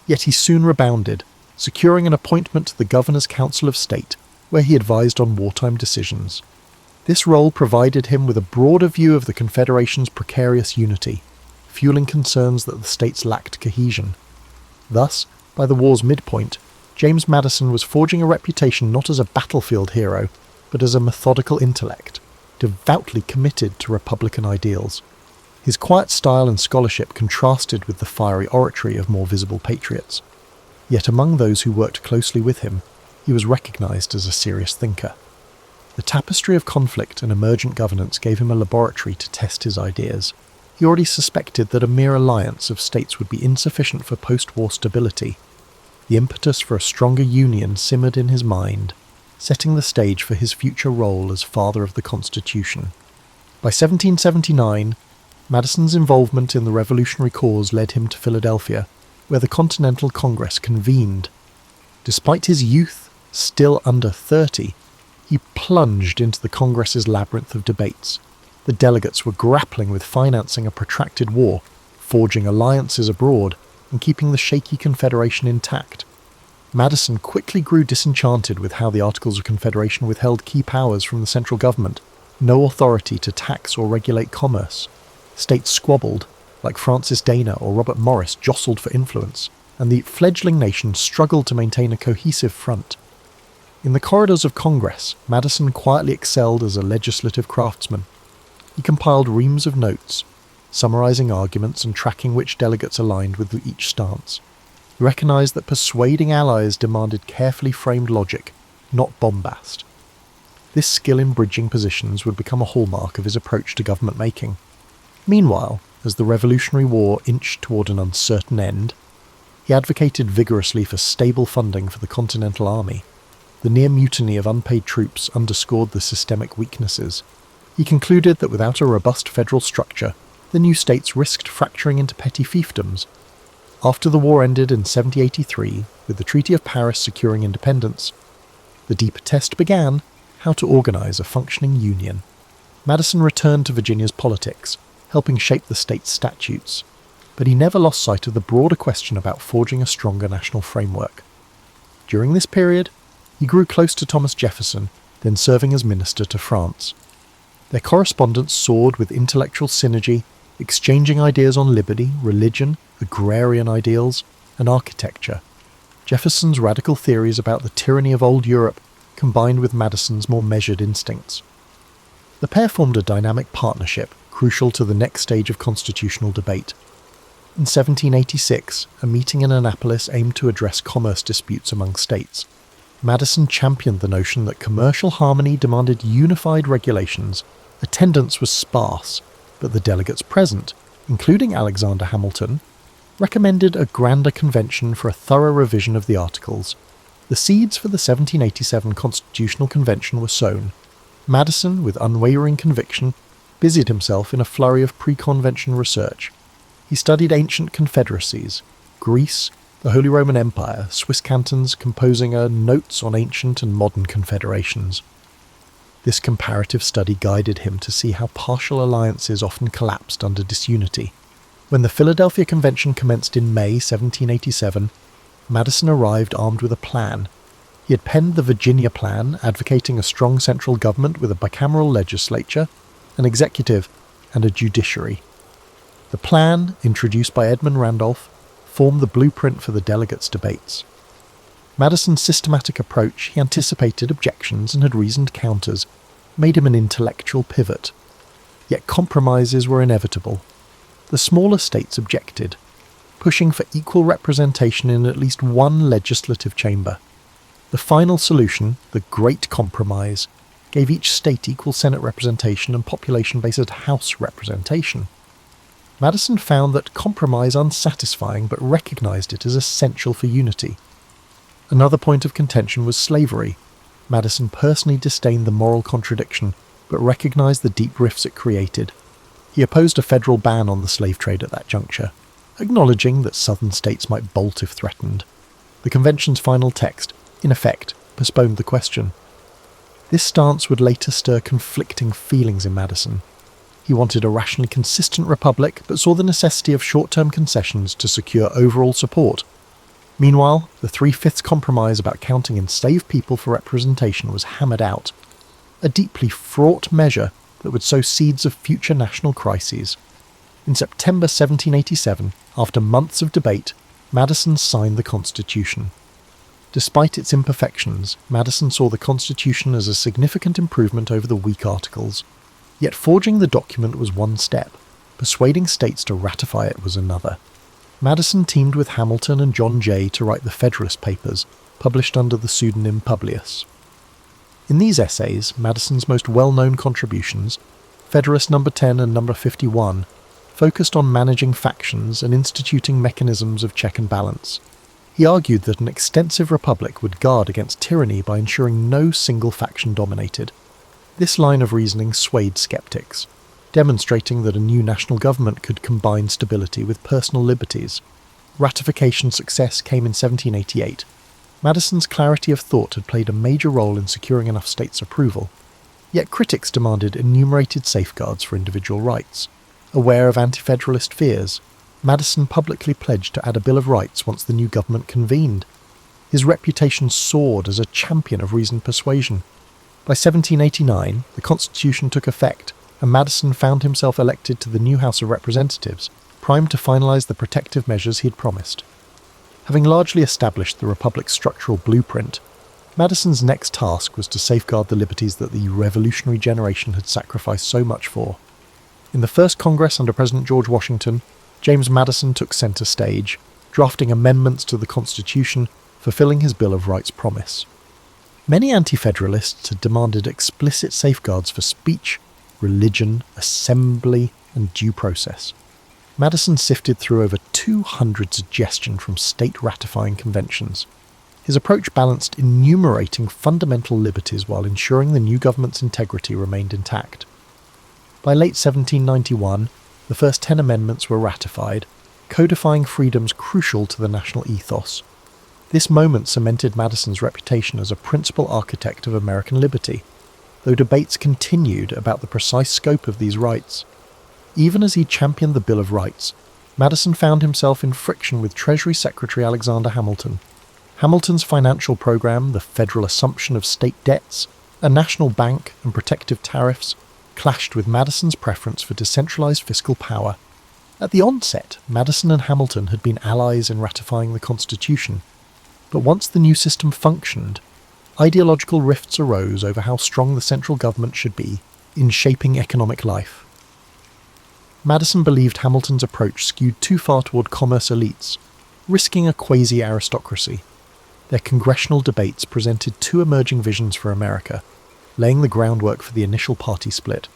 Yet he soon rebounded, securing an appointment to the Governor's Council of State, where he advised on wartime decisions. This role provided him with a broader view of the Confederation's precarious unity, fueling concerns that the states lacked cohesion. Thus, by the war's midpoint, James Madison was forging a reputation not as a battlefield hero, but as a methodical intellect, devoutly committed to Republican ideals. His quiet style and scholarship contrasted with the fiery oratory of more visible patriots. Yet among those who worked closely with him, he was recognized as a serious thinker. The tapestry of conflict and emergent governance gave him a laboratory to test his ideas. He already suspected that a mere alliance of states would be insufficient for post-war stability. The impetus for a stronger union simmered in his mind, setting the stage for his future role as father of the Constitution. By 1779, Madison's involvement in the revolutionary cause led him to Philadelphia, where the Continental Congress convened. Despite his youth, still under 30, he plunged into the Congress's labyrinth of debates. The delegates were grappling with financing a protracted war, forging alliances abroad, and keeping the shaky Confederation intact. Madison quickly grew disenchanted with how the Articles of Confederation withheld key powers from the central government, no authority to tax or regulate commerce. States squabbled, like Francis Dana or Robert Morris jostled for influence, and the fledgling nation struggled to maintain a cohesive front. In the corridors of Congress, Madison quietly excelled as a legislative craftsman. He compiled reams of notes, summarizing arguments and tracking which delegates aligned with each stance. He recognized that persuading allies demanded carefully framed logic, not bombast. This skill in bridging positions would become a hallmark of his approach to government making. Meanwhile, as the Revolutionary War inched toward an uncertain end, he advocated vigorously for stable funding for the Continental Army. The near mutiny of unpaid troops underscored the systemic weaknesses. He concluded that without a robust federal structure, the new states risked fracturing into petty fiefdoms. After the war ended in 1783, with the Treaty of Paris securing independence, the deeper test began: how to organize a functioning union. Madison returned to Virginia's politics, helping shape the state's statutes, but he never lost sight of the broader question about forging a stronger national framework. During this period, He grew close to Thomas Jefferson, then serving as minister to France. Their correspondence soared with intellectual synergy, exchanging ideas on liberty, religion, agrarian ideals, and architecture. Jefferson's radical theories about the tyranny of old Europe combined with Madison's more measured instincts. The pair formed a dynamic partnership crucial to the next stage of constitutional debate. In 1786, a meeting in Annapolis aimed to address commerce disputes among states. Madison championed the notion that commercial harmony demanded unified regulations. Attendance was sparse, but the delegates present, including Alexander Hamilton, recommended a grander convention for a thorough revision of the Articles. The seeds for the 1787 Constitutional Convention were sown. Madison, with unwavering conviction, busied himself in a flurry of pre-convention research. He studied ancient confederacies, Greece, the Holy Roman Empire, Swiss cantons, composing a Notes on Ancient and Modern Confederations. This comparative study guided him to see how partial alliances often collapsed under disunity. When the Philadelphia Convention commenced in May 1787, Madison arrived armed with a plan. He had penned the Virginia Plan, advocating a strong central government with a bicameral legislature, an executive, and a judiciary. The plan, introduced by Edmund Randolph, formed the blueprint for the delegates' debates. Madison's systematic approach, he anticipated objections and had reasoned counters, made him an intellectual pivot. Yet compromises were inevitable. The smaller states objected, pushing for equal representation in at least one legislative chamber. The final solution, the Great Compromise, gave each state equal Senate representation and population-based House representation. Madison found that compromise unsatisfying but recognised it as essential for unity. Another point of contention was slavery. Madison personally disdained the moral contradiction, but recognised the deep rifts it created. He opposed a federal ban on the slave trade at that juncture, acknowledging that southern states might bolt if threatened. The convention's final text, in effect, postponed the question. This stance would later stir conflicting feelings in Madison. He wanted a rationally consistent republic, but saw the necessity of short-term concessions to secure overall support. Meanwhile, the 3/5 compromise about counting enslaved people for representation was hammered out, a deeply fraught measure that would sow seeds of future national crises. In September 1787, after months of debate, Madison signed the Constitution. Despite its imperfections, Madison saw the Constitution as a significant improvement over the weak Articles. Yet forging the document was one step, persuading states to ratify it was another. Madison teamed with Hamilton and John Jay to write the Federalist Papers, published under the pseudonym Publius. In these essays, Madison's most well-known contributions, Federalist No. 10 and No. 51, focused on managing factions and instituting mechanisms of check and balance. He argued that an extensive republic would guard against tyranny by ensuring no single faction dominated. This line of reasoning swayed skeptics, demonstrating that a new national government could combine stability with personal liberties. Ratification success came in 1788. Madison's clarity of thought had played a major role in securing enough states' approval. Yet critics demanded enumerated safeguards for individual rights. Aware of anti-federalist fears, Madison publicly pledged to add a Bill of Rights once the new government convened. His reputation soared as a champion of reasoned persuasion. By 1789, the Constitution took effect, and Madison found himself elected to the new House of Representatives, primed to finalise the protective measures he had promised. Having largely established the Republic's structural blueprint, Madison's next task was to safeguard the liberties that the revolutionary generation had sacrificed so much for. In the first Congress under President George Washington, James Madison took centre stage, drafting amendments to the Constitution, fulfilling his Bill of Rights promise. Many anti-federalists had demanded explicit safeguards for speech, religion, assembly, and due process. Madison sifted through over 200 suggestions from state-ratifying conventions. His approach balanced enumerating fundamental liberties while ensuring the new government's integrity remained intact. By late 1791, the first 10 amendments were ratified, codifying freedoms crucial to the national ethos. This moment cemented Madison's reputation as a principal architect of American liberty, though debates continued about the precise scope of these rights. Even as he championed the Bill of Rights, Madison found himself in friction with Treasury Secretary Alexander Hamilton. Hamilton's financial program, the federal assumption of state debts, a national bank and protective tariffs, clashed with Madison's preference for decentralized fiscal power. At the onset, Madison and Hamilton had been allies in ratifying the Constitution, but once the new system functioned, ideological rifts arose over how strong the central government should be in shaping economic life. Madison believed Hamilton's approach skewed too far toward commerce elites, risking a quasi-aristocracy. Their congressional debates presented two emerging visions for America, laying the groundwork for the initial party split.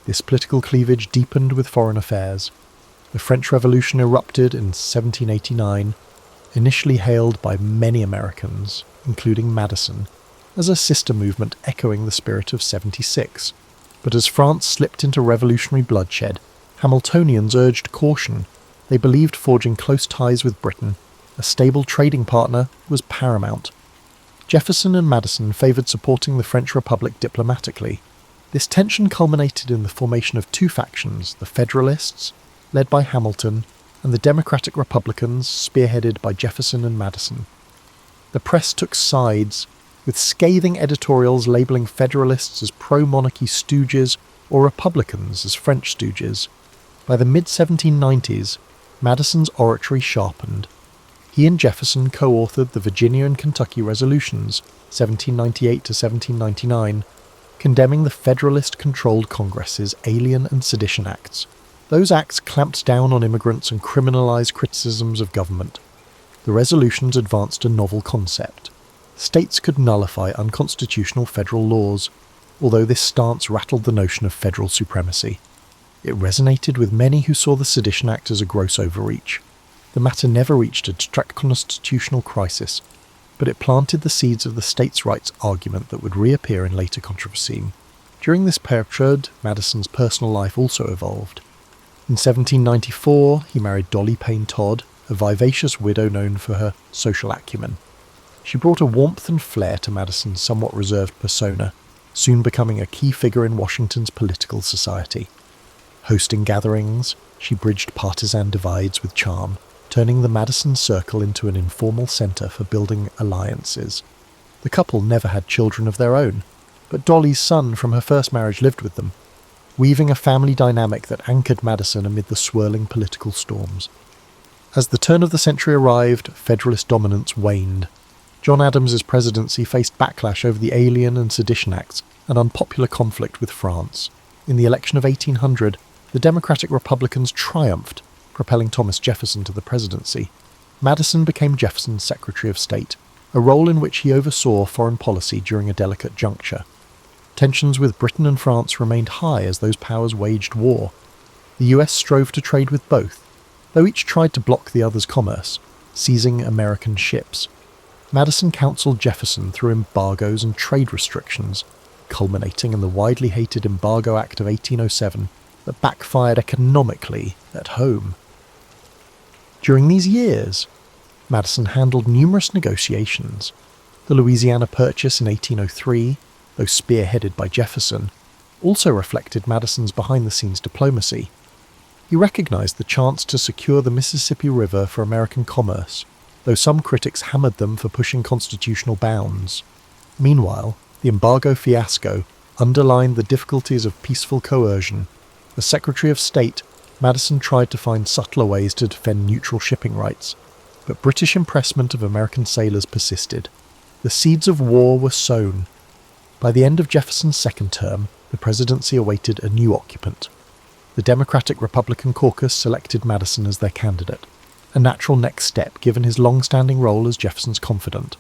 This political cleavage deepened with foreign affairs. The French Revolution erupted in 1789, initially hailed by many Americans, including Madison, as a sister movement echoing the spirit of '76. But as France slipped into revolutionary bloodshed, Hamiltonians urged caution. They believed forging close ties with Britain, a stable trading partner, was paramount. Jefferson and Madison favoured supporting the French Republic diplomatically. This tension culminated in the formation of two factions, the Federalists, led by Hamilton, and the Democratic Republicans, spearheaded by Jefferson and Madison. The press took sides, with scathing editorials labelling Federalists as pro-monarchy stooges or Republicans as French stooges. By the mid-1790s, Madison's oratory sharpened. He and Jefferson co-authored the Virginia and Kentucky Resolutions, 1798 to 1799, condemning the Federalist-controlled Congress's Alien and Sedition Acts. Those acts clamped down on immigrants and criminalized criticisms of government. The resolutions advanced a novel concept. States could nullify unconstitutional federal laws, although this stance rattled the notion of federal supremacy. It resonated with many who saw the Sedition Act as a gross overreach. The matter never reached a direct constitutional crisis, but it planted the seeds of the states' rights argument that would reappear in later controversy. During this period, Madison's personal life also evolved. In 1794, he married Dolly Payne Todd, a vivacious widow known for her social acumen. She brought a warmth and flair to Madison's somewhat reserved persona, soon becoming a key figure in Washington's political society. Hosting gatherings, she bridged partisan divides with charm, turning the Madison Circle into an informal centre for building alliances. The couple never had children of their own, but Dolly's son from her first marriage lived with them, weaving a family dynamic that anchored Madison amid the swirling political storms. As the turn of the century arrived, Federalist dominance waned. John Adams's presidency faced backlash over the Alien and Sedition Acts and unpopular conflict with France. In the election of 1800, the Democratic Republicans triumphed, propelling Thomas Jefferson to the presidency. Madison became Jefferson's Secretary of State, a role in which he oversaw foreign policy during a delicate juncture. Tensions with Britain and France remained high as those powers waged war. The US strove to trade with both, though each tried to block the other's commerce, seizing American ships. Madison counseled Jefferson through embargoes and trade restrictions, culminating in the widely hated Embargo Act of 1807 that backfired economically at home. During these years, Madison handled numerous negotiations. The Louisiana Purchase in 1803, though spearheaded by Jefferson, also reflected Madison's behind-the-scenes diplomacy. He recognized the chance to secure the Mississippi River for American commerce, though some critics hammered them for pushing constitutional bounds. Meanwhile, the embargo fiasco underlined the difficulties of peaceful coercion. As Secretary of State, Madison tried to find subtler ways to defend neutral shipping rights, but British impressment of American sailors persisted. The seeds of war were sown. By the end of Jefferson's second term, the presidency awaited a new occupant. The Democratic-Republican caucus selected Madison as their candidate, a natural next step given his long-standing role as Jefferson's confidant.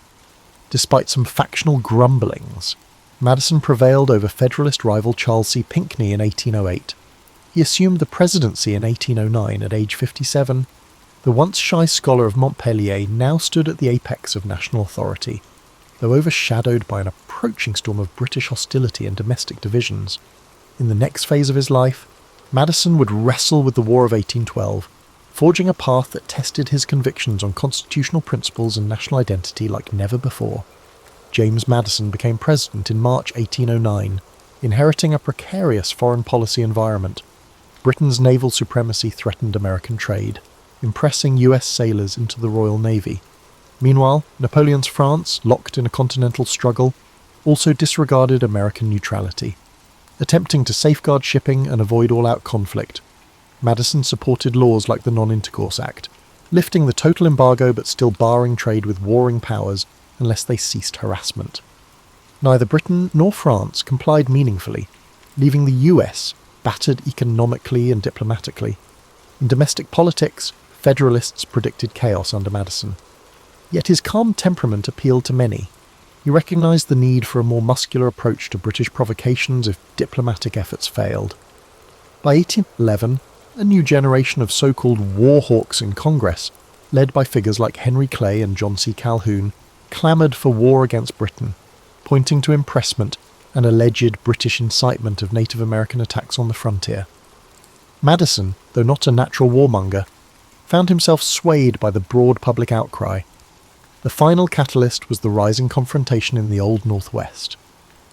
Despite some factional grumblings, Madison prevailed over Federalist rival Charles C. Pinckney in 1808. He assumed the presidency in 1809 at age 57. The once shy scholar of Montpellier now stood at the apex of national authority, though overshadowed by an approaching storm of British hostility and domestic divisions. In the next phase of his life, Madison would wrestle with the War of 1812, forging a path that tested his convictions on constitutional principles and national identity like never before. James Madison became president in March 1809, inheriting a precarious foreign policy environment. Britain's naval supremacy threatened American trade, impressing US sailors into the Royal Navy. Meanwhile, Napoleon's France, locked in a continental struggle, also disregarded American neutrality. Attempting to safeguard shipping and avoid all-out conflict, Madison supported laws like the Non-Intercourse Act, lifting the total embargo but still barring trade with warring powers unless they ceased harassment. Neither Britain nor France complied meaningfully, leaving the US battered economically and diplomatically. In domestic politics, Federalists predicted chaos under Madison. Yet his calm temperament appealed to many. He recognised the need for a more muscular approach to British provocations if diplomatic efforts failed. By 1811, a new generation of so-called war hawks in Congress, led by figures like Henry Clay and John C. Calhoun, clamoured for war against Britain, pointing to impressment and alleged British incitement of Native American attacks on the frontier. Madison, though not a natural warmonger, found himself swayed by the broad public outcry. The final catalyst was the rising confrontation in the Old Northwest.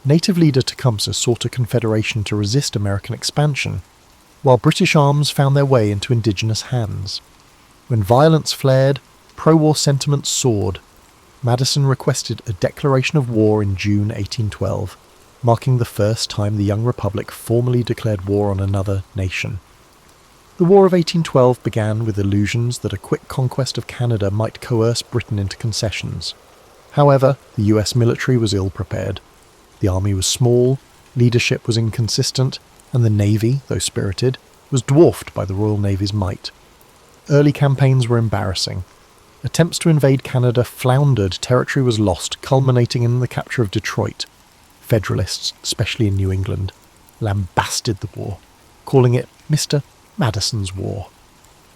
Native leader Tecumseh sought a confederation to resist American expansion, while British arms found their way into indigenous hands. When violence flared, pro-war sentiment soared. Madison requested a declaration of war in June 1812, marking the first time the young republic formally declared war on another nation. The War of 1812 began with illusions that a quick conquest of Canada might coerce Britain into concessions. However, the US military was ill-prepared. The army was small, leadership was inconsistent, and the navy, though spirited, was dwarfed by the Royal Navy's might. Early campaigns were embarrassing. Attempts to invade Canada floundered, territory was lost, culminating in the capture of Detroit. Federalists, especially in New England, lambasted the war, calling it Mr. Madison's War.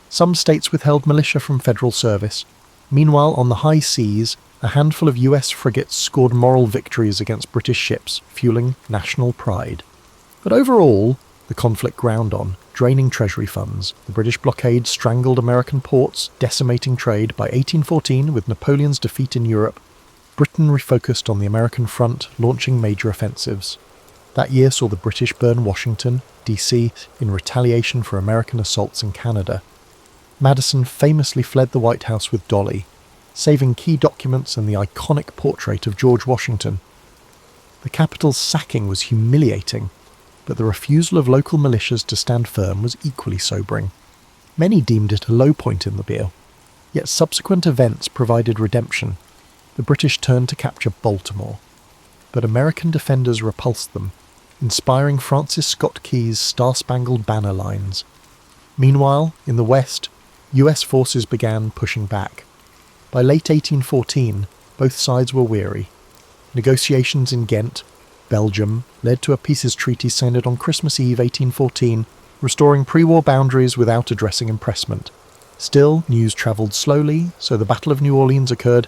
Some states withheld militia from federal service. Meanwhile, on the high seas, a handful of US frigates scored moral victories against British ships, fueling national pride. But overall, the conflict ground on, draining treasury funds. The British blockade strangled American ports, decimating trade. By 1814, with Napoleon's defeat in Europe, Britain refocused on the American front, launching major offensives. That year saw the British burn Washington, D.C., in retaliation for American assaults in Canada. Madison famously fled the White House with Dolly, saving key documents and the iconic portrait of George Washington. The Capitol's sacking was humiliating, but the refusal of local militias to stand firm was equally sobering. Many deemed it a low point in the deal, yet subsequent events provided redemption. The British turned to capture Baltimore, but American defenders repulsed them, inspiring Francis Scott Key's Star-Spangled Banner lines. Meanwhile, in the West, US forces began pushing back. By late 1814, both sides were weary. Negotiations in Ghent, Belgium, led to a peace treaty signed on Christmas Eve 1814, restoring pre-war boundaries without addressing impressment. Still, news travelled slowly, so the Battle of New Orleans occurred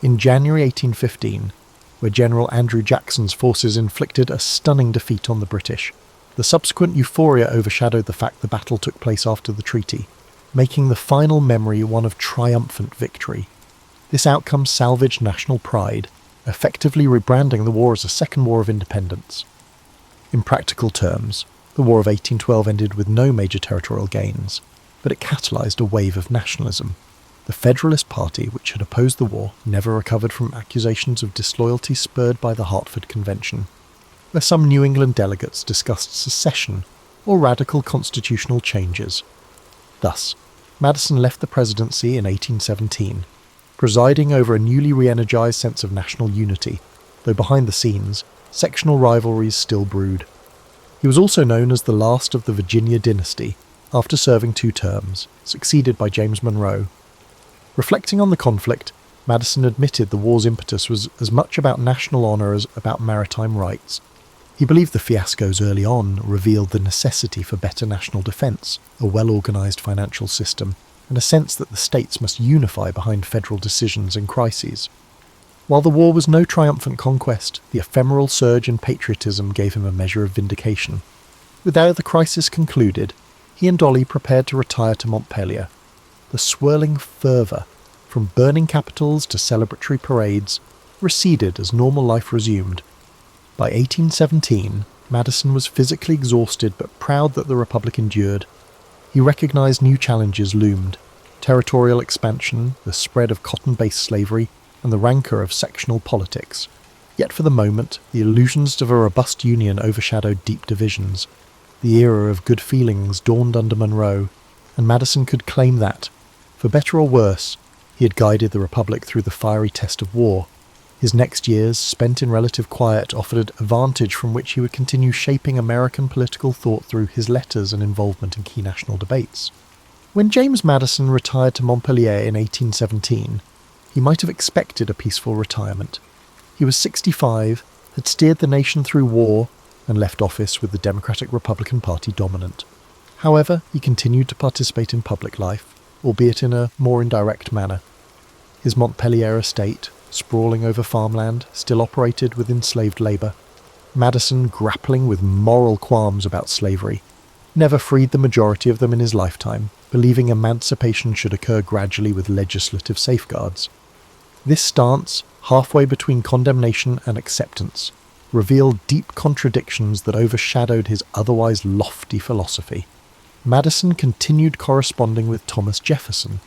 in January 1815, where General Andrew Jackson's forces inflicted a stunning defeat on the British. The subsequent euphoria overshadowed the fact the battle took place after the treaty, making the final memory one of triumphant victory. This outcome salvaged national pride, effectively rebranding the war as a second war of independence. In practical terms, the War of 1812 ended with no major territorial gains, but it catalysed a wave of nationalism. The Federalist Party, which had opposed the war, never recovered from accusations of disloyalty spurred by the Hartford Convention, where some New England delegates discussed secession or radical constitutional changes. Thus, Madison left the presidency in 1817, presiding over a newly re-energised sense of national unity, though behind the scenes, sectional rivalries still brewed. He was also known as the last of the Virginia dynasty, after serving 2 terms, succeeded by James Monroe. Reflecting on the conflict, Madison admitted the war's impetus was as much about national honour as about maritime rights. He believed the fiascos early on revealed the necessity for better national defence, a well-organised financial system, and a sense that the states must unify behind federal decisions in crises. While the war was no triumphant conquest, the ephemeral surge in patriotism gave him a measure of vindication. With the crisis concluded, he and Dolly prepared to retire to Montpelier. The swirling fervour, from burning capitals to celebratory parades, receded as normal life resumed. By 1817, Madison was physically exhausted but proud that the Republic endured. He recognised new challenges loomed. territorial expansion, the spread of cotton-based slavery, and the rancour of sectional politics. Yet for the moment, the illusions of a robust union overshadowed deep divisions. The era of good feelings dawned under Monroe, and Madison could claim that, for better or worse, he had guided the Republic through the fiery test of war. His next years, spent in relative quiet, offered a vantage from which he would continue shaping American political thought through his letters and involvement in key national debates. When James Madison retired to Montpellier in 1817, he might have expected a peaceful retirement. He was 65, had steered the nation through war, and left office with the Democratic-Republican Party dominant. However, he continued to participate in public life, albeit in a more indirect manner. His Montpellier estate, sprawling over farmland, still operated with enslaved labour. Madison, grappling with moral qualms about slavery, never freed the majority of them in his lifetime, believing emancipation should occur gradually with legislative safeguards. This stance, halfway between condemnation and acceptance, revealed deep contradictions that overshadowed his otherwise lofty philosophy. Madison continued corresponding with Thomas Jefferson,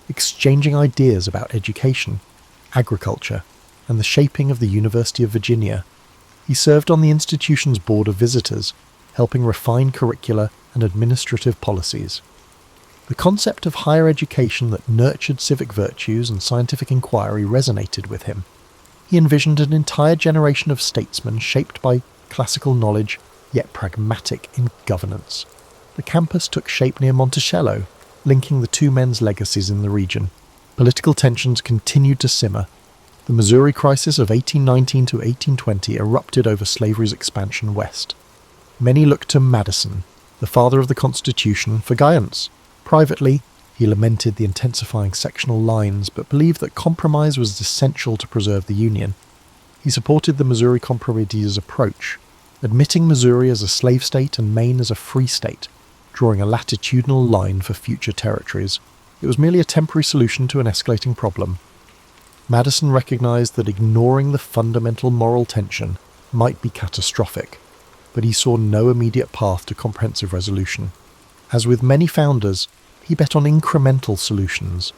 exchanging ideas about education, agriculture, and the shaping of the University of Virginia. He served on the institution's board of visitors, helping refine curricula and administrative policies. The concept of higher education that nurtured civic virtues and scientific inquiry resonated with him. He envisioned an entire generation of statesmen shaped by classical knowledge, yet pragmatic in governance. The campus took shape near Monticello, linking the two men's legacies in the region. Political tensions continued to simmer. The Missouri Crisis of 1819 to 1820 erupted over slavery's expansion west. Many looked to Madison, the father of the Constitution, for guidance. Privately, he lamented the intensifying sectional lines, but believed that compromise was essential to preserve the Union. He supported the Missouri Compromise's approach, admitting Missouri as a slave state and Maine as a free state, drawing a latitudinal line for future territories. It was merely a temporary solution to an escalating problem. Madison recognized that ignoring the fundamental moral tension might be catastrophic, but he saw no immediate path to comprehensive resolution. As with many founders, he bet on incremental solutions.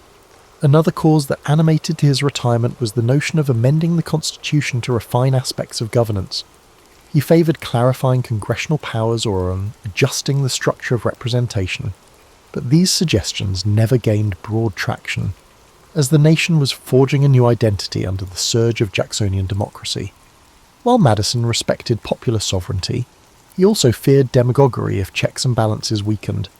Another cause that animated his retirement was the notion of amending the Constitution to refine aspects of governance. He favoured clarifying congressional powers or adjusting the structure of representation, but these suggestions never gained broad traction, as the nation was forging a new identity under the surge of Jacksonian democracy. While Madison respected popular sovereignty, he also feared demagoguery if checks and balances weakened.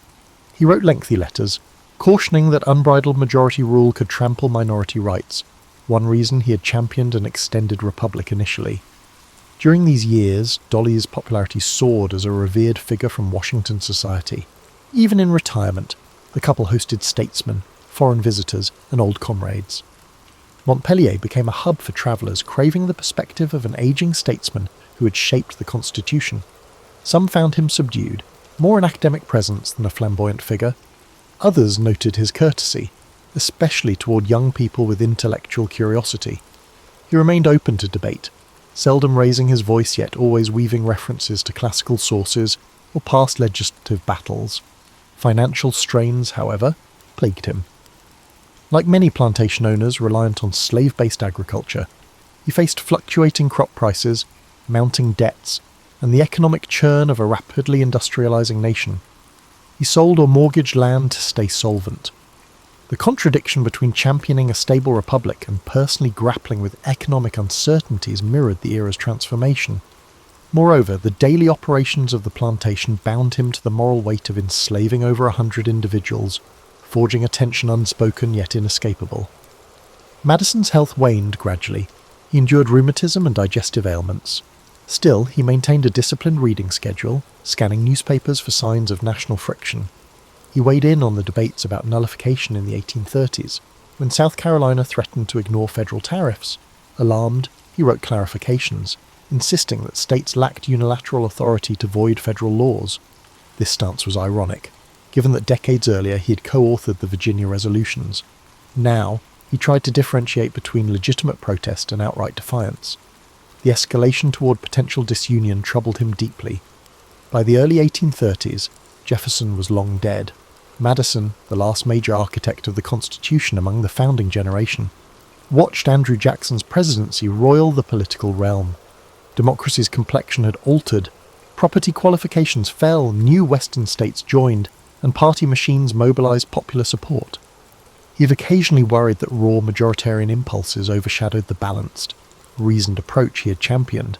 He wrote lengthy letters, cautioning that unbridled majority rule could trample minority rights, one reason he had championed an extended republic initially. During these years, Dolly's popularity soared as a revered figure from Washington society. Even in retirement, the couple hosted statesmen, foreign visitors, and old comrades. Montpellier became a hub for travellers craving the perspective of an ageing statesman who had shaped the Constitution. Some found him subdued, more an academic presence than a flamboyant figure. Others noted his courtesy, especially toward young people with intellectual curiosity. He remained open to debate, seldom raising his voice yet always weaving references to classical sources or past legislative battles. Financial strains, however, plagued him. Like many plantation owners reliant on slave-based agriculture, he faced fluctuating crop prices, mounting debts, and the economic churn of a rapidly industrializing nation. He sold or mortgaged land to stay solvent. The contradiction between championing a stable republic and personally grappling with economic uncertainties mirrored the era's transformation. Moreover, the daily operations of the plantation bound him to the moral weight of enslaving over 100 individuals, forging a tension unspoken yet inescapable. Madison's health waned gradually. He endured rheumatism and digestive ailments. Still, he maintained a disciplined reading schedule, scanning newspapers for signs of national friction. He weighed in on the debates about nullification in the 1830s, when South Carolina threatened to ignore federal tariffs. Alarmed, he wrote clarifications, insisting that states lacked unilateral authority to void federal laws. This stance was ironic, given that decades earlier he had co-authored the Virginia Resolutions. Now, he tried to differentiate between legitimate protest and outright defiance. The escalation toward potential disunion troubled him deeply. By the early 1830s, Jefferson was long dead. Madison, the last major architect of the Constitution among the founding generation, watched Andrew Jackson's presidency roil the political realm. Democracy's complexion had altered, property qualifications fell, new Western states joined, and party machines mobilized popular support. He had occasionally worried that raw majoritarian impulses overshadowed the balanced, reasoned approach he had championed.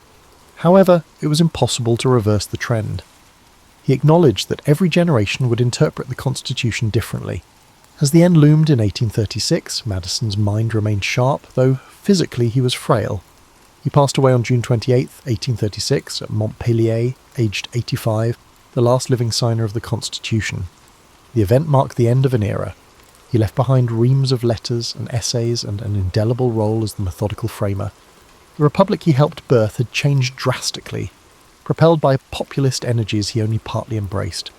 However, it was impossible to reverse the trend. He acknowledged that every generation would interpret the Constitution differently. As the end loomed in 1836, Madison's mind remained sharp, though physically he was frail. He passed away on June 28, 1836, at Montpellier, aged 85, the last living signer of the Constitution. The event marked the end of an era. He left behind reams of letters and essays and an indelible role as the methodical framer. The republic he helped birth had changed drastically, propelled by populist energies he only partly embraced.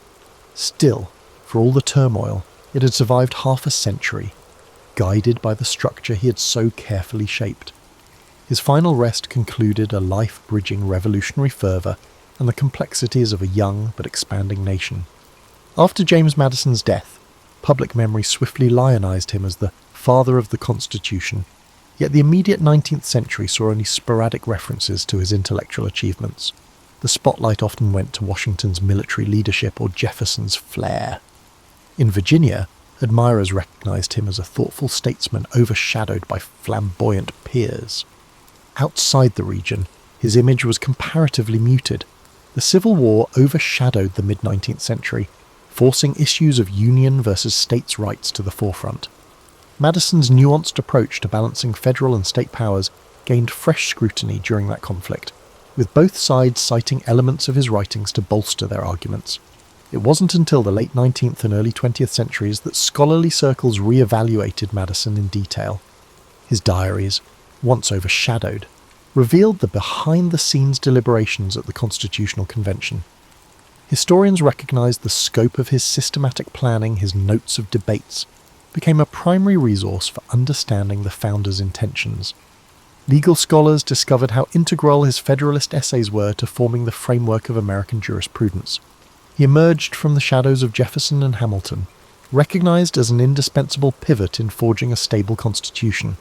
Still, for all the turmoil, it had survived half a century, guided by the structure he had so carefully shaped. His final rest concluded a life-bridging revolutionary fervour and the complexities of a young but expanding nation. After James Madison's death, public memory swiftly lionised him as the father of the Constitution, yet the immediate 19th century saw only sporadic references to his intellectual achievements. The spotlight often went to Washington's military leadership or Jefferson's flair. In Virginia, admirers recognised him as a thoughtful statesman overshadowed by flamboyant peers. Outside the region, his image was comparatively muted. The Civil War overshadowed the mid-19th century, forcing issues of union versus states' rights to the forefront. Madison's nuanced approach to balancing federal and state powers gained fresh scrutiny during that conflict, with both sides citing elements of his writings to bolster their arguments. It wasn't until the late 19th and early 20th centuries that scholarly circles re-evaluated Madison in detail. His diaries, once overshadowed, revealed the behind-the-scenes deliberations at the Constitutional Convention. Historians recognized the scope of his systematic planning. His notes of debates became a primary resource for understanding the founders' intentions. Legal scholars discovered how integral his Federalist essays were to forming the framework of American jurisprudence. He emerged from the shadows of Jefferson and Hamilton, recognized as an indispensable pivot in forging a stable constitution.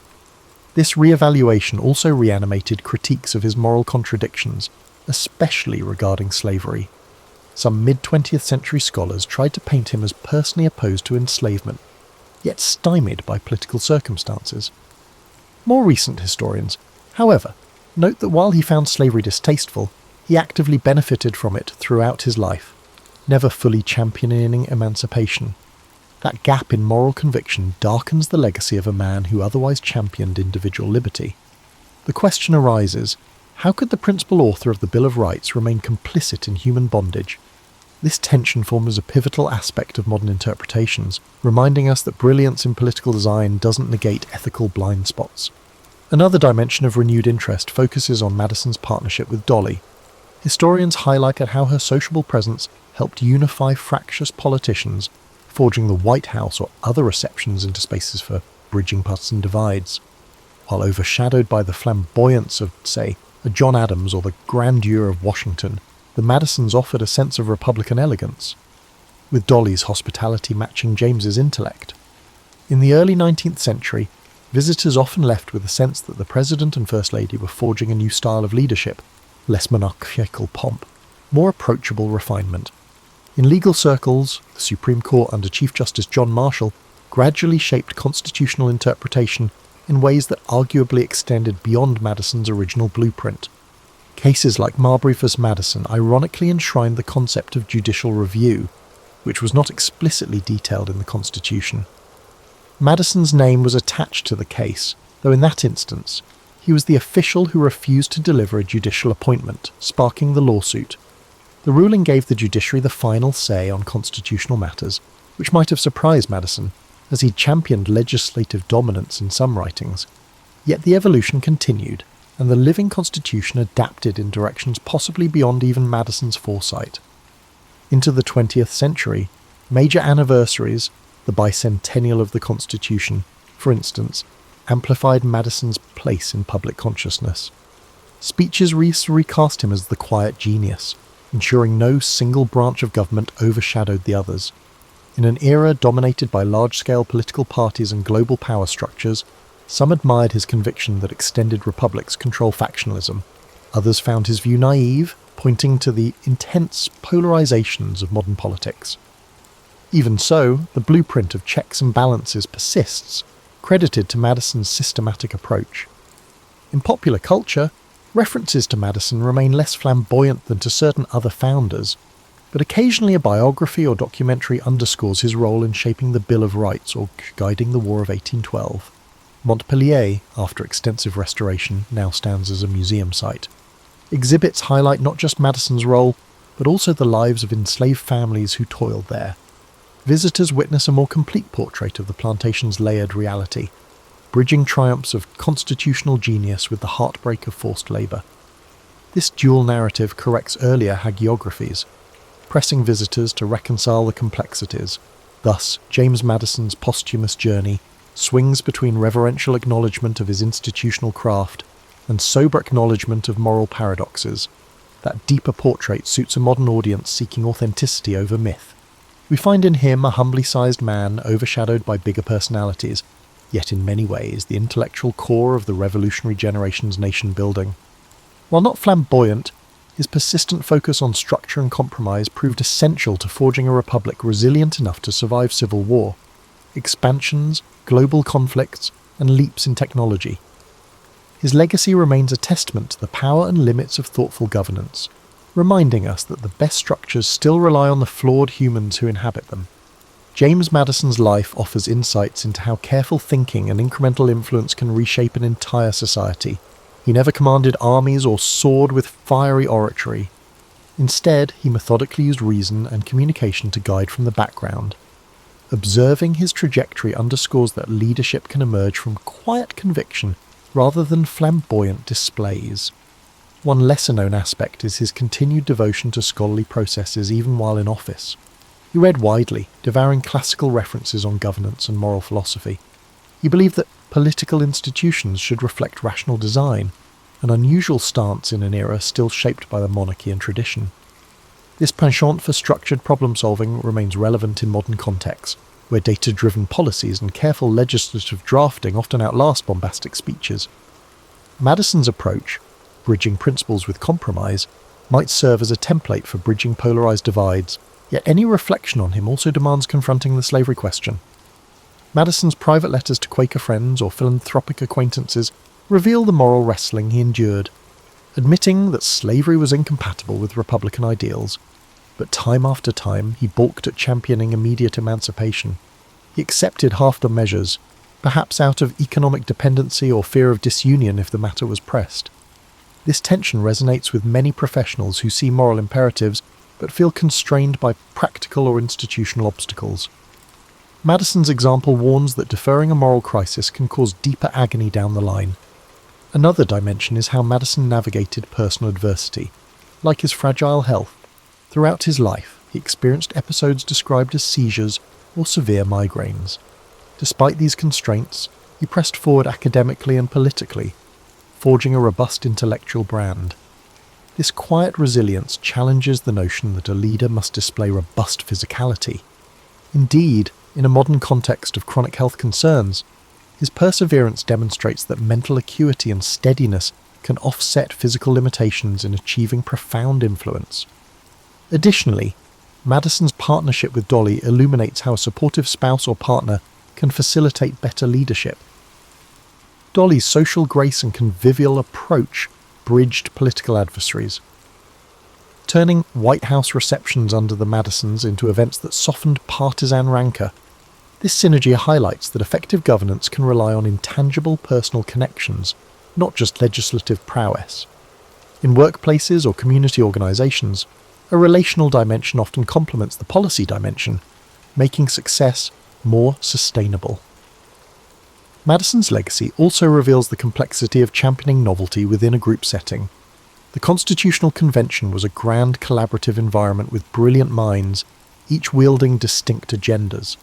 This re-evaluation also reanimated critiques of his moral contradictions, especially regarding slavery. Some mid-20th century scholars tried to paint him as personally opposed to enslavement, yet stymied by political circumstances. More recent historians, however, note that while he found slavery distasteful, he actively benefited from it throughout his life, never fully championing emancipation. That gap in moral conviction darkens the legacy of a man who otherwise championed individual liberty. The question arises, how could the principal author of the Bill of Rights remain complicit in human bondage? This tension forms a pivotal aspect of modern interpretations, reminding us that brilliance in political design doesn't negate ethical blind spots. Another dimension of renewed interest focuses on Madison's partnership with Dolly. Historians highlighted how her sociable presence helped unify fractious politicians, forging the White House or other receptions into spaces for bridging partisan divides. While overshadowed by the flamboyance of, say, a John Adams or the grandeur of Washington, the Madisons offered a sense of Republican elegance, with Dolly's hospitality matching James's intellect. In the early 19th century, visitors often left with a sense that the President and First Lady were forging a new style of leadership, less monarchical pomp, more approachable refinement. In legal circles, the Supreme Court under Chief Justice John Marshall gradually shaped constitutional interpretation in ways that arguably extended beyond Madison's original blueprint. Cases like Marbury v. Madison ironically enshrined the concept of judicial review, which was not explicitly detailed in the Constitution. Madison's name was attached to the case, though in that instance, he was the official who refused to deliver a judicial appointment, sparking the lawsuit. The ruling gave the judiciary the final say on constitutional matters, which might have surprised Madison, as he championed legislative dominance in some writings. Yet the evolution continued, and the living constitution adapted in directions possibly beyond even Madison's foresight. Into the 20th century, major anniversaries, the bicentennial of the Constitution, for instance, amplified Madison's place in public consciousness. Speeches recast him as the quiet genius, ensuring no single branch of government overshadowed the others. In an era dominated by large-scale political parties and global power structures, some admired his conviction that extended republics control factionalism. Others found his view naive, pointing to the intense polarizations of modern politics. Even so, the blueprint of checks and balances persists, credited to Madison's systematic approach. In popular culture, references to Madison remain less flamboyant than to certain other founders, but occasionally a biography or documentary underscores his role in shaping the Bill of Rights or guiding the War of 1812. Montpellier, after extensive restoration, now stands as a museum site. Exhibits highlight not just Madison's role, but also the lives of enslaved families who toiled there. Visitors witness a more complete portrait of the plantation's layered reality, bridging triumphs of constitutional genius with the heartbreak of forced labour. This dual narrative corrects earlier hagiographies, pressing visitors to reconcile the complexities. Thus, James Madison's posthumous journey swings between reverential acknowledgement of his institutional craft and sober acknowledgement of moral paradoxes. That deeper portrait suits a modern audience seeking authenticity over myth. We find in him a humbly sized man overshadowed by bigger personalities, yet in many ways the intellectual core of the revolutionary generation's nation-building. While not flamboyant, his persistent focus on structure and compromise proved essential to forging a republic resilient enough to survive civil war, expansions, global conflicts, and leaps in technology. His legacy remains a testament to the power and limits of thoughtful governance, reminding us that the best structures still rely on the flawed humans who inhabit them. James Madison's life offers insights into how careful thinking and incremental influence can reshape an entire society. He never commanded armies or soared with fiery oratory. Instead, he methodically used reason and communication to guide from the background. Observing his trajectory underscores that leadership can emerge from quiet conviction rather than flamboyant displays. One lesser-known aspect is his continued devotion to scholarly processes even while in office. He read widely, devouring classical references on governance and moral philosophy. He believed that political institutions should reflect rational design, an unusual stance in an era still shaped by the monarchy and tradition. This penchant for structured problem-solving remains relevant in modern contexts, where data-driven policies and careful legislative drafting often outlast bombastic speeches. Madison's approach, bridging principles with compromise, might serve as a template for bridging polarized divides, yet any reflection on him also demands confronting the slavery question. Madison's private letters to Quaker friends or philanthropic acquaintances reveal the moral wrestling he endured, admitting that slavery was incompatible with Republican ideals. But time after time he balked at championing immediate emancipation. He accepted half-done measures, perhaps out of economic dependency or fear of disunion if the matter was pressed. This tension resonates with many professionals who see moral imperatives but feel constrained by practical or institutional obstacles. Madison's example warns that deferring a moral crisis can cause deeper agony down the line. Another dimension is how Madison navigated personal adversity. Like his fragile health, throughout his life he experienced episodes described as seizures or severe migraines. Despite these constraints, he pressed forward academically and politically, forging a robust intellectual brand. This quiet resilience challenges the notion that a leader must display robust physicality. Indeed, in a modern context of chronic health concerns, his perseverance demonstrates that mental acuity and steadiness can offset physical limitations in achieving profound influence. Additionally, Madison's partnership with Dolly illuminates how a supportive spouse or partner can facilitate better leadership. Dolly's social grace and convivial approach bridged political adversaries, turning White House receptions under the Madisons into events that softened partisan rancor. This synergy highlights that effective governance can rely on intangible personal connections, not just legislative prowess. In workplaces or community organizations, a relational dimension often complements the policy dimension, making success more sustainable. Madison's legacy also reveals the complexity of championing novelty within a group setting. The Constitutional Convention was a grand collaborative environment with brilliant minds, each wielding distinct agendas.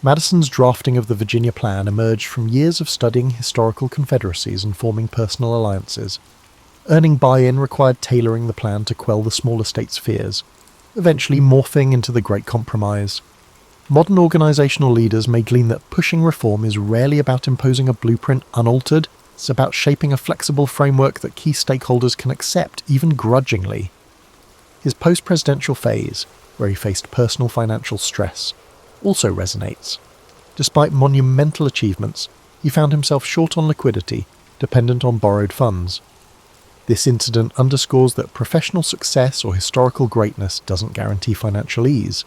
Madison's drafting of the Virginia Plan emerged from years of studying historical confederacies and forming personal alliances. Earning buy-in required tailoring the plan to quell the smaller states' fears, eventually morphing into the Great Compromise. Modern organisational leaders may glean that pushing reform is rarely about imposing a blueprint unaltered. It's about shaping a flexible framework that key stakeholders can accept, even grudgingly. His post-presidential phase, where he faced personal financial stress, also resonates. Despite monumental achievements, he found himself short on liquidity, dependent on borrowed funds. This incident underscores that professional success or historical greatness doesn't guarantee financial ease.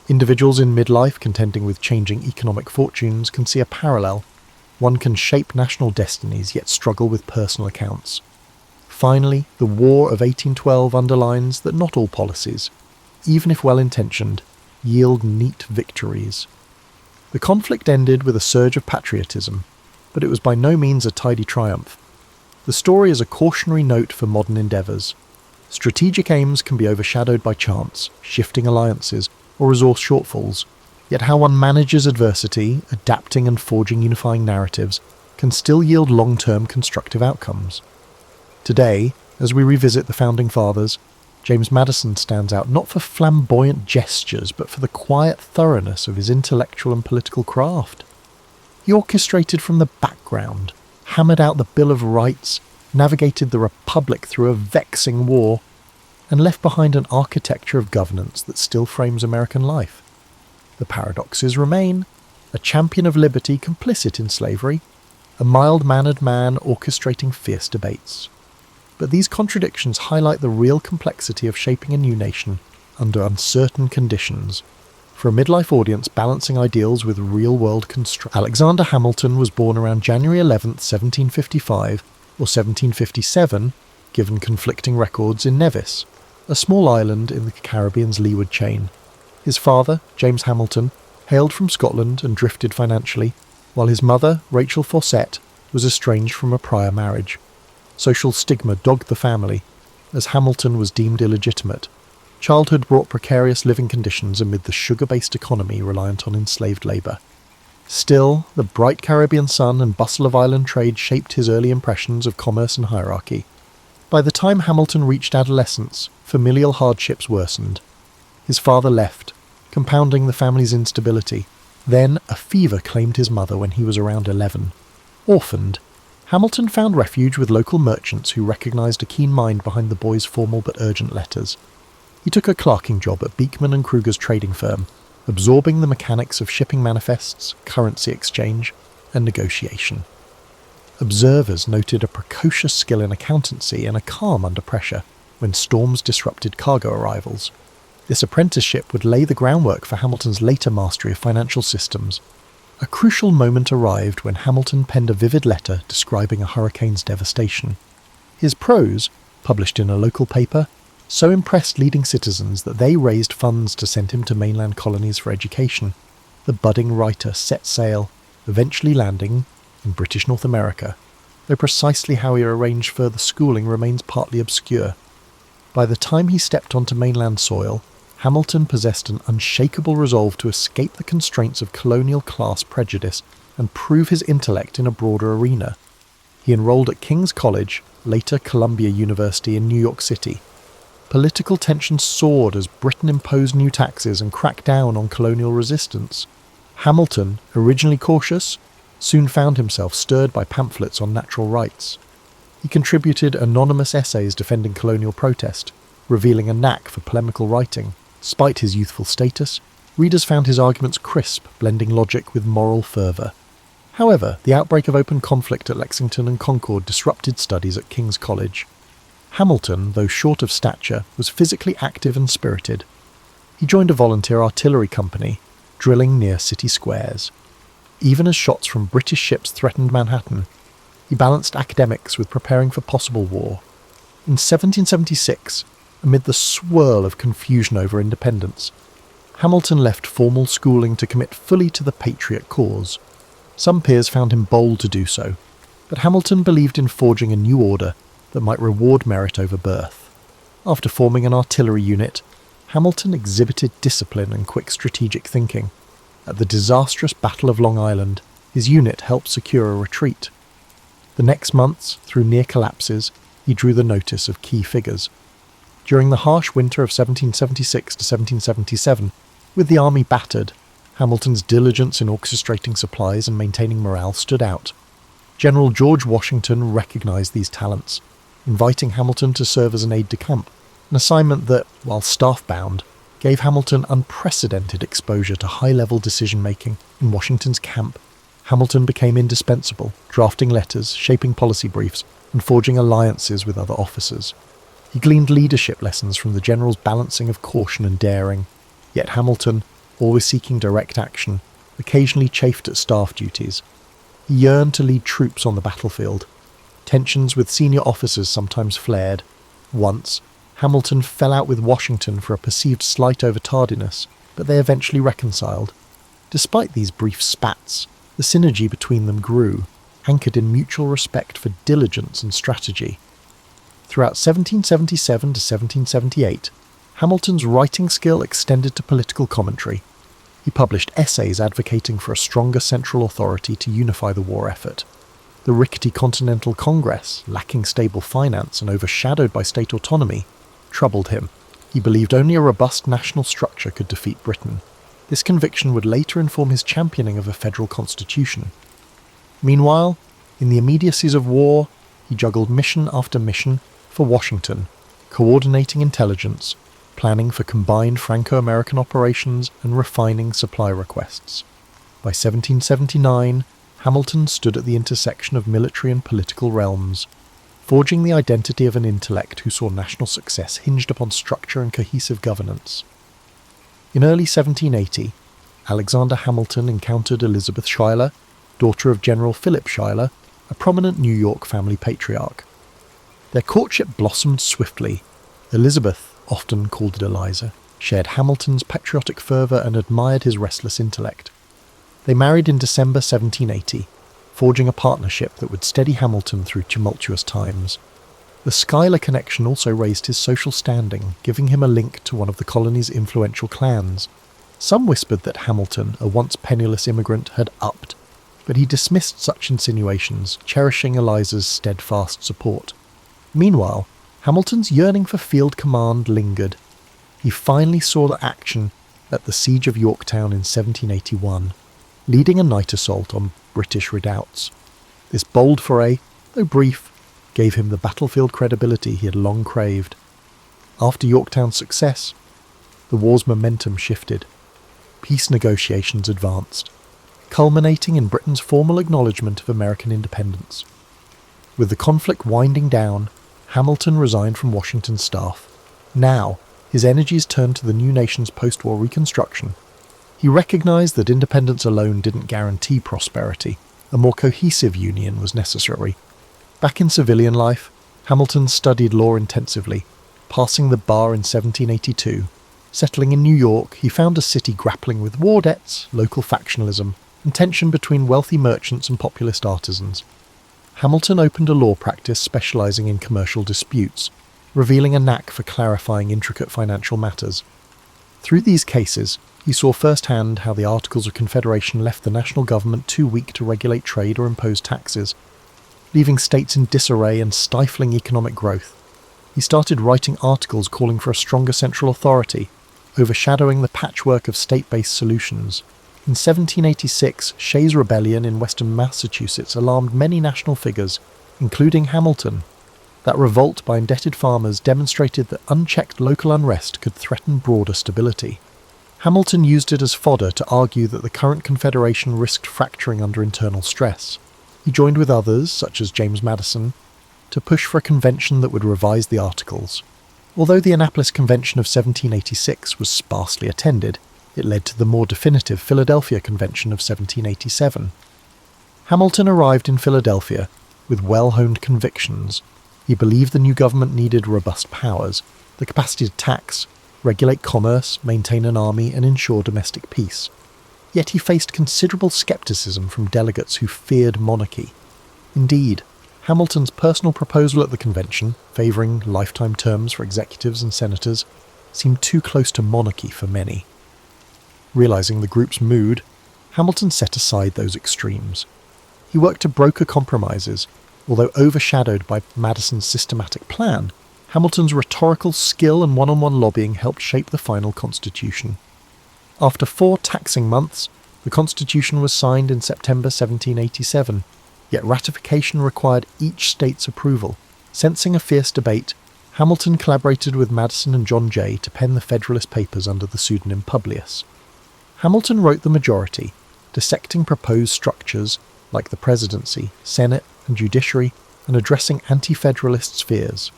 Individuals in midlife contending with changing economic fortunes can see a parallel. One can shape national destinies yet struggle with personal accounts. Finally, the War of 1812 underlines that not all policies, even if well-intentioned, yield neat victories. The conflict ended with a surge of patriotism, but it was by no means a tidy triumph. The story is a cautionary note for modern endeavours. Strategic aims can be overshadowed by chance, shifting alliances, or resource shortfalls, yet how one manages adversity, adapting and forging unifying narratives, can still yield long-term constructive outcomes. Today, as we revisit the Founding Fathers, James Madison stands out not for flamboyant gestures, but for the quiet thoroughness of his intellectual and political craft. He orchestrated from the background, hammered out the Bill of Rights, navigated the Republic through a vexing war, and left behind an architecture of governance that still frames American life. The paradoxes remain: a champion of liberty complicit in slavery, a mild-mannered man orchestrating fierce debates. But these contradictions highlight the real complexity of shaping a new nation under uncertain conditions. For a midlife audience balancing ideals with real-world constraints. Alexander Hamilton was born around January 11, 1755, or 1757, given conflicting records, in Nevis, a small island in the Caribbean's leeward chain. His father, James Hamilton, hailed from Scotland and drifted financially, while his mother, Rachel Fawcett, was estranged from a prior marriage. Social stigma dogged the family, as Hamilton was deemed illegitimate. Childhood brought precarious living conditions amid the sugar-based economy reliant on enslaved labour. Still, the bright Caribbean sun and bustle of island trade shaped his early impressions of commerce and hierarchy. By the time Hamilton reached adolescence, familial hardships worsened. His father left, compounding the family's instability. Then a fever claimed his mother when he was around 11. Orphaned, Hamilton found refuge with local merchants who recognised a keen mind behind the boy's formal but urgent letters. He took a clerking job at Beekman and Kruger's trading firm, absorbing the mechanics of shipping manifests, currency exchange, and negotiation. Observers noted a precocious skill in accountancy and a calm under pressure when storms disrupted cargo arrivals. This apprenticeship would lay the groundwork for Hamilton's later mastery of financial systems. A crucial moment arrived when Hamilton penned a vivid letter describing a hurricane's devastation. His prose, published in a local paper, so impressed leading citizens that they raised funds to send him to mainland colonies for education. The budding writer set sail, eventually landing in British North America, though precisely how he arranged further schooling remains partly obscure. By the time he stepped onto mainland soil, Hamilton possessed an unshakable resolve to escape the constraints of colonial class prejudice and prove his intellect in a broader arena. He enrolled at King's College, later Columbia University in New York City. Political tensions soared as Britain imposed new taxes and cracked down on colonial resistance. Hamilton, originally cautious, soon found himself stirred by pamphlets on natural rights. He contributed anonymous essays defending colonial protest, revealing a knack for polemical writing. Despite his youthful status, readers found his arguments crisp, blending logic with moral fervour. However, the outbreak of open conflict at Lexington and Concord disrupted studies at King's College. Hamilton, though short of stature, was physically active and spirited. He joined a volunteer artillery company, drilling near city squares. Even as shots from British ships threatened Manhattan, he balanced academics with preparing for possible war. In 1776, amid the swirl of confusion over independence, Hamilton left formal schooling to commit fully to the patriot cause. Some peers found him bold to do so, but Hamilton believed in forging a new order that might reward merit over birth. After forming an artillery unit, Hamilton exhibited discipline and quick strategic thinking. At the disastrous Battle of Long Island, his unit helped secure a retreat. The next months, through near collapses, he drew the notice of key figures. During the harsh winter of 1776 to 1777, with the army battered, Hamilton's diligence in orchestrating supplies and maintaining morale stood out. General George Washington recognized these talents, inviting Hamilton to serve as an aide-de-camp, an assignment that, while staff-bound, gave Hamilton unprecedented exposure to high-level decision-making in Washington's camp. Hamilton became indispensable, drafting letters, shaping policy briefs, and forging alliances with other officers. He gleaned leadership lessons from the general's balancing of caution and daring. Yet Hamilton, always seeking direct action, occasionally chafed at staff duties. He yearned to lead troops on the battlefield. Tensions with senior officers sometimes flared. Once, Hamilton fell out with Washington for a perceived slight over tardiness, but they eventually reconciled. Despite these brief spats, the synergy between them grew, anchored in mutual respect for diligence and strategy. Throughout 1777 to 1778, Hamilton's writing skill extended to political commentary. He published essays advocating for a stronger central authority to unify the war effort. The rickety Continental Congress, lacking stable finance and overshadowed by state autonomy, troubled him. He believed only a robust national structure could defeat Britain. This conviction would later inform his championing of a federal constitution. Meanwhile, in the immediacies of war, he juggled mission after mission for Washington, coordinating intelligence, planning for combined Franco-American operations, and refining supply requests. By 1779, Hamilton stood at the intersection of military and political realms, forging the identity of an intellect who saw national success hinged upon structure and cohesive governance. In early 1780, Alexander Hamilton encountered Elizabeth Schuyler, daughter of General Philip Schuyler, a prominent New York family patriarch. Their courtship blossomed swiftly. Elizabeth, often called Eliza, shared Hamilton's patriotic fervour and admired his restless intellect. They married in December 1780, forging a partnership that would steady Hamilton through tumultuous times. The Schuyler connection also raised his social standing, giving him a link to one of the colony's influential clans. Some whispered that Hamilton, a once penniless immigrant, had upped, but he dismissed such insinuations, cherishing Eliza's steadfast support. Meanwhile, Hamilton's yearning for field command lingered. He finally saw action at the Siege of Yorktown in 1781, leading a night assault on British redoubts. This bold foray, though brief, gave him the battlefield credibility he had long craved. After Yorktown's success, the war's momentum shifted. Peace negotiations advanced, culminating in Britain's formal acknowledgement of American independence. With the conflict winding down, Hamilton resigned from Washington's staff. Now, his energies turned to the new nation's post-war reconstruction. He recognized that independence alone didn't guarantee prosperity. A more cohesive union was necessary. Back in civilian life, Hamilton studied law intensively, passing the bar in 1782. Settling in New York, he found a city grappling with war debts, local factionalism, and tension between wealthy merchants and populist artisans. Hamilton opened a law practice specializing in commercial disputes, revealing a knack for clarifying intricate financial matters. Through these cases, he saw firsthand how the Articles of Confederation left the national government too weak to regulate trade or impose taxes, leaving states in disarray and stifling economic growth. He started writing articles calling for a stronger central authority, overshadowing the patchwork of state-based solutions. In 1786, Shays' Rebellion in western Massachusetts alarmed many national figures, including Hamilton. That revolt by indebted farmers demonstrated that unchecked local unrest could threaten broader stability. Hamilton used it as fodder to argue that the current Confederation risked fracturing under internal stress. He joined with others, such as James Madison, to push for a convention that would revise the Articles. Although the Annapolis Convention of 1786 was sparsely attended, it led to the more definitive Philadelphia Convention of 1787. Hamilton arrived in Philadelphia with well-honed convictions. He believed the new government needed robust powers, the capacity to tax, regulate commerce, maintain an army, and ensure domestic peace. Yet he faced considerable skepticism from delegates who feared monarchy. Indeed, Hamilton's personal proposal at the convention, favouring lifetime terms for executives and senators, seemed too close to monarchy for many. Realising the group's mood, Hamilton set aside those extremes. He worked to broker compromises. Although overshadowed by Madison's systematic plan, Hamilton's rhetorical skill and one-on-one lobbying helped shape the final constitution. After 4 taxing months, the Constitution was signed in September 1787, yet ratification required each state's approval. Sensing a fierce debate, Hamilton collaborated with Madison and John Jay to pen the Federalist Papers under the pseudonym Publius. Hamilton wrote the majority, dissecting proposed structures like the presidency, Senate, and judiciary, and addressing anti-federalists' fears.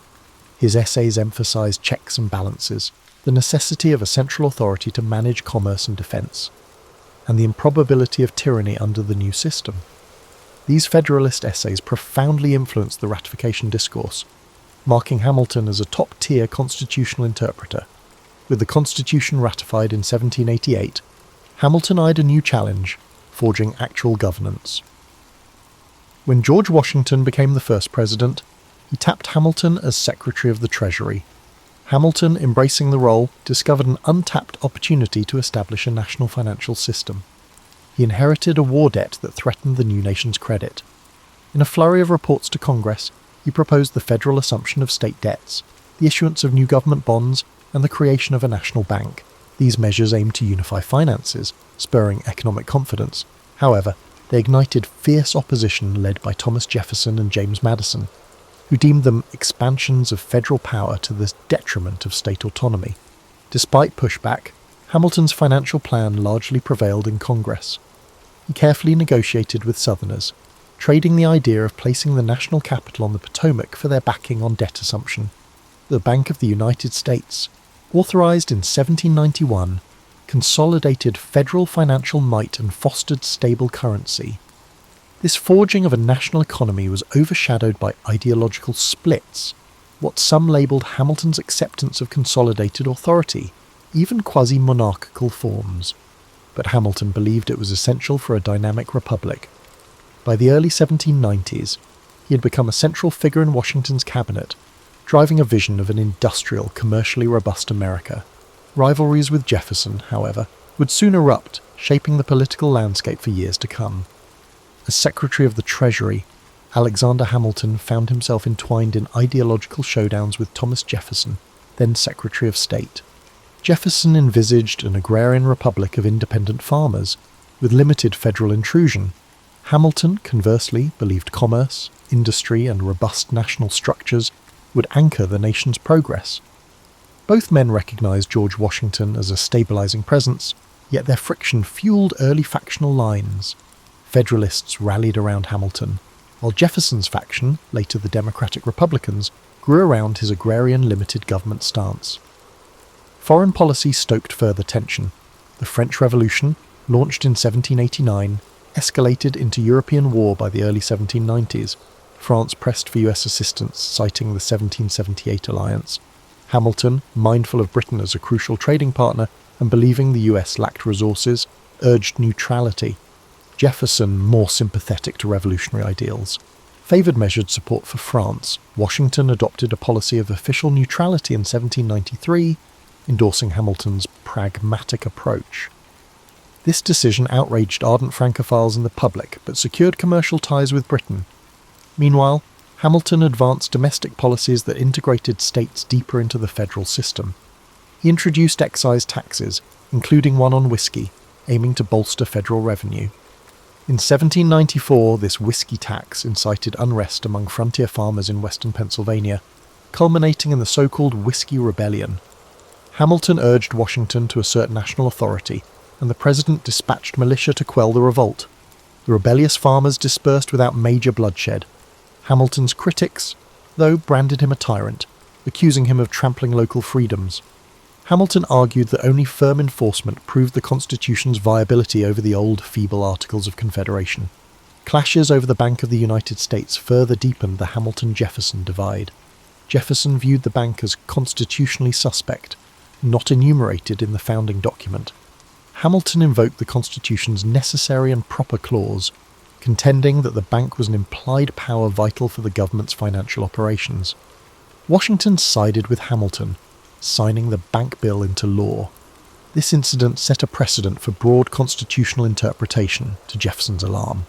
His essays emphasized checks and balances, the necessity of a central authority to manage commerce and defense, and the improbability of tyranny under the new system. These Federalist essays profoundly influenced the ratification discourse, marking Hamilton as a top-tier constitutional interpreter. With the Constitution ratified in 1788, Hamilton eyed a new challenge, forging actual governance. When George Washington became the first president, he tapped Hamilton as Secretary of the Treasury. Hamilton, embracing the role, discovered an untapped opportunity to establish a national financial system. He inherited a war debt that threatened the new nation's credit. In a flurry of reports to Congress, he proposed the federal assumption of state debts, the issuance of new government bonds, and the creation of a national bank. These measures aimed to unify finances, spurring economic confidence. However, they ignited fierce opposition led by Thomas Jefferson and James Madison, who deemed them expansions of federal power to the detriment of state autonomy. Despite pushback, Hamilton's financial plan largely prevailed in Congress. He carefully negotiated with Southerners, trading the idea of placing the national capital on the Potomac for their backing on debt assumption. The Bank of the United States, authorized in 1791, consolidated federal financial might and fostered stable currency. This forging of a national economy was overshadowed by ideological splits, what some labelled Hamilton's acceptance of consolidated authority, even quasi-monarchical forms. But Hamilton believed it was essential for a dynamic republic. By the early 1790s, he had become a central figure in Washington's cabinet, driving a vision of an industrial, commercially robust America. Rivalries with Jefferson, however, would soon erupt, shaping the political landscape for years to come. As Secretary of the Treasury, Alexander Hamilton found himself entwined in ideological showdowns with Thomas Jefferson, then Secretary of State. Jefferson envisaged an agrarian republic of independent farmers, with limited federal intrusion. Hamilton, conversely, believed commerce, industry, and robust national structures would anchor the nation's progress. Both men recognized George Washington as a stabilizing presence, yet their friction fueled early factional lines. Federalists rallied around Hamilton, while Jefferson's faction, later the Democratic Republicans, grew around his agrarian limited government stance. Foreign policy stoked further tension. The French Revolution, launched in 1789, escalated into European war by the early 1790s. France pressed for US assistance, citing the 1778 alliance. Hamilton, mindful of Britain as a crucial trading partner and believing the US lacked resources, urged neutrality. Jefferson, more sympathetic to revolutionary ideals, favoured measured support for France. Washington adopted a policy of official neutrality in 1793, endorsing Hamilton's pragmatic approach. This decision outraged ardent Francophiles and the public, but secured commercial ties with Britain. Meanwhile, Hamilton advanced domestic policies that integrated states deeper into the federal system. He introduced excise taxes, including one on whiskey, aiming to bolster federal revenue. In 1794, this whiskey tax incited unrest among frontier farmers in western Pennsylvania, culminating in the so-called Whiskey Rebellion. Hamilton urged Washington to assert national authority, and the president dispatched militia to quell the revolt. The rebellious farmers dispersed without major bloodshed. Hamilton's critics, though, branded him a tyrant, accusing him of trampling local freedoms. Hamilton argued that only firm enforcement proved the Constitution's viability over the old, feeble Articles of Confederation. Clashes over the Bank of the United States further deepened the Hamilton-Jefferson divide. Jefferson viewed the bank as constitutionally suspect, not enumerated in the founding document. Hamilton invoked the Constitution's necessary and proper clause, contending that the bank was an implied power vital for the government's financial operations. Washington sided with Hamilton, signing the bank bill into law. This incident set a precedent for broad constitutional interpretation, to Jefferson's alarm.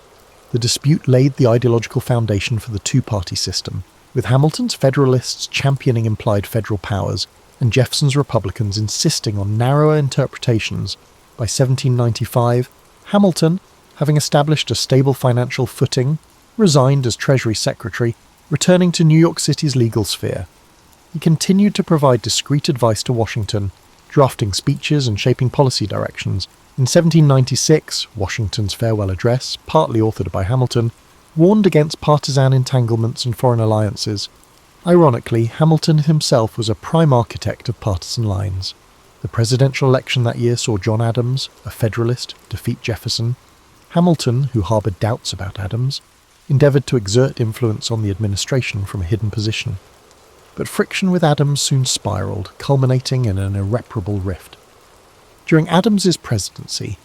The dispute laid the ideological foundation for the two-party system, with Hamilton's Federalists championing implied federal powers and Jefferson's Republicans insisting on narrower interpretations By 1795, Hamilton, having established a stable financial footing, resigned as Treasury Secretary, returning to New York City's legal sphere. He continued to provide discreet advice to Washington, drafting speeches and shaping policy directions. In 1796, Washington's farewell address, partly authored by Hamilton, warned against partisan entanglements and foreign alliances. Ironically, Hamilton himself was a prime architect of partisan lines. The presidential election that year saw John Adams, a Federalist, defeat Jefferson. Hamilton, who harboured doubts about Adams, endeavoured to exert influence on the administration from a hidden position. But friction with Adams soon spiralled, culminating in an irreparable rift. During Adams's presidency,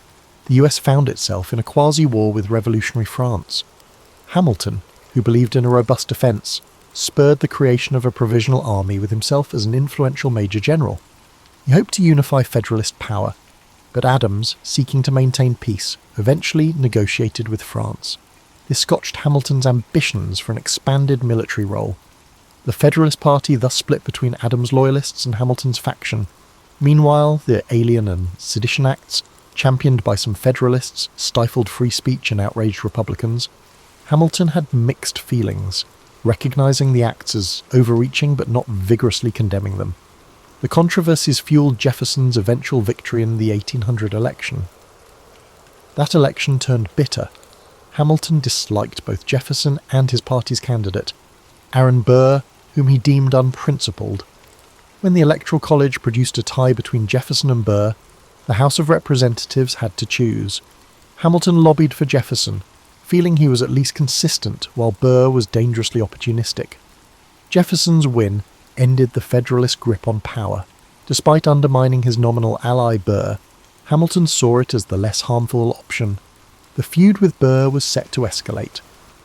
the US found itself in a quasi-war with revolutionary France. Hamilton, who believed in a robust defence, spurred the creation of a provisional army with himself as an influential major general. He hoped to unify Federalist power, but Adams, seeking to maintain peace, eventually negotiated with France. This scotched Hamilton's ambitions for an expanded military role. The Federalist Party thus split between Adams' loyalists and Hamilton's faction. Meanwhile, the Alien and Sedition Acts, championed by some Federalists, stifled free speech and outraged Republicans. Hamilton had mixed feelings, recognising the acts as overreaching but not vigorously condemning them. The controversies fueled Jefferson's eventual victory in the 1800 election. That election turned bitter. Hamilton disliked both Jefferson and his party's candidate, Aaron Burr, whom he deemed unprincipled. When the Electoral College produced a tie between Jefferson and Burr, the House of Representatives had to choose. Hamilton lobbied for Jefferson, feeling he was at least consistent while Burr was dangerously opportunistic. Jefferson's win ended the Federalist grip on power. Despite undermining his nominal ally Burr, Hamilton saw it as the less harmful option. The feud with Burr was set to escalate.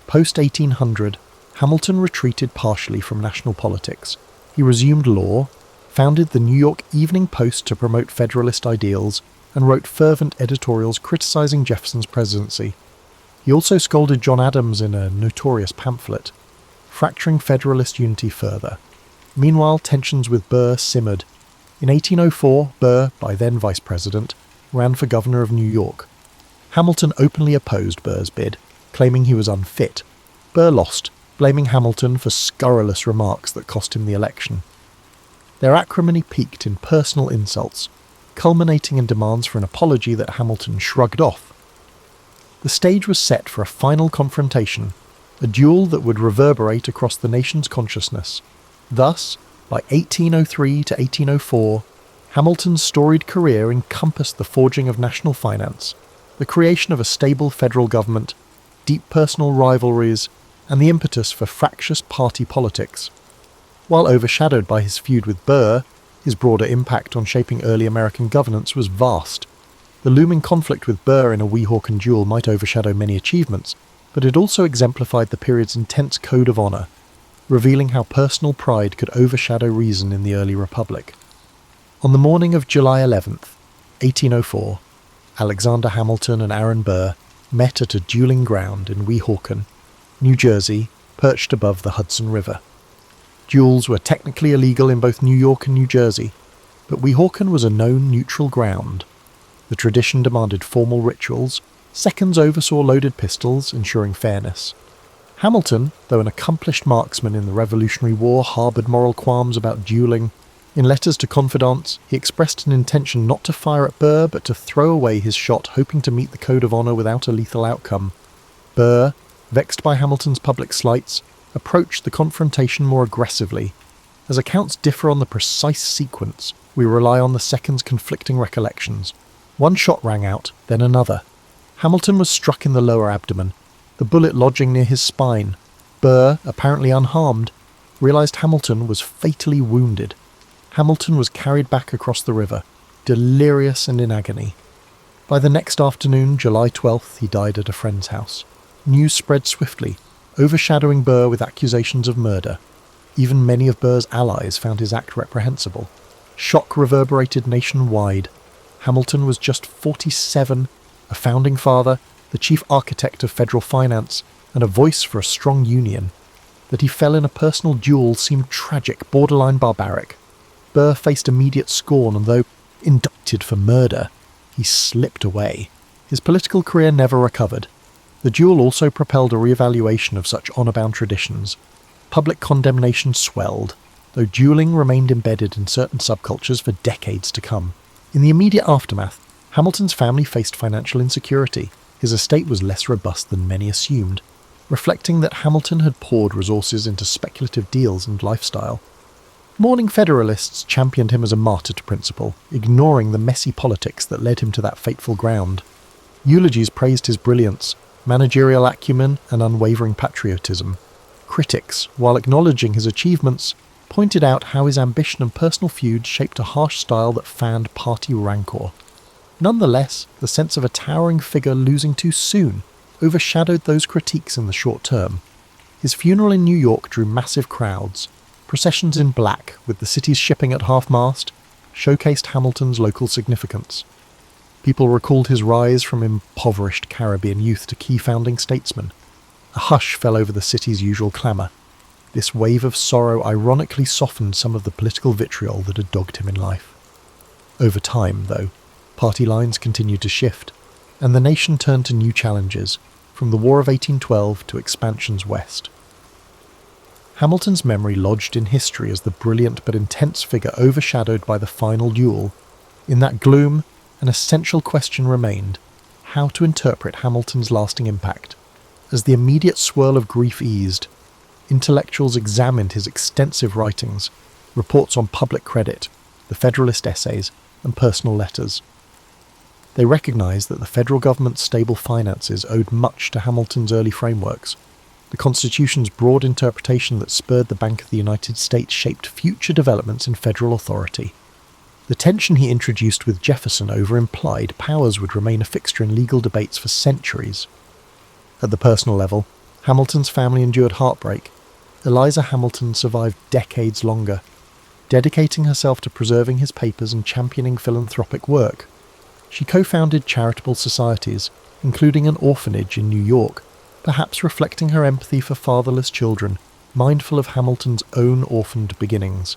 Post-1800, Hamilton retreated partially from national politics. He resumed law, founded the New York Evening Post to promote Federalist ideals, and wrote fervent editorials criticising Jefferson's presidency. He also scolded John Adams in a notorious pamphlet, fracturing Federalist unity further. Meanwhile, tensions with Burr simmered. In 1804, Burr, by then vice president, ran for governor of New York. Hamilton openly opposed Burr's bid, claiming he was unfit. Burr lost, blaming Hamilton for scurrilous remarks that cost him the election. Their acrimony peaked in personal insults, culminating in demands for an apology that Hamilton shrugged off. The stage was set for a final confrontation, a duel that would reverberate across the nation's consciousness. Thus, by 1803 to 1804, Hamilton's storied career encompassed the forging of national finance, the creation of a stable federal government, deep personal rivalries, and the impetus for fractious party politics. While overshadowed by his feud with Burr, his broader impact on shaping early American governance was vast. The looming conflict with Burr in a Weehawken duel might overshadow many achievements, but it also exemplified the period's intense code of honour, revealing how personal pride could overshadow reason in the early Republic. On the morning of July 11th, 1804, Alexander Hamilton and Aaron Burr met at a dueling ground in Weehawken, New Jersey, perched above the Hudson River. Duels were technically illegal in both New York and New Jersey, but Weehawken was a known neutral ground. The tradition demanded formal rituals. Seconds oversaw loaded pistols, ensuring fairness. Hamilton, though an accomplished marksman in the Revolutionary War, harboured moral qualms about duelling. In letters to confidants, he expressed an intention not to fire at Burr but to throw away his shot, hoping to meet the code of honour without a lethal outcome. Burr, vexed by Hamilton's public slights, approached the confrontation more aggressively. As accounts differ on the precise sequence, we rely on the second's conflicting recollections. One shot rang out, then another. Hamilton was struck in the lower abdomen, the bullet lodging near his spine. Burr, apparently unharmed, realised Hamilton was fatally wounded. Hamilton was carried back across the river, delirious and in agony. By the next afternoon, July 12th, he died at a friend's house. News spread swiftly, overshadowing Burr with accusations of murder. Even many of Burr's allies found his act reprehensible. Shock reverberated nationwide. Hamilton was just 47, a founding father, the chief architect of federal finance, and a voice for a strong union. That he fell in a personal duel seemed tragic, borderline barbaric. Burr faced immediate scorn, and though indicted for murder, He slipped away. His political career never recovered. The duel also propelled a re-evaluation of such honour-bound traditions. Public condemnation swelled, though duelling remained embedded in certain subcultures for decades to come. In the immediate aftermath, Hamilton's family faced financial insecurity. His estate was less robust than many assumed, reflecting that Hamilton had poured resources into speculative deals and lifestyle. Mourning Federalists championed him as a martyr to principle, ignoring the messy politics that led him to that fateful ground. Eulogies praised his brilliance, managerial acumen, and unwavering patriotism. Critics, while acknowledging his achievements, pointed out how his ambition and personal feuds shaped a harsh style that fanned party rancour. Nonetheless, the sense of a towering figure losing too soon overshadowed those critiques in the short term. His funeral in New York drew massive crowds. Processions in black, with the city's shipping at half-mast, showcased Hamilton's local significance. People recalled his rise from impoverished Caribbean youth to key founding statesman. A hush fell over the city's usual clamour. This wave of sorrow ironically softened some of the political vitriol that had dogged him in life. Over time, though, party lines continued to shift, and the nation turned to new challenges, from the War of 1812 to expansions west. Hamilton's memory lodged in history as the brilliant but intense figure overshadowed by the final duel. In that gloom, an essential question remained: how to interpret Hamilton's lasting impact. As the immediate swirl of grief eased, intellectuals examined his extensive writings, reports on public credit, the Federalist essays, and personal letters. They recognised that the federal government's stable finances owed much to Hamilton's early frameworks. The Constitution's broad interpretation that spurred the Bank of the United States shaped future developments in federal authority. The tension he introduced with Jefferson over implied powers would remain a fixture in legal debates for centuries. At the personal level, Hamilton's family endured heartbreak. Eliza Hamilton survived decades longer, dedicating herself to preserving his papers and championing philanthropic work. She co-founded charitable societies, including an orphanage in New York, perhaps reflecting her empathy for fatherless children, mindful of Hamilton's own orphaned beginnings.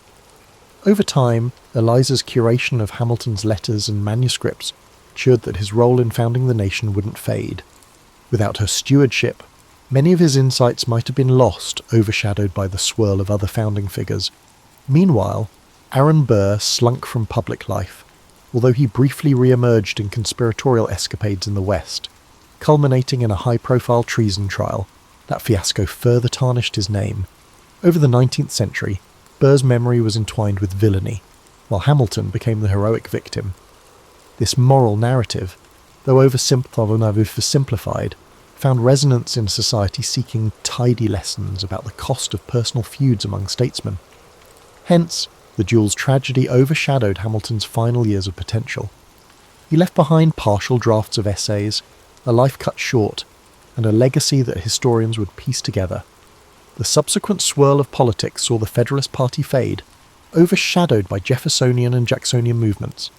Over time, Eliza's curation of Hamilton's letters and manuscripts ensured that his role in founding the nation wouldn't fade. Without her stewardship, many of his insights might have been lost, overshadowed by the swirl of other founding figures. Meanwhile, Aaron Burr slunk from public life, although he briefly re-emerged in conspiratorial escapades in the West, culminating in a high-profile treason trial. That fiasco further tarnished his name. Over the 19th century, Burr's memory was entwined with villainy, while Hamilton became the heroic victim. This moral narrative, though oversimplified, found resonance in a society seeking tidy lessons about the cost of personal feuds among statesmen. Hence, the duel's tragedy overshadowed Hamilton's final years of potential. He left behind partial drafts of essays, a life cut short, and a legacy that historians would piece together. The subsequent swirl of politics saw the Federalist Party fade, overshadowed by Jeffersonian and Jacksonian movements.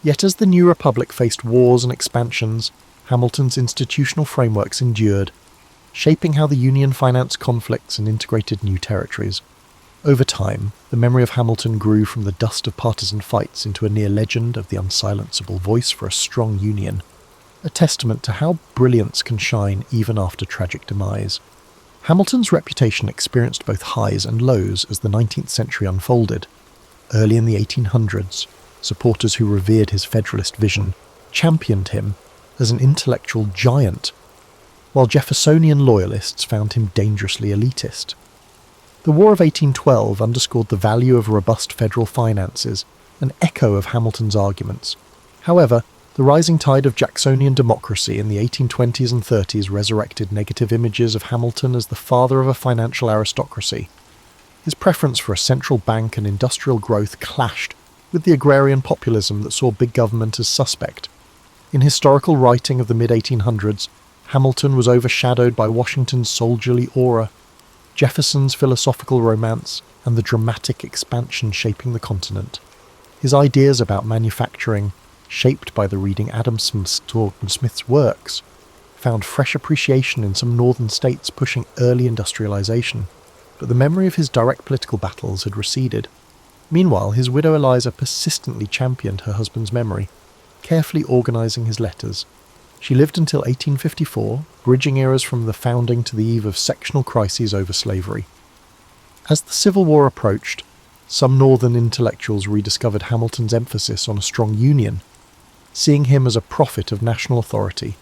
Yet as the new republic faced wars and expansions, Hamilton's institutional frameworks endured, shaping how the Union financed conflicts and integrated new territories. Over time, the memory of Hamilton grew from the dust of partisan fights into a near legend of the unsilenceable voice for a strong Union, a testament to how brilliance can shine even after tragic demise. Hamilton's reputation experienced both highs and lows as the 19th century unfolded. Early in the 1800s, supporters who revered his Federalist vision championed him as an intellectual giant, while Jeffersonian loyalists found him dangerously elitist. The War of 1812 underscored the value of robust federal finances, an echo of Hamilton's arguments. However, the rising tide of Jacksonian democracy in the 1820s and 30s resurrected negative images of Hamilton as the father of a financial aristocracy. His preference for a central bank and industrial growth clashed with the agrarian populism that saw big government as suspect. In historical writing of the mid-1800s, Hamilton was overshadowed by Washington's soldierly aura, Jefferson's philosophical romance, and the dramatic expansion shaping the continent. His ideas about manufacturing, shaped by the reading Adam Smith's works, found fresh appreciation in some northern states pushing early industrialization, but the memory of his direct political battles had receded. Meanwhile, his widow Eliza persistently championed her husband's memory. carefully organising his letters. She lived until 1854, bridging eras from the founding to the eve of sectional crises over slavery. As the Civil War approached, some Northern intellectuals rediscovered Hamilton's emphasis on a strong union, seeing him as a prophet of national authority.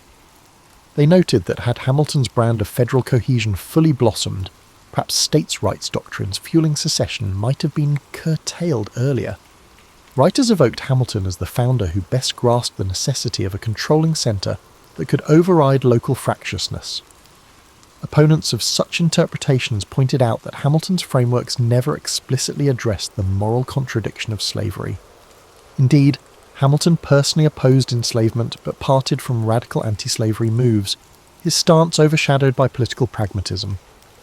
They noted that had Hamilton's brand of federal cohesion fully blossomed, perhaps states' rights doctrines fueling secession might have been curtailed earlier. Writers evoked Hamilton as the founder who best grasped the necessity of a controlling centre that could override local fractiousness. Opponents of such interpretations pointed out that Hamilton's frameworks never explicitly addressed the moral contradiction of slavery. Indeed, Hamilton personally opposed enslavement but parted from radical anti-slavery moves, his stance overshadowed by political pragmatism.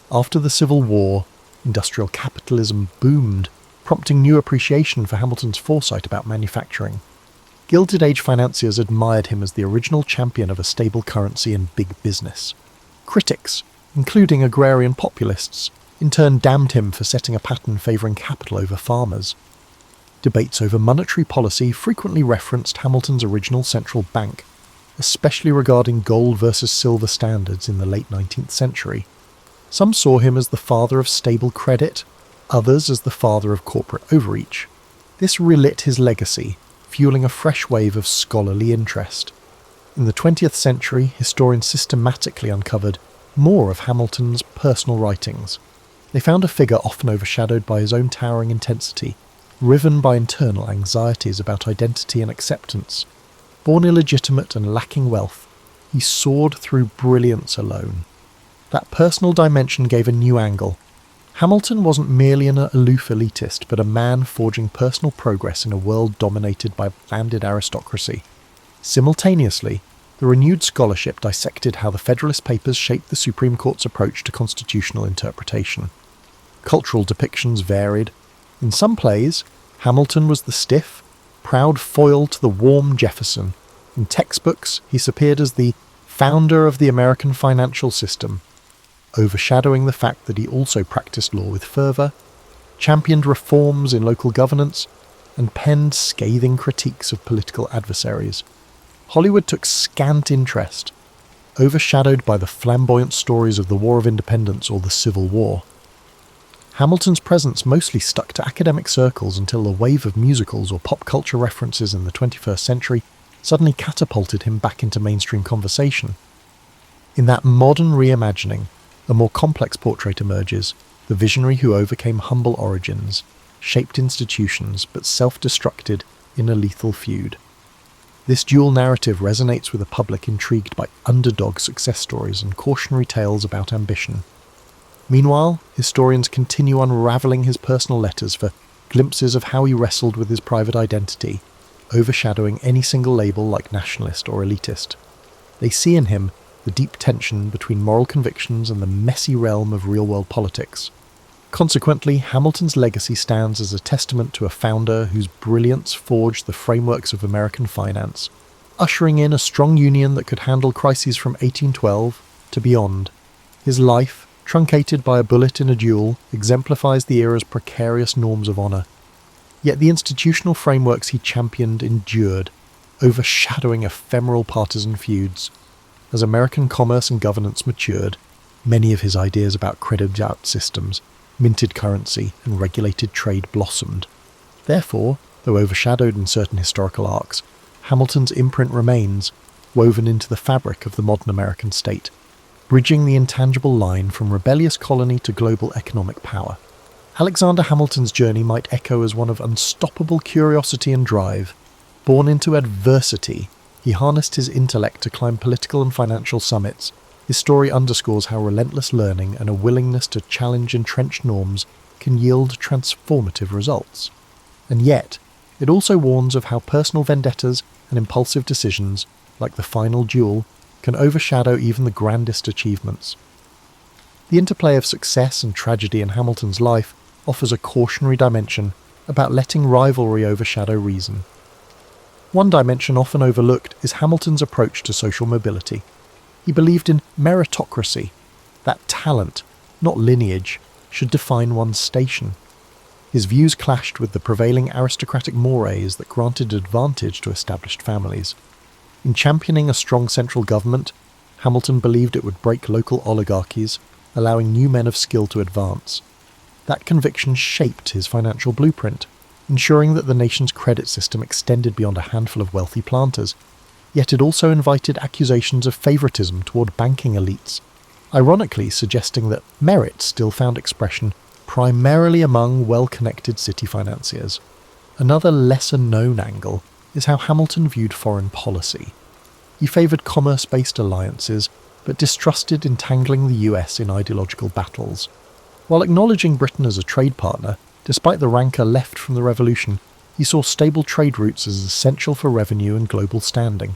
After the Civil War, industrial capitalism boomed, prompting new appreciation for Hamilton's foresight about manufacturing. Gilded Age financiers admired him as the original champion of a stable currency and big business. Critics, including agrarian populists, in turn damned him for setting a pattern favouring capital over farmers. Debates over monetary policy frequently referenced Hamilton's original central bank, especially regarding gold versus silver standards in the late 19th century. Some saw him as the father of stable credit, others as the father of corporate overreach. This relit his legacy, fueling a fresh wave of scholarly interest. In the 20th century, historians systematically uncovered more of Hamilton's personal writings. They found a figure often overshadowed by his own towering intensity, riven by internal anxieties about identity and acceptance. Born illegitimate and lacking wealth, he soared through brilliance alone. That personal dimension gave a new angle. Hamilton wasn't merely an aloof elitist, but a man forging personal progress in a world dominated by landed aristocracy. Simultaneously, the renewed scholarship dissected how the Federalist Papers shaped the Supreme Court's approach to constitutional interpretation. Cultural depictions varied. In some plays, Hamilton was the stiff, proud foil to the warm Jefferson. In textbooks, he appeared as the founder of the American financial system, overshadowing the fact that he also practiced law with fervour, championed reforms in local governance, and penned scathing critiques of political adversaries. Hollywood took scant interest, overshadowed by the flamboyant stories of the War of Independence or the Civil War. Hamilton's presence mostly stuck to academic circles until a wave of musicals or pop culture references in the 21st century suddenly catapulted him back into mainstream conversation. In that modern reimagining, a more complex portrait emerges, the visionary who overcame humble origins, shaped institutions, but self-destructed in a lethal feud. This dual narrative resonates with a public intrigued by underdog success stories and cautionary tales about ambition. Meanwhile, historians continue unravelling his personal letters for glimpses of how he wrestled with his private identity, overshadowing any single label like nationalist or elitist. They see in him the deep tension between moral convictions and the messy realm of real-world politics. Consequently, Hamilton's legacy stands as a testament to a founder whose brilliance forged the frameworks of American finance, ushering in a strong union that could handle crises from 1812 to beyond. His life, truncated by a bullet in a duel, exemplifies the era's precarious norms of honour. Yet the institutional frameworks he championed endured, overshadowing ephemeral partisan feuds. As American commerce and governance matured, many of his ideas about credit-out systems, minted currency, and regulated trade blossomed. Therefore, though overshadowed in certain historical arcs, Hamilton's imprint remains, woven into the fabric of the modern American state, bridging the intangible line from rebellious colony to global economic power. Alexander Hamilton's journey might echo as one of unstoppable curiosity and drive. Born into adversity, he harnessed his intellect to climb political and financial summits. His story underscores how relentless learning and a willingness to challenge entrenched norms can yield transformative results. And yet, it also warns of how personal vendettas and impulsive decisions, like the final duel, can overshadow even the grandest achievements. The interplay of success and tragedy in Hamilton's life offers a cautionary dimension about letting rivalry overshadow reason. One dimension often overlooked is Hamilton's approach to social mobility. He believed in meritocracy, that talent, not lineage, should define one's station. His views clashed with the prevailing aristocratic mores that granted advantage to established families. In championing a strong central government, Hamilton believed it would break local oligarchies, allowing new men of skill to advance. That conviction shaped his financial blueprint, ensuring that the nation's credit system extended beyond a handful of wealthy planters. Yet it also invited accusations of favouritism toward banking elites, ironically suggesting that merit still found expression primarily among well-connected city financiers. Another lesser-known angle is how Hamilton viewed foreign policy. He favoured commerce-based alliances, but distrusted entangling the US in ideological battles. While acknowledging Britain as a trade partner, despite the rancour left from the Revolution, he saw stable trade routes as essential for revenue and global standing.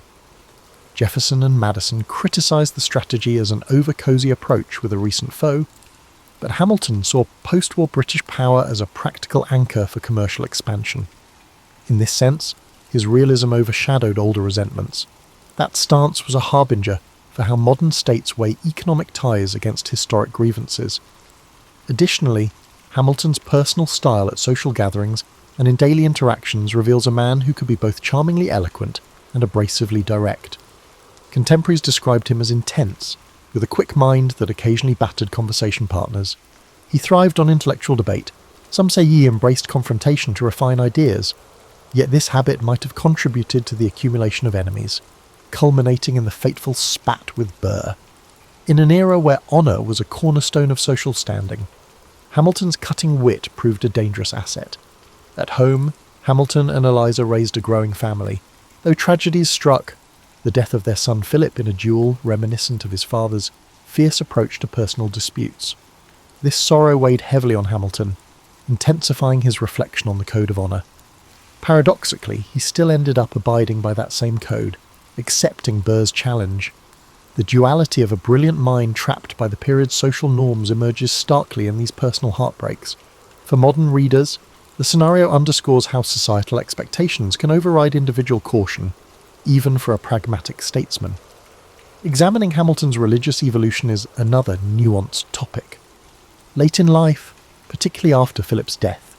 Jefferson and Madison criticised the strategy as an over-cosy approach with a recent foe, but Hamilton saw post-war British power as a practical anchor for commercial expansion. In this sense, his realism overshadowed older resentments. That stance was a harbinger for how modern states weigh economic ties against historic grievances. Additionally, Hamilton's personal style at social gatherings and in daily interactions reveals a man who could be both charmingly eloquent and abrasively direct. Contemporaries described him as intense, with a quick mind that occasionally battered conversation partners. He thrived on intellectual debate. Some say he embraced confrontation to refine ideas, yet this habit might have contributed to the accumulation of enemies, culminating in the fateful spat with Burr. In an era where honour was a cornerstone of social standing, Hamilton's cutting wit proved a dangerous asset. At home, Hamilton and Eliza raised a growing family. Though tragedies struck, the death of their son Philip in a duel reminiscent of his father's fierce approach to personal disputes. This sorrow weighed heavily on Hamilton, intensifying his reflection on the code of honour. Paradoxically, he still ended up abiding by that same code, accepting Burr's challenge. The duality of a brilliant mind trapped by the period's social norms emerges starkly in these personal heartbreaks. For modern readers, the scenario underscores how societal expectations can override individual caution, even for a pragmatic statesman. Examining Hamilton's religious evolution is another nuanced topic. Late in life, particularly after Philip's death,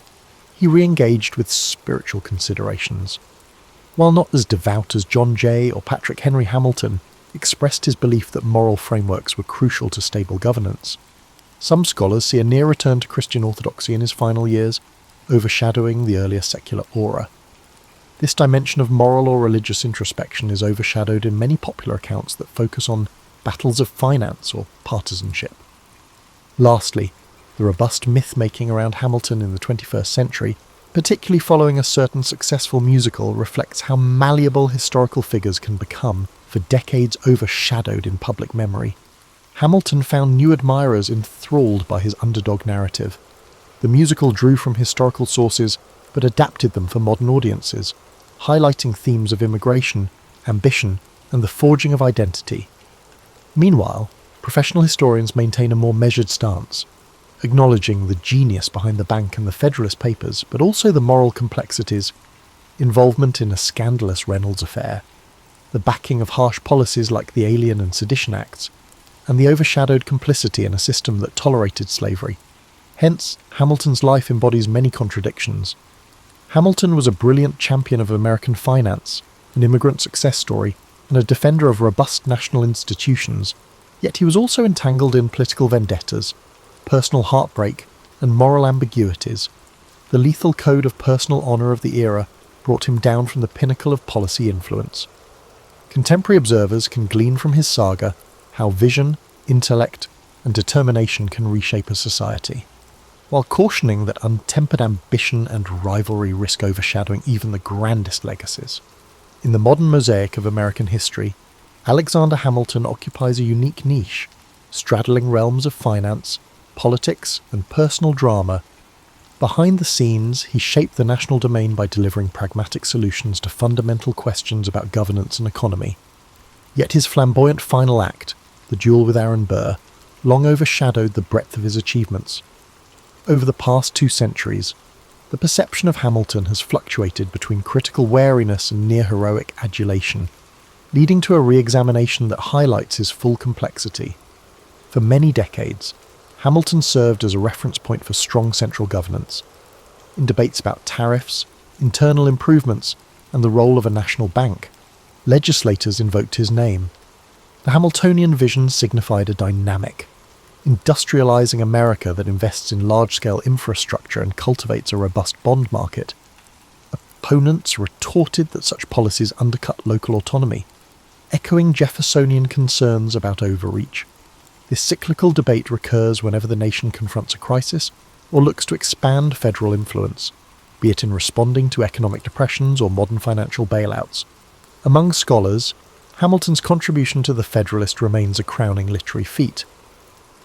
he re-engaged with spiritual considerations. While not as devout as John Jay or Patrick Henry Hamilton, expressed his belief that moral frameworks were crucial to stable governance. Some scholars see a near return to Christian orthodoxy in his final years, overshadowing the earlier secular aura. This dimension of moral or religious introspection is overshadowed in many popular accounts that focus on battles of finance or partisanship. Lastly, the robust myth-making around Hamilton in the 21st century, particularly following a certain successful musical, reflects how malleable historical figures can become for decades overshadowed in public memory. Hamilton found new admirers enthralled by his underdog narrative. The musical drew from historical sources, but adapted them for modern audiences, highlighting themes of immigration, ambition, and the forging of identity. Meanwhile, professional historians maintain a more measured stance, acknowledging the genius behind the Bank and the Federalist Papers, but also the moral complexities, involvement in a scandalous Reynolds affair, the backing of harsh policies like the Alien and Sedition Acts, and the overshadowed complicity in a system that tolerated slavery. Hence, Hamilton's life embodies many contradictions. Hamilton was a brilliant champion of American finance, an immigrant success story, and a defender of robust national institutions, yet he was also entangled in political vendettas, personal heartbreak, and moral ambiguities. The lethal code of personal honour of the era brought him down from the pinnacle of policy influence. Contemporary observers can glean from his saga how vision, intellect, and determination can reshape a society, while cautioning that untempered ambition and rivalry risk overshadowing even the grandest legacies. In the modern mosaic of American history, Alexander Hamilton occupies a unique niche, straddling realms of finance, politics, and personal drama. Behind the scenes, he shaped the national domain by delivering pragmatic solutions to fundamental questions about governance and economy. Yet his flamboyant final act, the duel with Aaron Burr, long overshadowed the breadth of his achievements. Over the past 2 centuries, the perception of Hamilton has fluctuated between critical wariness and near-heroic adulation, leading to a re-examination that highlights his full complexity. For many decades, Hamilton served as a reference point for strong central governance. in debates about tariffs, internal improvements, and the role of a national bank. Legislators invoked his name. The Hamiltonian vision signified a dynamic, industrializing America that invests in large-scale infrastructure and cultivates a robust bond market. Opponents retorted that such policies undercut local autonomy, echoing Jeffersonian concerns about overreach. This cyclical debate recurs whenever the nation confronts a crisis or looks to expand federal influence, be it in responding to economic depressions or modern financial bailouts. Among scholars, Hamilton's contribution to the Federalist remains a crowning literary feat.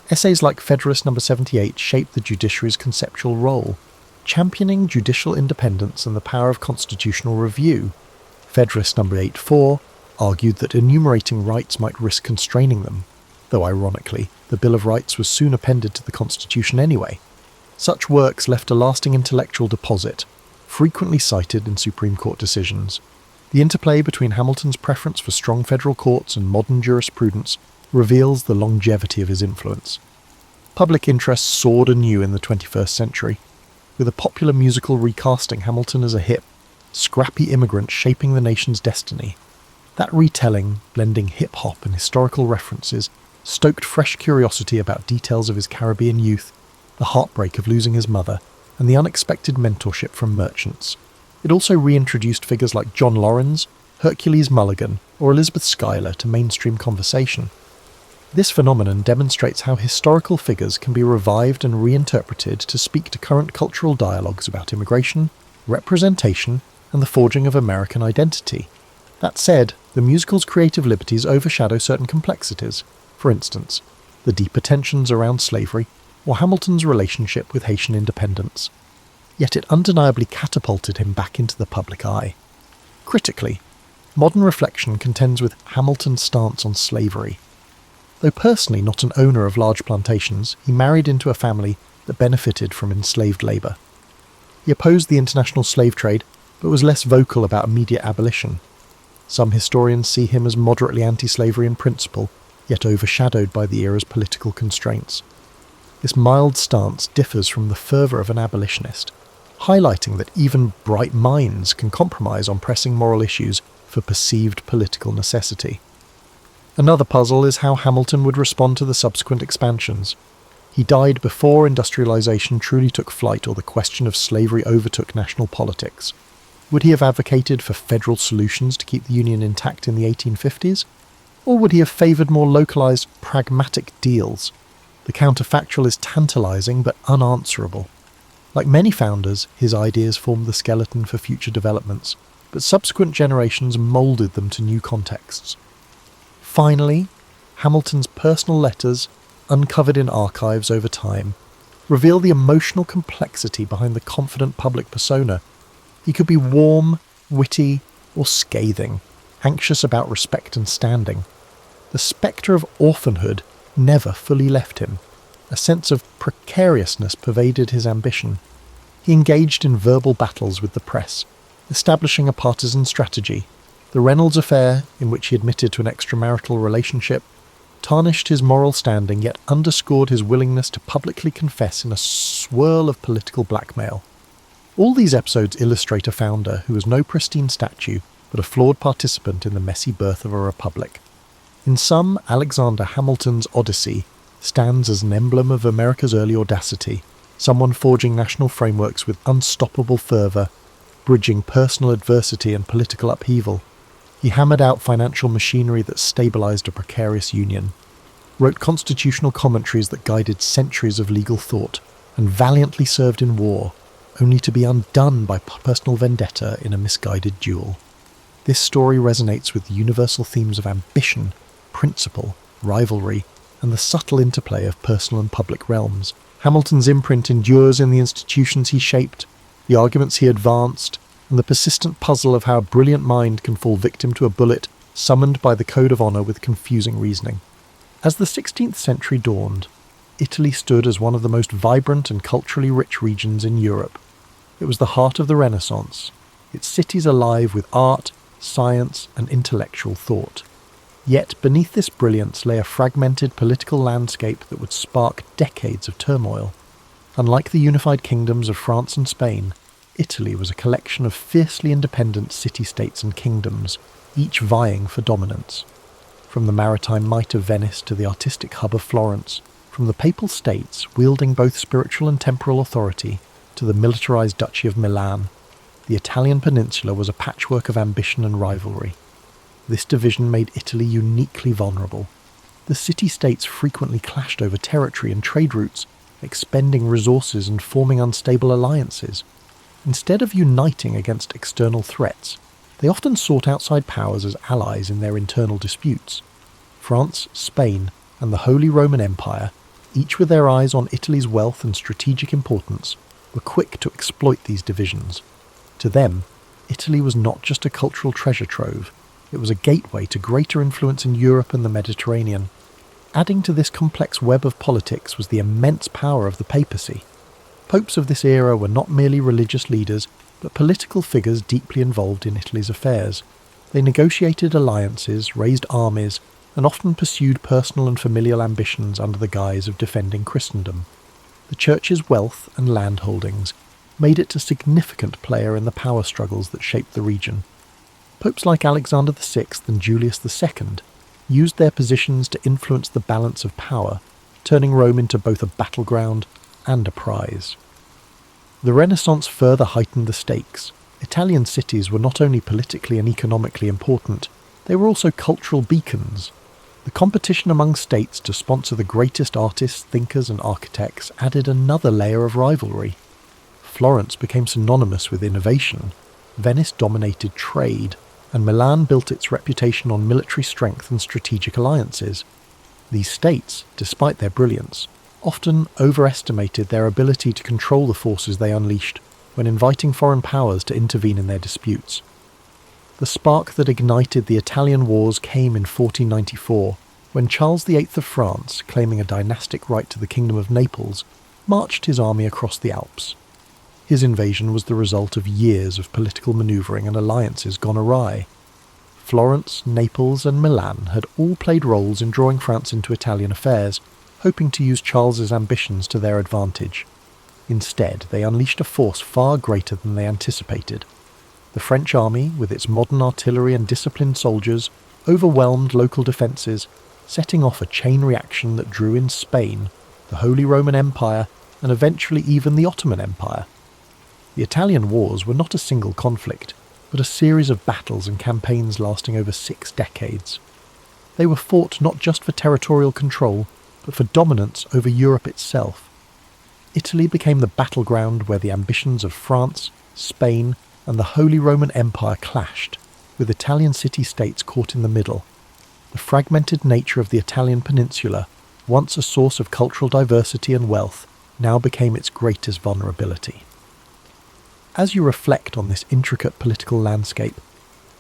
Essays like Federalist No. 78 shaped the judiciary's conceptual role, championing judicial independence and the power of constitutional review. Federalist No. 84 argued that enumerating rights might risk constraining them, though ironically, the Bill of Rights was soon appended to the Constitution anyway. Such works left a lasting intellectual deposit, frequently cited in Supreme Court decisions. The interplay between Hamilton's preference for strong federal courts and modern jurisprudence reveals the longevity of his influence. Public interest soared anew in the 21st century, with a popular musical recasting Hamilton as a hip, scrappy immigrant shaping the nation's destiny. That retelling, blending hip-hop and historical references, stoked fresh curiosity about details of his Caribbean youth, the heartbreak of losing his mother, and the unexpected mentorship from merchants. It also reintroduced figures like John Laurens, Hercules Mulligan, or Elizabeth Schuyler to mainstream conversation. This phenomenon demonstrates how historical figures can be revived and reinterpreted to speak to current cultural dialogues about immigration, representation, and the forging of American identity. That said, the musical's creative liberties overshadow certain complexities. For instance, the deeper tensions around slavery, or Hamilton's relationship with Haitian independence. Yet it undeniably catapulted him back into the public eye. Critically, modern reflection contends with Hamilton's stance on slavery. Though personally not an owner of large plantations, he married into a family that benefited from enslaved labour. He opposed the international slave trade, but was less vocal about immediate abolition. Some historians see him as moderately anti-slavery in principle, yet overshadowed by the era's political constraints. This mild stance differs from the fervour of an abolitionist, highlighting that even bright minds can compromise on pressing moral issues for perceived political necessity. Another puzzle is how Hamilton would respond to the subsequent expansions. He died before industrialization truly took flight or the question of slavery overtook national politics. Would he have advocated for federal solutions to keep the Union intact in the 1850s? Or would he have favoured more localised, pragmatic deals? The counterfactual is tantalising but unanswerable. Like many founders, his ideas formed the skeleton for future developments, but subsequent generations moulded them to new contexts. Finally, Hamilton's personal letters, uncovered in archives over time, reveal the emotional complexity behind the confident public persona. He could be warm, witty, or scathing, anxious about respect and standing. The spectre of orphanhood never fully left him. A sense of precariousness pervaded his ambition. He engaged in verbal battles with the press, establishing a partisan strategy. The Reynolds affair, in which he admitted to an extramarital relationship, tarnished his moral standing yet underscored his willingness to publicly confess in a swirl of political blackmail. All these episodes illustrate a founder who was no pristine statue, but a flawed participant in the messy birth of a republic. In sum, Alexander Hamilton's Odyssey stands as an emblem of America's early audacity, someone forging national frameworks with unstoppable fervour, bridging personal adversity and political upheaval. He hammered out financial machinery that stabilised a precarious union, wrote constitutional commentaries that guided centuries of legal thought, and valiantly served in war, only to be undone by personal vendetta in a misguided duel. This story resonates with the universal themes of ambition, principle, rivalry, and the subtle interplay of personal and public realms. Hamilton's imprint endures in the institutions he shaped, the arguments he advanced, and the persistent puzzle of how a brilliant mind can fall victim to a bullet summoned by the code of honour with confusing reasoning. As the 16th century dawned, Italy stood as one of the most vibrant and culturally rich regions in Europe. It was the heart of the Renaissance, its cities alive with art, science, and intellectual thought. Yet beneath this brilliance lay a fragmented political landscape that would spark decades of turmoil. Unlike the unified kingdoms of France and Spain, Italy was a collection of fiercely independent city-states and kingdoms, each vying for dominance. From the maritime might of Venice to the artistic hub of Florence, from the papal states wielding both spiritual and temporal authority to the militarized Duchy of Milan, the Italian peninsula was a patchwork of ambition and rivalry. This division made Italy uniquely vulnerable. The city-states frequently clashed over territory and trade routes, expending resources and forming unstable alliances. Instead of uniting against external threats, they often sought outside powers as allies in their internal disputes. France, Spain, and the Holy Roman Empire, each with their eyes on Italy's wealth and strategic importance, were quick to exploit these divisions. To them, Italy was not just a cultural treasure trove, it was a gateway to greater influence in Europe and the Mediterranean. Adding to this complex web of politics was the immense power of the papacy. Popes of this era were not merely religious leaders, but political figures deeply involved in Italy's affairs. They negotiated alliances, raised armies, and often pursued personal and familial ambitions under the guise of defending Christendom. The Church's wealth and land holdings made it a significant player in the power struggles that shaped the region. Popes like Alexander VI and Julius II used their positions to influence the balance of power, turning Rome into both a battleground and a prize. The Renaissance further heightened the stakes. Italian cities were not only politically and economically important, they were also cultural beacons. The competition among states to sponsor the greatest artists, thinkers and architects added another layer of rivalry. Florence became synonymous with innovation, Venice dominated trade, and Milan built its reputation on military strength and strategic alliances. These states, despite their brilliance, often overestimated their ability to control the forces they unleashed when inviting foreign powers to intervene in their disputes. The spark that ignited the Italian wars came in 1494, when Charles VIII of France, claiming a dynastic right to the Kingdom of Naples, marched his army across the Alps. His invasion was the result of years of political manoeuvring and alliances gone awry. Florence, Naples and Milan had all played roles in drawing France into Italian affairs, hoping to use Charles's ambitions to their advantage. Instead, they unleashed a force far greater than they anticipated. The French army, with its modern artillery and disciplined soldiers, overwhelmed local defences, setting off a chain reaction that drew in Spain, the Holy Roman Empire, and eventually even the Ottoman Empire. The Italian wars were not a single conflict, but a series of battles and campaigns lasting over 6 decades. They were fought not just for territorial control, but for dominance over Europe itself. Italy became the battleground where the ambitions of France, Spain, and the Holy Roman Empire clashed, with Italian city-states caught in the middle. The fragmented nature of the Italian peninsula, once a source of cultural diversity and wealth, now became its greatest vulnerability. As you reflect on this intricate political landscape,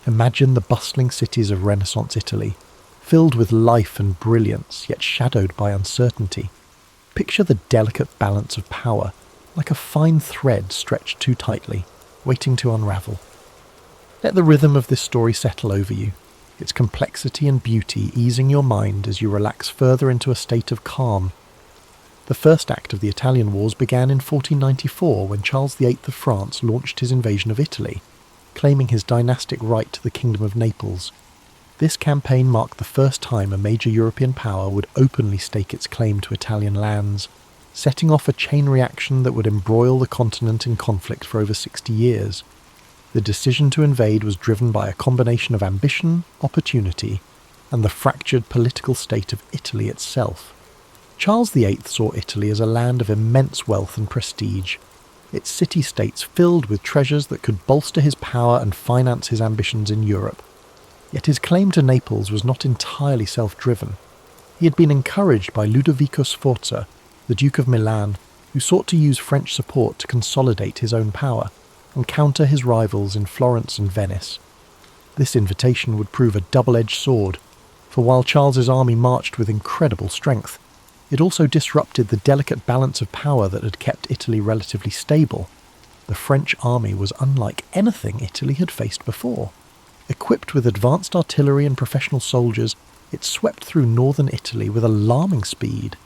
imagine the bustling cities of Renaissance Italy, filled with life and brilliance, yet shadowed by uncertainty. Picture the delicate balance of power, like a fine thread stretched too tightly, waiting to unravel. Let the rhythm of this story settle over you, its complexity and beauty easing your mind as you relax further into a state of calm. The first act of the Italian Wars began in 1494 when Charles VIII of France launched his invasion of Italy, claiming his dynastic right to the Kingdom of Naples. This campaign marked the first time a major European power would openly stake its claim to Italian lands, setting off a chain reaction that would embroil the continent in conflict for over 60 years. The decision to invade was driven by a combination of ambition, opportunity, and the fractured political state of Italy itself. Charles VIII saw Italy as a land of immense wealth and prestige, its city-states filled with treasures that could bolster his power and finance his ambitions in Europe. Yet his claim to Naples was not entirely self-driven. He had been encouraged by Ludovico Sforza, the Duke of Milan, who sought to use French support to consolidate his own power and counter his rivals in Florence and Venice. This invitation would prove a double-edged sword, for while Charles's army marched with incredible strength, it also disrupted the delicate balance of power that had kept Italy relatively stable. The French army was unlike anything Italy had faced before. Equipped with advanced artillery and professional soldiers, it swept through northern Italy with alarming speed.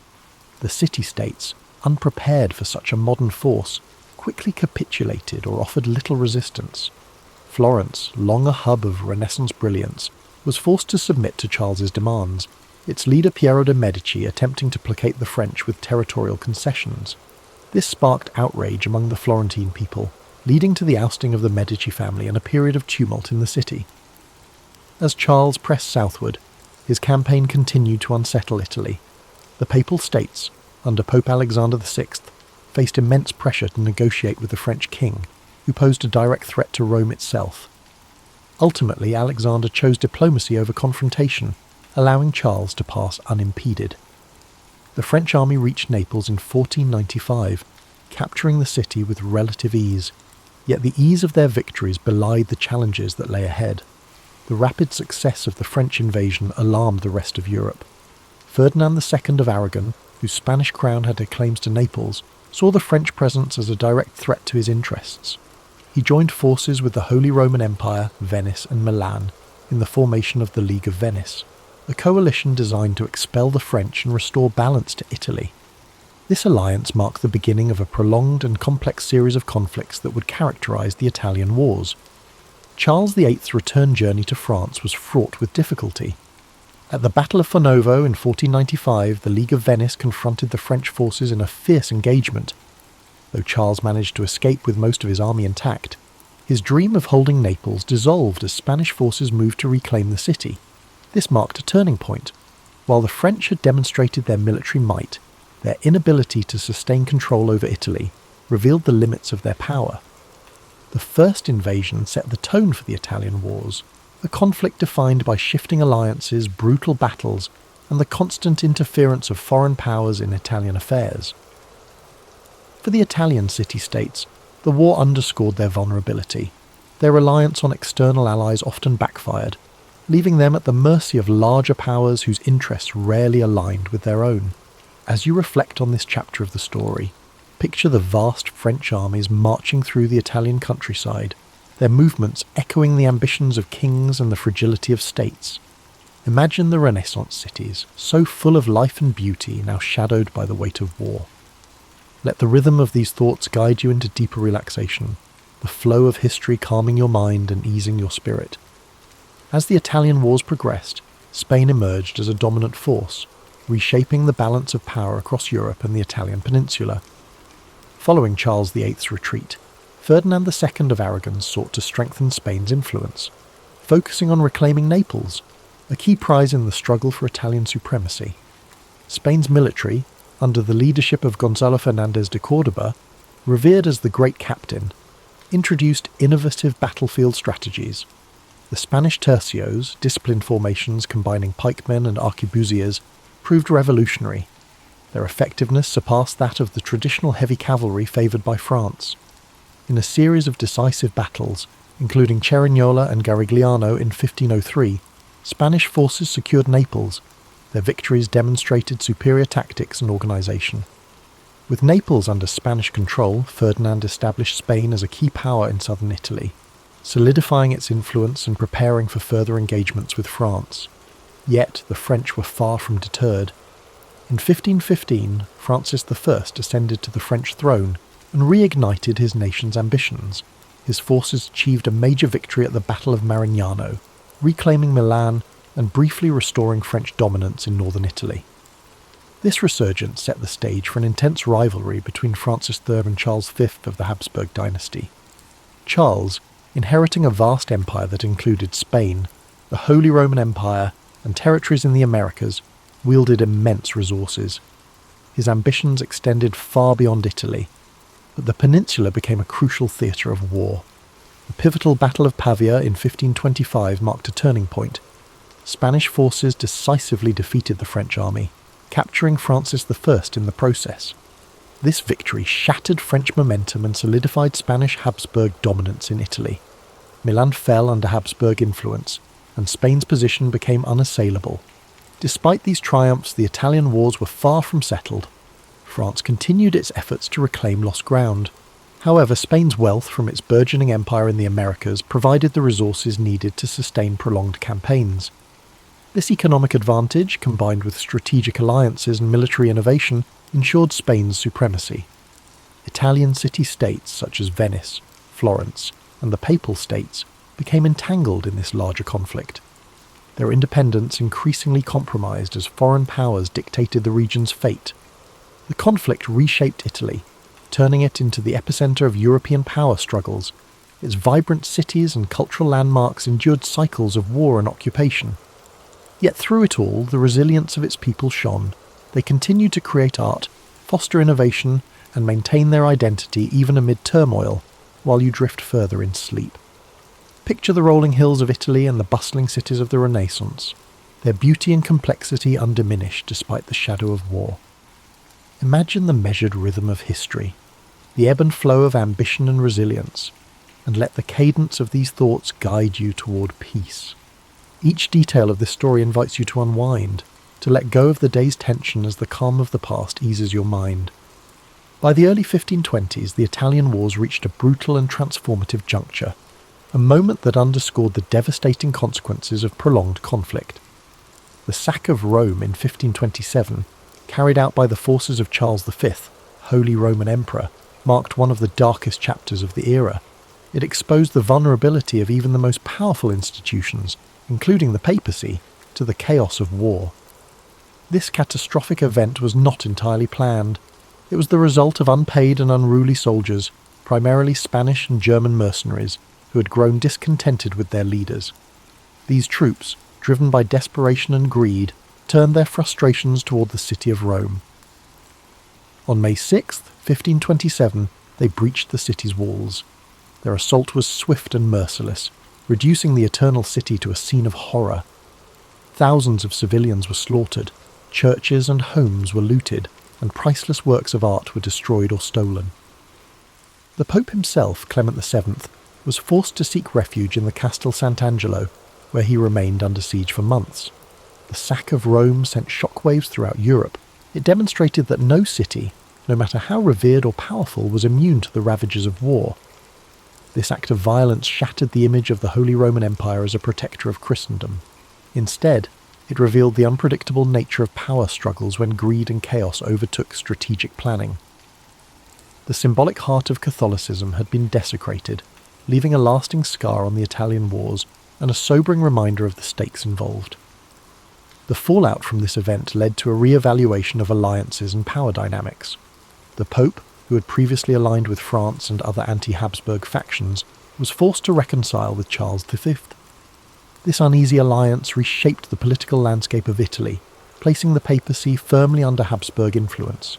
The city-states, unprepared for such a modern force, quickly capitulated or offered little resistance. Florence, long a hub of Renaissance brilliance, was forced to submit to Charles's demands, its leader Piero de' Medici attempting to placate the French with territorial concessions. This sparked outrage among the Florentine people, leading to the ousting of the Medici family and a period of tumult in the city. As Charles pressed southward, his campaign continued to unsettle Italy. The Papal States, under Pope Alexander VI, faced immense pressure to negotiate with the French king, who posed a direct threat to Rome itself. Ultimately, Alexander chose diplomacy over confrontation, allowing Charles to pass unimpeded. The French army reached Naples in 1495, capturing the city with relative ease, yet the ease of their victories belied the challenges that lay ahead. The rapid success of the French invasion alarmed the rest of Europe. Ferdinand II of Aragon, whose Spanish crown had claims to Naples, saw the French presence as a direct threat to his interests. He joined forces with the Holy Roman Empire, Venice and Milan in the formation of the League of Venice, a coalition designed to expel the French and restore balance to Italy. This alliance marked the beginning of a prolonged and complex series of conflicts that would characterize the Italian Wars. Charles VIII's return journey to France was fraught with difficulty. At the Battle of Fornovo in 1495, the League of Venice confronted the French forces in a fierce engagement. Though Charles managed to escape with most of his army intact, his dream of holding Naples dissolved as Spanish forces moved to reclaim the city. This marked a turning point. While the French had demonstrated their military might, their inability to sustain control over Italy revealed the limits of their power. The first invasion set the tone for the Italian Wars, a conflict defined by shifting alliances, brutal battles, and the constant interference of foreign powers in Italian affairs. For the Italian city-states, the war underscored their vulnerability. Their reliance on external allies often backfired, leaving them at the mercy of larger powers whose interests rarely aligned with their own. As you reflect on this chapter of the story, picture the vast French armies marching through the Italian countryside, their movements echoing the ambitions of kings and the fragility of states. Imagine the Renaissance cities, so full of life and beauty, now shadowed by the weight of war. Let the rhythm of these thoughts guide you into deeper relaxation, the flow of history calming your mind and easing your spirit. As the Italian Wars progressed, Spain emerged as a dominant force, reshaping the balance of power across Europe and the Italian peninsula. Following Charles VIII's retreat, Ferdinand II of Aragon sought to strengthen Spain's influence, focusing on reclaiming Naples, a key prize in the struggle for Italian supremacy. Spain's military, under the leadership of Gonzalo Fernández de Córdoba, revered as the Great Captain, introduced innovative battlefield strategies. The Spanish tercios, disciplined formations combining pikemen and arquebusiers, proved revolutionary. Their effectiveness surpassed that of the traditional heavy cavalry favoured by France. In a series of decisive battles, including Cerignola and Garigliano in 1503, Spanish forces secured Naples. Their victories demonstrated superior tactics and organisation. With Naples under Spanish control, Ferdinand established Spain as a key power in southern Italy, solidifying its influence and preparing for further engagements with France. Yet the French were far from deterred. In 1515, Francis I ascended to the French throne and reignited his nation's ambitions. His forces achieved a major victory at the Battle of Marignano, reclaiming Milan and briefly restoring French dominance in northern Italy. This resurgence set the stage for an intense rivalry between Francis III and Charles V of the Habsburg dynasty. Charles, inheriting a vast empire that included Spain, the Holy Roman Empire, and territories in the Americas, wielded immense resources. His ambitions extended far beyond Italy, but the peninsula became a crucial theatre of war. The pivotal Battle of Pavia in 1525 marked a turning point. Spanish forces decisively defeated the French army, capturing Francis I in the process. This victory shattered French momentum and solidified Spanish Habsburg dominance in Italy. Milan fell under Habsburg influence, and Spain's position became unassailable. Despite these triumphs, the Italian wars were far from settled. France continued its efforts to reclaim lost ground. However, Spain's wealth from its burgeoning empire in the Americas provided the resources needed to sustain prolonged campaigns. This economic advantage, combined with strategic alliances and military innovation, ensured Spain's supremacy. Italian city-states such as Venice, Florence, and the Papal States became entangled in this larger conflict, their independence increasingly compromised as foreign powers dictated the region's fate. The conflict reshaped Italy, turning it into the epicenter of European power struggles. Its vibrant cities and cultural landmarks endured cycles of war and occupation. Yet through it all, the resilience of its people shone. They continued to create art, foster innovation, and maintain their identity even amid turmoil, while you drift further in sleep. Picture the rolling hills of Italy and the bustling cities of the Renaissance, their beauty and complexity undiminished despite the shadow of war. Imagine the measured rhythm of history, the ebb and flow of ambition and resilience, and let the cadence of these thoughts guide you toward peace. Each detail of this story invites you to unwind, to let go of the day's tension as the calm of the past eases your mind. By the early 1520s, the Italian wars reached a brutal and transformative juncture, a moment that underscored the devastating consequences of prolonged conflict. The sack of Rome in 1527, carried out by the forces of Charles V, Holy Roman Emperor, marked one of the darkest chapters of the era. It exposed the vulnerability of even the most powerful institutions, including the papacy, to the chaos of war. This catastrophic event was not entirely planned. It was the result of unpaid and unruly soldiers, primarily Spanish and German mercenaries, who had grown discontented with their leaders. These troops, driven by desperation and greed, turned their frustrations toward the city of Rome. On May 6, 1527, they breached the city's walls. Their assault was swift and merciless, reducing the eternal city to a scene of horror. Thousands of civilians were slaughtered, churches and homes were looted, and priceless works of art were destroyed or stolen. The Pope himself, Clement VII, was forced to seek refuge in the Castel Sant'Angelo, where he remained under siege for months. The sack of Rome sent shockwaves throughout Europe. It demonstrated that no city, no matter how revered or powerful, was immune to the ravages of war. This act of violence shattered the image of the Holy Roman Empire as a protector of Christendom. Instead, it revealed the unpredictable nature of power struggles when greed and chaos overtook strategic planning. The symbolic heart of Catholicism had been desecrated, leaving a lasting scar on the Italian wars and a sobering reminder of the stakes involved. The fallout from this event led to a re-evaluation of alliances and power dynamics. The Pope, who had previously aligned with France and other anti-Habsburg factions, was forced to reconcile with Charles V. This uneasy alliance reshaped the political landscape of Italy, placing the papacy firmly under Habsburg influence.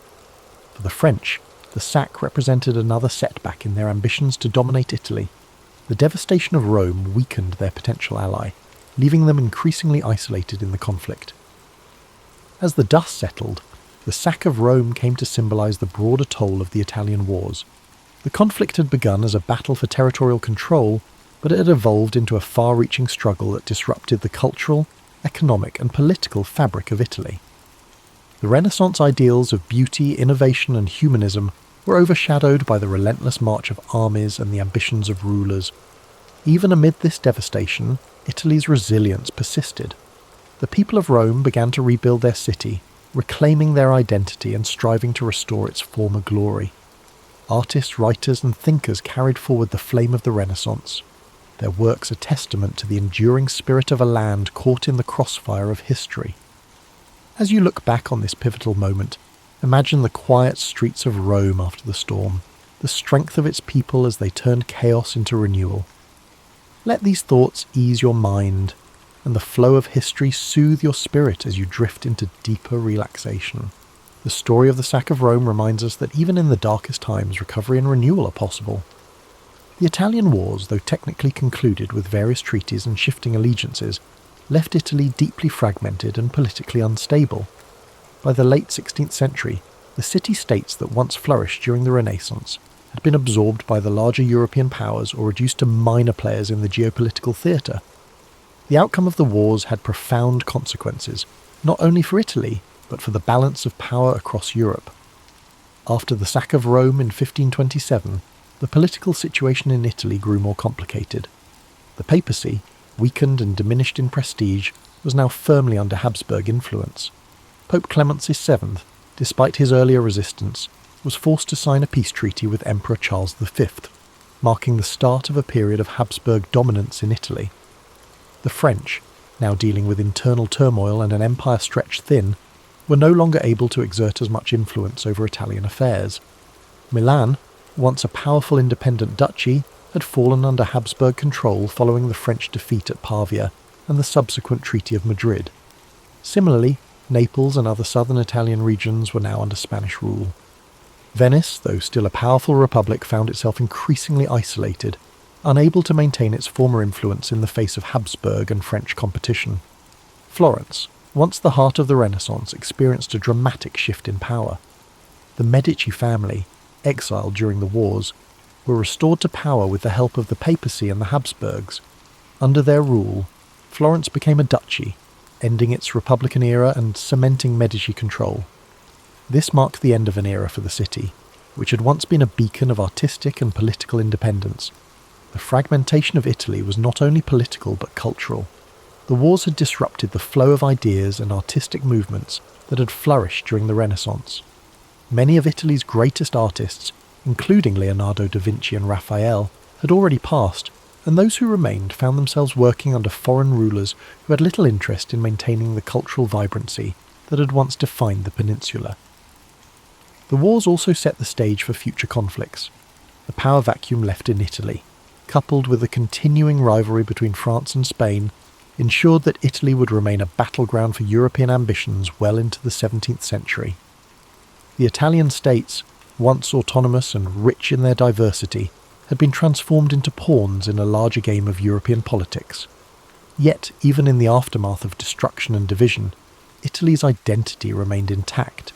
For the French, the sack represented another setback in their ambitions to dominate Italy. The devastation of Rome weakened their potential ally, leaving them increasingly isolated in the conflict. As the dust settled, the sack of Rome came to symbolize the broader toll of the Italian wars. The conflict had begun as a battle for territorial control, but it had evolved into a far-reaching struggle that disrupted the cultural, economic, and political fabric of Italy. The Renaissance ideals of beauty, innovation, and humanism were overshadowed by the relentless march of armies and the ambitions of rulers. Even amid this devastation, Italy's resilience persisted. The people of Rome began to rebuild their city, reclaiming their identity and striving to restore its former glory. Artists, writers, and thinkers carried forward the flame of the Renaissance, their works a testament to the enduring spirit of a land caught in the crossfire of history. As you look back on this pivotal moment, imagine the quiet streets of Rome after the storm, the strength of its people as they turned chaos into renewal. Let these thoughts ease your mind, and the flow of history soothe your spirit as you drift into deeper relaxation. The story of the sack of Rome reminds us that even in the darkest times, recovery and renewal are possible. The Italian wars, though technically concluded with various treaties and shifting allegiances, left Italy deeply fragmented and politically unstable. By the late 16th century, the city-states that once flourished during the Renaissance had been absorbed by the larger European powers or reduced to minor players in the geopolitical theatre. The outcome of the wars had profound consequences, not only for Italy, but for the balance of power across Europe. After the sack of Rome in 1527, the political situation in Italy grew more complicated. The papacy, weakened and diminished in prestige, was now firmly under Habsburg influence. Pope Clement VII, despite his earlier resistance, was forced to sign a peace treaty with Emperor Charles V, marking the start of a period of Habsburg dominance in Italy. The French, now dealing with internal turmoil and an empire stretched thin, were no longer able to exert as much influence over Italian affairs. Milan, once a powerful independent duchy, had fallen under Habsburg control following the French defeat at Pavia and the subsequent Treaty of Madrid. Similarly, Naples and other southern Italian regions were now under Spanish rule. Venice, though still a powerful republic, found itself increasingly isolated, unable to maintain its former influence in the face of Habsburg and French competition. Florence, once the heart of the Renaissance, experienced a dramatic shift in power. The Medici family, exiled during the wars, were restored to power with the help of the papacy and the Habsburgs. Under their rule, Florence became a duchy, ending its Republican era and cementing Medici control. This marked the end of an era for the city, which had once been a beacon of artistic and political independence. The fragmentation of Italy was not only political but cultural. The wars had disrupted the flow of ideas and artistic movements that had flourished during the Renaissance. Many of Italy's greatest artists, including Leonardo da Vinci and Raphael, had already passed, and those who remained found themselves working under foreign rulers who had little interest in maintaining the cultural vibrancy that had once defined the peninsula. The wars also set the stage for future conflicts. The power vacuum left in Italy, coupled with the continuing rivalry between France and Spain, ensured that Italy would remain a battleground for European ambitions well into the 17th century. The Italian states, once autonomous and rich in their diversity, had been transformed into pawns in a larger game of European politics. Yet, even in the aftermath of destruction and division, Italy's identity remained intact.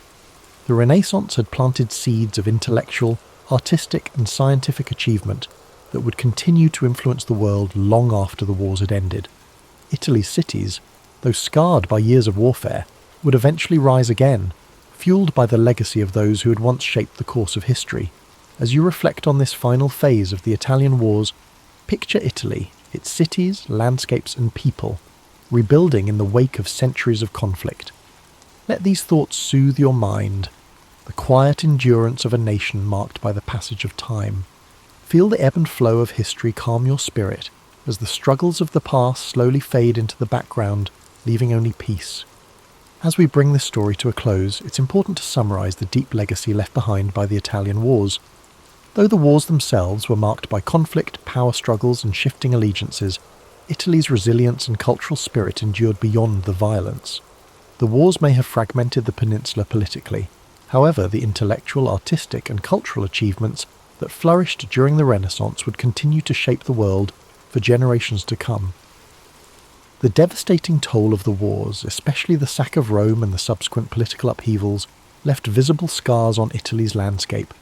The Renaissance had planted seeds of intellectual, artistic and scientific achievement that would continue to influence the world long after the wars had ended. Italy's cities, though scarred by years of warfare, would eventually rise again, fueled by the legacy of those who had once shaped the course of history. As you reflect on this final phase of the Italian wars, picture Italy, its cities, landscapes and people, rebuilding in the wake of centuries of conflict. Let these thoughts soothe your mind, the quiet endurance of a nation marked by the passage of time. Feel the ebb and flow of history calm your spirit, as the struggles of the past slowly fade into the background, leaving only peace. As we bring this story to a close, it's important to summarise the deep legacy left behind by the Italian wars. Though the wars themselves were marked by conflict, power struggles and shifting allegiances, Italy's resilience and cultural spirit endured beyond the violence. The wars may have fragmented the peninsula politically. However, the intellectual, artistic and cultural achievements that flourished during the Renaissance would continue to shape the world for generations to come. The devastating toll of the wars, especially the sack of Rome and the subsequent political upheavals, left visible scars on Italy's landscape.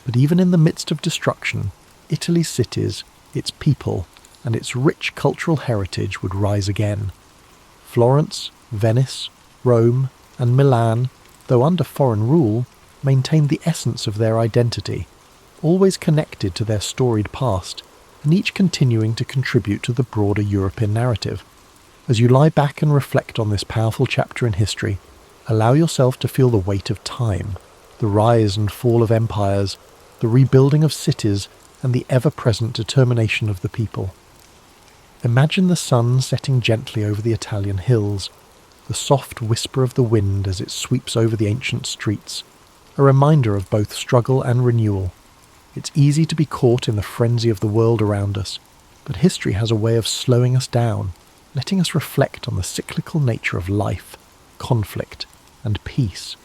But even in the midst of destruction, Italy's cities, its people, and its rich cultural heritage would rise again. Florence, Venice, Rome, and Milan, though under foreign rule, maintained the essence of their identity, always connected to their storied past, and each continuing to contribute to the broader European narrative. As you lie back and reflect on this powerful chapter in history, allow yourself to feel the weight of time, the rise and fall of empires, the rebuilding of cities, and the ever-present determination of the people. Imagine the sun setting gently over the Italian hills, the soft whisper of the wind as it sweeps over the ancient streets, a reminder of both struggle and renewal. It's easy to be caught in the frenzy of the world around us, but history has a way of slowing us down, letting us reflect on the cyclical nature of life, conflict, and peace.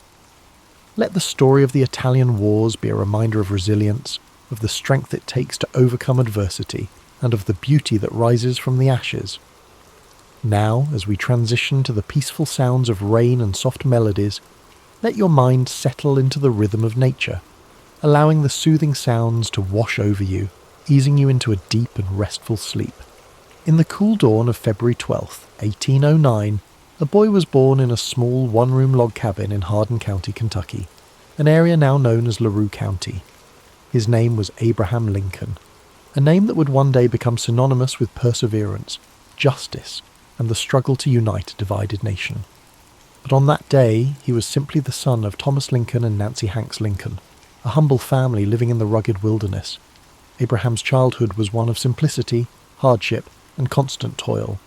Let the story of the Italian wars be a reminder of resilience, of the strength it takes to overcome adversity, and of the beauty that rises from the ashes. Now, as we transition to the peaceful sounds of rain and soft melodies, let your mind settle into the rhythm of nature, allowing the soothing sounds to wash over you, easing you into a deep and restful sleep. In the cool dawn of February 12th, 1809, a boy was born in a small one-room log cabin in Hardin County, Kentucky, an area now known as LaRue County. His name was Abraham Lincoln, a name that would one day become synonymous with perseverance, justice, and the struggle to unite a divided nation. But on that day, he was simply the son of Thomas Lincoln and Nancy Hanks Lincoln. a humble family living in the rugged wilderness. Abraham's childhood was one of simplicity, hardship, and constant toil.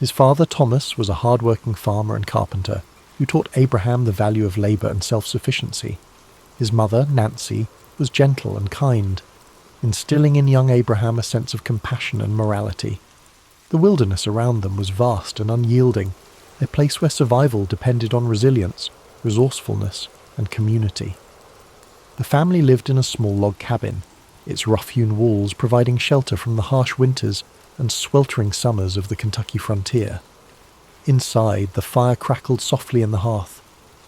His father, Thomas, was a hard-working farmer and carpenter who taught Abraham the value of labour and self-sufficiency. His mother, Nancy, was gentle and kind, instilling in young Abraham a sense of compassion and morality. The wilderness around them was vast and unyielding, a place where survival depended on resilience, resourcefulness, and community. The family lived in a small log cabin, its rough-hewn walls providing shelter from the harsh winters and sweltering summers of the Kentucky frontier. Inside, the fire crackled softly in the hearth,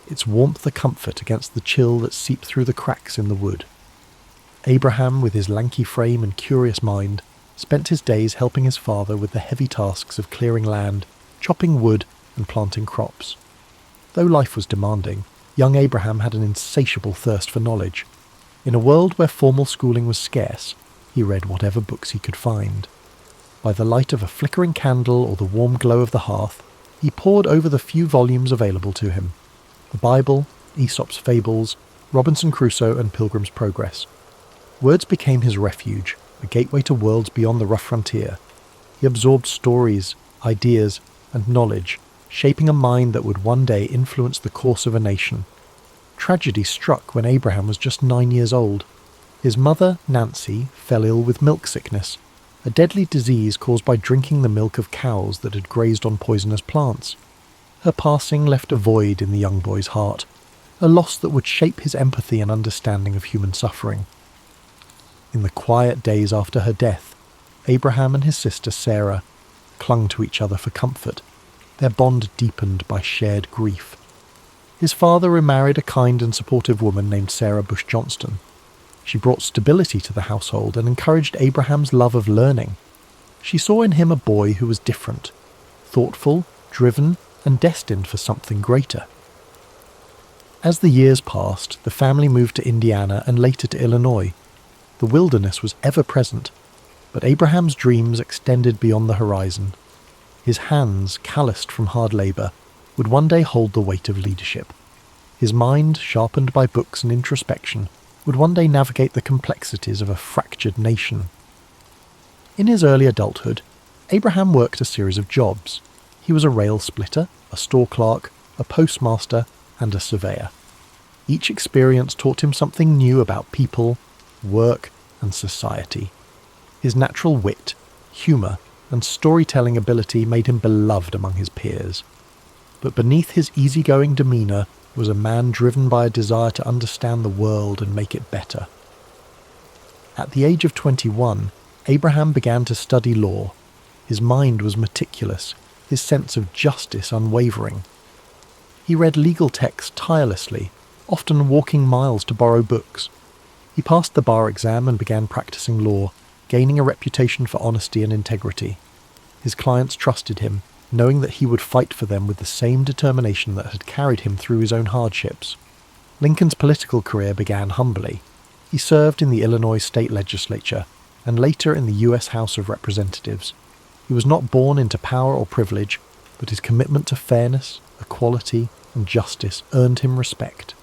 its warmth a comfort against the chill that seeped through the cracks in the wood. Abraham, with his lanky frame and curious mind, spent his days helping his father with the heavy tasks of clearing land, chopping wood, and planting crops. Though life was demanding, young Abraham had an insatiable thirst for knowledge. In a world where formal schooling was scarce, he read whatever books he could find. By the light of a flickering candle or the warm glow of the hearth, he pored over the few volumes available to him. The Bible, Aesop's Fables, Robinson Crusoe, and Pilgrim's Progress. Words became his refuge, a gateway to worlds beyond the rough frontier. He absorbed stories, ideas, and knowledge, shaping a mind that would one day influence the course of a nation. Tragedy struck when Abraham was just 9 years old. His mother, Nancy, fell ill with milk sickness, a deadly disease caused by drinking the milk of cows that had grazed on poisonous plants. Her passing left a void in the young boy's heart, a loss that would shape his empathy and understanding of human suffering. In the quiet days after her death, Abraham and his sister Sarah clung to each other for comfort, their bond deepened by shared grief. His father remarried a kind and supportive woman named Sarah Bush Johnston. She brought stability to the household and encouraged Abraham's love of learning. She saw in him a boy who was different, thoughtful, driven, and destined for something greater. As the years passed, the family moved to Indiana and later to Illinois. The wilderness was ever present, but Abraham's dreams extended beyond the horizon. His hands, calloused from hard labour, would one day hold the weight of leadership. His mind, sharpened by books and introspection, would one day navigate the complexities of a fractured nation. In his early adulthood, Abraham worked a series of jobs. He was a rail splitter, a store clerk, a postmaster, and a surveyor. Each experience taught him something new about people, work, and society. His natural wit, humour, and storytelling ability made him beloved among his peers. But beneath his easygoing demeanour was a man driven by a desire to understand the world and make it better. At the age of 21, Abraham began to study law. His mind was meticulous, his sense of justice unwavering. He read legal texts tirelessly, often walking miles to borrow books. He passed the bar exam and began practicing law, gaining a reputation for honesty and integrity. His clients trusted him, knowing that he would fight for them with the same determination that had carried him through his own hardships. Lincoln's political career began humbly. He served in the Illinois state legislature, and later in the U.S. House of Representatives. He was not born into power or privilege, but his commitment to fairness, equality, and justice earned him respect.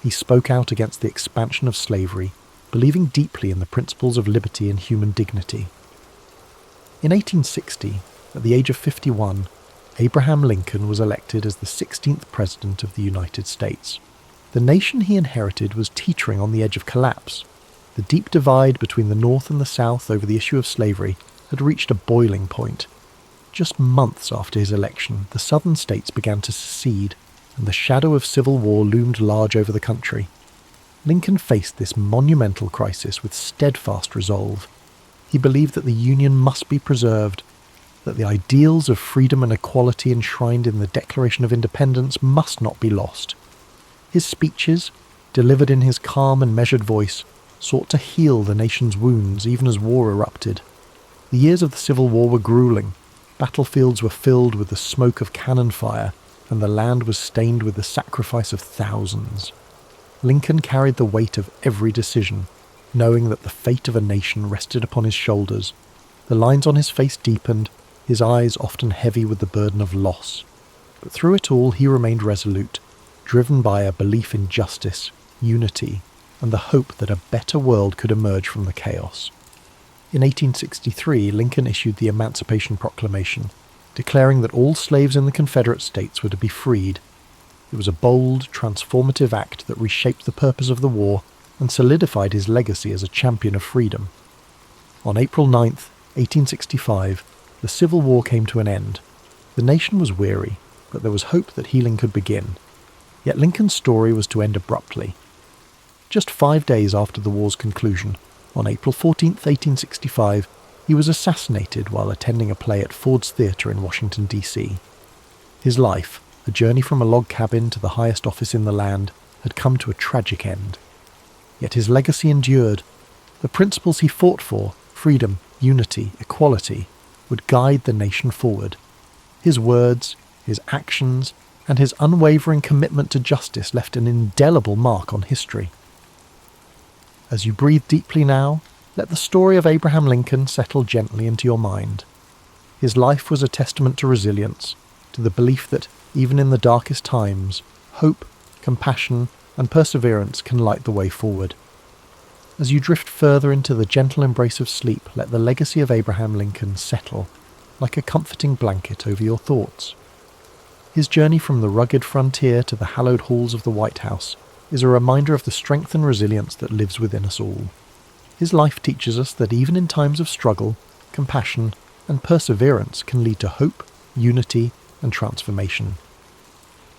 He spoke out against the expansion of slavery, believing deeply in the principles of liberty and human dignity. In 1860, at the age of 51, Abraham Lincoln was elected as the 16th President of the United States. The nation he inherited was teetering on the edge of collapse. The deep divide between the North and the South over the issue of slavery had reached a boiling point. Just months after his election, the southern states began to secede, and the shadow of civil war loomed large over the country. Lincoln faced this monumental crisis with steadfast resolve. He believed that the Union must be preserved, that the ideals of freedom and equality enshrined in the Declaration of Independence must not be lost. His speeches, delivered in his calm and measured voice, sought to heal the nation's wounds even as war erupted. The years of the Civil War were grueling. Battlefields were filled with the smoke of cannon fire, and the land was stained with the sacrifice of thousands. Lincoln carried the weight of every decision, knowing that the fate of a nation rested upon his shoulders. The lines on his face deepened, his eyes often heavy with the burden of loss. But through it all he remained resolute, driven by a belief in justice, unity, and the hope that a better world could emerge from the chaos. In 1863, Lincoln issued the Emancipation Proclamation, declaring that all slaves in the Confederate States were to be freed. It was a bold, transformative act that reshaped the purpose of the war and solidified his legacy as a champion of freedom. On April 9, 1865, the Civil War came to an end. The nation was weary, but there was hope that healing could begin. Yet Lincoln's story was to end abruptly. Just 5 days after the war's conclusion, on April 14, 1865, he was assassinated while attending a play at Ford's Theatre in Washington, D.C. His life, a journey from a log cabin to the highest office in the land, had come to a tragic end. Yet his legacy endured. The principles he fought for, freedom, unity, equality, would guide the nation forward. His words, his actions, and his unwavering commitment to justice left an indelible mark on history. As you breathe deeply now, let the story of Abraham Lincoln settle gently into your mind. His life was a testament to resilience, to the belief that, even in the darkest times, hope, compassion, and perseverance can light the way forward. As you drift further into the gentle embrace of sleep, let the legacy of Abraham Lincoln settle, like a comforting blanket over your thoughts. His journey from the rugged frontier to the hallowed halls of the White House is a reminder of the strength and resilience that lives within us all. His life teaches us that even in times of struggle, compassion, and perseverance can lead to hope, unity, and transformation.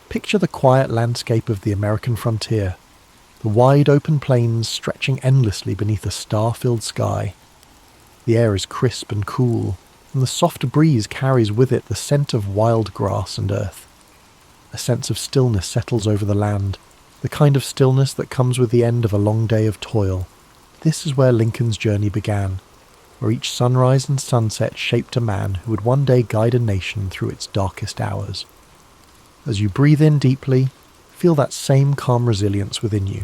Picture the quiet landscape of the American frontier, the wide open plains stretching endlessly beneath a star-filled sky. The air is crisp and cool, and the soft breeze carries with it the scent of wild grass and earth. A sense of stillness settles over the land, the kind of stillness that comes with the end of a long day of toil. This is where Lincoln's journey began, where each sunrise and sunset shaped a man who would one day guide a nation through its darkest hours. As you breathe in deeply, feel that same calm resilience within you.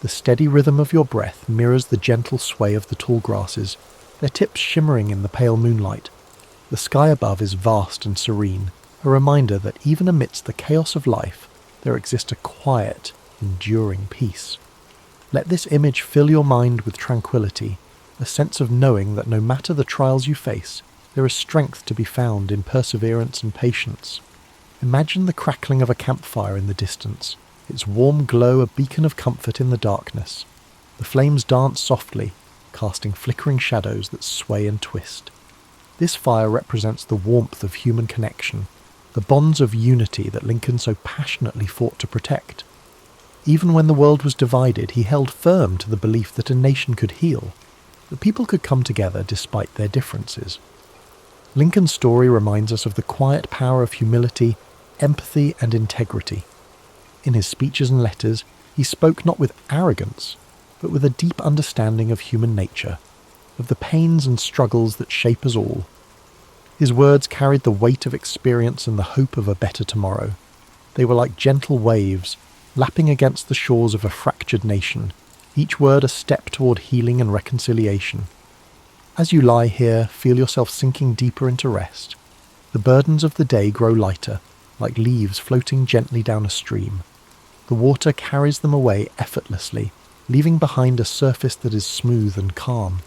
The steady rhythm of your breath mirrors the gentle sway of the tall grasses, their tips shimmering in the pale moonlight. The sky above is vast and serene, a reminder that even amidst the chaos of life, there exists a quiet, enduring peace. Let this image fill your mind with tranquility, a sense of knowing that no matter the trials you face, there is strength to be found in perseverance and patience. Imagine the crackling of a campfire in the distance, its warm glow a beacon of comfort in the darkness. The flames dance softly, casting flickering shadows that sway and twist. This fire represents the warmth of human connection, the bonds of unity that Lincoln so passionately fought to protect. Even when the world was divided, he held firm to the belief that a nation could heal, that people could come together despite their differences. Lincoln's story reminds us of the quiet power of humility, empathy, and integrity. In his speeches and letters, he spoke not with arrogance, but with a deep understanding of human nature, of the pains and struggles that shape us all. His words carried the weight of experience and the hope of a better tomorrow. They were like gentle waves, lapping against the shores of a fractured nation, each word a step toward healing and reconciliation. As you lie here, feel yourself sinking deeper into rest. The burdens of the day grow lighter, like leaves floating gently down a stream. The water carries them away effortlessly, leaving behind a surface that is smooth and calm.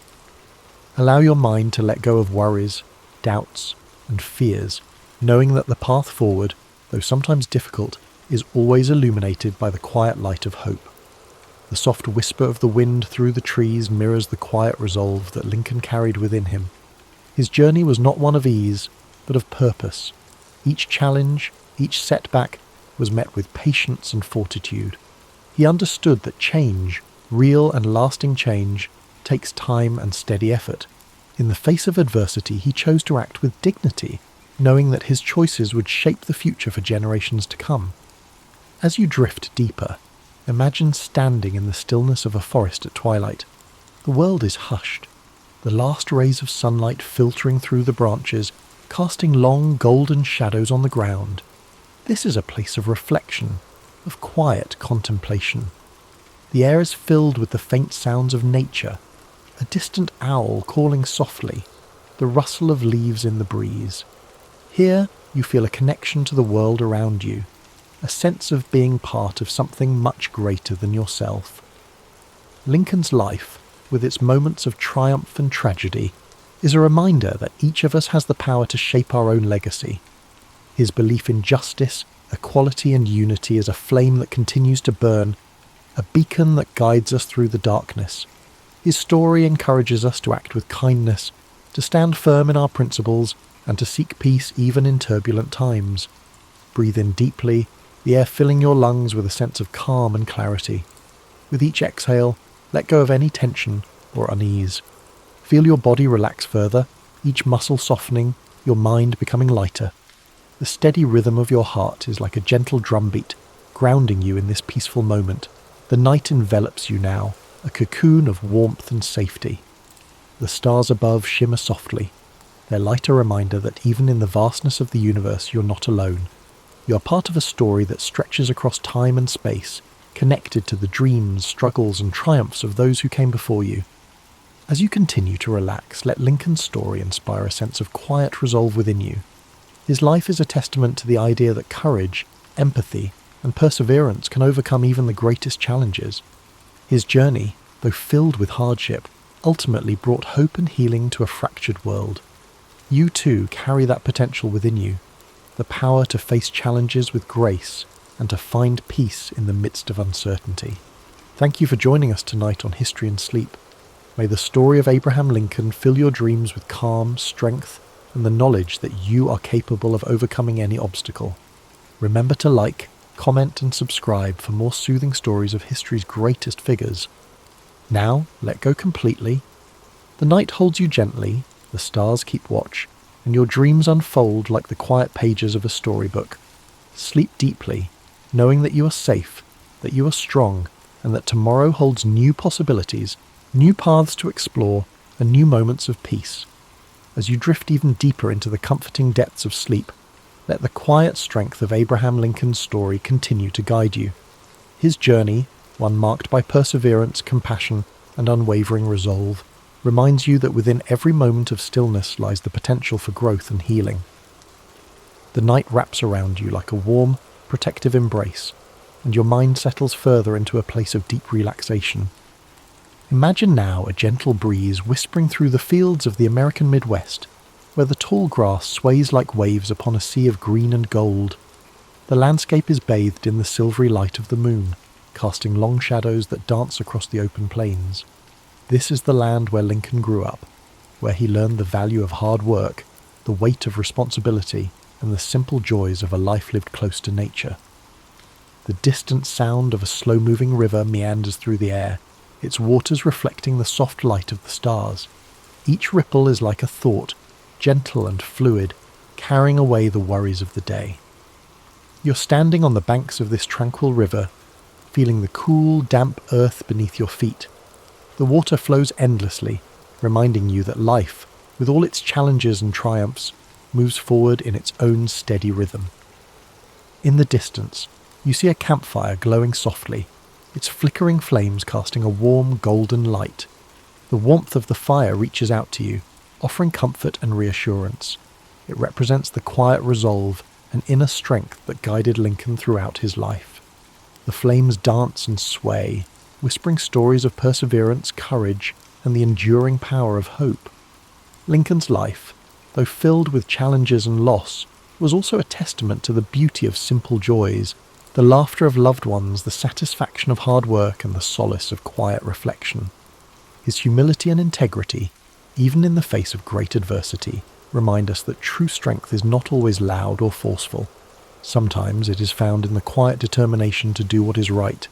Allow your mind to let go of worries, doubts, and fears, knowing that the path forward, though sometimes difficult, is always illuminated by the quiet light of hope. The soft whisper of the wind through the trees mirrors the quiet resolve that Lincoln carried within him. His journey was not one of ease, but of purpose. Each challenge, each setback, was met with patience and fortitude. He understood that change, real and lasting change, takes time and steady effort. In the face of adversity, he chose to act with dignity, knowing that his choices would shape the future for generations to come. As you drift deeper, imagine standing in the stillness of a forest at twilight. The world is hushed, the last rays of sunlight filtering through the branches, casting long golden shadows on the ground. This is a place of reflection, of quiet contemplation. The air is filled with the faint sounds of nature, a distant owl calling softly, the rustle of leaves in the breeze. Here you feel a connection to the world around you, a sense of being part of something much greater than yourself. Lincoln's life, with its moments of triumph and tragedy, is a reminder that each of us has the power to shape our own legacy. His belief in justice, equality and unity is a flame that continues to burn, a beacon that guides us through the darkness. His story encourages us to act with kindness, to stand firm in our principles, and to seek peace even in turbulent times. Breathe in deeply, the air filling your lungs with a sense of calm and clarity. With each exhale, let go of any tension or unease. Feel your body relax further, each muscle softening, your mind becoming lighter. The steady rhythm of your heart is like a gentle drumbeat, grounding you in this peaceful moment. The night envelops you now, a cocoon of warmth and safety. The stars above shimmer softly, their light a reminder that even in the vastness of the universe you're not alone. You're part of a story that stretches across time and space, connected to the dreams, struggles and triumphs of those who came before you. As you continue to relax, let Lincoln's story inspire a sense of quiet resolve within you. His life is a testament to the idea that courage, empathy, and perseverance can overcome even the greatest challenges. His journey, though filled with hardship, ultimately brought hope and healing to a fractured world. You too carry that potential within you, the power to face challenges with grace and to find peace in the midst of uncertainty. Thank you for joining us tonight on History and Sleep. May the story of Abraham Lincoln fill your dreams with calm, strength, and the knowledge that you are capable of overcoming any obstacle. Remember to like, comment and subscribe for more soothing stories of history's greatest figures. Now, let go completely. The night holds you gently, the stars keep watch, and your dreams unfold like the quiet pages of a storybook. Sleep deeply, knowing that you are safe, that you are strong, and that tomorrow holds new possibilities, new paths to explore, and new moments of peace. As you drift even deeper into the comforting depths of sleep, let the quiet strength of Abraham Lincoln's story continue to guide you. His journey, one marked by perseverance, compassion, and unwavering resolve, reminds you that within every moment of stillness lies the potential for growth and healing. The night wraps around you like a warm, protective embrace, and your mind settles further into a place of deep relaxation. Imagine now a gentle breeze whispering through the fields of the American Midwest, where the tall grass sways like waves upon a sea of green and gold. The landscape is bathed in the silvery light of the moon, casting long shadows that dance across the open plains. This is the land where Lincoln grew up, where he learned the value of hard work, the weight of responsibility, and the simple joys of a life lived close to nature. The distant sound of a slow-moving river meanders through the air, its waters reflecting the soft light of the stars. Each ripple is like a thought, gentle and fluid, carrying away the worries of the day. You're standing on the banks of this tranquil river, feeling the cool, damp earth beneath your feet. The water flows endlessly, reminding you that life, with all its challenges and triumphs, moves forward in its own steady rhythm. In the distance, you see a campfire glowing softly, its flickering flames casting a warm, golden light. The warmth of the fire reaches out to you, offering comfort and reassurance. It represents the quiet resolve and inner strength that guided Lincoln throughout his life. The flames dance and sway, whispering stories of perseverance, courage, and the enduring power of hope. Lincoln's life, though filled with challenges and loss, was also a testament to the beauty of simple joys, the laughter of loved ones, the satisfaction of hard work, and the solace of quiet reflection. His humility and integrity, even in the face of great adversity, remind us that true strength is not always loud or forceful. Sometimes it is found in the quiet determination to do what is right.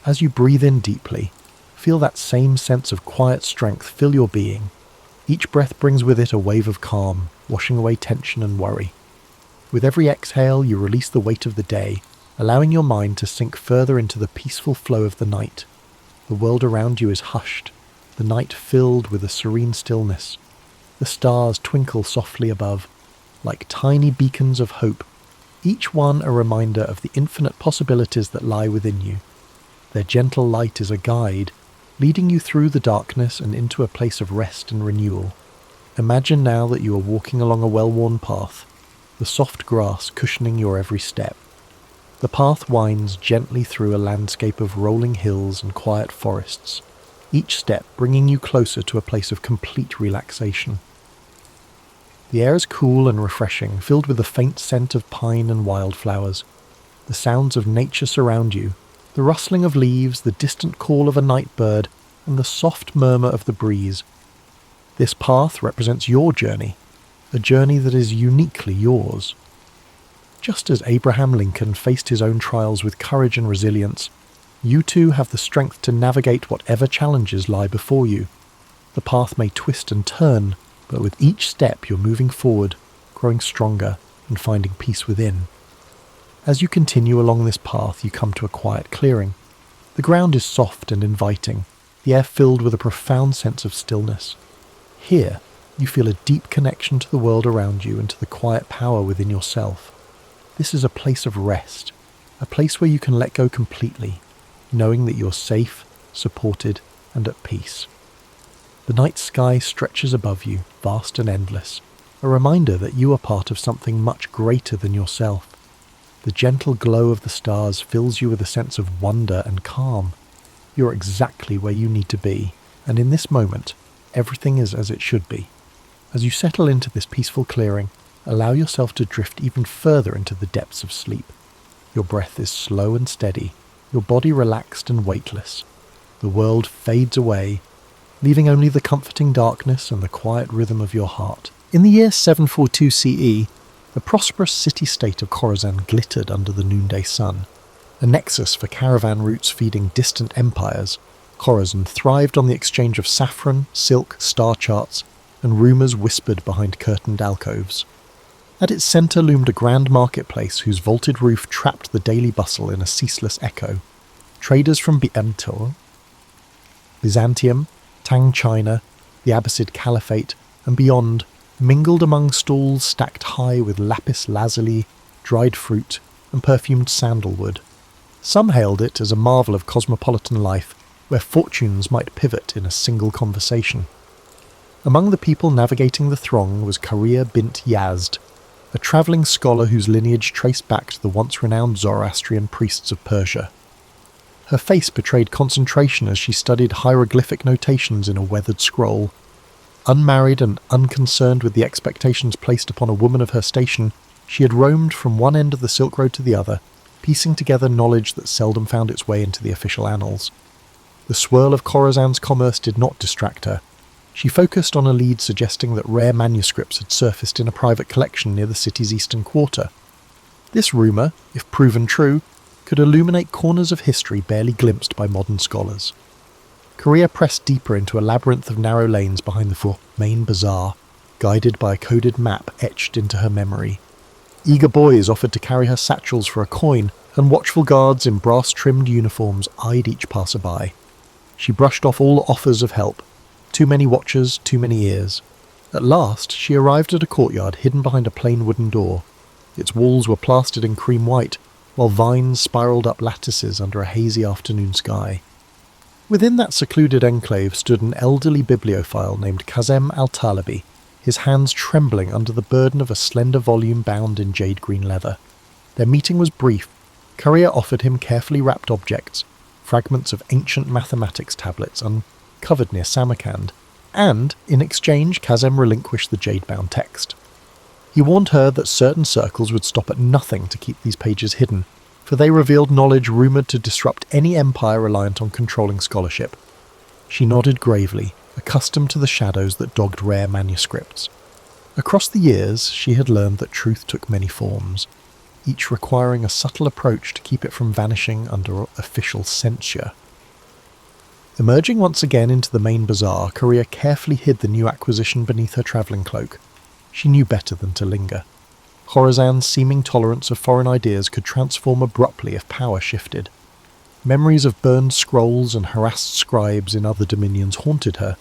As you breathe in deeply, feel that same sense of quiet strength fill your being. Each breath brings with it a wave of calm, washing away tension and worry. With every exhale, you release the weight of the day, allowing your mind to sink further into the peaceful flow of the night. The world around you is hushed, the night filled with a serene stillness. The stars twinkle softly above, like tiny beacons of hope, each one a reminder of the infinite possibilities that lie within you. Their gentle light is a guide, leading you through the darkness and into a place of rest and renewal. Imagine now that you are walking along a well-worn path, the soft grass cushioning your every step. The path winds gently through a landscape of rolling hills and quiet forests, each step bringing you closer to a place of complete relaxation. The air is cool and refreshing, filled with the faint scent of pine and wildflowers. The sounds of nature surround you, the rustling of leaves, the distant call of a night bird, and the soft murmur of the breeze. This path represents your journey, a journey that is uniquely yours. Just as Abraham Lincoln faced his own trials with courage and resilience, you too have the strength to navigate whatever challenges lie before you. The path may twist and turn, but with each step you're moving forward, growing stronger and finding peace within. As you continue along this path, you come to a quiet clearing. The ground is soft and inviting, the air filled with a profound sense of stillness. Here, you feel a deep connection to the world around you and to the quiet power within yourself. This is a place of rest, a place where you can let go completely, knowing that you're safe, supported, and at peace. The night sky stretches above you, vast and endless, a reminder that you are part of something much greater than yourself. The gentle glow of the stars fills you with a sense of wonder and calm. You're exactly where you need to be, and in this moment, everything is as it should be. As you settle into this peaceful clearing, allow yourself to drift even further into the depths of sleep. Your breath is slow and steady, your body relaxed and weightless. The world fades away, leaving only the comforting darkness and the quiet rhythm of your heart. In the year 742 CE, the prosperous city-state of Khorasan glittered under the noonday sun. A nexus for caravan routes feeding distant empires, Khorasan thrived on the exchange of saffron, silk, star charts, and rumours whispered behind curtained alcoves. At its centre loomed a grand marketplace whose vaulted roof trapped the daily bustle in a ceaseless echo. Traders from Byzantium, Tang China, the Abbasid Caliphate, and beyond mingled among stalls stacked high with lapis lazuli, dried fruit, and perfumed sandalwood. Some hailed it as a marvel of cosmopolitan life, where fortunes might pivot in a single conversation. Among the people navigating the throng was Karia bint Yazd, a travelling scholar whose lineage traced back to the once-renowned Zoroastrian priests of Persia. Her face betrayed concentration as she studied hieroglyphic notations in a weathered scroll. Unmarried and unconcerned with the expectations placed upon a woman of her station, she had roamed from one end of the Silk Road to the other, piecing together knowledge that seldom found its way into the official annals. The swirl of Khorasan's commerce did not distract her. She focused on a lead suggesting that rare manuscripts had surfaced in a private collection near the city's eastern quarter. This rumour, if proven true, could illuminate corners of history barely glimpsed by modern scholars. Korea pressed deeper into a labyrinth of narrow lanes behind the main bazaar, guided by a coded map etched into her memory. Eager boys offered to carry her satchels for a coin, and watchful guards in brass-trimmed uniforms eyed each passerby. She brushed off all offers of help. Too many watchers, too many ears. At last, she arrived at a courtyard hidden behind a plain wooden door. Its walls were plastered in cream white, while vines spiralled up lattices under a hazy afternoon sky. Within that secluded enclave stood an elderly bibliophile named Kazem al-Talibi, his hands trembling under the burden of a slender volume bound in jade-green leather. Their meeting was brief. Korea offered him carefully wrapped objects, fragments of ancient mathematics tablets uncovered near Samarkand, and, in exchange, Kazem relinquished the jade-bound text. He warned her that certain circles would stop at nothing to keep these pages hidden, for they revealed knowledge rumoured to disrupt any empire reliant on controlling scholarship. She nodded gravely, accustomed to the shadows that dogged rare manuscripts. Across the years, she had learned that truth took many forms, each requiring a subtle approach to keep it from vanishing under official censure. Emerging once again into the main bazaar, Korea carefully hid the new acquisition beneath her travelling cloak. She knew better than to linger. Khorasan's seeming tolerance of foreign ideas could transform abruptly if power shifted. Memories of burned scrolls and harassed scribes in other dominions haunted her,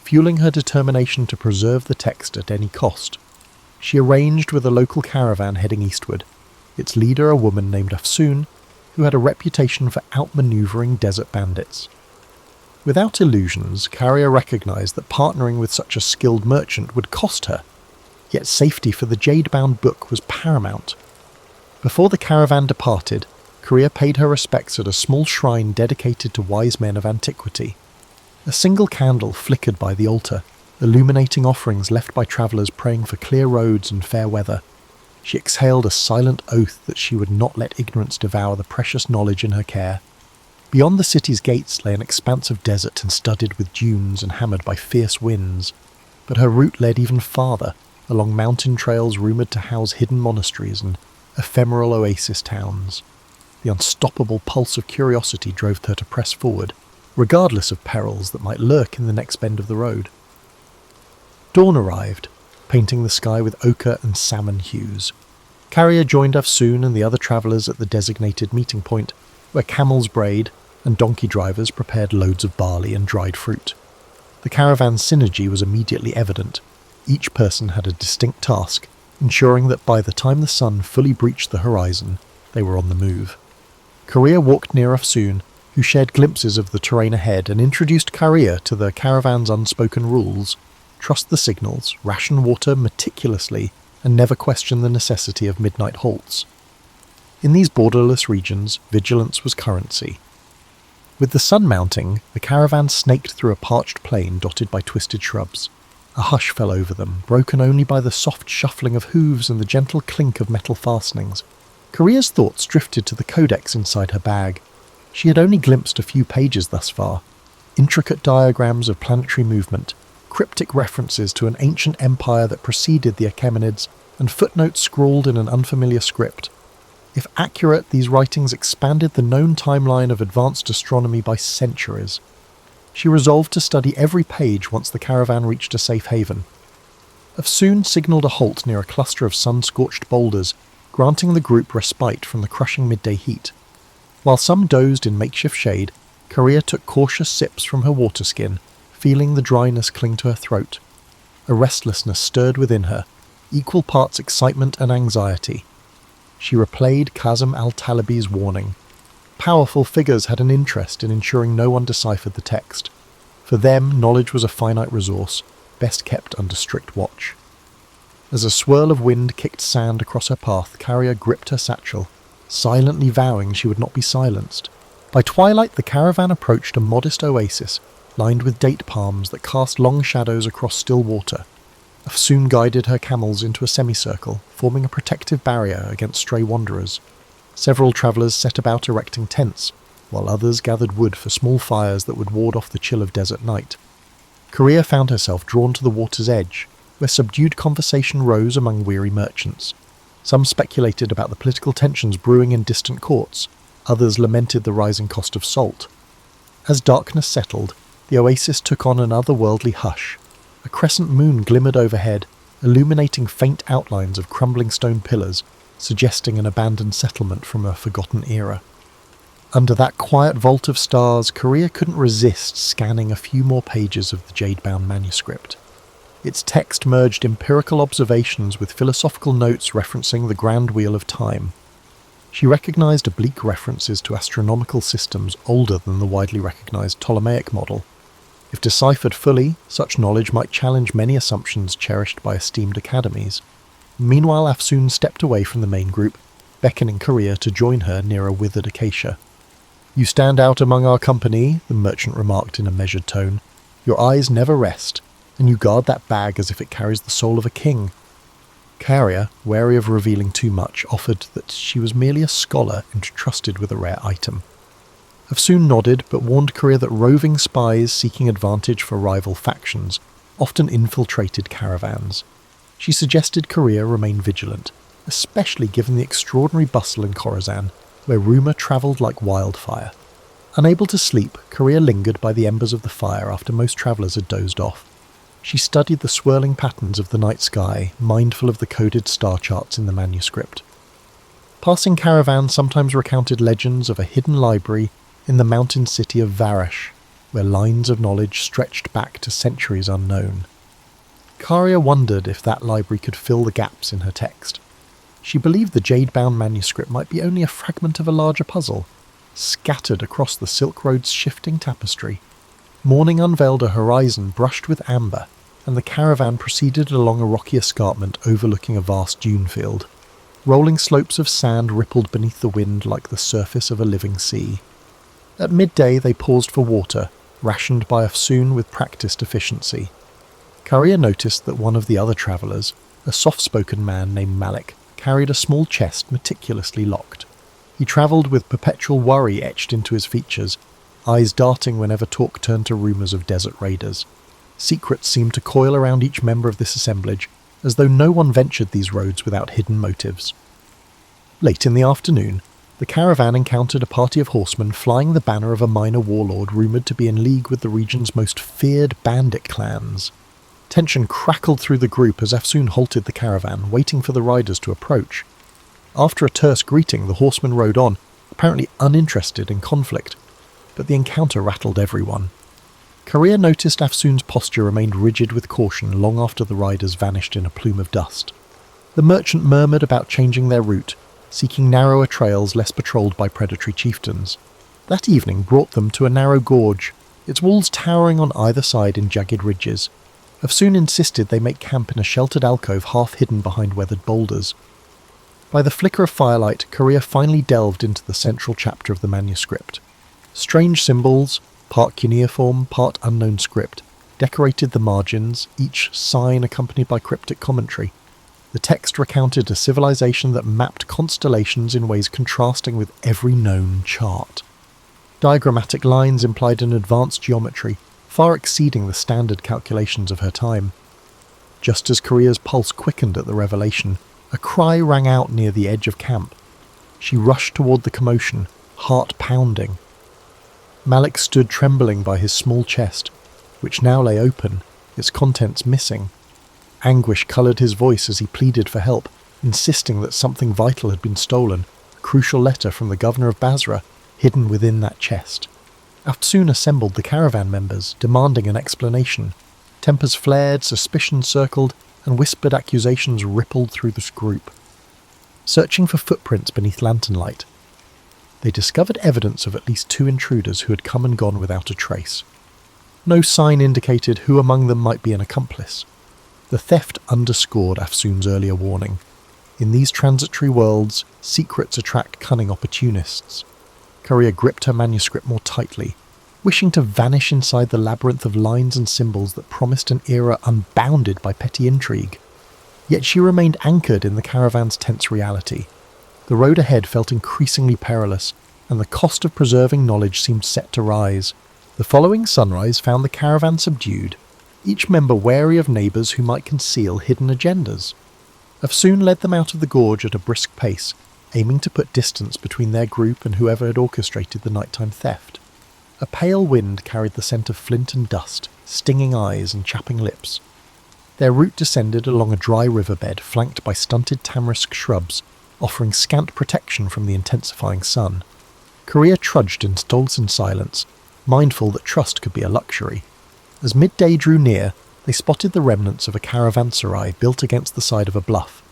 fueling her determination to preserve the text at any cost. She arranged with a local caravan heading eastward, its leader a woman named Afsoon, who had a reputation for outmanoeuvring desert bandits. Without illusions, Karia recognised that partnering with such a skilled merchant would cost her, yet safety for the jade-bound book was paramount. Before the caravan departed, Korea paid her respects at a small shrine dedicated to wise men of antiquity. A single candle flickered by the altar, illuminating offerings left by travellers praying for clear roads and fair weather. She exhaled a silent oath that she would not let ignorance devour the precious knowledge in her care. Beyond the city's gates lay an expanse of desert and studded with dunes and hammered by fierce winds, but her route led even farther, along mountain trails rumoured to house hidden monasteries and ephemeral oasis towns. The unstoppable pulse of curiosity drove her to press forward, regardless of perils that might lurk in the next bend of the road. Dawn arrived, painting the sky with ochre and salmon hues. Carrier joined Afsoon and the other travellers at the designated meeting point, where camels brayed and donkey drivers prepared loads of barley and dried fruit. The caravan's synergy was immediately evident. Each person had a distinct task, ensuring that by the time the sun fully breached the horizon, they were on the move. Carrier walked near Afsoon, who shared glimpses of the terrain ahead and introduced Carrier to the caravan's unspoken rules: trust the signals, ration water meticulously, and never question the necessity of midnight halts. In these borderless regions, vigilance was currency. With the sun mounting, the caravan snaked through a parched plain dotted by twisted shrubs. A hush fell over them, broken only by the soft shuffling of hooves and the gentle clink of metal fastenings. Carria's thoughts drifted to the codex inside her bag. She had only glimpsed a few pages thus far. Intricate diagrams of planetary movement, cryptic references to an ancient empire that preceded the Achaemenids, and footnotes scrawled in an unfamiliar script. If accurate, these writings expanded the known timeline of advanced astronomy by centuries. She resolved to study every page once the caravan reached a safe haven. Afsoon signalled a halt near a cluster of sun-scorched boulders, granting the group respite from the crushing midday heat. While some dozed in makeshift shade, Carrier took cautious sips from her water skin, feeling the dryness cling to her throat. A restlessness stirred within her, equal parts excitement and anxiety. She replayed Kazem al-Talibi's warning. Powerful figures had an interest in ensuring no one deciphered the text. For them, knowledge was a finite resource, best kept under strict watch. As a swirl of wind kicked sand across her path, Carrier gripped her satchel, silently vowing she would not be silenced. By twilight, the caravan approached a modest oasis, lined with date palms that cast long shadows across still water. Afsoon guided her camels into a semicircle, forming a protective barrier against stray wanderers. Several travellers set about erecting tents, while others gathered wood for small fires that would ward off the chill of desert night. Carrier found herself drawn to the water's edge, where subdued conversation rose among weary merchants. Some speculated about the political tensions brewing in distant courts, others lamented the rising cost of salt. As darkness settled, the oasis took on an otherworldly hush. A crescent moon glimmered overhead, illuminating faint outlines of crumbling stone pillars, suggesting an abandoned settlement from a forgotten era. Under that quiet vault of stars, Carrier couldn't resist scanning a few more pages of the jade-bound manuscript. Its text merged empirical observations with philosophical notes referencing the grand wheel of time. She recognised oblique references to astronomical systems older than the widely recognised Ptolemaic model. If deciphered fully, such knowledge might challenge many assumptions cherished by esteemed academies. Meanwhile, Afsoon stepped away from the main group, beckoning Carrier to join her near a withered acacia. "You stand out among our company," the merchant remarked in a measured tone. "Your eyes never rest, and you guard that bag as if it carries the soul of a king." Carrier, wary of revealing too much, offered that she was merely a scholar entrusted with a rare item. Afsoon nodded, but warned Carrier that roving spies seeking advantage for rival factions often infiltrated caravans. She suggested Carrier remain vigilant, especially given the extraordinary bustle in Khorasan, where rumour travelled like wildfire. Unable to sleep, Carrier lingered by the embers of the fire after most travellers had dozed off. She studied the swirling patterns of the night sky, mindful of the coded star charts in the manuscript. Passing caravans sometimes recounted legends of a hidden library in the mountain city of Varesh, where lines of knowledge stretched back to centuries unknown. Carrier wondered if that library could fill the gaps in her text. She believed the jade-bound manuscript might be only a fragment of a larger puzzle, scattered across the Silk Road's shifting tapestry. Morning unveiled a horizon brushed with amber, and the caravan proceeded along a rocky escarpment overlooking a vast dune field. Rolling slopes of sand rippled beneath the wind like the surface of a living sea. At midday they paused for water, rationed by Afsoon with practiced efficiency. Courier noticed that one of the other travellers, a soft-spoken man named Malik, carried a small chest meticulously locked. He travelled with perpetual worry etched into his features, eyes darting whenever talk turned to rumours of desert raiders. Secrets seemed to coil around each member of this assemblage, as though no one ventured these roads without hidden motives. Late in the afternoon, the caravan encountered a party of horsemen flying the banner of a minor warlord rumoured to be in league with the region's most feared bandit clans. Tension crackled through the group as Afsoon halted the caravan, waiting for the riders to approach. After a terse greeting, the horsemen rode on, apparently uninterested in conflict, but the encounter rattled everyone. Courier noticed Afsoon's posture remained rigid with caution long after the riders vanished in a plume of dust. The merchant murmured about changing their route, seeking narrower trails less patrolled by predatory chieftains. That evening brought them to a narrow gorge, its walls towering on either side in jagged ridges. Afsoon insisted they make camp in a sheltered alcove half hidden behind weathered boulders. By the flicker of firelight, Courier finally delved into the central chapter of the manuscript. Strange symbols, part cuneiform, part unknown script, decorated the margins, each sign accompanied by cryptic commentary. The text recounted a civilization that mapped constellations in ways contrasting with every known chart. Diagrammatic lines implied an advanced geometry, far exceeding the standard calculations of her time. Just as Courier's pulse quickened at the revelation, a cry rang out near the edge of camp. She rushed toward the commotion, heart pounding. Malik stood trembling by his small chest, which now lay open, its contents missing. Anguish coloured his voice as he pleaded for help, insisting that something vital had been stolen, a crucial letter from the governor of Basra, hidden within that chest. Afsoon assembled the caravan members, demanding an explanation. Tempers flared, suspicions circled, and whispered accusations rippled through this group. Searching for footprints beneath lantern light, they discovered evidence of at least 2 intruders who had come and gone without a trace. No sign indicated who among them might be an accomplice. The theft underscored Afsoon's earlier warning. In these transitory worlds, secrets attract cunning opportunists. Courier gripped her manuscript more tightly, wishing to vanish inside the labyrinth of lines and symbols that promised an era unbounded by petty intrigue. Yet she remained anchored in the caravan's tense reality. The road ahead felt increasingly perilous, and the cost of preserving knowledge seemed set to rise. The following sunrise found the caravan subdued, each member wary of neighbours who might conceal hidden agendas. Afsoon led them out of the gorge at a brisk pace, aiming to put distance between their group and whoever had orchestrated the nighttime theft. A pale wind carried the scent of flint and dust, stinging eyes and chapping lips. Their route descended along a dry riverbed flanked by stunted tamarisk shrubs, offering scant protection from the intensifying sun. Courier trudged in Stolzen silence, mindful that trust could be a luxury. As midday drew near, they spotted the remnants of a caravanserai built against the side of a bluff.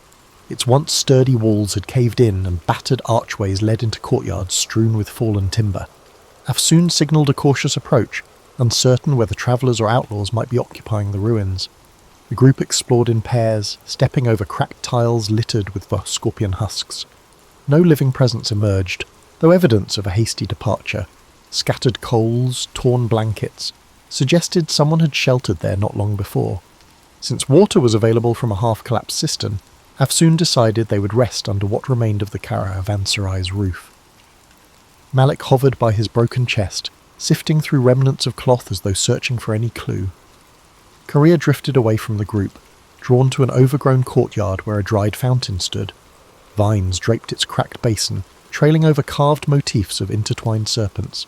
Its once sturdy walls had caved in and battered archways led into courtyards strewn with fallen timber. Afsoon signalled a cautious approach, uncertain whether travellers or outlaws might be occupying the ruins. The group explored in pairs, stepping over cracked tiles littered with scorpion husks. No living presence emerged, though evidence of a hasty departure. Scattered coals, torn blankets, suggested someone had sheltered there not long before. Since water was available from a half-collapsed cistern, Afsoon decided they would rest under what remained of the caravanserai's roof. Malik hovered by his broken chest, sifting through remnants of cloth as though searching for any clue. Courier drifted away from the group, drawn to an overgrown courtyard where a dried fountain stood. Vines draped its cracked basin, trailing over carved motifs of intertwined serpents.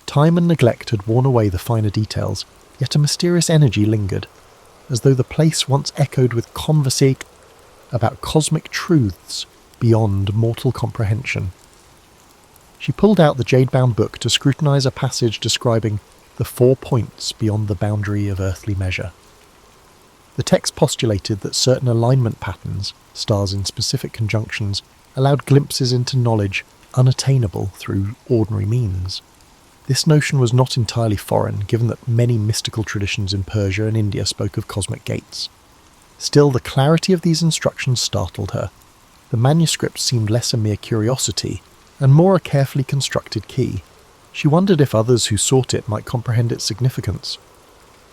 Time and neglect had worn away the finer details, yet a mysterious energy lingered, as though the place once echoed with conversation about cosmic truths beyond mortal comprehension. She pulled out the jade-bound book to scrutinize a passage describing the 4 points beyond the boundary of earthly measure. The text postulated that certain alignment patterns, stars in specific conjunctions, allowed glimpses into knowledge unattainable through ordinary means. This notion was not entirely foreign, given that many mystical traditions in Persia and India spoke of cosmic gates. Still, the clarity of these instructions startled her. The manuscript seemed less a mere curiosity, and more a carefully constructed key. She wondered if others who sought it might comprehend its significance.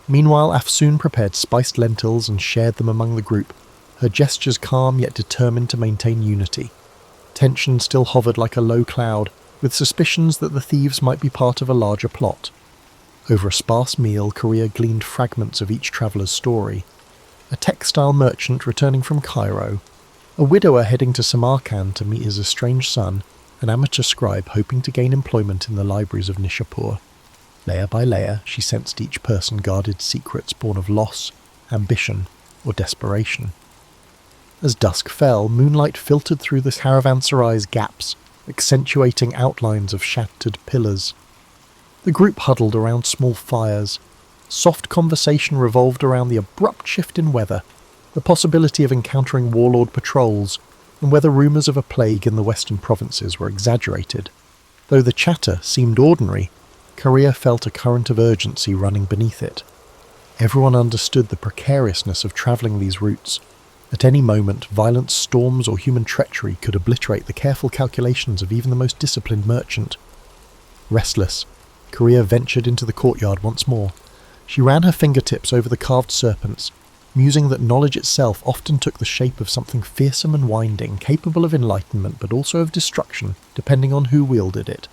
Meanwhile, Afsoon prepared spiced lentils and shared them among the group, her gestures calm yet determined to maintain unity. Tension still hovered like a low cloud, with suspicions that the thieves might be part of a larger plot. Over a sparse meal, Korea gleaned fragments of each traveller's story. A textile merchant returning from Cairo, a widower heading to Samarkand to meet his estranged son, an amateur scribe hoping to gain employment in the libraries of Nishapur. Layer by layer, she sensed each person guarded secrets born of loss, ambition, or desperation. As dusk fell, moonlight filtered through the caravanserai's gaps, accentuating outlines of shattered pillars. The group huddled around small fires. Soft conversation revolved around the abrupt shift in weather, the possibility of encountering warlord patrols, and whether rumours of a plague in the western provinces were exaggerated. Though the chatter seemed ordinary, Korea felt a current of urgency running beneath it. Everyone understood the precariousness of travelling these routes. At any moment, violent storms or human treachery could obliterate the careful calculations of even the most disciplined merchant. Restless, Korea ventured into the courtyard once more. She ran her fingertips over the carved serpents, musing that knowledge itself often took the shape of something fearsome and winding, capable of enlightenment but also of destruction, depending on who wielded it.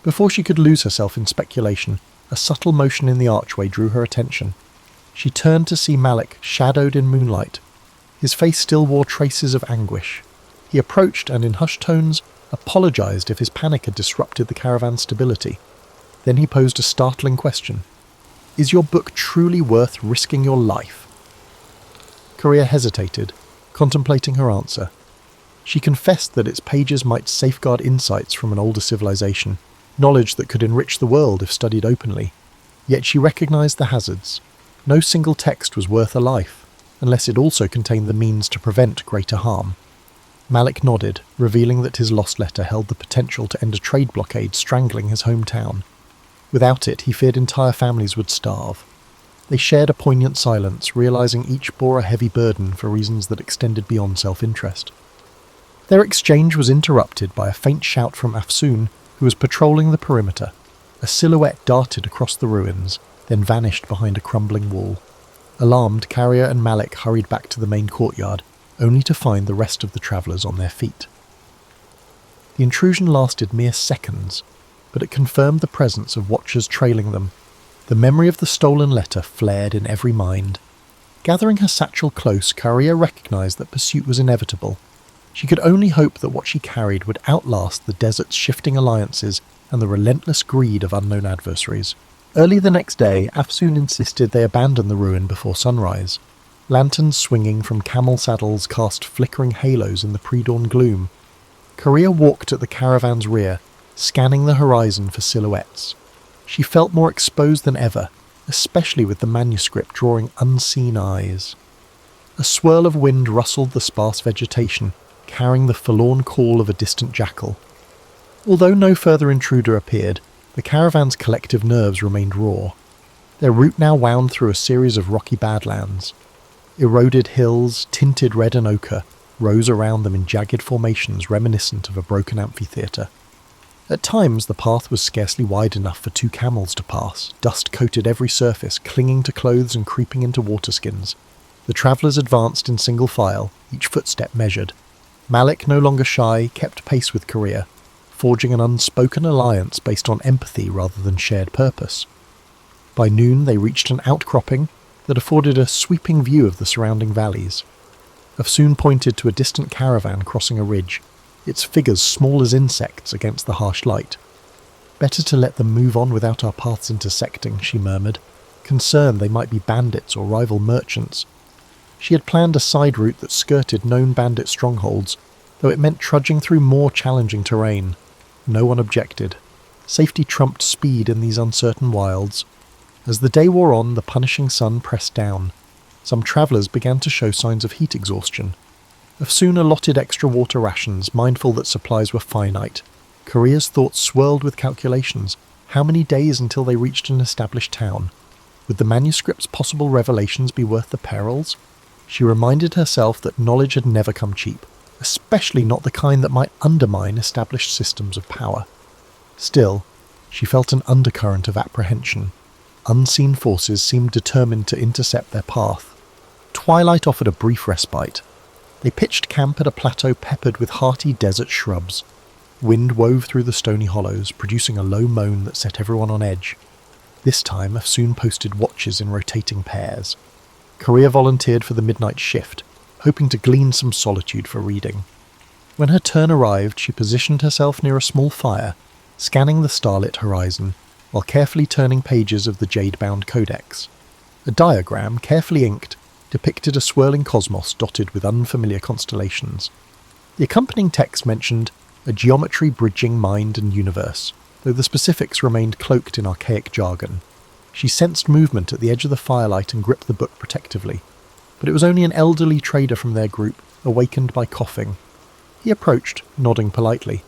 Before she could lose herself in speculation, a subtle motion in the archway drew her attention. She turned to see Malik, shadowed in moonlight. His face still wore traces of anguish. He approached and, in hushed tones, apologized if his panic had disrupted the caravan's stability. Then he posed a startling question. "Is your book truly worth risking your life?" Korea hesitated, contemplating her answer. She confessed that its pages might safeguard insights from an older civilization, knowledge that could enrich the world if studied openly. Yet she recognized the hazards. No single text was worth a life, unless it also contained the means to prevent greater harm. Malik nodded, revealing that his lost letter held the potential to end a trade blockade strangling his hometown. Without it, he feared entire families would starve. They shared a poignant silence, realizing each bore a heavy burden for reasons that extended beyond self-interest. Their exchange was interrupted by a faint shout from Afsoon, who was patrolling the perimeter. A silhouette darted across the ruins, then vanished behind a crumbling wall. Alarmed, Carrier and Malik hurried back to the main courtyard, only to find the rest of the travellers on their feet. The intrusion lasted mere seconds, but it confirmed the presence of watchers trailing them. The memory of the stolen letter flared in every mind. Gathering her satchel close, Carrier recognised that pursuit was inevitable. She could only hope that what she carried would outlast the desert's shifting alliances and the relentless greed of unknown adversaries. Early the next day, Afsoon insisted they abandon the ruin before sunrise. Lanterns swinging from camel saddles cast flickering halos in the pre-dawn gloom. Korea walked at the caravan's rear, scanning the horizon for silhouettes. She felt more exposed than ever, especially with the manuscript drawing unseen eyes. A swirl of wind rustled the sparse vegetation, carrying the forlorn call of a distant jackal. Although no further intruder appeared, the caravan's collective nerves remained raw. Their route now wound through a series of rocky badlands. Eroded hills, tinted red and ochre, rose around them in jagged formations reminiscent of a broken amphitheatre. At times the path was scarcely wide enough for 2 camels to pass. Dust coated every surface, clinging to clothes and creeping into waterskins. The travellers advanced in single file, each footstep measured. Malik, no longer shy, kept pace with Korea, forging an unspoken alliance based on empathy rather than shared purpose. By noon they reached an outcropping that afforded a sweeping view of the surrounding valleys. Afsoon pointed to a distant caravan crossing a ridge, its figures small as insects against the harsh light. "Better to let them move on without our paths intersecting," she murmured, concerned they might be bandits or rival merchants. She had planned a side route that skirted known bandit strongholds, though it meant trudging through more challenging terrain. No one objected. Safety trumped speed in these uncertain wilds. As the day wore on, the punishing sun pressed down. Some travellers began to show signs of heat exhaustion. Afsoon allotted extra water rations, mindful that supplies were finite. Korea's thoughts swirled with calculations. How many days until they reached an established town? Would the manuscript's possible revelations be worth the perils? She reminded herself that knowledge had never come cheap, especially not the kind that might undermine established systems of power. Still, She felt an undercurrent of apprehension. Unseen forces seemed determined to intercept their path. Twilight offered a brief respite. They pitched camp at a plateau peppered with hearty desert shrubs. Wind wove through the stony hollows, producing a low moan that set everyone on edge. This time, Afsoon posted watches in rotating pairs. Korea volunteered for the midnight shift, hoping to glean some solitude for reading. When her turn arrived, she positioned herself near a small fire, scanning the starlit horizon, while carefully turning pages of the jade-bound codex. A diagram, carefully inked, depicted a swirling cosmos dotted with unfamiliar constellations. The accompanying text mentioned a geometry bridging mind and universe, though the specifics remained cloaked in archaic jargon. She sensed movement at the edge of the firelight and gripped the book protectively, but it was only an elderly trader from their group, awakened by coughing. He approached, nodding politely.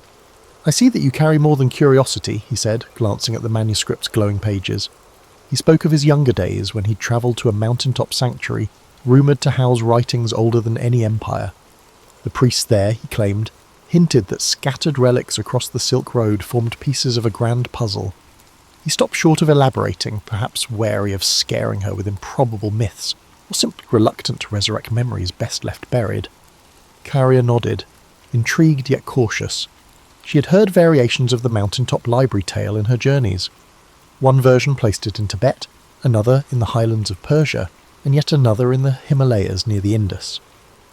"I see that you carry more than curiosity," he said, glancing at the manuscript's glowing pages. He spoke of his younger days when he'd travelled to a mountaintop sanctuary, rumoured to house writings older than any empire. The priests there, he claimed, hinted that scattered relics across the Silk Road formed pieces of a grand puzzle. He stopped short of elaborating, perhaps wary of scaring her with improbable myths, or simply reluctant to resurrect memories best left buried. Carrier nodded, intrigued yet cautious. She had heard variations of the mountaintop library tale in her journeys. One version placed it in Tibet, another in the highlands of Persia, and yet another in the Himalayas near the Indus.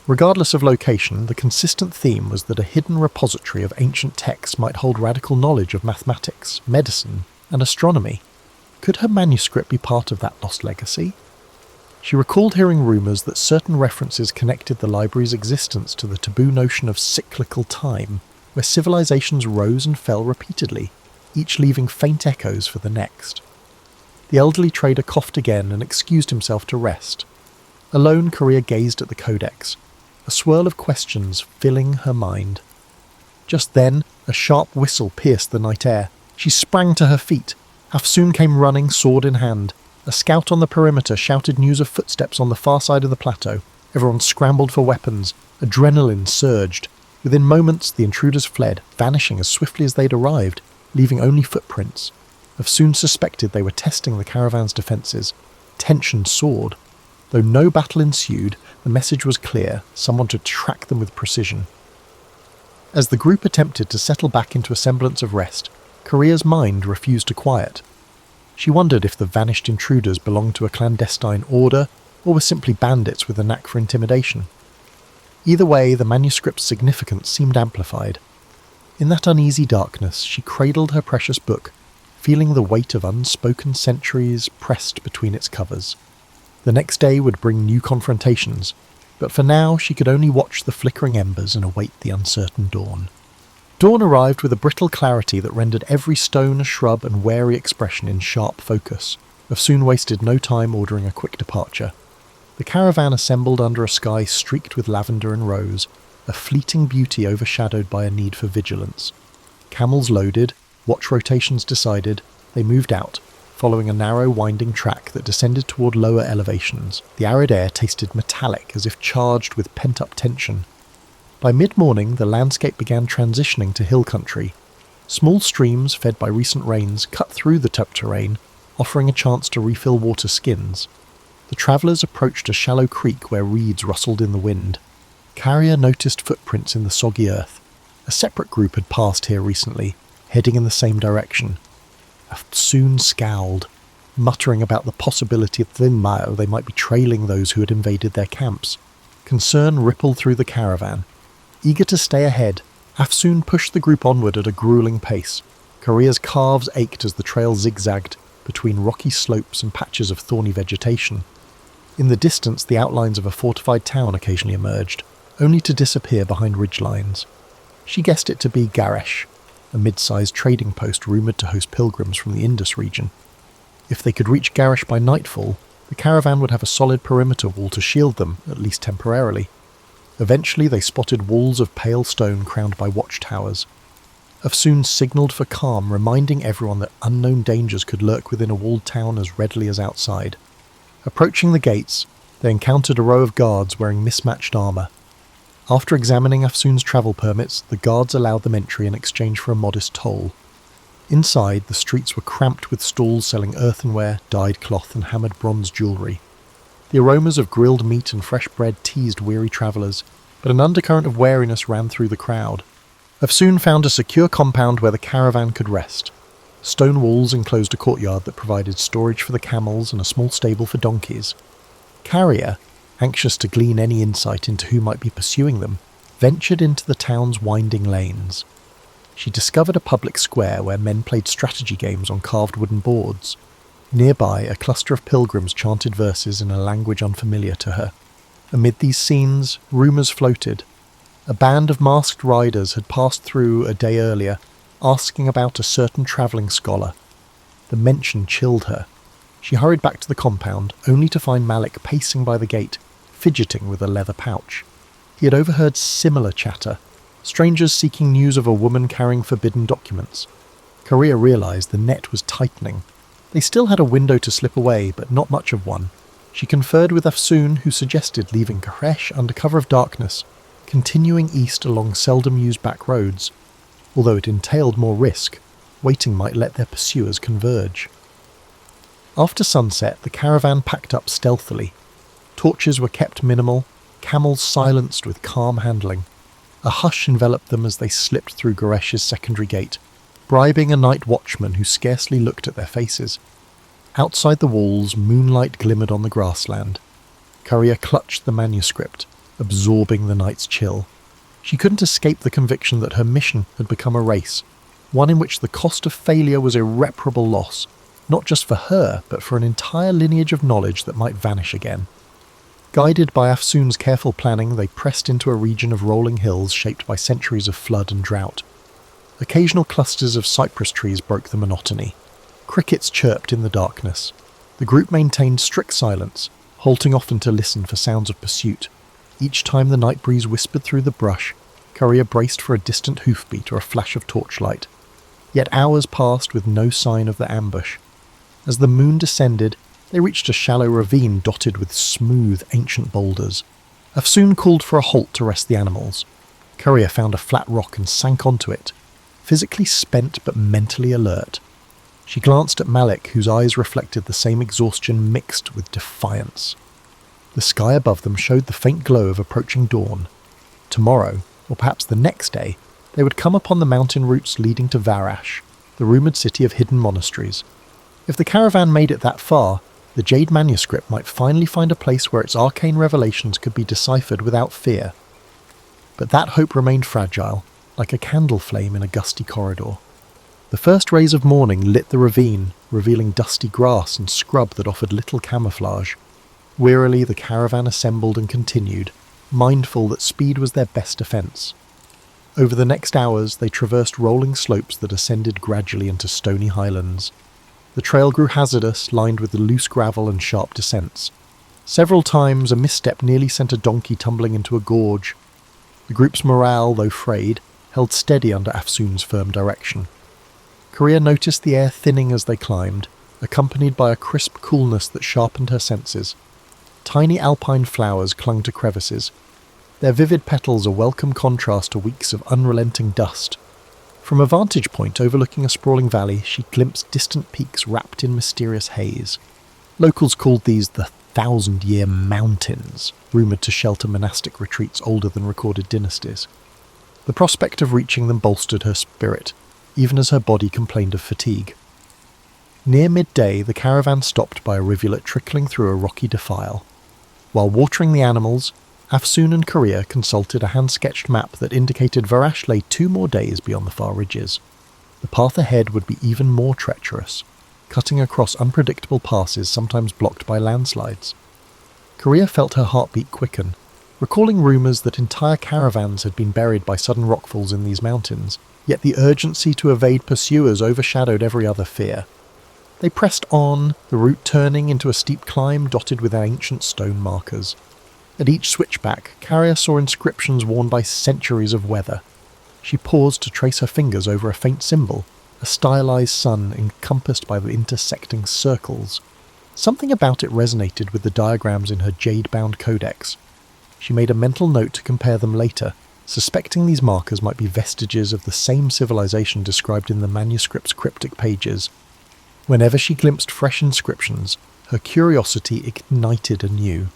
Regardless of location, the consistent theme was that a hidden repository of ancient texts might hold radical knowledge of mathematics, medicine, and astronomy. Could her manuscript be part of that lost legacy? She recalled hearing rumours that certain references connected the library's existence to the taboo notion of cyclical time, where civilizations rose and fell repeatedly, each leaving faint echoes for the next. The elderly trader coughed again and excused himself to rest. Alone, Korea gazed at the codex, a swirl of questions filling her mind. Just then, a sharp whistle pierced the night air. She sprang to her feet. Afsoon came running, sword in hand. A scout on the perimeter shouted news of footsteps on the far side of the plateau. Everyone scrambled for weapons. Adrenaline surged. Within moments, the intruders fled, vanishing as swiftly as they'd arrived, leaving only footprints. Afsoon suspected they were testing the caravan's defences. Tension soared. Though no battle ensued, the message was clear: someone to track them with precision. As the group attempted to settle back into a semblance of rest, Korea's mind refused to quiet. She wondered if the vanished intruders belonged to a clandestine order, or were simply bandits with a knack for intimidation. Either way, the manuscript's significance seemed amplified. In that uneasy darkness, she cradled her precious book, feeling the weight of unspoken centuries pressed between its covers. The next day would bring new confrontations, but for now she could only watch the flickering embers and await the uncertain dawn. Dawn arrived with a brittle clarity that rendered every stone, shrub and wary expression in sharp focus. Afsoon wasted no time ordering a quick departure. The caravan assembled under a sky streaked with lavender and rose, a fleeting beauty overshadowed by a need for vigilance. Camels loaded, watch rotations decided, they moved out, following a narrow winding track that descended toward lower elevations. The arid air tasted metallic, as if charged with pent-up tension. By mid-morning, the landscape began transitioning to hill country. Small streams, fed by recent rains, cut through the tough terrain, offering a chance to refill water skins. The travellers approached a shallow creek where reeds rustled in the wind. Carrier noticed footprints in the soggy earth. A separate group had passed here recently, heading in the same direction. Afsoon scowled, muttering about the possibility that they might be trailing those who had invaded their camps. Concern rippled through the caravan. Eager to stay ahead, Afsoon pushed the group onward at a grueling pace. Korea's calves ached as the trail zigzagged between rocky slopes and patches of thorny vegetation. In the distance, the outlines of a fortified town occasionally emerged, only to disappear behind ridgelines. She guessed it to be Garesh, a mid-sized trading post rumoured to host pilgrims from the Indus region. If they could reach Garesh by nightfall, the caravan would have a solid perimeter wall to shield them, at least temporarily. Eventually they spotted walls of pale stone crowned by watchtowers. Afsoon signalled for calm, reminding everyone that unknown dangers could lurk within a walled town as readily as outside. Approaching the gates, they encountered a row of guards wearing mismatched armour. After examining Afsoon's travel permits, the guards allowed them entry in exchange for a modest toll. Inside, the streets were cramped with stalls selling earthenware, dyed cloth and hammered bronze jewellery. The aromas of grilled meat and fresh bread teased weary travellers, but an undercurrent of wariness ran through the crowd. Afsoon found a secure compound where the caravan could rest. Stone walls enclosed a courtyard that provided storage for the camels and a small stable for donkeys. Carrier, anxious to glean any insight into who might be pursuing them, ventured into the town's winding lanes. She discovered a public square where men played strategy games on carved wooden boards. Nearby, a cluster of pilgrims chanted verses in a language unfamiliar to her. Amid these scenes, rumours floated. A band of masked riders had passed through a day earlier, asking about a certain travelling scholar. The mention chilled her. She hurried back to the compound, only to find Malik pacing by the gate, fidgeting with a leather pouch. He had overheard similar chatter, strangers seeking news of a woman carrying forbidden documents. Korea realised the net was tightening. They still had a window to slip away, but not much of one. She conferred with Afsoon, who suggested leaving Koresh under cover of darkness, continuing east along seldom-used back roads. Although it entailed more risk, waiting might let their pursuers converge. After sunset, the caravan packed up stealthily. Torches were kept minimal, camels silenced with calm handling. A hush enveloped them as they slipped through Goresh's secondary gate, bribing a night watchman who scarcely looked at their faces. Outside the walls, moonlight glimmered on the grassland. Courier clutched the manuscript, absorbing the night's chill. She couldn't escape the conviction that her mission had become a race, one in which the cost of failure was irreparable loss, not just for her, but for an entire lineage of knowledge that might vanish again. Guided by Afsoon's careful planning, they pressed into a region of rolling hills shaped by centuries of flood and drought. Occasional clusters of cypress trees broke the monotony. Crickets chirped in the darkness. The group maintained strict silence, halting often to listen for sounds of pursuit. Each time the night breeze whispered through the brush, Courier braced for a distant hoofbeat or a flash of torchlight. Yet hours passed with no sign of the ambush. As the moon descended, they reached a shallow ravine dotted with smooth, ancient boulders. Afsoon called for a halt to rest the animals. Courier found a flat rock and sank onto it, physically spent but mentally alert. She glanced at Malik, whose eyes reflected the same exhaustion mixed with defiance. The sky above them showed the faint glow of approaching dawn. Tomorrow, or perhaps the next day, they would come upon the mountain routes leading to Varash, the rumoured city of hidden monasteries. If the caravan made it that far, the Jade manuscript might finally find a place where its arcane revelations could be deciphered without fear. But that hope remained fragile, like a candle flame in a gusty corridor. The first rays of morning lit the ravine, revealing dusty grass and scrub that offered little camouflage. Wearily the caravan assembled and continued, mindful that speed was their best defence. Over the next hours they traversed rolling slopes that ascended gradually into stony highlands. The trail grew hazardous, lined with the loose gravel and sharp descents. Several times a misstep nearly sent a donkey tumbling into a gorge. The group's morale, though frayed, held steady under Afsoon's firm direction. Korea noticed the air thinning as they climbed, accompanied by a crisp coolness that sharpened her senses. Tiny alpine flowers clung to crevices, their vivid petals a welcome contrast to weeks of unrelenting dust. From a vantage point overlooking a sprawling valley, she glimpsed distant peaks wrapped in mysterious haze. Locals called these the 1,000-year mountains, rumoured to shelter monastic retreats older than recorded dynasties. The prospect of reaching them bolstered her spirit, even as her body complained of fatigue. Near midday, the caravan stopped by a rivulet trickling through a rocky defile. While watering the animals, Afsoon and Korea consulted a hand-sketched map that indicated Varash lay 2 more days beyond the far ridges. The path ahead would be even more treacherous, cutting across unpredictable passes sometimes blocked by landslides. Korea felt her heartbeat quicken, recalling rumours that entire caravans had been buried by sudden rockfalls in these mountains, yet the urgency to evade pursuers overshadowed every other fear. They pressed on, the route turning into a steep climb dotted with ancient stone markers. At each switchback, Carrier saw inscriptions worn by centuries of weather. She paused to trace her fingers over a faint symbol, a stylized sun encompassed by the intersecting circles. Something about it resonated with the diagrams in her jade-bound codex. She made a mental note to compare them later, suspecting these markers might be vestiges of the same civilization described in the manuscript's cryptic pages. Whenever she glimpsed fresh inscriptions, her curiosity ignited anew.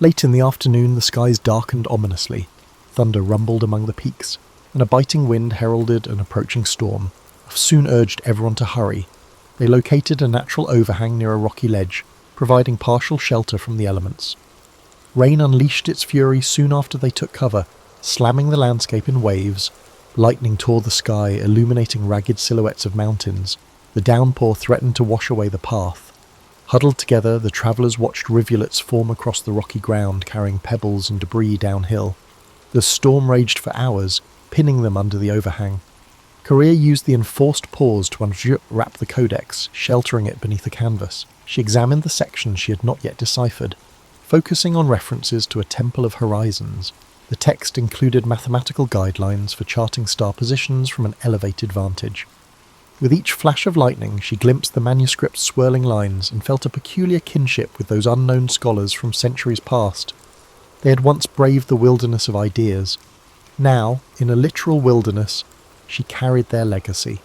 Late in the afternoon, the skies darkened ominously. Thunder rumbled among the peaks, and a biting wind heralded an approaching storm. Soon urged everyone to hurry. They located a natural overhang near a rocky ledge, providing partial shelter from the elements. Rain unleashed its fury soon after they took cover, slamming the landscape in waves. Lightning tore the sky, illuminating ragged silhouettes of mountains. The downpour threatened to wash away the path. Huddled together, the travellers watched rivulets form across the rocky ground, carrying pebbles and debris downhill. The storm raged for hours, pinning them under the overhang. Korea used the enforced pause to unwrap the codex, sheltering it beneath a canvas. She examined the sections she had not yet deciphered, focusing on references to a temple of horizons. The text included mathematical guidelines for charting star positions from an elevated vantage. With each flash of lightning, she glimpsed the manuscript's swirling lines and felt a peculiar kinship with those unknown scholars from centuries past. They had once braved the wilderness of ideas. Now, in a literal wilderness, she carried their legacy.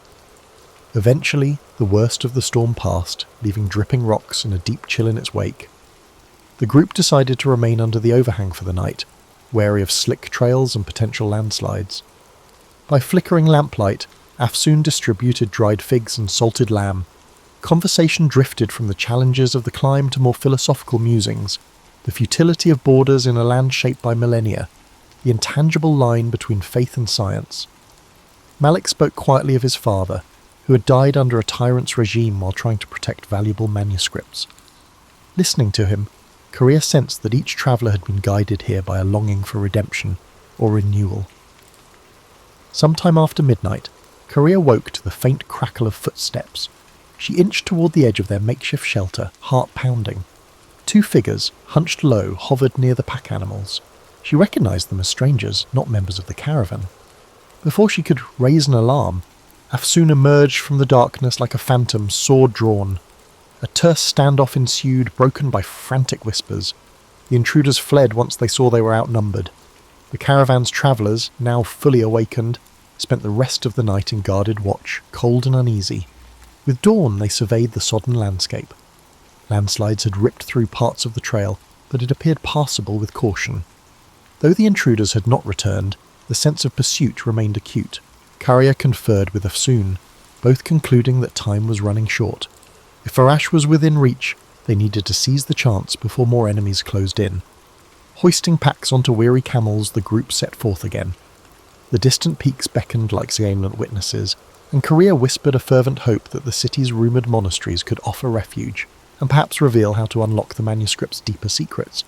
Eventually, the worst of the storm passed, leaving dripping rocks and a deep chill in its wake. The group decided to remain under the overhang for the night, wary of slick trails and potential landslides. By flickering lamplight, Afsoon distributed dried figs and salted lamb. Conversation drifted from the challenges of the climb to more philosophical musings, the futility of borders in a land shaped by millennia, the intangible line between faith and science. Malik spoke quietly of his father, who had died under a tyrant's regime while trying to protect valuable manuscripts. Listening to him, Korea sensed that each traveller had been guided here by a longing for redemption or renewal. Sometime after midnight, Korea woke to the faint crackle of footsteps. She inched toward the edge of their makeshift shelter, heart pounding. Two figures, hunched low, hovered near the pack animals. She recognized them as strangers, not members of the caravan. Before she could raise an alarm, Afsoon emerged from the darkness like a phantom, sword drawn. A terse standoff ensued, broken by frantic whispers. The intruders fled once they saw they were outnumbered. The caravan's travellers, now fully awakened, spent the rest of the night in guarded watch, cold and uneasy. With dawn they surveyed the sodden landscape. Landslides had ripped through parts of the trail, but it appeared passable with caution. Though the intruders had not returned, the sense of pursuit remained acute. Korea conferred with Afsoon, both concluding that time was running short. If Varash was within reach, they needed to seize the chance before more enemies closed in. Hoisting packs onto weary camels, the group set forth again. The distant peaks beckoned like salient witnesses, and Korea whispered a fervent hope that the city's rumoured monasteries could offer refuge, and perhaps reveal how to unlock the manuscript's deeper secrets.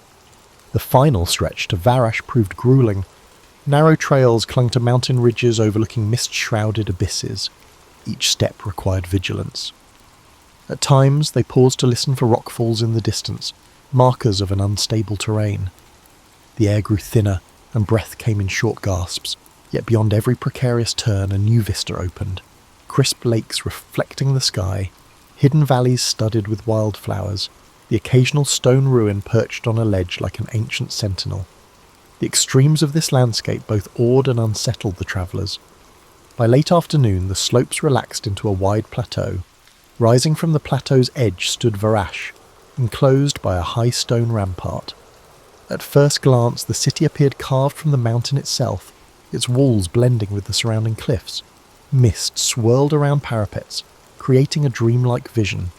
The final stretch to Varash proved gruelling. Narrow trails clung to mountain ridges overlooking mist-shrouded abysses. Each step required vigilance. At times, they paused to listen for rockfalls in the distance, markers of an unstable terrain. The air grew thinner, and breath came in short gasps, yet beyond every precarious turn a new vista opened. Crisp lakes reflecting the sky, hidden valleys studded with wildflowers, the occasional stone ruin perched on a ledge like an ancient sentinel. The extremes of this landscape both awed and unsettled the travellers. By late afternoon, the slopes relaxed into a wide plateau. Rising from the plateau's edge stood Varash, enclosed by a high stone rampart. At first glance, the city appeared carved from the mountain itself, its walls blending with the surrounding cliffs. Mist swirled around parapets, creating a dreamlike vision.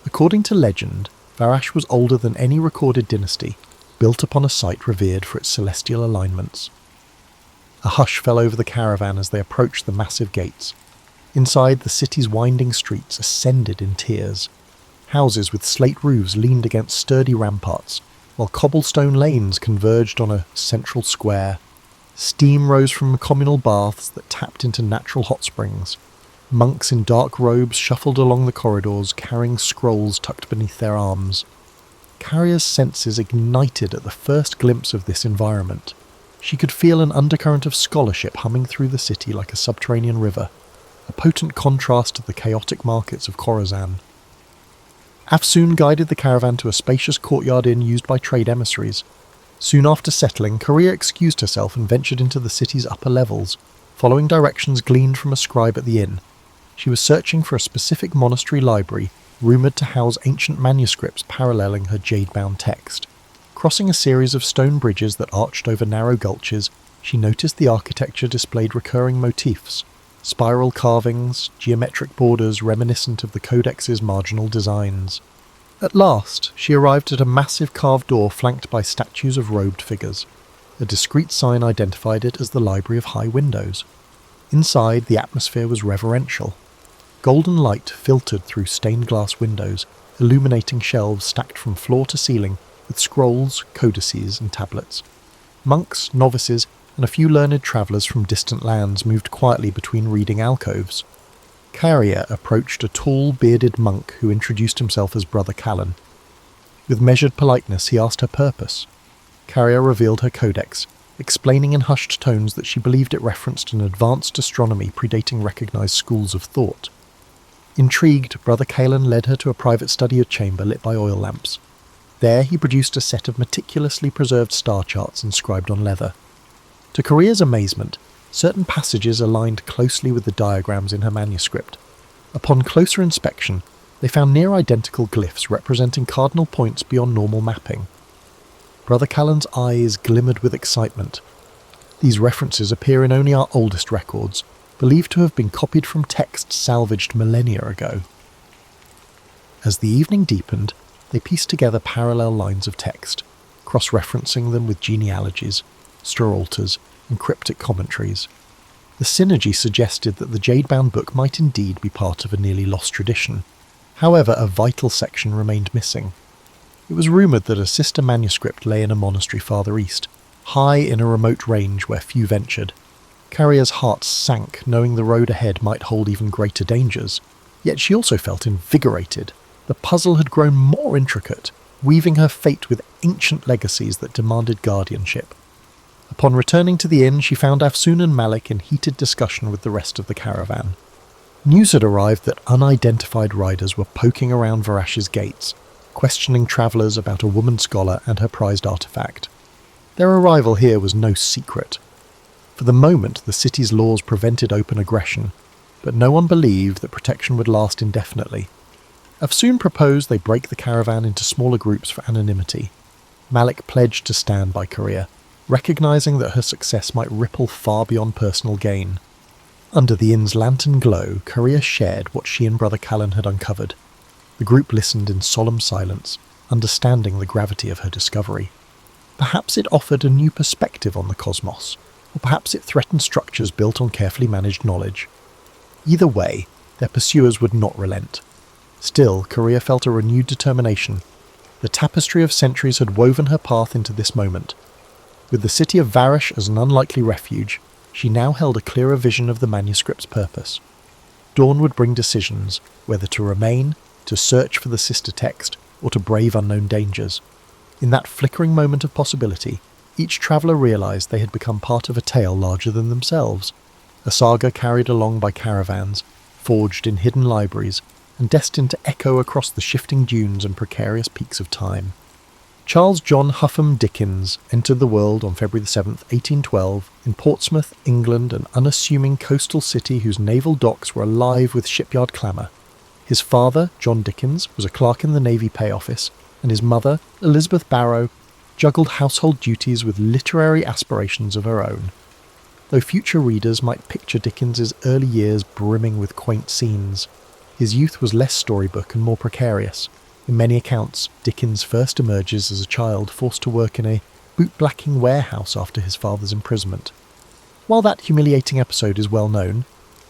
According to legend, Varash was older than any recorded dynasty, built upon a site revered for its celestial alignments. A hush fell over the caravan as they approached the massive gates. Inside, the city's winding streets ascended in tiers. Houses with slate roofs leaned against sturdy ramparts, while cobblestone lanes converged on a central square. Steam rose from communal baths that tapped into natural hot springs. Monks in dark robes shuffled along the corridors, carrying scrolls tucked beneath their arms. Carrier's senses ignited at the first glimpse of this environment. She could feel an undercurrent of scholarship humming through the city like a subterranean river, a potent contrast to the chaotic markets of Khorasan. Afsoon guided the caravan to a spacious courtyard inn used by trade emissaries. Soon after settling, Korea excused herself and ventured into the city's upper levels, following directions gleaned from a scribe at the inn. She was searching for a specific monastery library, rumoured to house ancient manuscripts paralleling her jade-bound text. Crossing a series of stone bridges that arched over narrow gulches, she noticed the architecture displayed recurring motifs, spiral carvings, geometric borders reminiscent of the codex's marginal designs. At last, she arrived at a massive carved door flanked by statues of robed figures. A discreet sign identified it as the Library of High Windows. Inside, the atmosphere was reverential. Golden light filtered through stained glass windows, illuminating shelves stacked from floor to ceiling with scrolls, codices, and tablets. Monks, novices, and a few learned travellers from distant lands moved quietly between reading alcoves. Carrier approached a tall, bearded monk who introduced himself as Brother Callan. With measured politeness, he asked her purpose. Carrier revealed her codex, explaining in hushed tones that she believed it referenced an advanced astronomy predating recognised schools of thought. Intrigued, Brother Callan led her to a private study chamber lit by oil lamps. There he produced a set of meticulously preserved star charts inscribed on leather. To Korea's amazement, certain passages aligned closely with the diagrams in her manuscript. Upon closer inspection, they found near-identical glyphs representing cardinal points beyond normal mapping. Brother Callan's eyes glimmered with excitement. These references appear in only our oldest records, believed to have been copied from texts salvaged millennia ago. As the evening deepened, they pieced together parallel lines of text, cross-referencing them with genealogies, straw altars, and cryptic commentaries. The synergy suggested that the jade-bound book might indeed be part of a nearly lost tradition. However, a vital section remained missing. It was rumoured that a sister manuscript lay in a monastery farther east, high in a remote range where few ventured. Carrier's heart sank, knowing the road ahead might hold even greater dangers. Yet she also felt invigorated. The puzzle had grown more intricate, weaving her fate with ancient legacies that demanded guardianship. Upon returning to the inn, she found Afsoon and Malik in heated discussion with the rest of the caravan. News had arrived that unidentified riders were poking around Varash's gates, questioning travellers about a woman scholar and her prized artefact. Their arrival here was no secret. For the moment, the city's laws prevented open aggression, but no one believed that protection would last indefinitely. Afsoon proposed they break the caravan into smaller groups for anonymity. Malik pledged to stand by Korea, recognising that her success might ripple far beyond personal gain. Under the inn's lantern glow, Korea shared what she and Brother Callan had uncovered. The group listened in solemn silence, understanding the gravity of her discovery. Perhaps it offered a new perspective on the cosmos, or perhaps it threatened structures built on carefully managed knowledge. Either way, their pursuers would not relent. Still, Korea felt a renewed determination. The tapestry of centuries had woven her path into this moment. With the city of Varish as an unlikely refuge, she now held a clearer vision of the manuscript's purpose. Dawn would bring decisions, whether to remain, to search for the sister text, or to brave unknown dangers. In that flickering moment of possibility, each traveller realised they had become part of a tale larger than themselves, a saga carried along by caravans, forged in hidden libraries, and destined to echo across the shifting dunes and precarious peaks of time. Charles John Huffam Dickens entered the world on February 7, 1812, in Portsmouth, England, an unassuming coastal city whose naval docks were alive with shipyard clamour. His father, John Dickens, was a clerk in the Navy Pay Office, and his mother, Elizabeth Barrow, juggled household duties with literary aspirations of her own. Though future readers might picture Dickens's early years brimming with quaint scenes, his youth was less storybook and more precarious. In many accounts, Dickens first emerges as a child forced to work in a bootblacking warehouse after his father's imprisonment. While that humiliating episode is well known,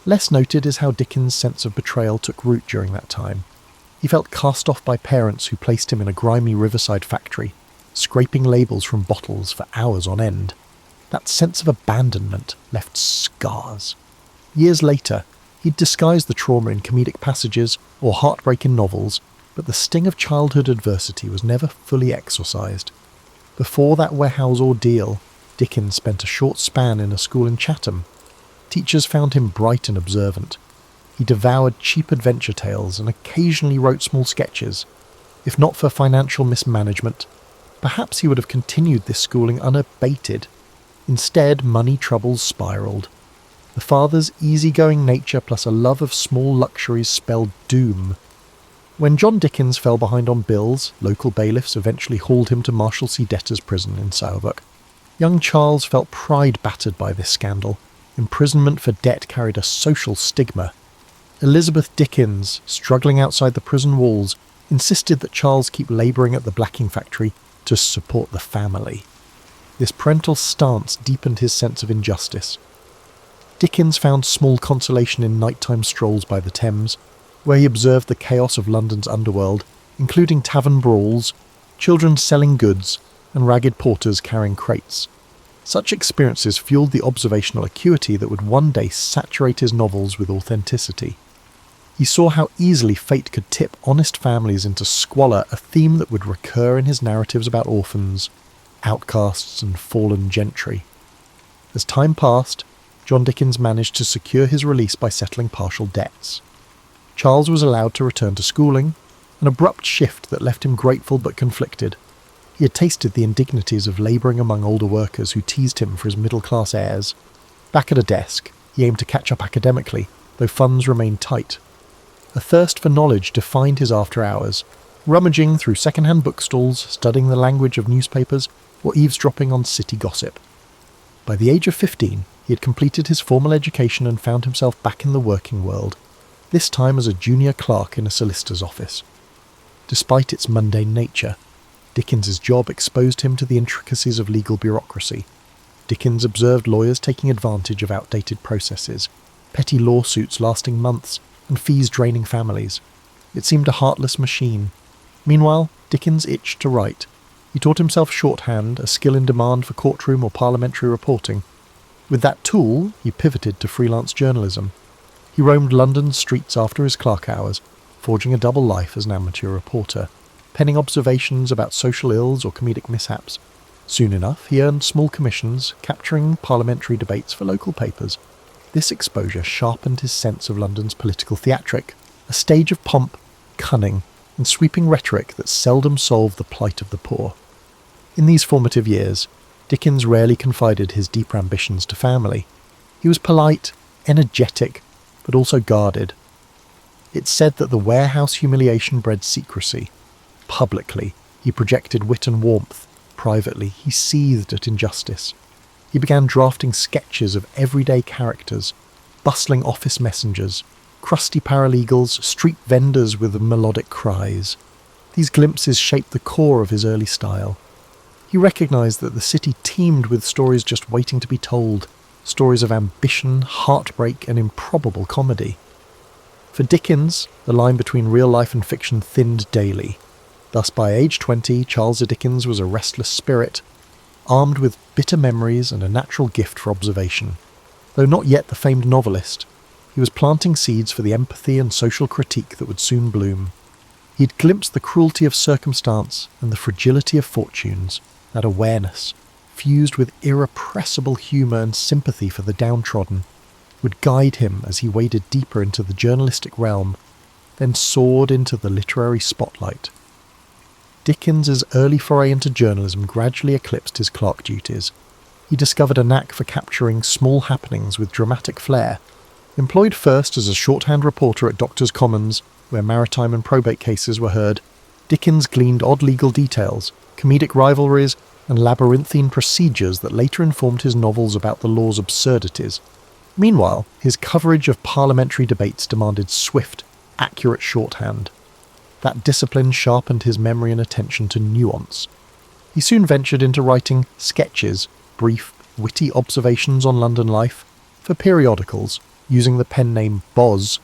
less noted is how Dickens' sense of betrayal took root during that time. He felt cast off by parents who placed him in a grimy riverside factory, scraping labels from bottles for hours on end. That sense of abandonment left scars. Years later, he'd disguised the trauma in comedic passages or heartbreak in novels, but the sting of childhood adversity was never fully exorcised. Before that warehouse ordeal, Dickens spent a short span in a school in Chatham. Teachers found him bright and observant. He devoured cheap adventure tales and occasionally wrote small sketches. If not for financial mismanagement, Perhaps he would have continued this schooling unabated. Instead, money troubles spiralled. The father's easygoing nature plus a love of small luxuries spelled doom. When John Dickens fell behind on bills, local bailiffs eventually hauled him to Marshalsea debtors' prison in Southwark. Young Charles felt pride battered by this scandal. Imprisonment for debt carried a social stigma. Elizabeth Dickens, struggling outside the prison walls, insisted that Charles keep labouring at the blacking factory to support the family. This parental stance deepened his sense of injustice. Dickens found small consolation in nighttime strolls by the Thames, where he observed the chaos of London's underworld, including tavern brawls, children selling goods, and ragged porters carrying crates. Such experiences fueled the observational acuity that would one day saturate his novels with authenticity. He saw how easily fate could tip honest families into squalor, a theme that would recur in his narratives about orphans, outcasts, and fallen gentry. As time passed, John Dickens managed to secure his release by settling partial debts. Charles was allowed to return to schooling, an abrupt shift that left him grateful but conflicted. He had tasted the indignities of labouring among older workers who teased him for his middle-class airs. Back at a desk, he aimed to catch up academically, though funds remained tight. A thirst for knowledge defined his after-hours, rummaging through second-hand bookstalls, studying the language of newspapers, or eavesdropping on city gossip. By the age of 15, he had completed his formal education and found himself back in the working world, this time as a junior clerk in a solicitor's office. Despite its mundane nature, Dickens's job exposed him to the intricacies of legal bureaucracy. Dickens observed lawyers taking advantage of outdated processes, petty lawsuits lasting months, and fees draining families. It seemed a heartless machine. Meanwhile, Dickens itched to write. He taught himself shorthand, a skill in demand for courtroom or parliamentary reporting. With that tool, he pivoted to freelance journalism. He roamed London's streets after his clerk hours, forging a double life as an amateur reporter, penning observations about social ills or comedic mishaps. Soon enough, he earned small commissions, capturing parliamentary debates for local papers. This exposure sharpened his sense of London's political theatric, a stage of pomp, cunning, and sweeping rhetoric that seldom solved the plight of the poor. In these formative years, Dickens rarely confided his deeper ambitions to family. He was polite, energetic, but also guarded. It's said that the warehouse humiliation bred secrecy. Publicly, he projected wit and warmth. Privately, he seethed at injustice. He began drafting sketches of everyday characters, bustling office messengers, crusty paralegals, street vendors with melodic cries. These glimpses shaped the core of his early style. He recognised that the city teemed with stories just waiting to be told, stories of ambition, heartbreak, and improbable comedy. For Dickens, the line between real life and fiction thinned daily. Thus, by age 20, Charles Dickens was a restless spirit, armed with bitter memories and a natural gift for observation. Though not yet the famed novelist, he was planting seeds for the empathy and social critique that would soon bloom. He had glimpsed the cruelty of circumstance and the fragility of fortunes. That awareness, fused with irrepressible humour and sympathy for the downtrodden, would guide him as he waded deeper into the journalistic realm, then soared into the literary spotlight. Dickens's early foray into journalism gradually eclipsed his clerk duties. He discovered a knack for capturing small happenings with dramatic flair. Employed first as a shorthand reporter at Doctors' Commons, where maritime and probate cases were heard, Dickens gleaned odd legal details, comedic rivalries, and labyrinthine procedures that later informed his novels about the law's absurdities. Meanwhile, his coverage of parliamentary debates demanded swift, accurate shorthand. That discipline sharpened his memory and attention to nuance. He soon ventured into writing sketches, brief, witty observations on London life. For periodicals, using the pen name Boz,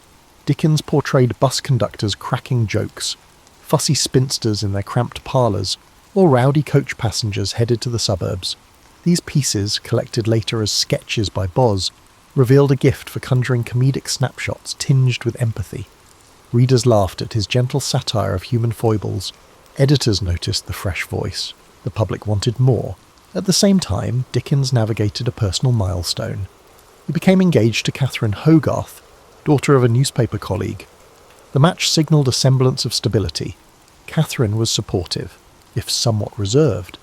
Dickens portrayed bus conductors cracking jokes, fussy spinsters in their cramped parlours, or rowdy coach passengers headed to the suburbs. These pieces, collected later as sketches by Boz, revealed a gift for conjuring comedic snapshots tinged with empathy. Readers laughed at his gentle satire of human foibles. Editors noticed the fresh voice. The public wanted more. At the same time, Dickens navigated a personal milestone. He became engaged to Catherine Hogarth, daughter of a newspaper colleague. The match signalled a semblance of stability. Catherine was supportive. if somewhat reserved.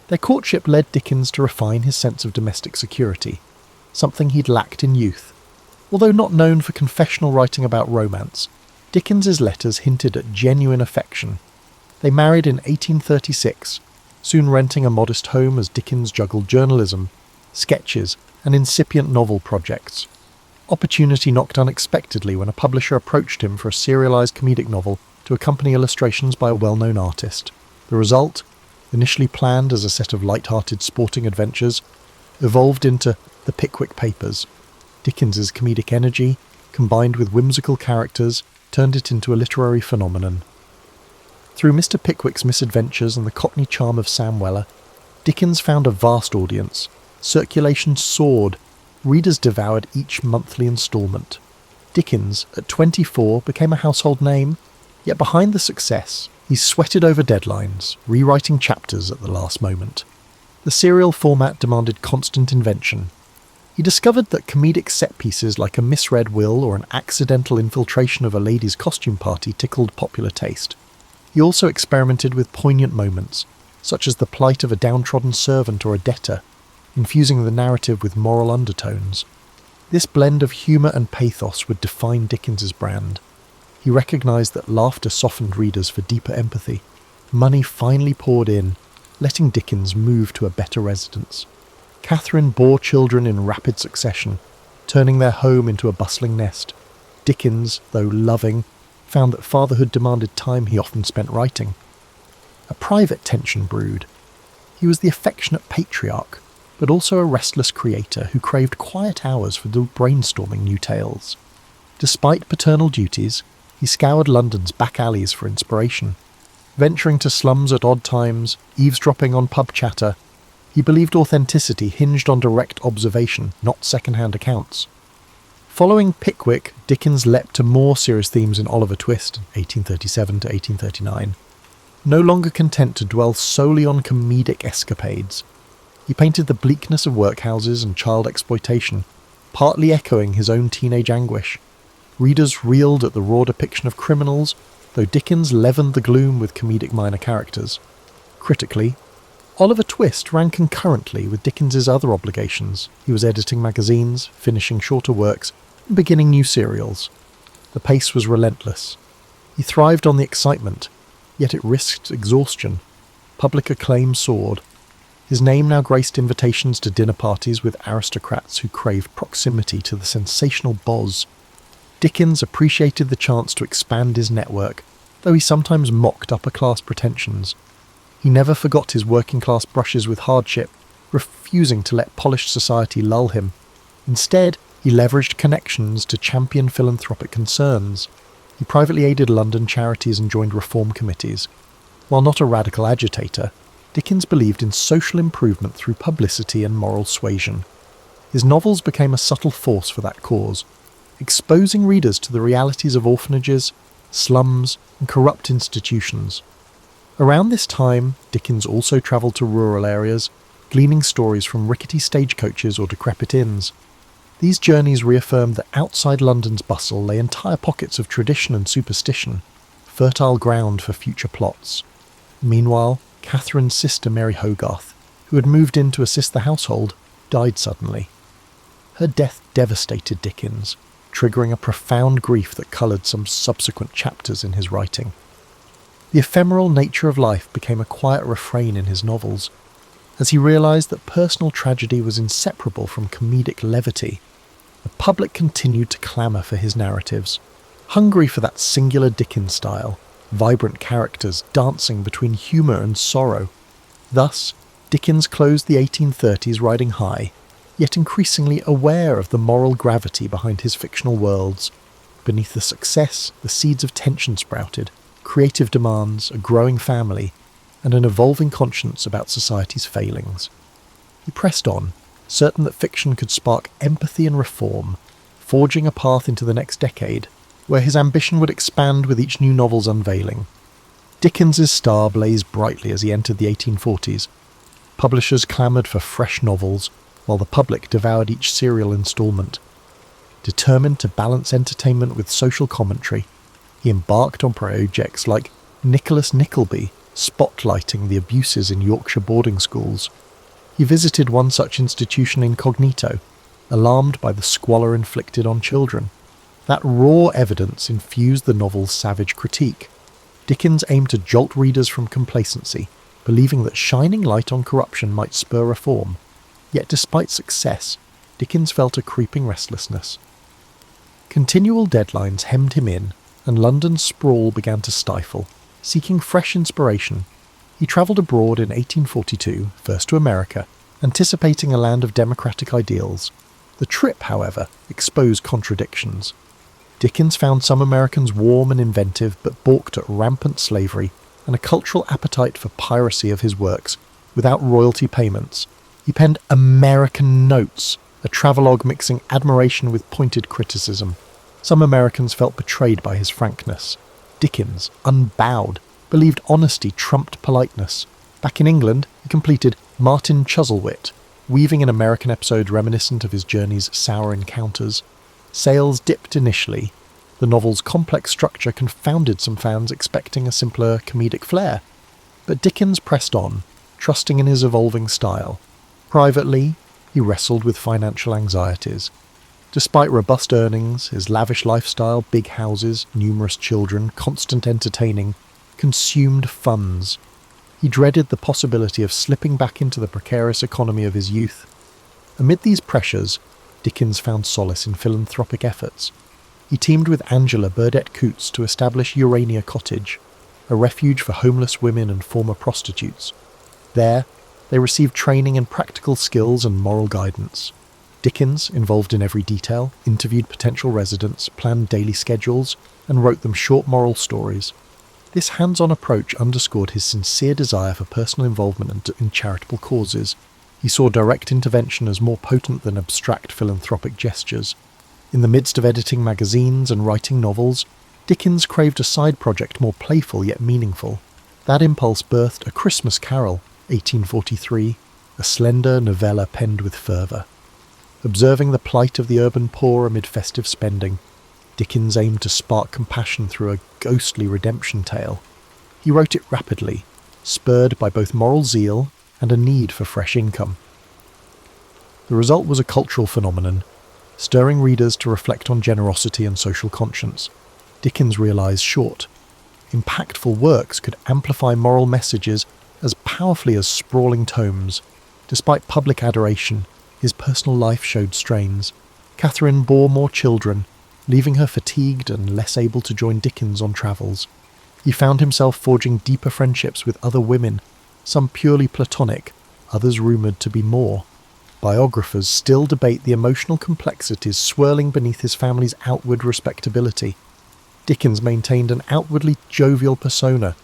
Their courtship led Dickens to refine his sense of domestic security, something he'd lacked in youth. Although not known for confessional writing about romance, Dickens's letters hinted at genuine affection. They married in 1836, soon renting a modest home as Dickens juggled journalism, sketches, and incipient novel projects. Opportunity knocked unexpectedly when a publisher approached him for a serialised comedic novel to accompany illustrations by a well-known artist. The result, initially planned as a set of light-hearted sporting adventures, evolved into The Pickwick Papers. Dickens's comedic energy, combined with whimsical characters, turned it into a literary phenomenon. Through Mr. Pickwick's misadventures and the Cockney charm of Sam Weller, Dickens found a vast audience. Circulation soared. Readers devoured each monthly instalment. Dickens, at 24, became a household name, yet behind the success, he sweated over deadlines, rewriting chapters at the last moment. The serial format demanded constant invention. He discovered that comedic set pieces like a misread will or an accidental infiltration of a lady's costume party tickled popular taste. He also experimented with poignant moments, such as the plight of a downtrodden servant or a debtor, infusing the narrative with moral undertones. This blend of humour and pathos would define Dickens's brand. He recognised that laughter softened readers for deeper empathy. Money finally poured in, letting Dickens move to a better residence. Catherine bore children in rapid succession, turning their home into a bustling nest. Dickens, though loving, found that fatherhood demanded time he often spent writing. A private tension brewed. He was the affectionate patriarch, but also a restless creator who craved quiet hours for brainstorming new tales. Despite paternal duties, he scoured London's back alleys for inspiration. Venturing to slums at odd times, eavesdropping on pub chatter, he believed authenticity hinged on direct observation, not second-hand accounts. Following Pickwick, Dickens leapt to more serious themes in Oliver Twist, 1837 to 1839. No longer content to dwell solely on comedic escapades, he painted the bleakness of workhouses and child exploitation, partly echoing his own teenage anguish. Readers reeled at the raw depiction of criminals, though Dickens leavened the gloom with comedic minor characters. Critically, Oliver Twist ran concurrently with Dickens's other obligations. He was editing magazines, finishing shorter works, and beginning new serials. The pace was relentless. He thrived on the excitement, yet it risked exhaustion. Public acclaim soared. His name now graced invitations to dinner parties with aristocrats who craved proximity to the sensational Boz. Dickens appreciated the chance to expand his network, though he sometimes mocked upper-class pretensions. He never forgot his working-class brushes with hardship, refusing to let polished society lull him. Instead, he leveraged connections to champion philanthropic concerns. He privately aided London charities and joined reform committees. While not a radical agitator, Dickens believed in social improvement through publicity and moral suasion. His novels became a subtle force for that cause, exposing readers to the realities of orphanages, slums, and corrupt institutions. Around this time, Dickens also travelled to rural areas, gleaning stories from rickety stagecoaches or decrepit inns. These journeys reaffirmed that outside London's bustle lay entire pockets of tradition and superstition, fertile ground for future plots. Meanwhile, Catherine's sister Mary Hogarth, who had moved in to assist the household, died suddenly. Her death devastated Dickens, triggering a profound grief that coloured some subsequent chapters in his writing. The ephemeral nature of life became a quiet refrain in his novels, as he realised that personal tragedy was inseparable from comedic levity. The public continued to clamour for his narratives, hungry for that singular Dickens style, vibrant characters dancing between humour and sorrow. Thus, Dickens closed the 1830s riding high, yet increasingly aware of the moral gravity behind his fictional worlds. Beneath the success, the seeds of tension sprouted, creative demands, a growing family, and an evolving conscience about society's failings. He pressed on, certain that fiction could spark empathy and reform, forging a path into the next decade, where his ambition would expand with each new novel's unveiling. Dickens's star blazed brightly as he entered the 1840s. Publishers clamoured for fresh novels, while the public devoured each serial instalment. Determined to balance entertainment with social commentary, he embarked on projects like Nicholas Nickleby, spotlighting the abuses in Yorkshire boarding schools. He visited one such institution incognito, alarmed by the squalor inflicted on children. That raw evidence infused the novel's savage critique. Dickens aimed to jolt readers from complacency, believing that shining light on corruption might spur reform. Yet despite success, Dickens felt a creeping restlessness. Continual deadlines hemmed him in, and London's sprawl began to stifle. Seeking fresh inspiration, he travelled abroad in 1842, first to America, anticipating a land of democratic ideals. The trip, however, exposed contradictions. Dickens found some Americans warm and inventive, but balked at rampant slavery and a cultural appetite for piracy of his works, without royalty payments. He penned American Notes, a travelogue mixing admiration with pointed criticism. Some Americans felt betrayed by his frankness. Dickens, unbowed, believed honesty trumped politeness. Back in England, he completed Martin Chuzzlewit, weaving an American episode reminiscent of his journey's sour encounters. Sales dipped initially. The novel's complex structure confounded some fans expecting a simpler comedic flair. But Dickens pressed on, trusting in his evolving style. Privately, he wrestled with financial anxieties. Despite robust earnings, his lavish lifestyle, big houses, numerous children, constant entertaining, consumed funds. He dreaded the possibility of slipping back into the precarious economy of his youth. Amid these pressures, Dickens found solace in philanthropic efforts. He teamed with Angela Burdett Coutts to establish Urania Cottage, a refuge for homeless women and former prostitutes. There, they received training in practical skills and moral guidance. Dickens, involved in every detail, interviewed potential residents, planned daily schedules, and wrote them short moral stories. This hands-on approach underscored his sincere desire for personal involvement in charitable causes. He saw direct intervention as more potent than abstract philanthropic gestures. In the midst of editing magazines and writing novels, Dickens craved a side project more playful yet meaningful. That impulse birthed A Christmas Carol, 1843, a slender novella penned with fervour. Observing the plight of the urban poor amid festive spending, Dickens aimed to spark compassion through a ghostly redemption tale. He wrote it rapidly, spurred by both moral zeal and a need for fresh income. The result was a cultural phenomenon, stirring readers to reflect on generosity and social conscience. Dickens realised short, impactful works could amplify moral messages as powerfully as sprawling tomes. Despite public adoration, his personal life showed strains. Catherine bore more children, leaving her fatigued and less able to join Dickens on travels. He found himself forging deeper friendships with other women, some purely platonic, others rumoured to be more. Biographers still debate the emotional complexities swirling beneath his family's outward respectability. Dickens maintained an outwardly jovial persona,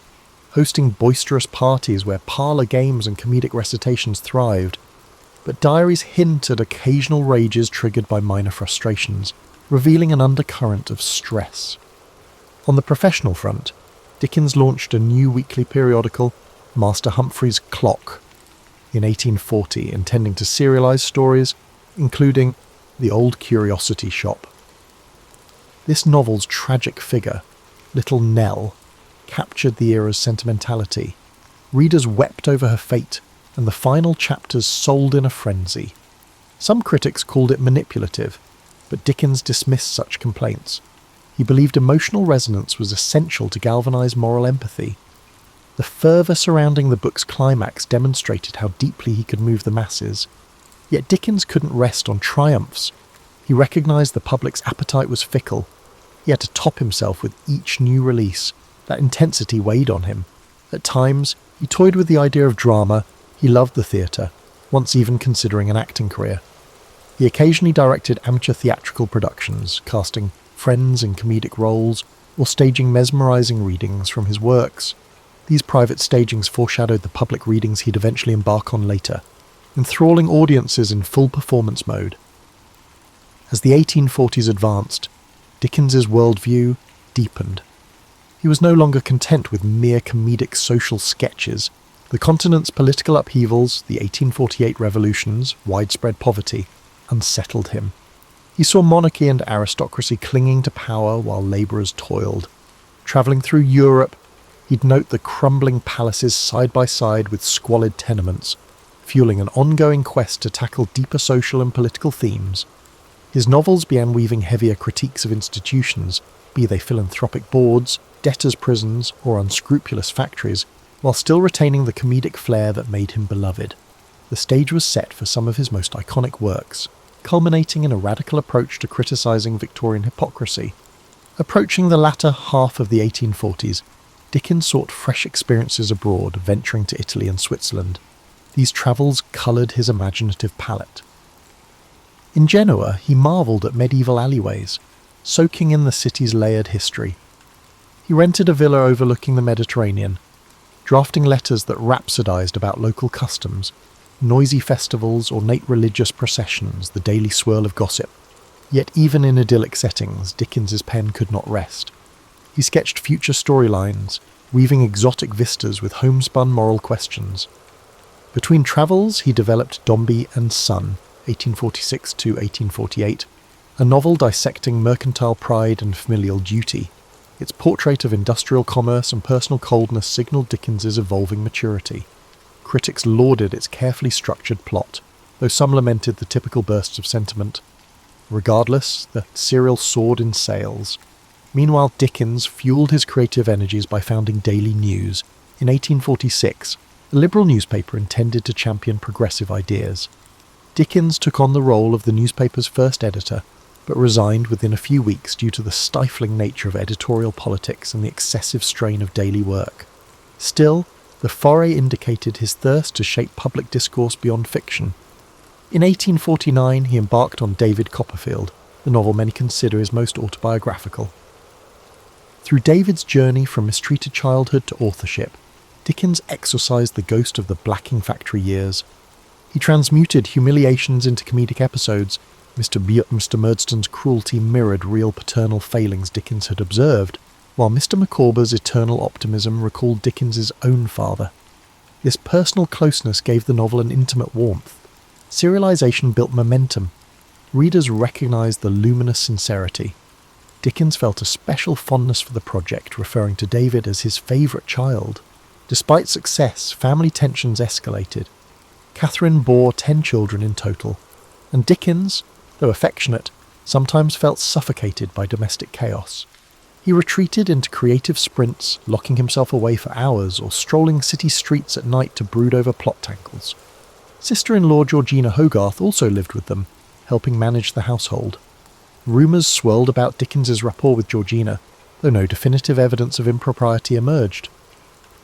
hosting boisterous parties where parlour games and comedic recitations thrived, but diaries hint at occasional rages triggered by minor frustrations, revealing an undercurrent of stress. On the professional front, Dickens launched a new weekly periodical, Master Humphrey's Clock, in 1840, intending to serialise stories, including The Old Curiosity Shop. This novel's tragic figure, Little Nell, captured the era's sentimentality. Readers wept over her fate, and the final chapters sold in a frenzy. Some critics called it manipulative, but Dickens dismissed such complaints. He believed emotional resonance was essential to galvanise moral empathy. The fervour surrounding the book's climax demonstrated how deeply he could move the masses. Yet Dickens couldn't rest on triumphs. He recognised the public's appetite was fickle. He had to top himself with each new release. That intensity weighed on him. At times, he toyed with the idea of drama. He loved the theatre, once even considering an acting career. He occasionally directed amateur theatrical productions, casting friends in comedic roles, or staging mesmerising readings from his works. These private stagings foreshadowed the public readings he'd eventually embark on later, enthralling audiences in full performance mode. As the 1840s advanced, Dickens's worldview deepened. He was no longer content with mere comedic social sketches. The continent's political upheavals, the 1848 revolutions, widespread poverty, unsettled him. He saw monarchy and aristocracy clinging to power while labourers toiled. Travelling through Europe, He'd note the crumbling palaces side by side with squalid tenements, fueling an ongoing quest to tackle deeper social and political themes. His novels began weaving heavier critiques of institutions, be they philanthropic boards, debtors' prisons, or unscrupulous factories, while still retaining the comedic flair that made him beloved. The stage was set for some of his most iconic works, culminating in a radical approach to criticising Victorian hypocrisy. Approaching the latter half of the 1840s, Dickens sought fresh experiences abroad, venturing to Italy and Switzerland. These travels coloured his imaginative palette. In Genoa, he marvelled at medieval alleyways, soaking in the city's layered history. He rented a villa overlooking the Mediterranean, drafting letters that rhapsodised about local customs, noisy festivals, ornate religious processions, the daily swirl of gossip. Yet even in idyllic settings, Dickens's pen could not rest. He sketched future storylines, weaving exotic vistas with homespun moral questions. Between travels, he developed Dombey and Son, 1846 to 1848, a novel dissecting mercantile pride and familial duty. Its portrait of industrial commerce and personal coldness signalled Dickens's evolving maturity. Critics lauded its carefully structured plot, though some lamented the typical bursts of sentiment. Regardless, the serial soared in sales. Meanwhile, Dickens fueled his creative energies by founding Daily News. In 1846, a liberal newspaper intended to champion progressive ideas. Dickens took on the role of the newspaper's first editor, but resigned within a few weeks due to the stifling nature of editorial politics and the excessive strain of daily work. Still, the foray indicated his thirst to shape public discourse beyond fiction. In 1849, he embarked on David Copperfield, the novel many consider his most autobiographical. Through David's journey from mistreated childhood to authorship, Dickens exorcised the ghost of the blacking factory years. He transmuted humiliations into comedic episodes. Mr. Murdstone's cruelty mirrored real paternal failings Dickens had observed, while Mr. Micawber's eternal optimism recalled Dickens's own father. This personal closeness gave the novel an intimate warmth. Serialization built momentum. Readers recognised the luminous sincerity. Dickens felt a special fondness for the project, referring to David as his favourite child. Despite success, family tensions escalated. Catherine bore 10 children in total, and Dickens, though affectionate, sometimes felt suffocated by domestic chaos. He retreated into creative sprints, locking himself away for hours or strolling city streets at night to brood over plot tangles. Sister-in-law Georgina Hogarth also lived with them, helping manage the household. Rumours swirled about Dickens's rapport with Georgina, though no definitive evidence of impropriety emerged.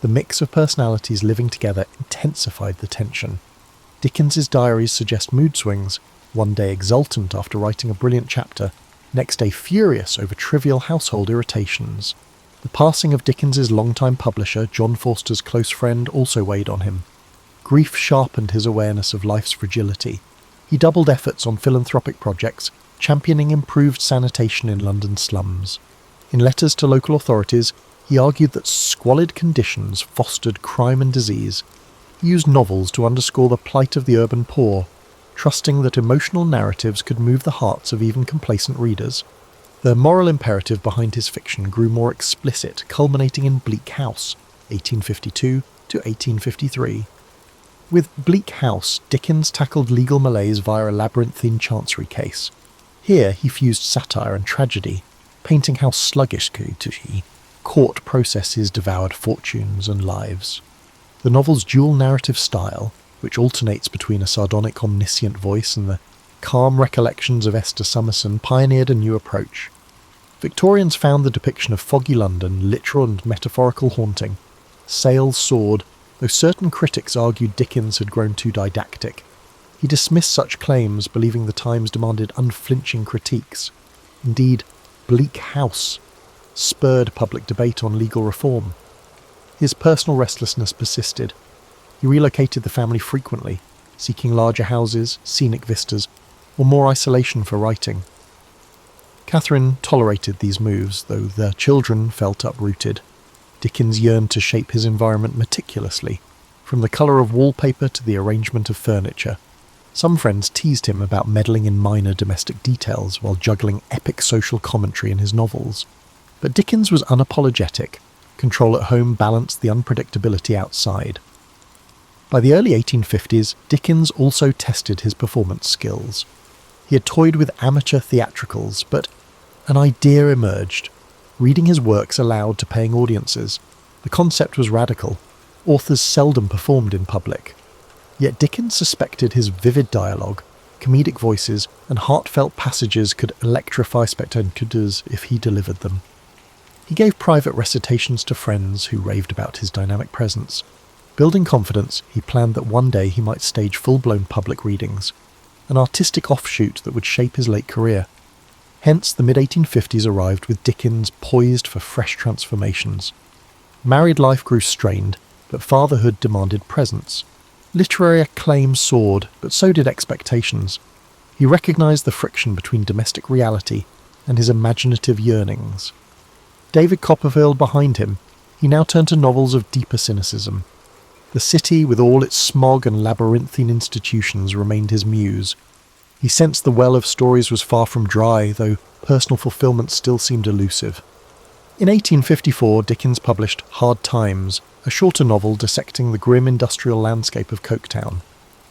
The mix of personalities living together intensified the tension. Dickens's diaries suggest mood swings, one day exultant after writing a brilliant chapter, next day furious over trivial household irritations. The passing of Dickens's longtime publisher, John Forster's close friend, also weighed on him. Grief sharpened his awareness of life's fragility. He doubled efforts on philanthropic projects, championing improved sanitation in London slums. In letters to local authorities, he argued that squalid conditions fostered crime and disease. He used novels to underscore the plight of the urban poor, trusting that emotional narratives could move the hearts of even complacent readers. The moral imperative behind his fiction grew more explicit, culminating in Bleak House, 1852 to 1853. With Bleak House, Dickens tackled legal malaise via a labyrinthine chancery case. Here he fused satire and tragedy, painting how sluggishly court processes devoured fortunes and lives. The novel's dual narrative style, which alternates between a sardonic omniscient voice and the calm recollections of Esther Summerson, pioneered a new approach. Victorians found the depiction of foggy London literal and metaphorical haunting. Sales soared, though certain critics argued Dickens had grown too didactic. He dismissed such claims, believing the Times demanded unflinching critiques. Indeed, Bleak House spurred public debate on legal reform. His personal restlessness persisted. He relocated the family frequently, seeking larger houses, scenic vistas, or more isolation for writing. Catherine tolerated these moves, though their children felt uprooted. Dickens yearned to shape his environment meticulously, from the colour of wallpaper to the arrangement of furniture. Some friends teased him about meddling in minor domestic details while juggling epic social commentary in his novels. But Dickens was unapologetic, Control at home balanced the unpredictability outside. By the early 1850s, Dickens also tested his performance skills. He had toyed with amateur theatricals, but an idea emerged. Reading his works aloud to paying audiences. The concept was radical. Authors seldom performed in public. Yet Dickens suspected his vivid dialogue, comedic voices, and heartfelt passages could electrify spectators if he delivered them. He gave private recitations to friends who raved about his dynamic presence. Building confidence, he planned that one day he might stage full-blown public readings, an artistic offshoot that would shape his late career. Hence, the mid-1850s arrived with Dickens poised for fresh transformations. Married life grew strained, but fatherhood demanded presence. Literary acclaim soared, but so did expectations. He recognised the friction between domestic reality and his imaginative yearnings. David Copperfield behind him, he now turned to novels of deeper cynicism. The city, with all its smog and labyrinthine institutions, remained his muse. He sensed the well of stories was far from dry, though personal fulfilment still seemed elusive. In 1854, Dickens published Hard Times, a shorter novel dissecting the grim industrial landscape of Coketown.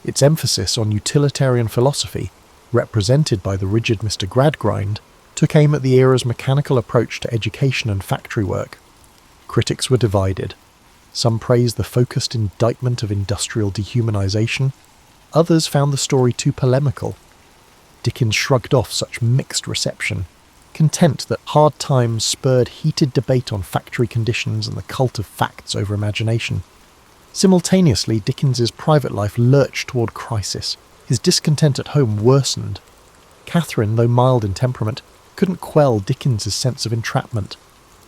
Its emphasis on utilitarian philosophy, represented by the rigid Mr. Gradgrind, took aim at the era's mechanical approach to education and factory work. Critics were divided. Some praised the focused indictment of industrial dehumanization. Others found the story too polemical. Dickens shrugged off such mixed reception, content that Hard Times spurred heated debate on factory conditions and the cult of facts over imagination. Simultaneously, Dickens's private life lurched toward crisis. His discontent at home worsened. Catherine, though mild in temperament, couldn't quell Dickens's sense of entrapment.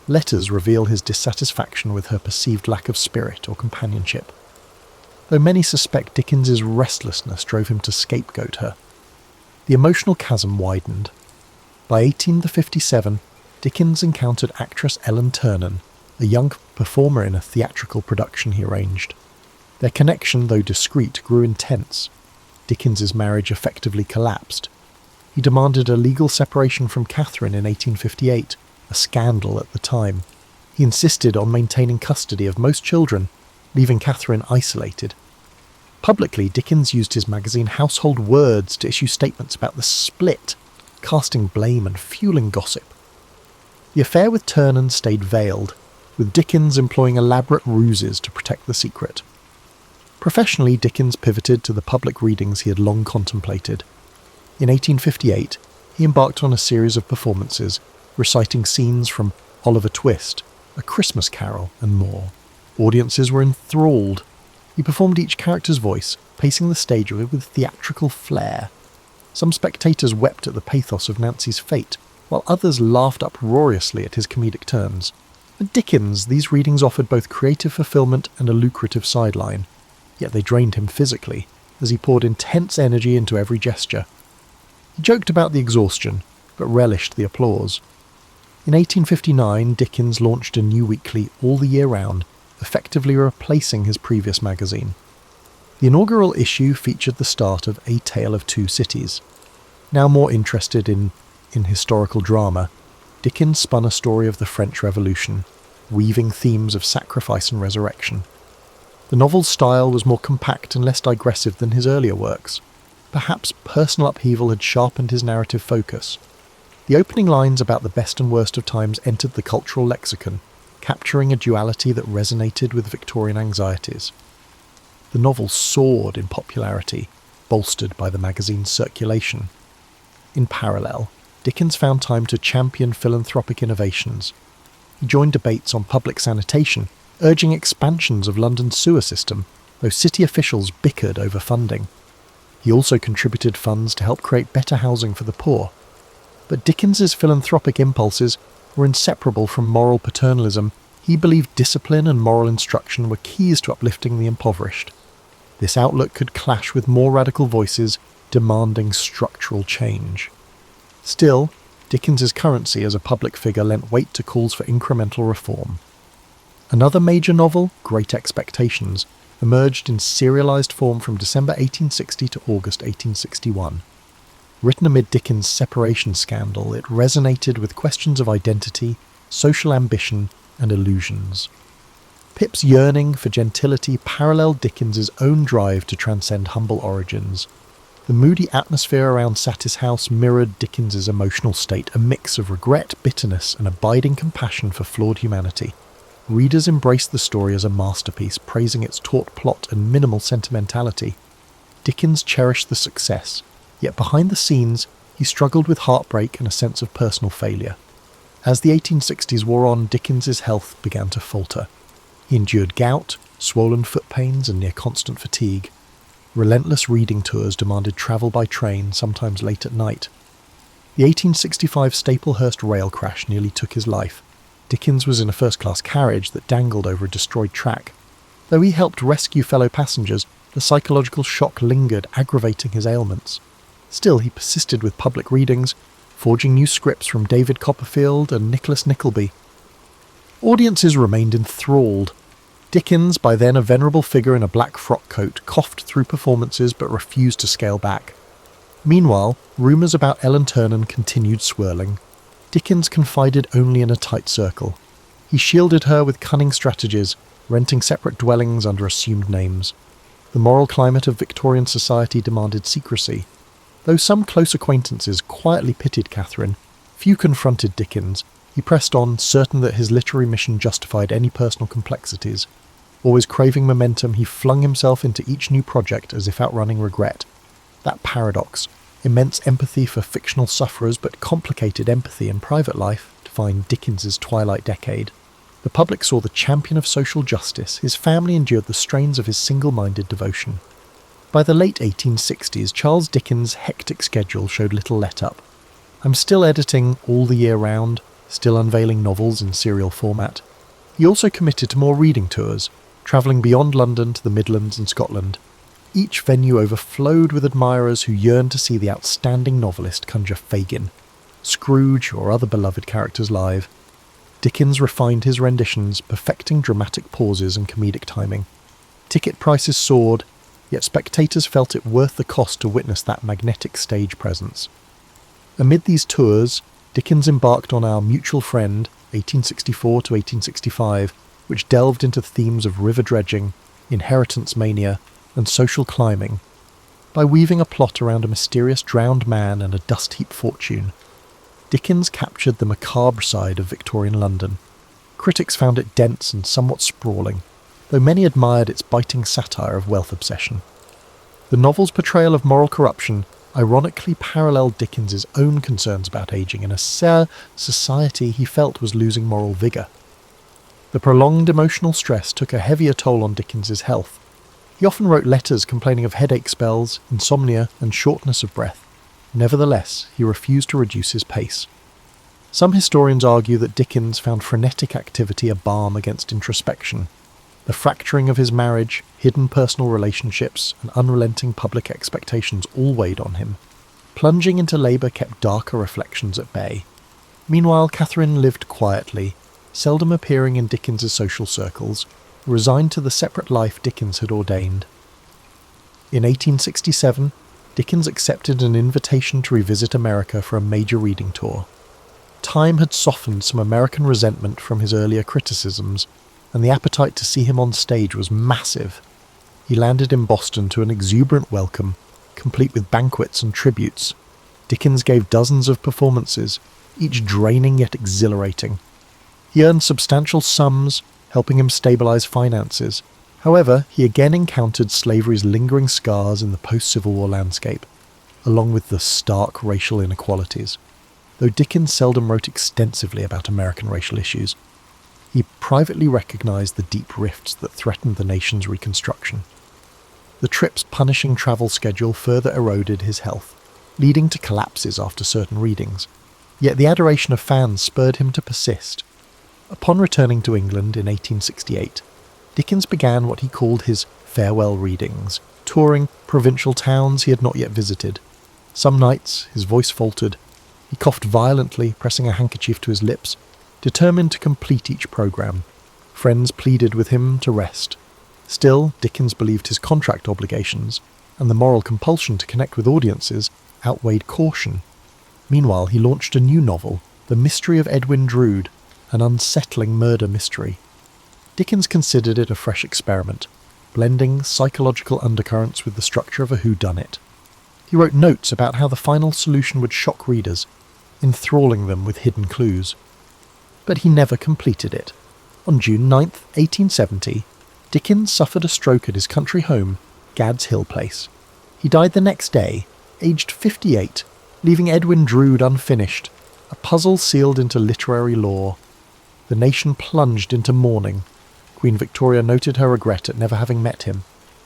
Letters reveal his dissatisfaction with her perceived lack of spirit or companionship. Though many suspect Dickens's restlessness drove him to scapegoat her. The emotional chasm widened. By 1857, Dickens encountered actress Ellen Ternan, a young performer in a theatrical production he arranged. Their connection, though discreet, grew intense. Dickens's marriage effectively collapsed. He demanded a legal separation from Catherine in 1858, a scandal at the time. He insisted on maintaining custody of most children, leaving Catherine isolated. Publicly, Dickens used his magazine Household Words to issue statements about the split, casting blame and fueling gossip. The affair with Ternan stayed veiled, with Dickens employing elaborate ruses to protect the secret. Professionally, Dickens pivoted to the public readings he had long contemplated. In 1858, he embarked on a series of performances, reciting scenes from Oliver Twist, A Christmas Carol, and more. Audiences were enthralled. He performed each character's voice, pacing the stage with theatrical flair. Some spectators wept at the pathos of Nancy's fate, while others laughed uproariously at his comedic turns. For Dickens, these readings offered both creative fulfillment and a lucrative sideline, yet they drained him physically, as he poured intense energy into every gesture. He joked about the exhaustion, but relished the applause. In 1859, Dickens launched a new weekly all the year round, effectively replacing his previous magazine. The inaugural issue featured the start of A Tale of Two Cities. Now more interested in historical drama, Dickens spun a story of the French Revolution, weaving themes of sacrifice and resurrection. The novel's style was more compact and less digressive than his earlier works. Perhaps personal upheaval had sharpened his narrative focus. The opening lines about the best and worst of times entered the cultural lexicon, capturing a duality that resonated with Victorian anxieties. The novel soared in popularity, bolstered by the magazine's circulation. In parallel, Dickens found time to champion philanthropic innovations. He joined debates on public sanitation, urging expansions of London's sewer system, though city officials bickered over funding. He also contributed funds to help create better housing for the poor. But Dickens's philanthropic impulses were inseparable from moral paternalism. He believed discipline and moral instruction were keys to uplifting the impoverished. This outlook could clash with more radical voices demanding structural change. Still, Dickens's currency as a public figure lent weight to calls for incremental reform. Another major novel, Great Expectations, emerged in serialized form from December 1860 to August 1861. Written amid Dickens' separation scandal, it resonated with questions of identity, social ambition, and illusions. Pip's yearning for gentility paralleled Dickens's own drive to transcend humble origins. The moody atmosphere around Satis House mirrored Dickens's emotional state, a mix of regret, bitterness, and abiding compassion for flawed humanity. Readers embraced the story as a masterpiece, praising its taut plot and minimal sentimentality. Dickens cherished the success, yet behind the scenes, he struggled with heartbreak and a sense of personal failure. As the 1860s wore on, Dickens's health began to falter. He endured gout, swollen foot pains, and near constant fatigue. Relentless reading tours demanded travel by train, sometimes late at night. The 1865 Staplehurst rail crash nearly took his life. Dickens was in a first-class carriage that dangled over a destroyed track. Though he helped rescue fellow passengers, the psychological shock lingered, aggravating his ailments. Still, he persisted with public readings, forging new scripts from David Copperfield and Nicholas Nickleby. Audiences remained enthralled. Dickens, by then a venerable figure in a black frock coat, coughed through performances but refused to scale back. Meanwhile, rumours about Ellen Ternan continued swirling. Dickens confided only in a tight circle. He shielded her with cunning strategies, renting separate dwellings under assumed names. The moral climate of Victorian society demanded secrecy. Though some close acquaintances quietly pitied Catherine, few confronted Dickens. He pressed on, certain that his literary mission justified any personal complexities. Always craving momentum, he flung himself into each new project as if outrunning regret. That paradox, immense empathy for fictional sufferers but complicated empathy in private life, defined Dickens's twilight decade. The public saw the champion of social justice. His family endured the strains of his single-minded devotion. By the late 1860s, Charles Dickens' hectic schedule showed little let-up. I'm still editing all the year round, still unveiling novels in serial format. He also committed to more reading tours, travelling beyond London to the Midlands and Scotland. Each venue overflowed with admirers who yearned to see the outstanding novelist conjure Fagin, Scrooge, or other beloved characters live. Dickens refined his renditions, perfecting dramatic pauses and comedic timing. Ticket prices soared, yet spectators felt it worth the cost to witness that magnetic stage presence. Amid these tours, Dickens embarked on Our Mutual Friend, 1864 to 1865, which delved into themes of river dredging, inheritance mania, and social climbing. By weaving a plot around a mysterious drowned man and a dust-heap fortune, Dickens captured the macabre side of Victorian London. Critics found it dense and somewhat sprawling, though many admired its biting satire of wealth obsession. The novel's portrayal of moral corruption ironically paralleled Dickens's own concerns about ageing in a society he felt was losing moral vigour. The prolonged emotional stress took a heavier toll on Dickens's health. He often wrote letters complaining of headache spells, insomnia, and shortness of breath. Nevertheless, he refused to reduce his pace. Some historians argue that Dickens found frenetic activity a balm against introspection. The fracturing of his marriage, hidden personal relationships, and unrelenting public expectations all weighed on him. Plunging into labour kept darker reflections at bay. Meanwhile, Catherine lived quietly, seldom appearing in Dickens's social circles, resigned to the separate life Dickens had ordained. In 1867, Dickens accepted an invitation to revisit America for a major reading tour. Time had softened some American resentment from his earlier criticisms, and the appetite to see him on stage was massive. He landed in Boston to an exuberant welcome, complete with banquets and tributes. Dickens gave dozens of performances, each draining yet exhilarating. He earned substantial sums, helping him stabilize finances. However, he again encountered slavery's lingering scars in the post-Civil War landscape, along with the stark racial inequalities. Though Dickens seldom wrote extensively about American racial issues, he privately recognized the deep rifts that threatened the nation's reconstruction. The trip's punishing travel schedule further eroded his health, leading to collapses after certain readings. Yet the adoration of fans spurred him to persist. Upon returning to England in 1868, Dickens began what he called his farewell readings, touring provincial towns he had not yet visited. Some nights his voice faltered. He coughed violently, pressing a handkerchief to his lips, determined to complete each programme. Friends pleaded with him to rest. Still, Dickens believed his contract obligations, and the moral compulsion to connect with audiences, outweighed caution. Meanwhile, he launched a new novel, The Mystery of Edwin Drood, an unsettling murder mystery. Dickens considered it a fresh experiment, blending psychological undercurrents with the structure of a whodunit. He wrote notes about how the final solution would shock readers, enthralling them with hidden clues. But he never completed it. On June 9th, 1870, Dickens suffered a stroke at his country home, Gad's Hill Place. He died the next day, aged 58, leaving Edwin Drood unfinished, a puzzle sealed into literary lore. The nation plunged into mourning. Queen Victoria noted her regret at never having met him.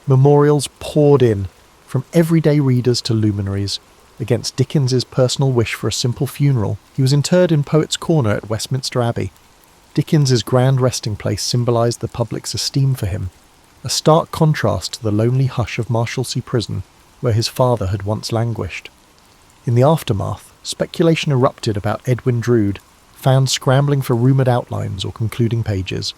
Memorials poured in, from everyday readers to luminaries. Against Dickens's personal wish for a simple funeral, he was interred in Poets' Corner at Westminster Abbey. Dickens's grand resting place symbolised the public's esteem for him, a stark contrast to the lonely hush of Marshalsea Prison, where his father had once languished. In the aftermath, speculation erupted about Edwin Drood, found scrambling for rumoured outlines or concluding pages.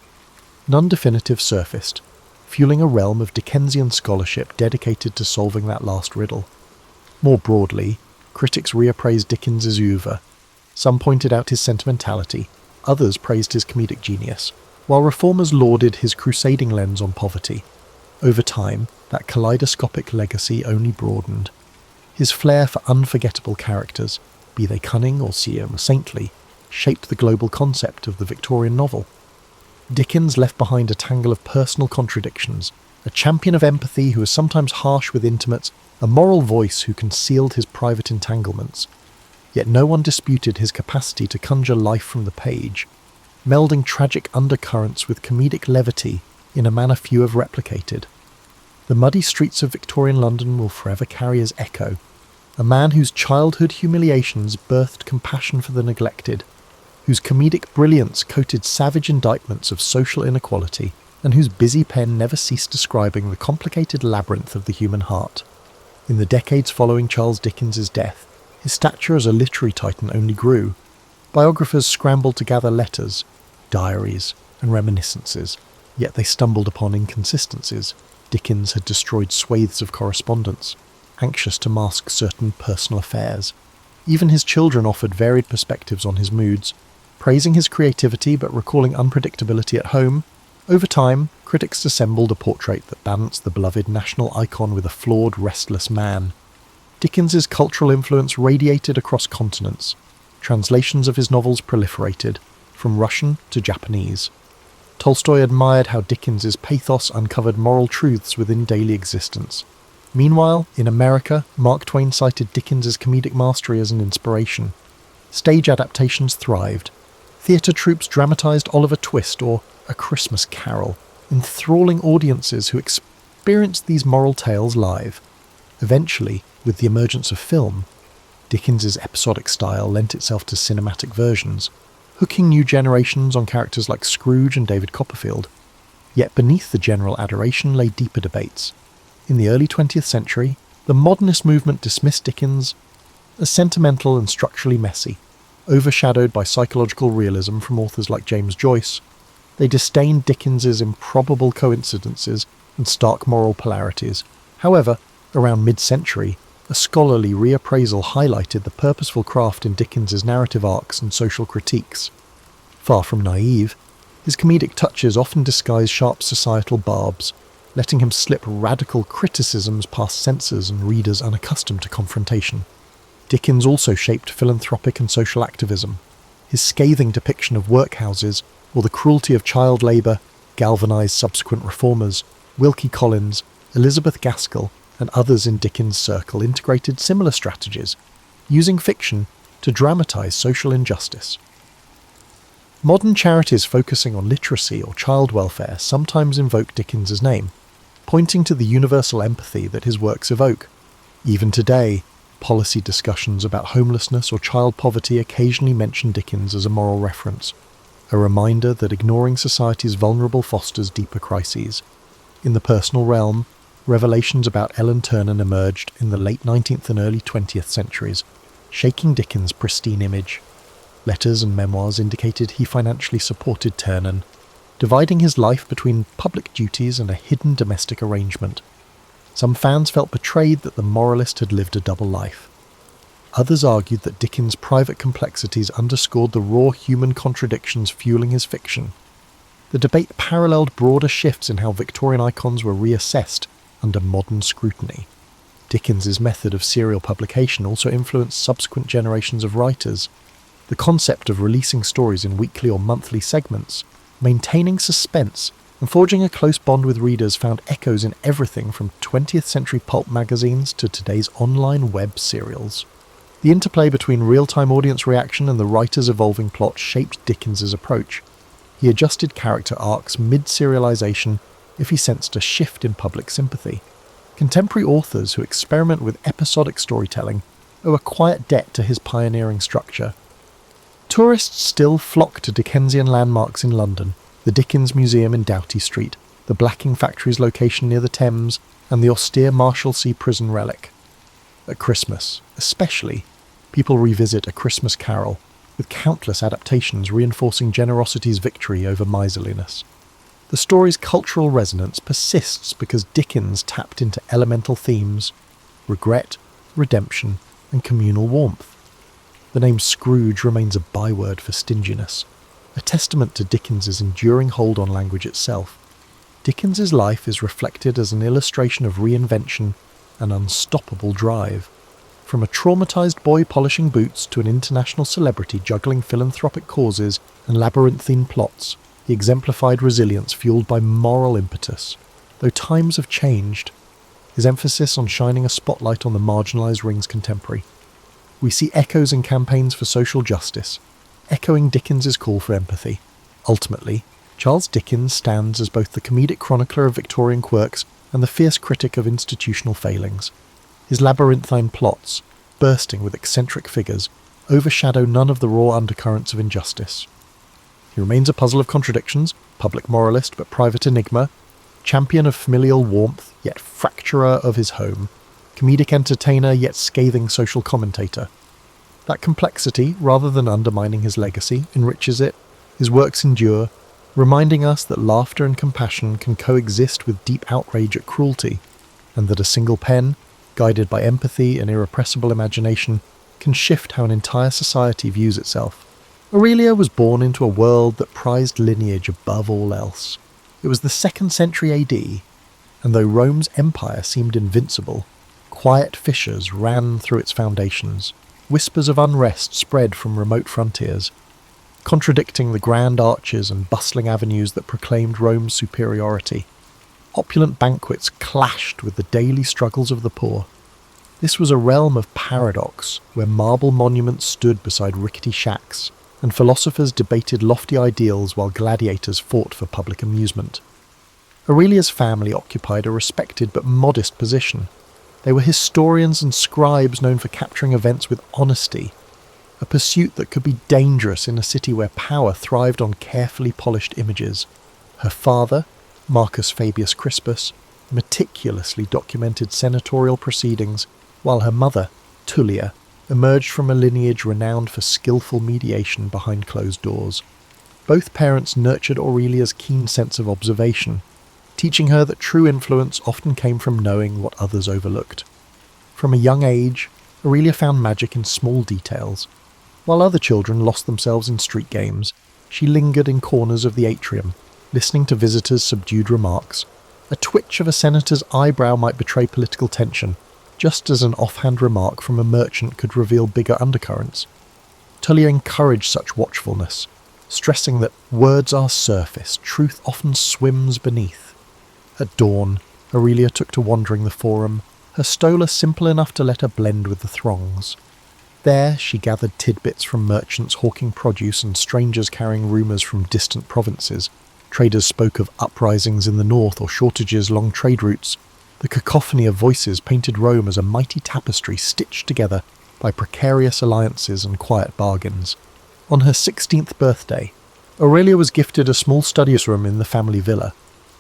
None definitive surfaced, fueling a realm of Dickensian scholarship dedicated to solving that last riddle. More broadly, critics reappraised Dickens's oeuvre. Some pointed out his sentimentality, others praised his comedic genius, while reformers lauded his crusading lens on poverty. Over time, that kaleidoscopic legacy only broadened. His flair for unforgettable characters, be they cunning or saintly, shaped the global concept of the Victorian novel. Dickens left behind a tangle of personal contradictions, a champion of empathy who was sometimes harsh with intimates, a moral voice who concealed his private entanglements. Yet no one disputed his capacity to conjure life from the page, melding tragic undercurrents with comedic levity in a manner few have replicated. The muddy streets of Victorian London will forever carry his echo, a man whose childhood humiliations birthed compassion for the neglected, whose comedic brilliance coated savage indictments of social inequality, and whose busy pen never ceased describing the complicated labyrinth of the human heart. In the decades following Charles Dickens's death, his stature as a literary titan only grew. Biographers scrambled to gather letters, diaries, and reminiscences, yet they stumbled upon inconsistencies. Dickens had destroyed swathes of correspondence, anxious to mask certain personal affairs. Even his children offered varied perspectives on his moods, praising his creativity but recalling unpredictability at home. Over time, critics assembled a portrait that balanced the beloved national icon with a flawed, restless man. Dickens's cultural influence radiated across continents. Translations of his novels proliferated, from Russian to Japanese. Tolstoy admired how Dickens's pathos uncovered moral truths within daily existence. Meanwhile, in America, Mark Twain cited Dickens's comedic mastery as an inspiration. Stage adaptations thrived. Theatre troupes dramatised Oliver Twist or A Christmas Carol, enthralling audiences who experienced these moral tales live. Eventually, with the emergence of film, Dickens's episodic style lent itself to cinematic versions, hooking new generations on characters like Scrooge and David Copperfield. Yet beneath the general adoration lay deeper debates. In the early 20th century, the modernist movement dismissed Dickens as sentimental and structurally messy. Overshadowed by psychological realism from authors like James Joyce, they disdained Dickens's improbable coincidences and stark moral polarities. However, around mid-century, a scholarly reappraisal highlighted the purposeful craft in Dickens's narrative arcs and social critiques. Far from naive, his comedic touches often disguise sharp societal barbs, letting him slip radical criticisms past censors and readers unaccustomed to confrontation. Dickens also shaped philanthropic and social activism. His scathing depiction of workhouses or the cruelty of child labour galvanised subsequent reformers. Wilkie Collins, Elizabeth Gaskell, and others in Dickens' circle integrated similar strategies, using fiction to dramatise social injustice. Modern charities focusing on literacy or child welfare sometimes invoke Dickens's name, pointing to the universal empathy that his works evoke. Even today, policy discussions about homelessness or child poverty occasionally mention Dickens as a moral reference, a reminder that ignoring society's vulnerable fosters deeper crises. In the personal realm, revelations about Ellen Ternan emerged in the late 19th and early 20th centuries, shaking Dickens' pristine image. Letters and memoirs indicated he financially supported Ternan, dividing his life between public duties and a hidden domestic arrangement. Some fans felt betrayed that the moralist had lived a double life. Others argued that Dickens' private complexities underscored the raw human contradictions fueling his fiction. The debate paralleled broader shifts in how Victorian icons were reassessed under modern scrutiny. Dickens's method of serial publication also influenced subsequent generations of writers. The concept of releasing stories in weekly or monthly segments, maintaining suspense, and forging a close bond with readers found echoes in everything from 20th century pulp magazines to today's online web serials. The interplay between real-time audience reaction and the writer's evolving plot shaped Dickens's approach. He adjusted character arcs mid-serialization if he sensed a shift in public sympathy. Contemporary authors who experiment with episodic storytelling owe a quiet debt to his pioneering structure. Tourists still flock to Dickensian landmarks in London, the Dickens Museum in Doughty Street, the blacking factory's location near the Thames, and the austere Marshalsea prison relic. At Christmas, especially, people revisit A Christmas Carol, with countless adaptations reinforcing generosity's victory over miserliness. The story's cultural resonance persists because Dickens tapped into elemental themes: regret, redemption, and communal warmth. The name Scrooge remains a byword for stinginess, a testament to Dickens's enduring hold on language itself. Dickens's life is reflected as an illustration of reinvention and unstoppable drive. From a traumatized boy polishing boots to an international celebrity juggling philanthropic causes and labyrinthine plots, he exemplified resilience fueled by moral impetus. Though times have changed, his emphasis on shining a spotlight on the marginalized rings contemporary. We see echoes in campaigns for social justice, echoing Dickens's call for empathy. Ultimately, Charles Dickens stands as both the comedic chronicler of Victorian quirks and the fierce critic of institutional failings. His labyrinthine plots, bursting with eccentric figures, overshadow none of the raw undercurrents of injustice. He remains a puzzle of contradictions, public moralist but private enigma, champion of familial warmth yet fracturer of his home, comedic entertainer yet scathing social commentator. That complexity, rather than undermining his legacy, enriches it. His works endure, reminding us that laughter and compassion can coexist with deep outrage at cruelty, and that a single pen, guided by empathy and irrepressible imagination, can shift how an entire society views itself. Aurelia was born into a world that prized lineage above all else. It was the 2nd century AD, and though Rome's empire seemed invincible, quiet fissures ran through its foundations. Whispers of unrest spread from remote frontiers, contradicting the grand arches and bustling avenues that proclaimed Rome's superiority. Opulent banquets clashed with the daily struggles of the poor. This was a realm of paradox, where marble monuments stood beside rickety shacks, and philosophers debated lofty ideals while gladiators fought for public amusement. Aurelia's family occupied a respected but modest position. They were historians and scribes known for capturing events with honesty, a pursuit that could be dangerous in a city where power thrived on carefully polished images. Her father, Marcus Fabius Crispus, meticulously documented senatorial proceedings, while her mother, Tullia, emerged from a lineage renowned for skillful mediation behind closed doors. Both parents nurtured Aurelia's keen sense of observation, teaching her that true influence often came from knowing what others overlooked. From a young age, Aurelia found magic in small details. While other children lost themselves in street games, she lingered in corners of the atrium, listening to visitors' subdued remarks. A twitch of a senator's eyebrow might betray political tension, just as an offhand remark from a merchant could reveal bigger undercurrents. Tullia encouraged such watchfulness, stressing that words are surface, truth often swims beneath. At dawn, Aurelia took to wandering the forum, her stola simple enough to let her blend with the throngs. There she gathered tidbits from merchants hawking produce and strangers carrying rumours from distant provinces. Traders spoke of uprisings in the north or shortages along trade routes. The cacophony of voices painted Rome as a mighty tapestry stitched together by precarious alliances and quiet bargains. On her 16th birthday, Aurelia was gifted a small study room in the family villa.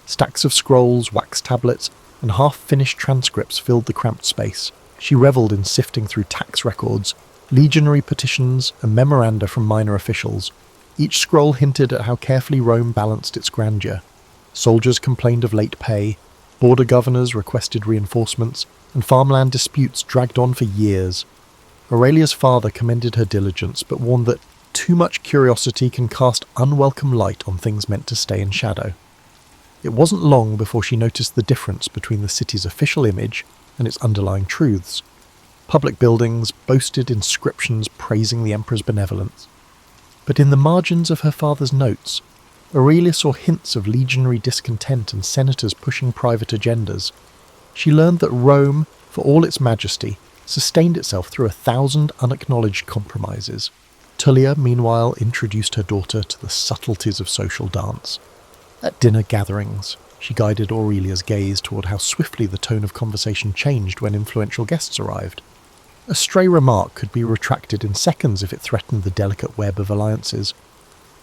Stacks of scrolls, wax tablets, and half-finished transcripts filled the cramped space. She revelled in sifting through tax records, legionary petitions, and memoranda from minor officials. Each scroll hinted at how carefully Rome balanced its grandeur. Soldiers complained of late pay, border governors requested reinforcements, and farmland disputes dragged on for years. Aurelia's father commended her diligence, but warned that too much curiosity can cast unwelcome light on things meant to stay in shadow. It wasn't long before she noticed the difference between the city's official image and its underlying truths. Public buildings boasted inscriptions praising the emperor's benevolence. But in the margins of her father's notes, Aurelia saw hints of legionary discontent and senators pushing private agendas. She learned that Rome, for all its majesty, sustained itself through 1,000 unacknowledged compromises. Tullia, meanwhile, introduced her daughter to the subtleties of social dance. At dinner gatherings, she guided Aurelia's gaze toward how swiftly the tone of conversation changed when influential guests arrived. A stray remark could be retracted in seconds if it threatened the delicate web of alliances.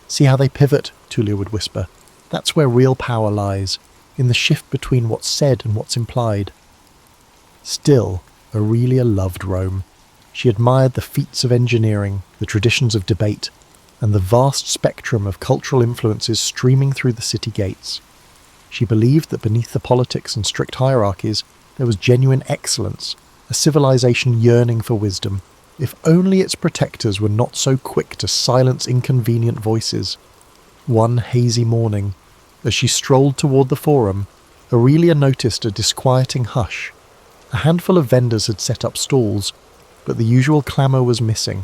"See how they pivot," Tullia would whisper. "That's where real power lies, in the shift between what's said and what's implied." Still, Aurelia loved Rome. She admired the feats of engineering, the traditions of debate, and the vast spectrum of cultural influences streaming through the city gates. She believed that beneath the politics and strict hierarchies there was genuine excellence, a civilization yearning for wisdom, if only its protectors were not so quick to silence inconvenient voices. One hazy morning, as she strolled toward the forum, Aurelia noticed a disquieting hush. A handful of vendors had set up stalls, but the usual clamour was missing.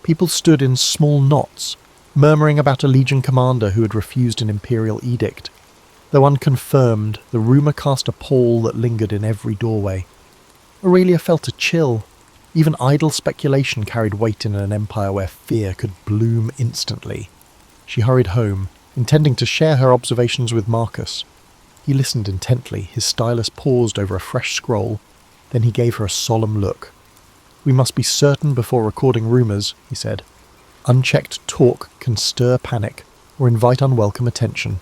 People stood in small knots, murmuring about a legion commander who had refused an imperial edict. Though unconfirmed, the rumour cast a pall that lingered in every doorway. Aurelia felt a chill. Even idle speculation carried weight in an empire where fear could bloom instantly. She hurried home, intending to share her observations with Marcus. He listened intently, his stylus paused over a fresh scroll, then he gave her a solemn look. "We must be certain before recording rumours," he said. "Unchecked talk can stir panic or invite unwelcome attention."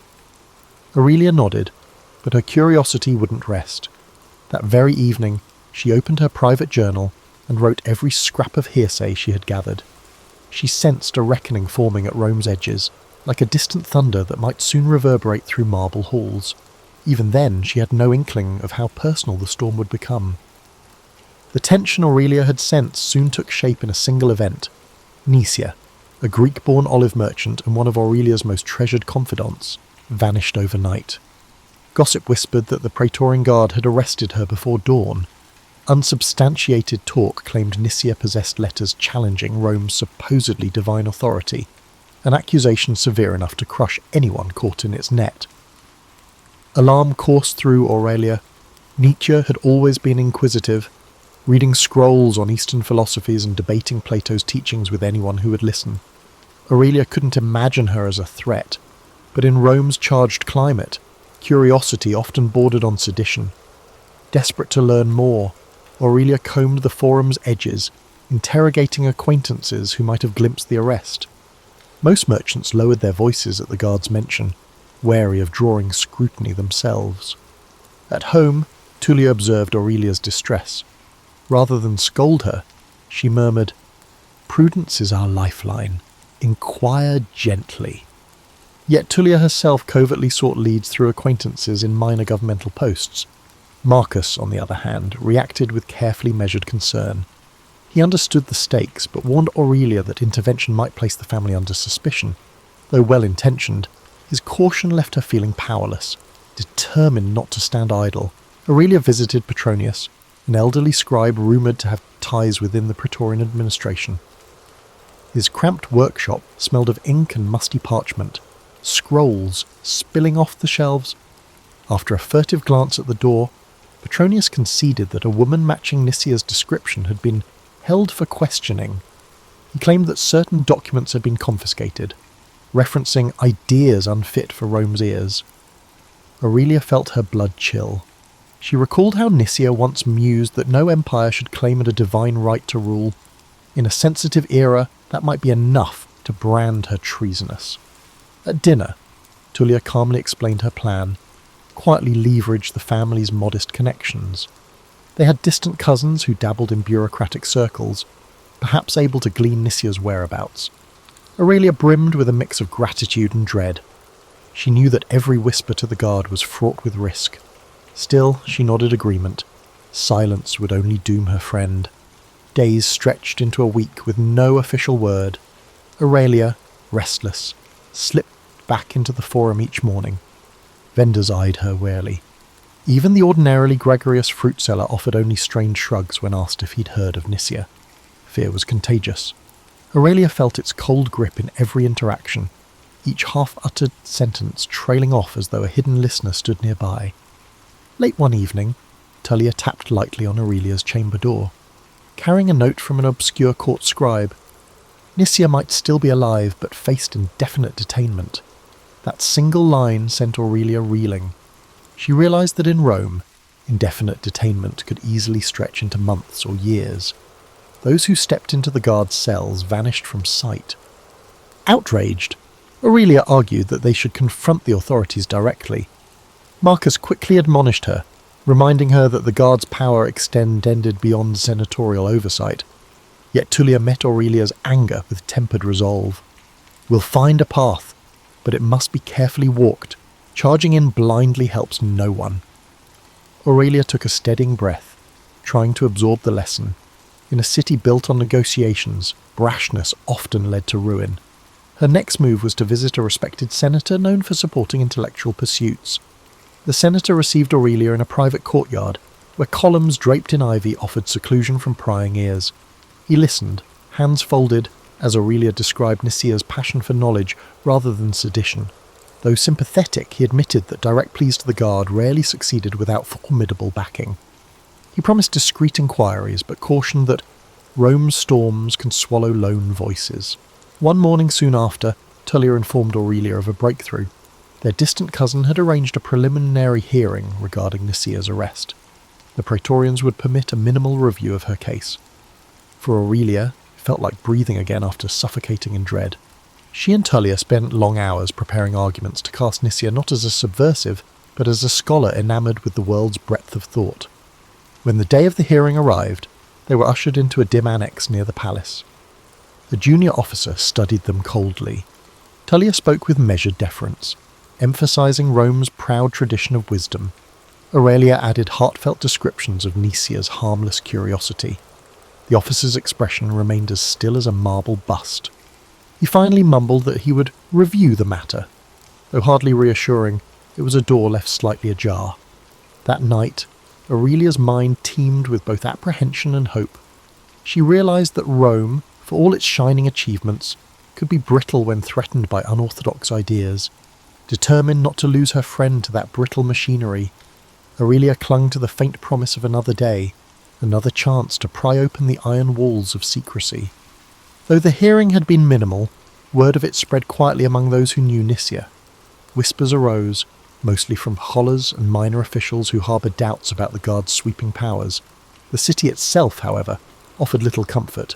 Aurelia nodded, but her curiosity wouldn't rest. That very evening, she opened her private journal and wrote every scrap of hearsay she had gathered. She sensed a reckoning forming at Rome's edges, like a distant thunder that might soon reverberate through marble halls. Even then, she had no inkling of how personal the storm would become. The tension Aurelia had sensed soon took shape in a single event. Nisia, a Greek-born olive merchant and one of Aurelia's most treasured confidants, vanished overnight. Gossip whispered that the Praetorian Guard had arrested her before dawn. Unsubstantiated talk claimed Nisia possessed letters challenging Rome's supposedly divine authority, an accusation severe enough to crush anyone caught in its net. Alarm coursed through Aurelia. Nietzsche had always been inquisitive, reading scrolls on Eastern philosophies and debating Plato's teachings with anyone who would listen. Aurelia couldn't imagine her as a threat, but in Rome's charged climate, curiosity often bordered on sedition. Desperate to learn more, Aurelia combed the forum's edges, interrogating acquaintances who might have glimpsed the arrest. Most merchants lowered their voices at the guard's mention, wary of drawing scrutiny themselves. At home, Tullia observed Aurelia's distress. Rather than scold her, she murmured, "Prudence is our lifeline. Inquire gently." Yet Tullia herself covertly sought leads through acquaintances in minor governmental posts. Marcus, on the other hand, reacted with carefully measured concern. He understood the stakes, but warned Aurelia that intervention might place the family under suspicion. Though well-intentioned, his caution left her feeling powerless, determined not to stand idle. Aurelia visited Petronius, an elderly scribe rumoured to have ties within the Praetorian administration. His cramped workshop smelled of ink and musty parchment, scrolls spilling off the shelves. After a furtive glance at the door, Petronius conceded that a woman matching Nisia's description had been held for questioning. He claimed that certain documents had been confiscated, referencing ideas unfit for Rome's ears. Aurelia felt her blood chill. She recalled how Nisia once mused that no empire should claim it a divine right to rule. In a sensitive era, that might be enough to brand her treasonous. At dinner, Tullia calmly explained her plan, quietly leveraged the family's modest connections. They had distant cousins who dabbled in bureaucratic circles, perhaps able to glean Nisia's whereabouts. Aurelia brimmed with a mix of gratitude and dread. She knew that every whisper to the guard was fraught with risk. Still, she nodded agreement. Silence would only doom her friend. Days stretched into a week with no official word. Aurelia, restless, slipped back into the forum each morning. Vendors eyed her warily. Even the ordinarily gregarious fruit seller offered only strange shrugs when asked if he'd heard of Nisia. Fear was contagious. Aurelia felt its cold grip in every interaction, each half-uttered sentence trailing off as though a hidden listener stood nearby. Late one evening, Tullia tapped lightly on Aurelia's chamber door, carrying a note from an obscure court scribe. Nisia might still be alive, but faced indefinite detainment. That single line sent Aurelia reeling. She realised that in Rome, indefinite detainment could easily stretch into months or years. Those who stepped into the guard's cells vanished from sight. Outraged, Aurelia argued that they should confront the authorities directly. Marcus quickly admonished her, reminding her that the guard's power extended beyond senatorial oversight. Yet Tullia met Aurelia's anger with tempered resolve. "We'll find a path, but it must be carefully walked. Charging in blindly helps no one." Aurelia took a steadying breath, trying to absorb the lesson. In a city built on negotiations, brashness often led to ruin. Her next move was to visit a respected senator known for supporting intellectual pursuits. The senator received Aurelia in a private courtyard, where columns draped in ivy offered seclusion from prying ears. He listened, hands folded, as Aurelia described Nisia's passion for knowledge rather than sedition. Though sympathetic, he admitted that direct pleas to the guard rarely succeeded without formidable backing. He promised discreet inquiries, but cautioned that Rome's storms can swallow lone voices. One morning soon after, Tullia informed Aurelia of a breakthrough. Their distant cousin had arranged a preliminary hearing regarding Nisia's arrest. The praetorians would permit a minimal review of her case. For Aurelia, it felt like breathing again after suffocating in dread. She and Tullia spent long hours preparing arguments to cast Nisia not as a subversive, but as a scholar enamoured with the world's breadth of thought. When the day of the hearing arrived, they were ushered into a dim annex near the palace. A junior officer studied them coldly. Tullia spoke with measured deference, emphasising Rome's proud tradition of wisdom. Aurelia added heartfelt descriptions of Nisia's harmless curiosity. The officer's expression remained as still as a marble bust. He finally mumbled that he would review the matter. Though hardly reassuring, it was a door left slightly ajar. That night, Aurelia's mind teemed with both apprehension and hope. She realised that Rome, for all its shining achievements, could be brittle when threatened by unorthodox ideas. Determined not to lose her friend to that brittle machinery, Aurelia clung to the faint promise of another day, another chance to pry open the iron walls of secrecy. Though the hearing had been minimal, word of it spread quietly among those who knew Nisia. Whispers arose, mostly from scholars and minor officials who harboured doubts about the guard's sweeping powers. The city itself, however, offered little comfort.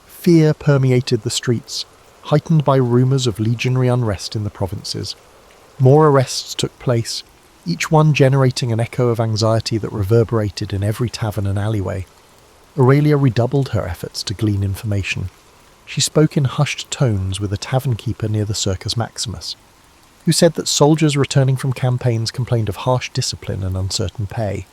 Fear permeated the streets, heightened by rumours of legionary unrest in the provinces. More arrests took place, each one generating an echo of anxiety that reverberated in every tavern and alleyway. Aurelia redoubled her efforts to glean information. She spoke in hushed tones with a tavern keeper near the Circus Maximus, who said that soldiers returning from campaigns complained of harsh discipline and uncertain pay.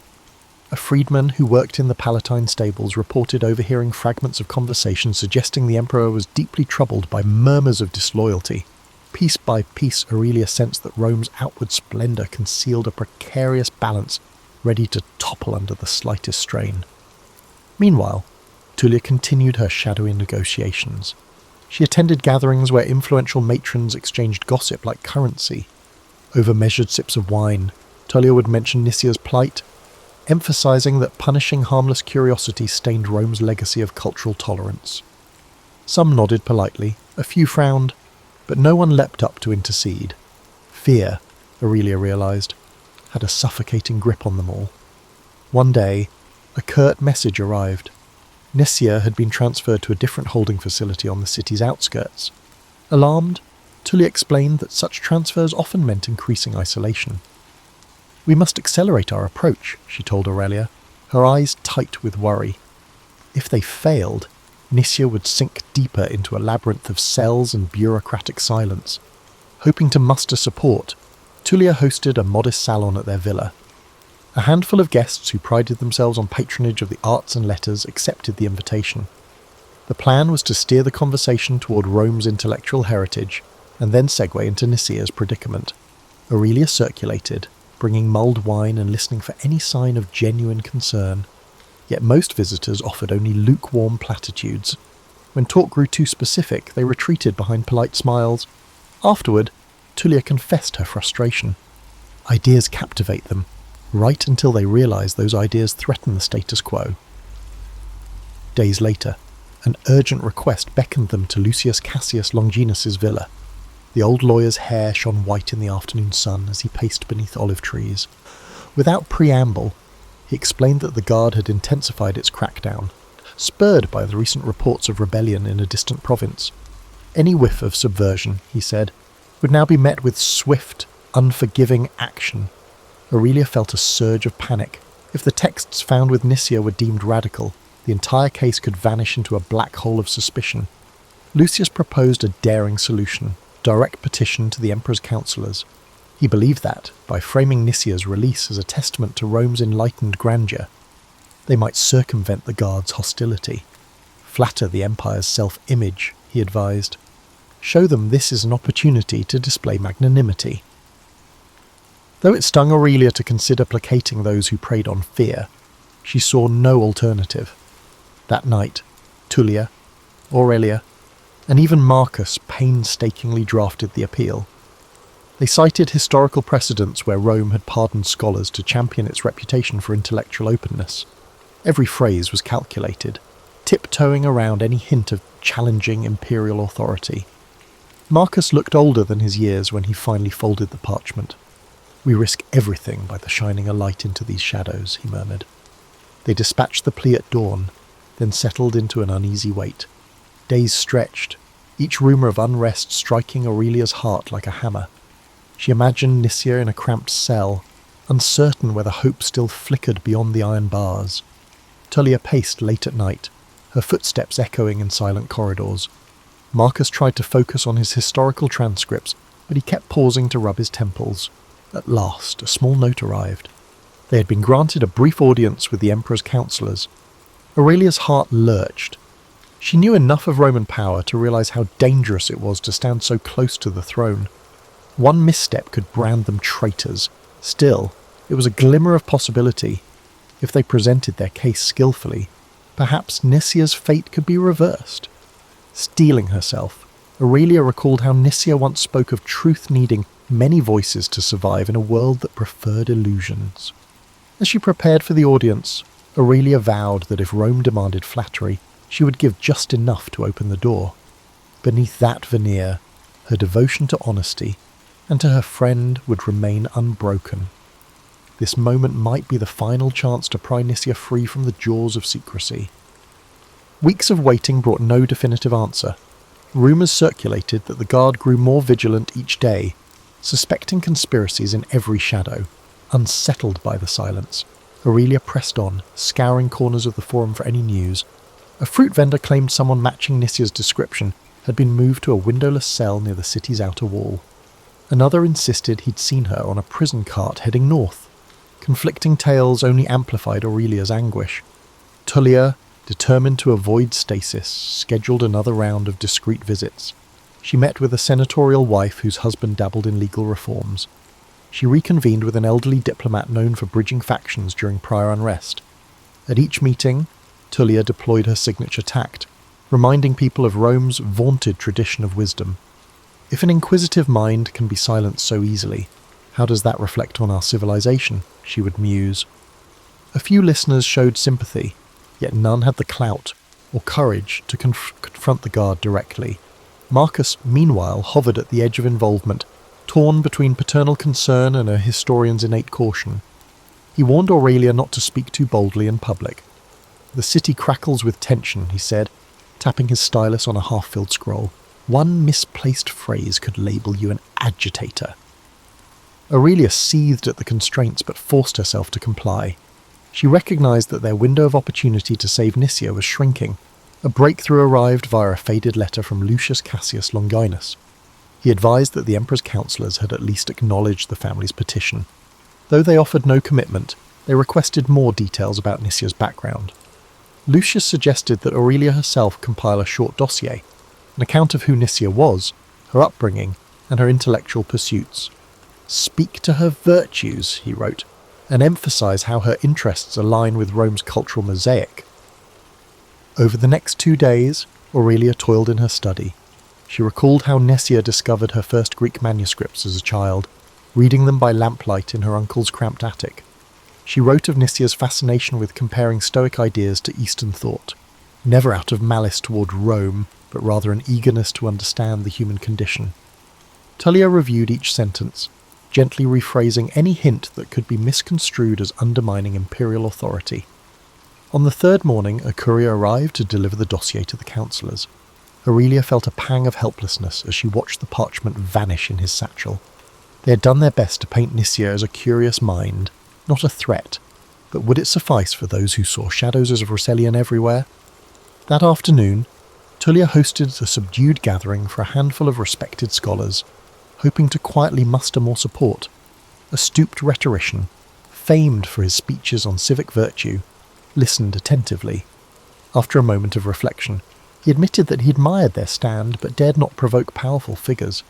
A freedman who worked in the Palatine stables reported overhearing fragments of conversation suggesting the emperor was deeply troubled by murmurs of disloyalty. Piece by piece, Aurelia sensed that Rome's outward splendour concealed a precarious balance ready to topple under the slightest strain. Meanwhile, Tullia continued her shadowy negotiations. She attended gatherings where influential matrons exchanged gossip like currency. Over measured sips of wine, Tullia would mention Nisia's plight, emphasising that punishing harmless curiosity stained Rome's legacy of cultural tolerance. Some nodded politely, a few frowned, but no one leapt up to intercede. Fear, Aurelia realised, had a suffocating grip on them all. One day, a curt message arrived. Nisia had been transferred to a different holding facility on the city's outskirts. Alarmed, Tullia explained that such transfers often meant increasing isolation. "We must accelerate our approach," she told Aurelia, her eyes tight with worry. If they failed, Nisia would sink deeper into a labyrinth of cells and bureaucratic silence. Hoping to muster support, Tullia hosted a modest salon at their villa. A handful of guests who prided themselves on patronage of the arts and letters accepted the invitation. The plan was to steer the conversation toward Rome's intellectual heritage and then segue into Nicia's predicament. Aurelia circulated, bringing mulled wine and listening for any sign of genuine concern. Yet most visitors offered only lukewarm platitudes. When talk grew too specific, they retreated behind polite smiles. Afterward, Tullia confessed her frustration. Ideas captivate them, right until they realise those ideas threaten the status quo. Days later, an urgent request beckoned them to Lucius Cassius Longinus's villa. The old lawyer's hair shone white in the afternoon sun as he paced beneath olive trees. Without preamble, he explained that the guard had intensified its crackdown, spurred by the recent reports of rebellion in a distant province. Any whiff of subversion, he said, would now be met with swift, unforgiving action. Aurelia felt a surge of panic. If the texts found with Nicia were deemed radical, the entire case could vanish into a black hole of suspicion. Lucius proposed a daring solution: direct petition to the emperor's councillors. He believed that, by framing Nicia's release as a testament to Rome's enlightened grandeur, they might circumvent the guard's hostility. Flatter the empire's self-image, he advised. Show them this is an opportunity to display magnanimity. Though it stung Aurelia to consider placating those who preyed on fear, she saw no alternative. That night, Tullia, Aurelia, and even Marcus painstakingly drafted the appeal. They cited historical precedents where Rome had pardoned scholars to champion its reputation for intellectual openness. Every phrase was calculated, tiptoeing around any hint of challenging imperial authority. Marcus looked older than his years when he finally folded the parchment. "We risk everything by the shining a light into these shadows," he murmured. They dispatched the plea at dawn, then settled into an uneasy wait. Days stretched, each rumour of unrest striking Aurelia's heart like a hammer. She imagined Nicia in a cramped cell, uncertain whether hope still flickered beyond the iron bars. Tullia paced late at night, her footsteps echoing in silent corridors. Marcus tried to focus on his historical transcripts, but he kept pausing to rub his temples. At last, a small note arrived. They had been granted a brief audience with the emperor's councillors. Aurelia's heart lurched. She knew enough of Roman power to realise how dangerous it was to stand so close to the throne. One misstep could brand them traitors. Still, it was a glimmer of possibility. If they presented their case skillfully, perhaps Nicia's fate could be reversed. Steeling herself, Aurelia recalled how Nicia once spoke of truth needing many voices to survive in a world that preferred illusions. As she prepared for the audience, Aurelia vowed that if Rome demanded flattery, she would give just enough to open the door. Beneath that veneer, her devotion to honesty and to her friend would remain unbroken. This moment might be the final chance to pry Nicia free from the jaws of secrecy. Weeks of waiting brought no definitive answer. Rumours circulated that the guard grew more vigilant each day, suspecting conspiracies in every shadow. Unsettled by the silence, Aurelia pressed on, scouring corners of the forum for any news. A fruit vendor claimed someone matching Nicia's description had been moved to a windowless cell near the city's outer wall. Another insisted he'd seen her on a prison cart heading north. Conflicting tales only amplified Aurelia's anguish. Tullia, determined to avoid stasis, scheduled another round of discreet visits. She met with a senatorial wife whose husband dabbled in legal reforms. She reconvened with an elderly diplomat known for bridging factions during prior unrest. At each meeting, Tullia deployed her signature tact, reminding people of Rome's vaunted tradition of wisdom. If an inquisitive mind can be silenced so easily, how does that reflect on our civilization? She would muse. A few listeners showed sympathy, yet none had the clout or courage to confront the guard directly. Marcus, meanwhile, hovered at the edge of involvement, torn between paternal concern and a historian's innate caution. He warned Aurelia not to speak too boldly in public. "The city crackles with tension," he said, tapping his stylus on a half-filled scroll. "One misplaced phrase could label you an agitator." Aurelia seethed at the constraints but forced herself to comply. She recognised that their window of opportunity to save Nicia was shrinking. A breakthrough arrived via a faded letter from Lucius Cassius Longinus. He advised that the emperor's councillors had at least acknowledged the family's petition. Though they offered no commitment, They requested more details about Nicia's background. Lucius suggested that Aurelia herself compile a short dossier, an account of who Nicia was, her upbringing, and her intellectual pursuits. "Speak to her virtues," he wrote, "and emphasize how her interests align with Rome's cultural mosaic." Over the next 2 days, Aurelia toiled in her study. She recalled how Nicia discovered her first Greek manuscripts as a child, reading them by lamplight in her uncle's cramped attic. She wrote of Nicia's fascination with comparing Stoic ideas to Eastern thought, never out of malice toward Rome, but rather an eagerness to understand the human condition. Tullia reviewed each sentence, gently rephrasing any hint that could be misconstrued as undermining imperial authority. On the third morning, a courier arrived to deliver the dossier to the councillors. Aurelia felt a pang of helplessness as she watched the parchment vanish in his satchel. They had done their best to paint Nicia as a curious mind, not a threat, but would it suffice for those who saw shadows of Rosalind everywhere? That afternoon, Tullia hosted a subdued gathering for a handful of respected scholars, hoping to quietly muster more support. A stooped rhetorician, famed for his speeches on civic virtue, listened attentively. After a moment of reflection, he admitted that he admired their stand but dared not provoke powerful figures.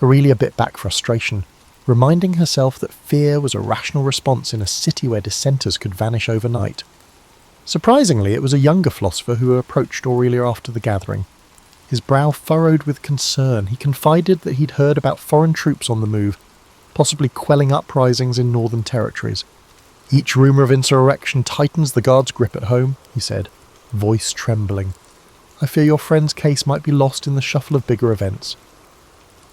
Aurelia bit back frustration, reminding herself that fear was a rational response in a city where dissenters could vanish overnight. Surprisingly, it was a younger philosopher who approached Aurelia after the gathering. His brow furrowed with concern, he confided that he'd heard about foreign troops on the move, possibly quelling uprisings in northern territories. "Each rumour of insurrection tightens the guard's grip at home," he said, voice trembling. "I fear your friend's case might be lost in the shuffle of bigger events."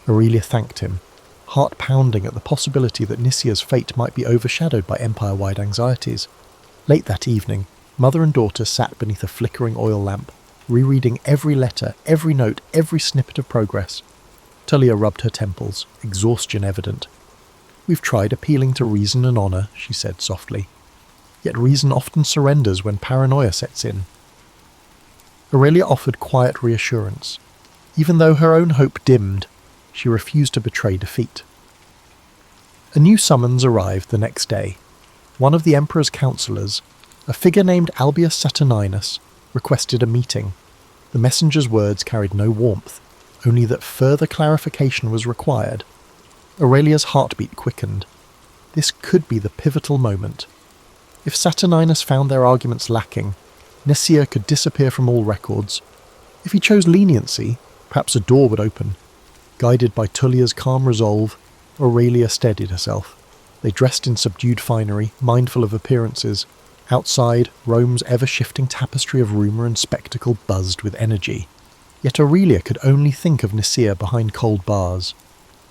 Aurelia thanked him, heart pounding at the possibility that Nicia's fate might be overshadowed by empire-wide anxieties. Late that evening, mother and daughter sat beneath a flickering oil lamp, rereading every letter, every note, every snippet of progress. Tullia rubbed her temples, exhaustion evident. "We've tried appealing to reason and honour," she said softly. "Yet reason often surrenders when paranoia sets in." Aurelia offered quiet reassurance. Even though her own hope dimmed, she refused to betray defeat. A new summons arrived the next day. One of the emperor's councillors, a figure named Albius Saturninus, requested a meeting. The messenger's words carried no warmth, only that further clarification was required. Aurelia's heartbeat quickened. This could be the pivotal moment. If Saturninus found their arguments lacking, Nicia could disappear from all records. If he chose leniency, perhaps a door would open. Guided by Tullia's calm resolve, Aurelia steadied herself. They dressed in subdued finery, mindful of appearances. Outside, Rome's ever-shifting tapestry of rumour and spectacle buzzed with energy. Yet Aurelia could only think of Nicia behind cold bars.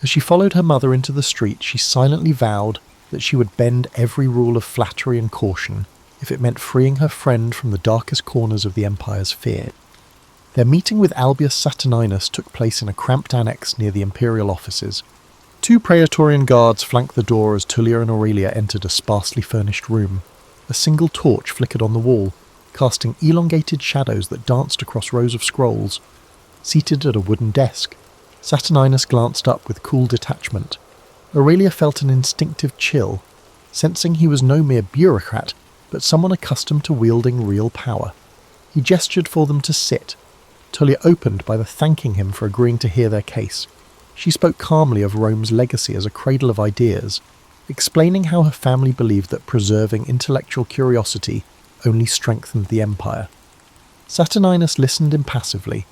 As she followed her mother into the street, she silently vowed that she would bend every rule of flattery and caution if it meant freeing her friend from the darkest corners of the Empire's fear. Their meeting with Albius Saturninus took place in a cramped annex near the imperial offices. 2 praetorian guards flanked the door as Tullia and Aurelia entered a sparsely furnished room. A single torch flickered on the wall, casting elongated shadows that danced across rows of scrolls. Seated at a wooden desk, Saturninus glanced up with cool detachment. Aurelia felt an instinctive chill, sensing he was no mere bureaucrat, but someone accustomed to wielding real power. He gestured for them to sit. Tullia opened by thanking him for agreeing to hear their case. She spoke calmly of Rome's legacy as a cradle of ideas, explaining how her family believed that preserving intellectual curiosity only strengthened the empire. Saturninus listened impassively,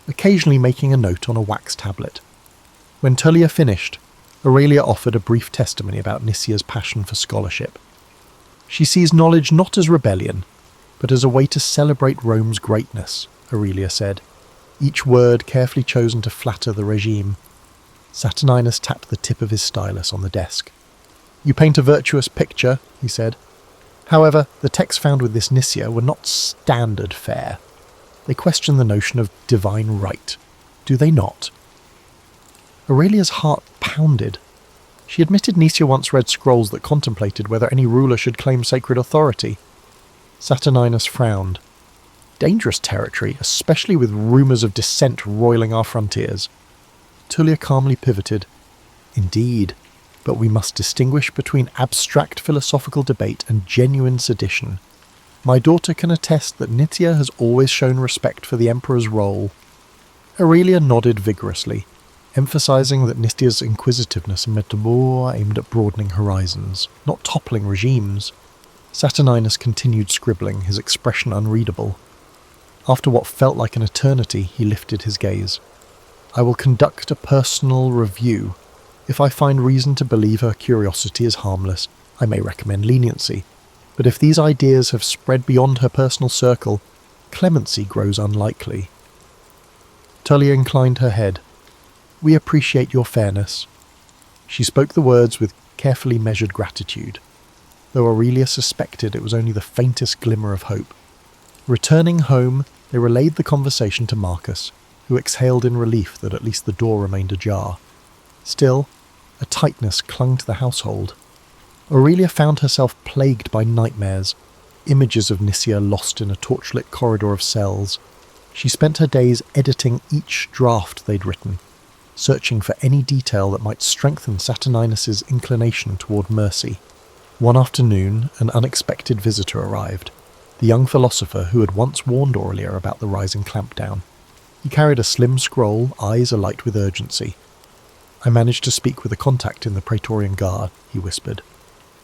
occasionally making a note on a wax tablet. When Tullia finished, Aurelia offered a brief testimony about Nicia's passion for scholarship. "She sees knowledge not as rebellion, but as a way to celebrate Rome's greatness," Aurelia said, each word carefully chosen to flatter the regime. Saturninus tapped the tip of his stylus on the desk. "You paint a virtuous picture," he said. "However, the texts found with this Nicia were not standard fare. They question the notion of divine right. Do they not?" Aurelia's heart pounded. She admitted Nicia once read scrolls that contemplated whether any ruler should claim sacred authority. Saturninus frowned. "Dangerous territory, especially with rumours of dissent roiling our frontiers." Tullia calmly pivoted. "Indeed. but we must distinguish between abstract philosophical debate and genuine sedition. My daughter can attest that Nitya has always shown respect for the Emperor's role." Aurelia nodded vigorously, emphasizing that Nitya's inquisitiveness meant more aimed at broadening horizons, not toppling regimes. Saturninus continued scribbling, his expression unreadable. After what felt like an eternity, he lifted his gaze. "I will conduct a personal review. If I find reason to believe her curiosity is harmless, I may recommend leniency. But if these ideas have spread beyond her personal circle, clemency grows unlikely." Tullia inclined her head. "We appreciate your fairness." She spoke the words with carefully measured gratitude, though Aurelia suspected it was only the faintest glimmer of hope. Returning home, they relayed the conversation to Marcus, who exhaled in relief that at least the door remained ajar. Still, a tightness clung to the household. Aurelia found herself plagued by nightmares, images of Nisia lost in a torchlit corridor of cells. She spent her days editing each draft they'd written, searching for any detail that might strengthen Saturninus's inclination toward mercy. One afternoon, an unexpected visitor arrived, the young philosopher who had once warned Aurelia about the rising clampdown. He carried a slim scroll, eyes alight with urgency. "I managed to speak with a contact in the Praetorian Guard," he whispered.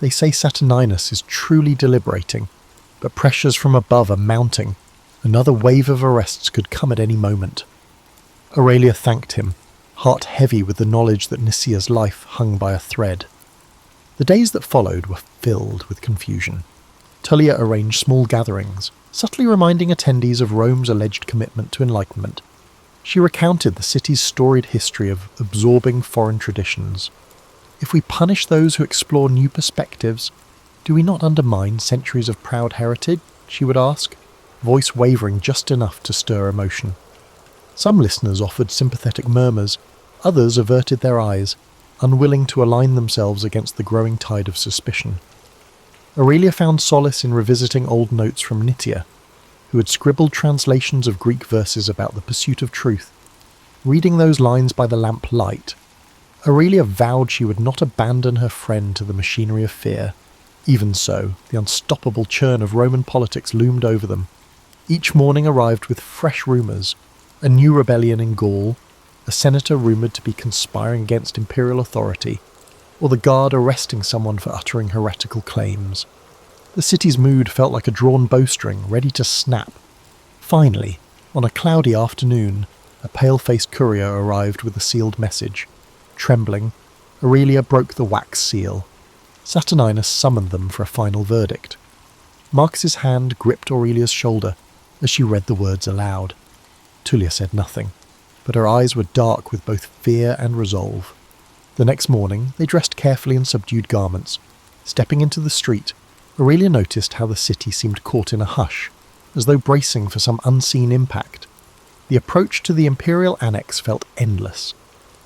"They say Saturninus is truly deliberating, but pressures from above are mounting. Another wave of arrests could come at any moment." Aurelia thanked him, heart heavy with the knowledge that Nisia's life hung by a thread. The days that followed were filled with confusion. Tullia arranged small gatherings, subtly reminding attendees of Rome's alleged commitment to enlightenment. She recounted the city's storied history of absorbing foreign traditions. If we punish those who explore new perspectives, do we not undermine centuries of proud heritage? She would ask, voice wavering just enough to stir emotion. Some listeners offered sympathetic murmurs, others averted their eyes, unwilling to align themselves against the growing tide of suspicion. Aurelia found solace in revisiting old notes from Nitya, who had scribbled translations of Greek verses about the pursuit of truth. Reading those lines by the lamp light, Aurelia vowed she would not abandon her friend to the machinery of fear. Even so, the unstoppable churn of Roman politics loomed over them. Each morning arrived with fresh rumours: a new rebellion in Gaul, a senator rumoured to be conspiring against imperial authority, or the guard arresting someone for uttering heretical claims. The city's mood felt like a drawn bowstring, ready to snap. Finally, on a cloudy afternoon, a pale-faced courier arrived with a sealed message. Trembling, Aurelia broke the wax seal. Saturninus summoned them for a final verdict. Marcus's hand gripped Aurelia's shoulder as she read the words aloud. Tullia said nothing, but her eyes were dark with both fear and resolve. The next morning, they dressed carefully in subdued garments. Stepping into the street, Aurelia noticed how the city seemed caught in a hush, as though bracing for some unseen impact. The approach to the imperial annex felt endless.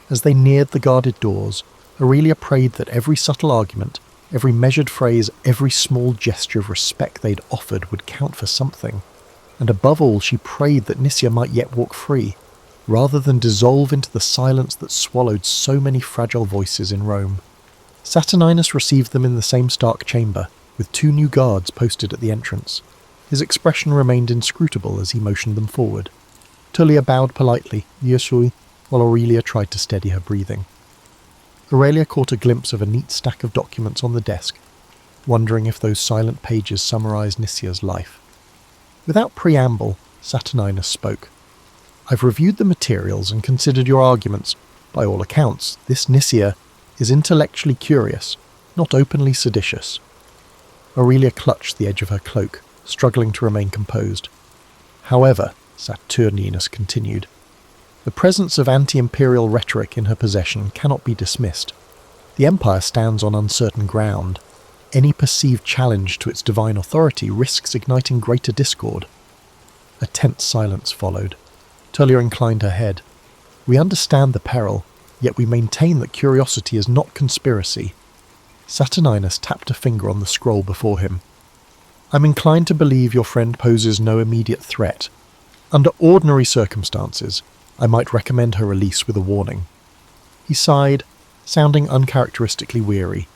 As they neared the guarded doors, Aurelia prayed that every subtle argument, every measured phrase, every small gesture of respect they'd offered would count for something. And above all, she prayed that Nisia might yet walk free, rather than dissolve into the silence that swallowed so many fragile voices in Rome. Saturninus received them in the same stark chamber, with 2 new guards posted at the entrance. His expression remained inscrutable as he motioned them forward. Tullia bowed politely, Yesui, while Aurelia tried to steady her breathing. Aurelia caught a glimpse of a neat stack of documents on the desk, wondering if those silent pages summarized Nisia's life. Without preamble, Saturninus spoke. "I've reviewed the materials and considered your arguments. By all accounts, this Nisia is intellectually curious, not openly seditious." Aurelia clutched the edge of her cloak, struggling to remain composed. "However," Saturninus continued, "the presence of anti-imperial rhetoric in her possession cannot be dismissed. The empire stands on uncertain ground. Any perceived challenge to its divine authority risks igniting greater discord." A tense silence followed. Tullia inclined her head. "We understand the peril, yet we maintain that curiosity is not conspiracy." Saturninus tapped a finger on the scroll before him. "I'm inclined to believe your friend poses no immediate threat. Under ordinary circumstances, I might recommend her release with a warning." He sighed, sounding uncharacteristically weary.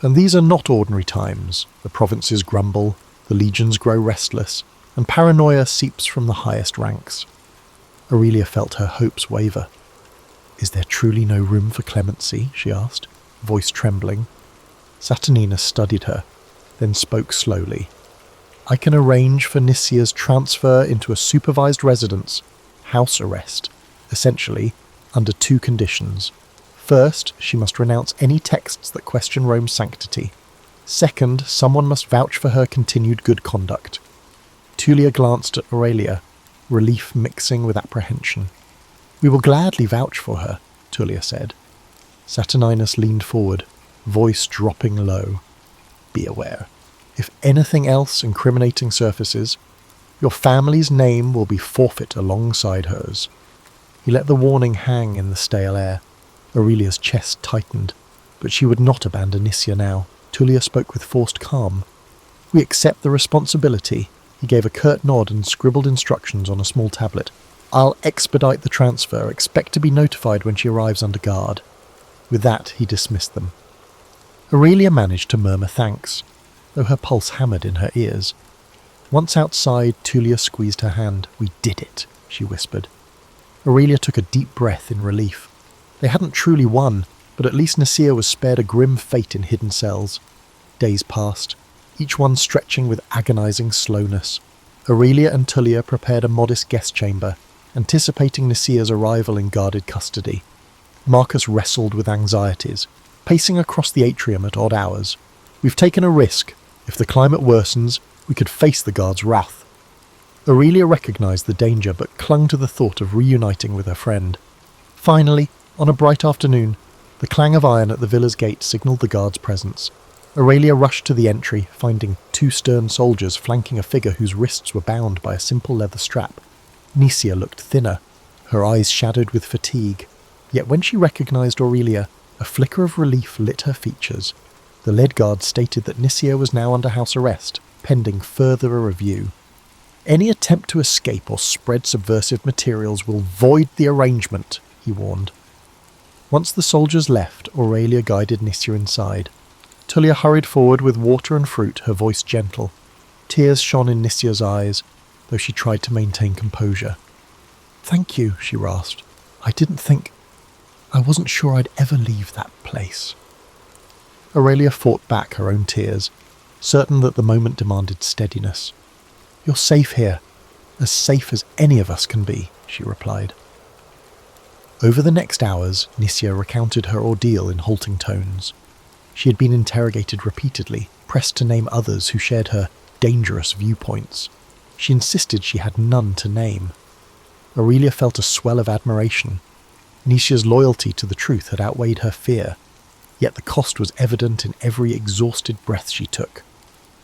And these are not ordinary times. The provinces grumble, the legions grow restless, and paranoia seeps from the highest ranks. Aurelia felt her hopes waver. "Is there truly no room for clemency?" she asked, voice trembling. Saturninus studied her, then spoke slowly. "I can arrange for Nicia's transfer into a supervised residence, house arrest, essentially, under 2 conditions. First, she must renounce any texts that question Rome's sanctity. Second, someone must vouch for her continued good conduct." Tullia glanced at Aurelia, relief mixing with apprehension. "We will gladly vouch for her," Tullia said. Saturninus leaned forward, voice dropping low. "Be aware. If anything else incriminating surfaces, your family's name will be forfeit alongside hers." He let the warning hang in the stale air. Aurelia's chest tightened, but she would not abandon Nicia now. Tullia spoke with forced calm. "We accept the responsibility." He gave a curt nod and scribbled instructions on a small tablet. "I'll expedite the transfer. Expect to be notified when she arrives under guard." With that, he dismissed them. Aurelia managed to murmur thanks, though her pulse hammered in her ears. Once outside, Tullia squeezed her hand. "We did it," she whispered. Aurelia took a deep breath in relief. They hadn't truly won, but at least Nicia was spared a grim fate in hidden cells. Days passed, each one stretching with agonizing slowness. Aurelia and Tullia prepared a modest guest chamber, anticipating Nicia's arrival in guarded custody. Marcus wrestled with anxieties, pacing across the atrium at odd hours. "We've taken a risk. If the climate worsens, we could face the guard's wrath." Aurelia recognized the danger but clung to the thought of reuniting with her friend. Finally, on a bright afternoon, the clang of iron at the villa's gate signalled the guard's presence. Aurelia rushed to the entry, finding 2 stern soldiers flanking a figure whose wrists were bound by a simple leather strap. Nicia looked thinner, her eyes shadowed with fatigue. Yet when she recognized Aurelia, a flicker of relief lit her features. The lead guard stated that Nicia was now under house arrest, pending further review. "Any attempt to escape or spread subversive materials will void the arrangement," he warned. Once the soldiers left, Aurelia guided Nicia inside. Tullia hurried forward with water and fruit, her voice gentle. Tears shone in Nicia's eyes, though she tried to maintain composure. "Thank you," she rasped. I wasn't sure I'd ever leave that place." Aurelia fought back her own tears, certain that the moment demanded steadiness. "You're safe here, as safe as any of us can be," she replied. Over the next hours, Nicia recounted her ordeal in halting tones. She had been interrogated repeatedly, pressed to name others who shared her dangerous viewpoints. She insisted she had none to name. Aurelia felt a swell of admiration. Nicia's loyalty to the truth had outweighed her fear, yet the cost was evident in every exhausted breath she took.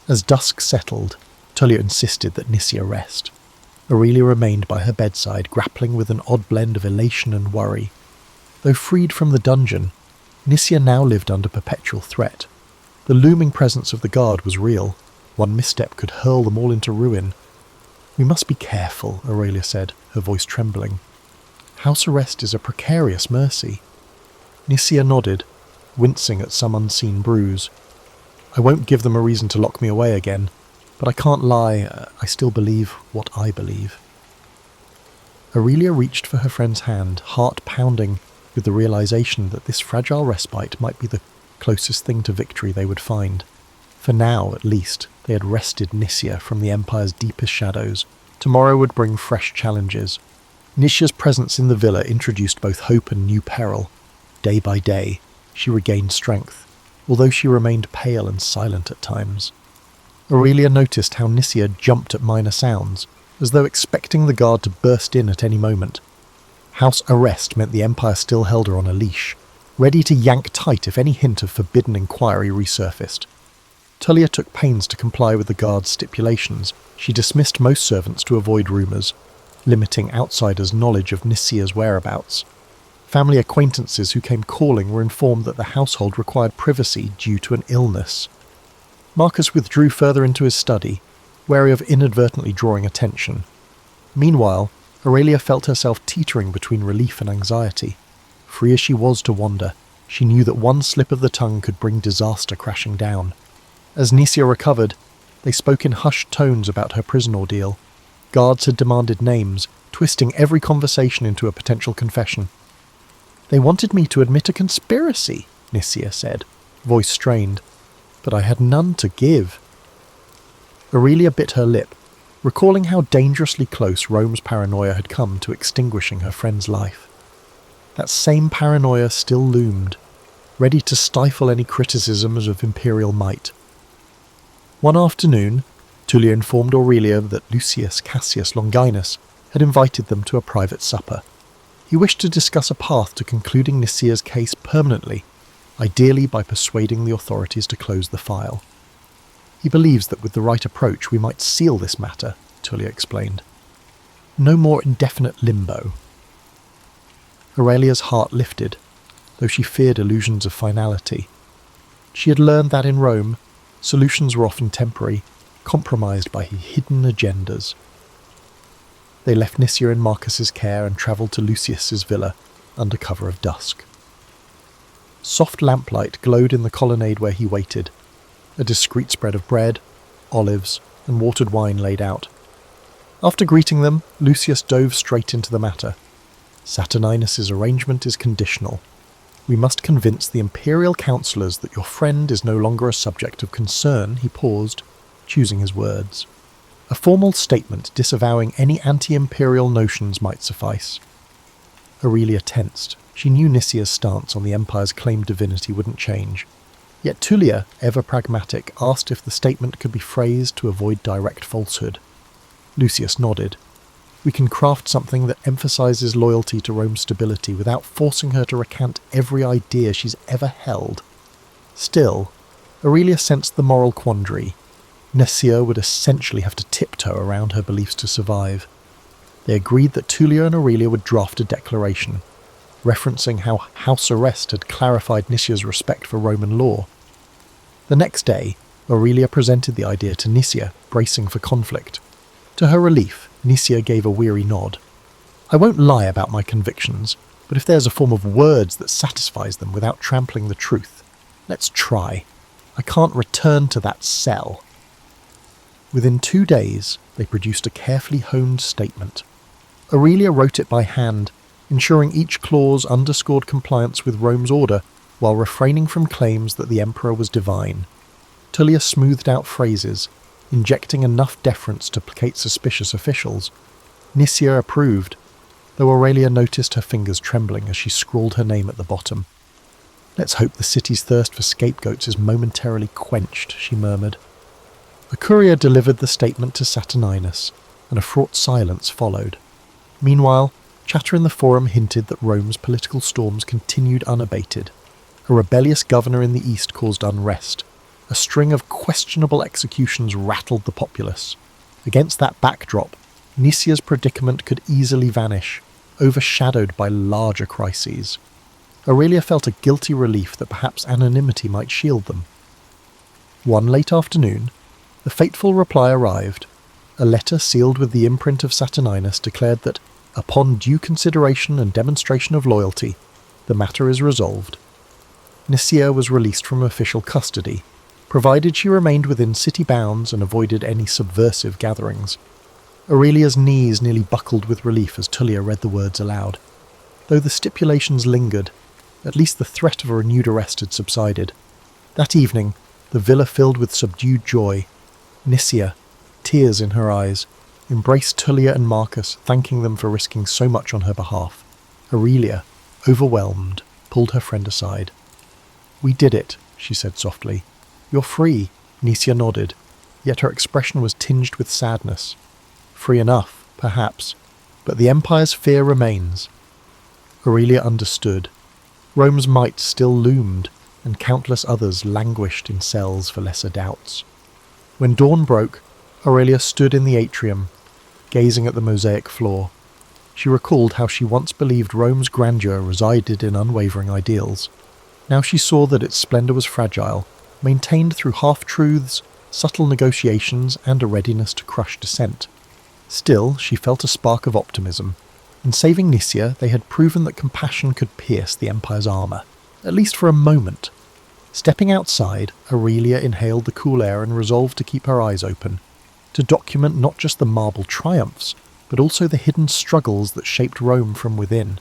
As dusk settled, Tullia insisted that Nicia rest. Aurelia remained by her bedside, grappling with an odd blend of elation and worry. Though freed from the dungeon, Nicia now lived under perpetual threat. The looming presence of the guard was real. One misstep could hurl them all into ruin. "We must be careful," Aurelia said, her voice trembling. "House arrest is a precarious mercy." Nicia nodded, wincing at some unseen bruise. "I won't give them a reason to lock me away again, but I can't lie, I still believe what I believe." Aurelia reached for her friend's hand, heart pounding with the realization that this fragile respite might be the closest thing to victory they would find. For now, at least, they had wrested Nicia from the Empire's deepest shadows. Tomorrow would bring fresh challenges. Nicia's presence in the villa introduced both hope and new peril. Day by day, she regained strength, although she remained pale and silent at times. Aurelia noticed how Nicia jumped at minor sounds, as though expecting the guard to burst in at any moment. House arrest meant the Empire still held her on a leash, ready to yank tight if any hint of forbidden inquiry resurfaced. Tullia took pains to comply with the guard's stipulations. She dismissed most servants to avoid rumours, limiting outsiders' knowledge of Nicia's whereabouts. Family acquaintances who came calling were informed that the household required privacy due to an illness. Marcus withdrew further into his study, wary of inadvertently drawing attention. Meanwhile, Aurelia felt herself teetering between relief and anxiety. Free as she was to wander, She knew that one slip of the tongue could bring disaster crashing down. As Nisia recovered, they spoke in hushed tones about her prison ordeal. Guards had demanded names, twisting every conversation into a potential confession. "They wanted me to admit a conspiracy," Nisia said, voice strained, "but I had none to give." Aurelia bit her lip, recalling how dangerously close Rome's paranoia had come to extinguishing her friend's life. That same paranoia still loomed, ready to stifle any criticisms of imperial might. One afternoon, Tullia informed Aurelia that Lucius Cassius Longinus had invited them to a private supper. He wished to discuss a path to concluding Nisia's case permanently, ideally by persuading the authorities to close the file. "He believes that with the right approach we might seal this matter," Tullia explained. "No more indefinite limbo." Aurelia's heart lifted, though she feared illusions of finality. She had learned that in Rome, solutions were often temporary, compromised by hidden agendas. They left Nisia in Marcus's care and travelled to Lucius's villa under cover of dusk. Soft lamplight glowed in the colonnade where he waited, a discreet spread of bread, olives, and watered wine laid out. After greeting them, Lucius dove straight into the matter. "Saturninus's arrangement is conditional. We must convince the imperial councillors that your friend is no longer a subject of concern." He paused, choosing his words. A formal statement disavowing any anti-imperial notions might suffice. Aurelia tensed. She knew Nisia's stance on the Empire's claimed divinity wouldn't change. Yet Tullia, ever pragmatic, asked if the statement could be phrased to avoid direct falsehood. Lucius nodded. "We can craft something that emphasises loyalty to Rome's stability without forcing her to recant every idea she's ever held." Still, Aurelia sensed the moral quandary. Nisia would essentially have to tiptoe around her beliefs to survive. They agreed that Tullia and Aurelia would draft a declaration, referencing how house arrest had clarified Nisia's respect for Roman law. The next day, Aurelia presented the idea to Nisia, bracing for conflict. To her relief, Nisia gave a weary nod. "I won't lie about my convictions, but if there's a form of words that satisfies them without trampling the truth, let's try. I can't return to that cell." Within 2 days, they produced a carefully honed statement. Aurelia wrote it by hand, ensuring each clause underscored compliance with Rome's order while refraining from claims that the emperor was divine. Tullia smoothed out phrases, injecting enough deference to placate suspicious officials. Nisia approved, though Aurelia noticed her fingers trembling as she scrawled her name at the bottom. "Let's hope the city's thirst for scapegoats is momentarily quenched," she murmured. A courier delivered the statement to Saturninus, and a fraught silence followed. Meanwhile, chatter in the forum hinted that Rome's political storms continued unabated. A rebellious governor in the east caused unrest. A string of questionable executions rattled the populace. Against that backdrop, Nisia's predicament could easily vanish, overshadowed by larger crises. Aurelia felt a guilty relief that perhaps anonymity might shield them. One late afternoon, the fateful reply arrived. A letter sealed with the imprint of Saturninus declared that, upon due consideration and demonstration of loyalty, the matter is resolved. Nisia was released from official custody, provided she remained within city bounds and avoided any subversive gatherings. Aurelia's knees nearly buckled with relief as Tullia read the words aloud. Though the stipulations lingered, at least the threat of a renewed arrest had subsided. That evening, the villa filled with subdued joy. Nisia, tears in her eyes, embraced Tullia and Marcus, thanking them for risking so much on her behalf. Aurelia, overwhelmed, pulled her friend aside. "We did it," she said softly. "You're free." Nisia nodded, yet her expression was tinged with sadness. Free enough, perhaps, but the Empire's fear remains. Aurelia understood. Rome's might still loomed, and countless others languished in cells for lesser doubts. When dawn broke, Aurelia stood in the atrium, gazing at the mosaic floor. She recalled how she once believed Rome's grandeur resided in unwavering ideals. Now she saw that its splendour was fragile, maintained through half-truths, subtle negotiations, and a readiness to crush dissent. Still, she felt a spark of optimism. In saving Nisia, they had proven that compassion could pierce the Empire's armour. at least for a moment. Stepping outside, Aurelia inhaled the cool air and resolved to keep her eyes open, to document not just the marble triumphs, but also the hidden struggles that shaped Rome from within.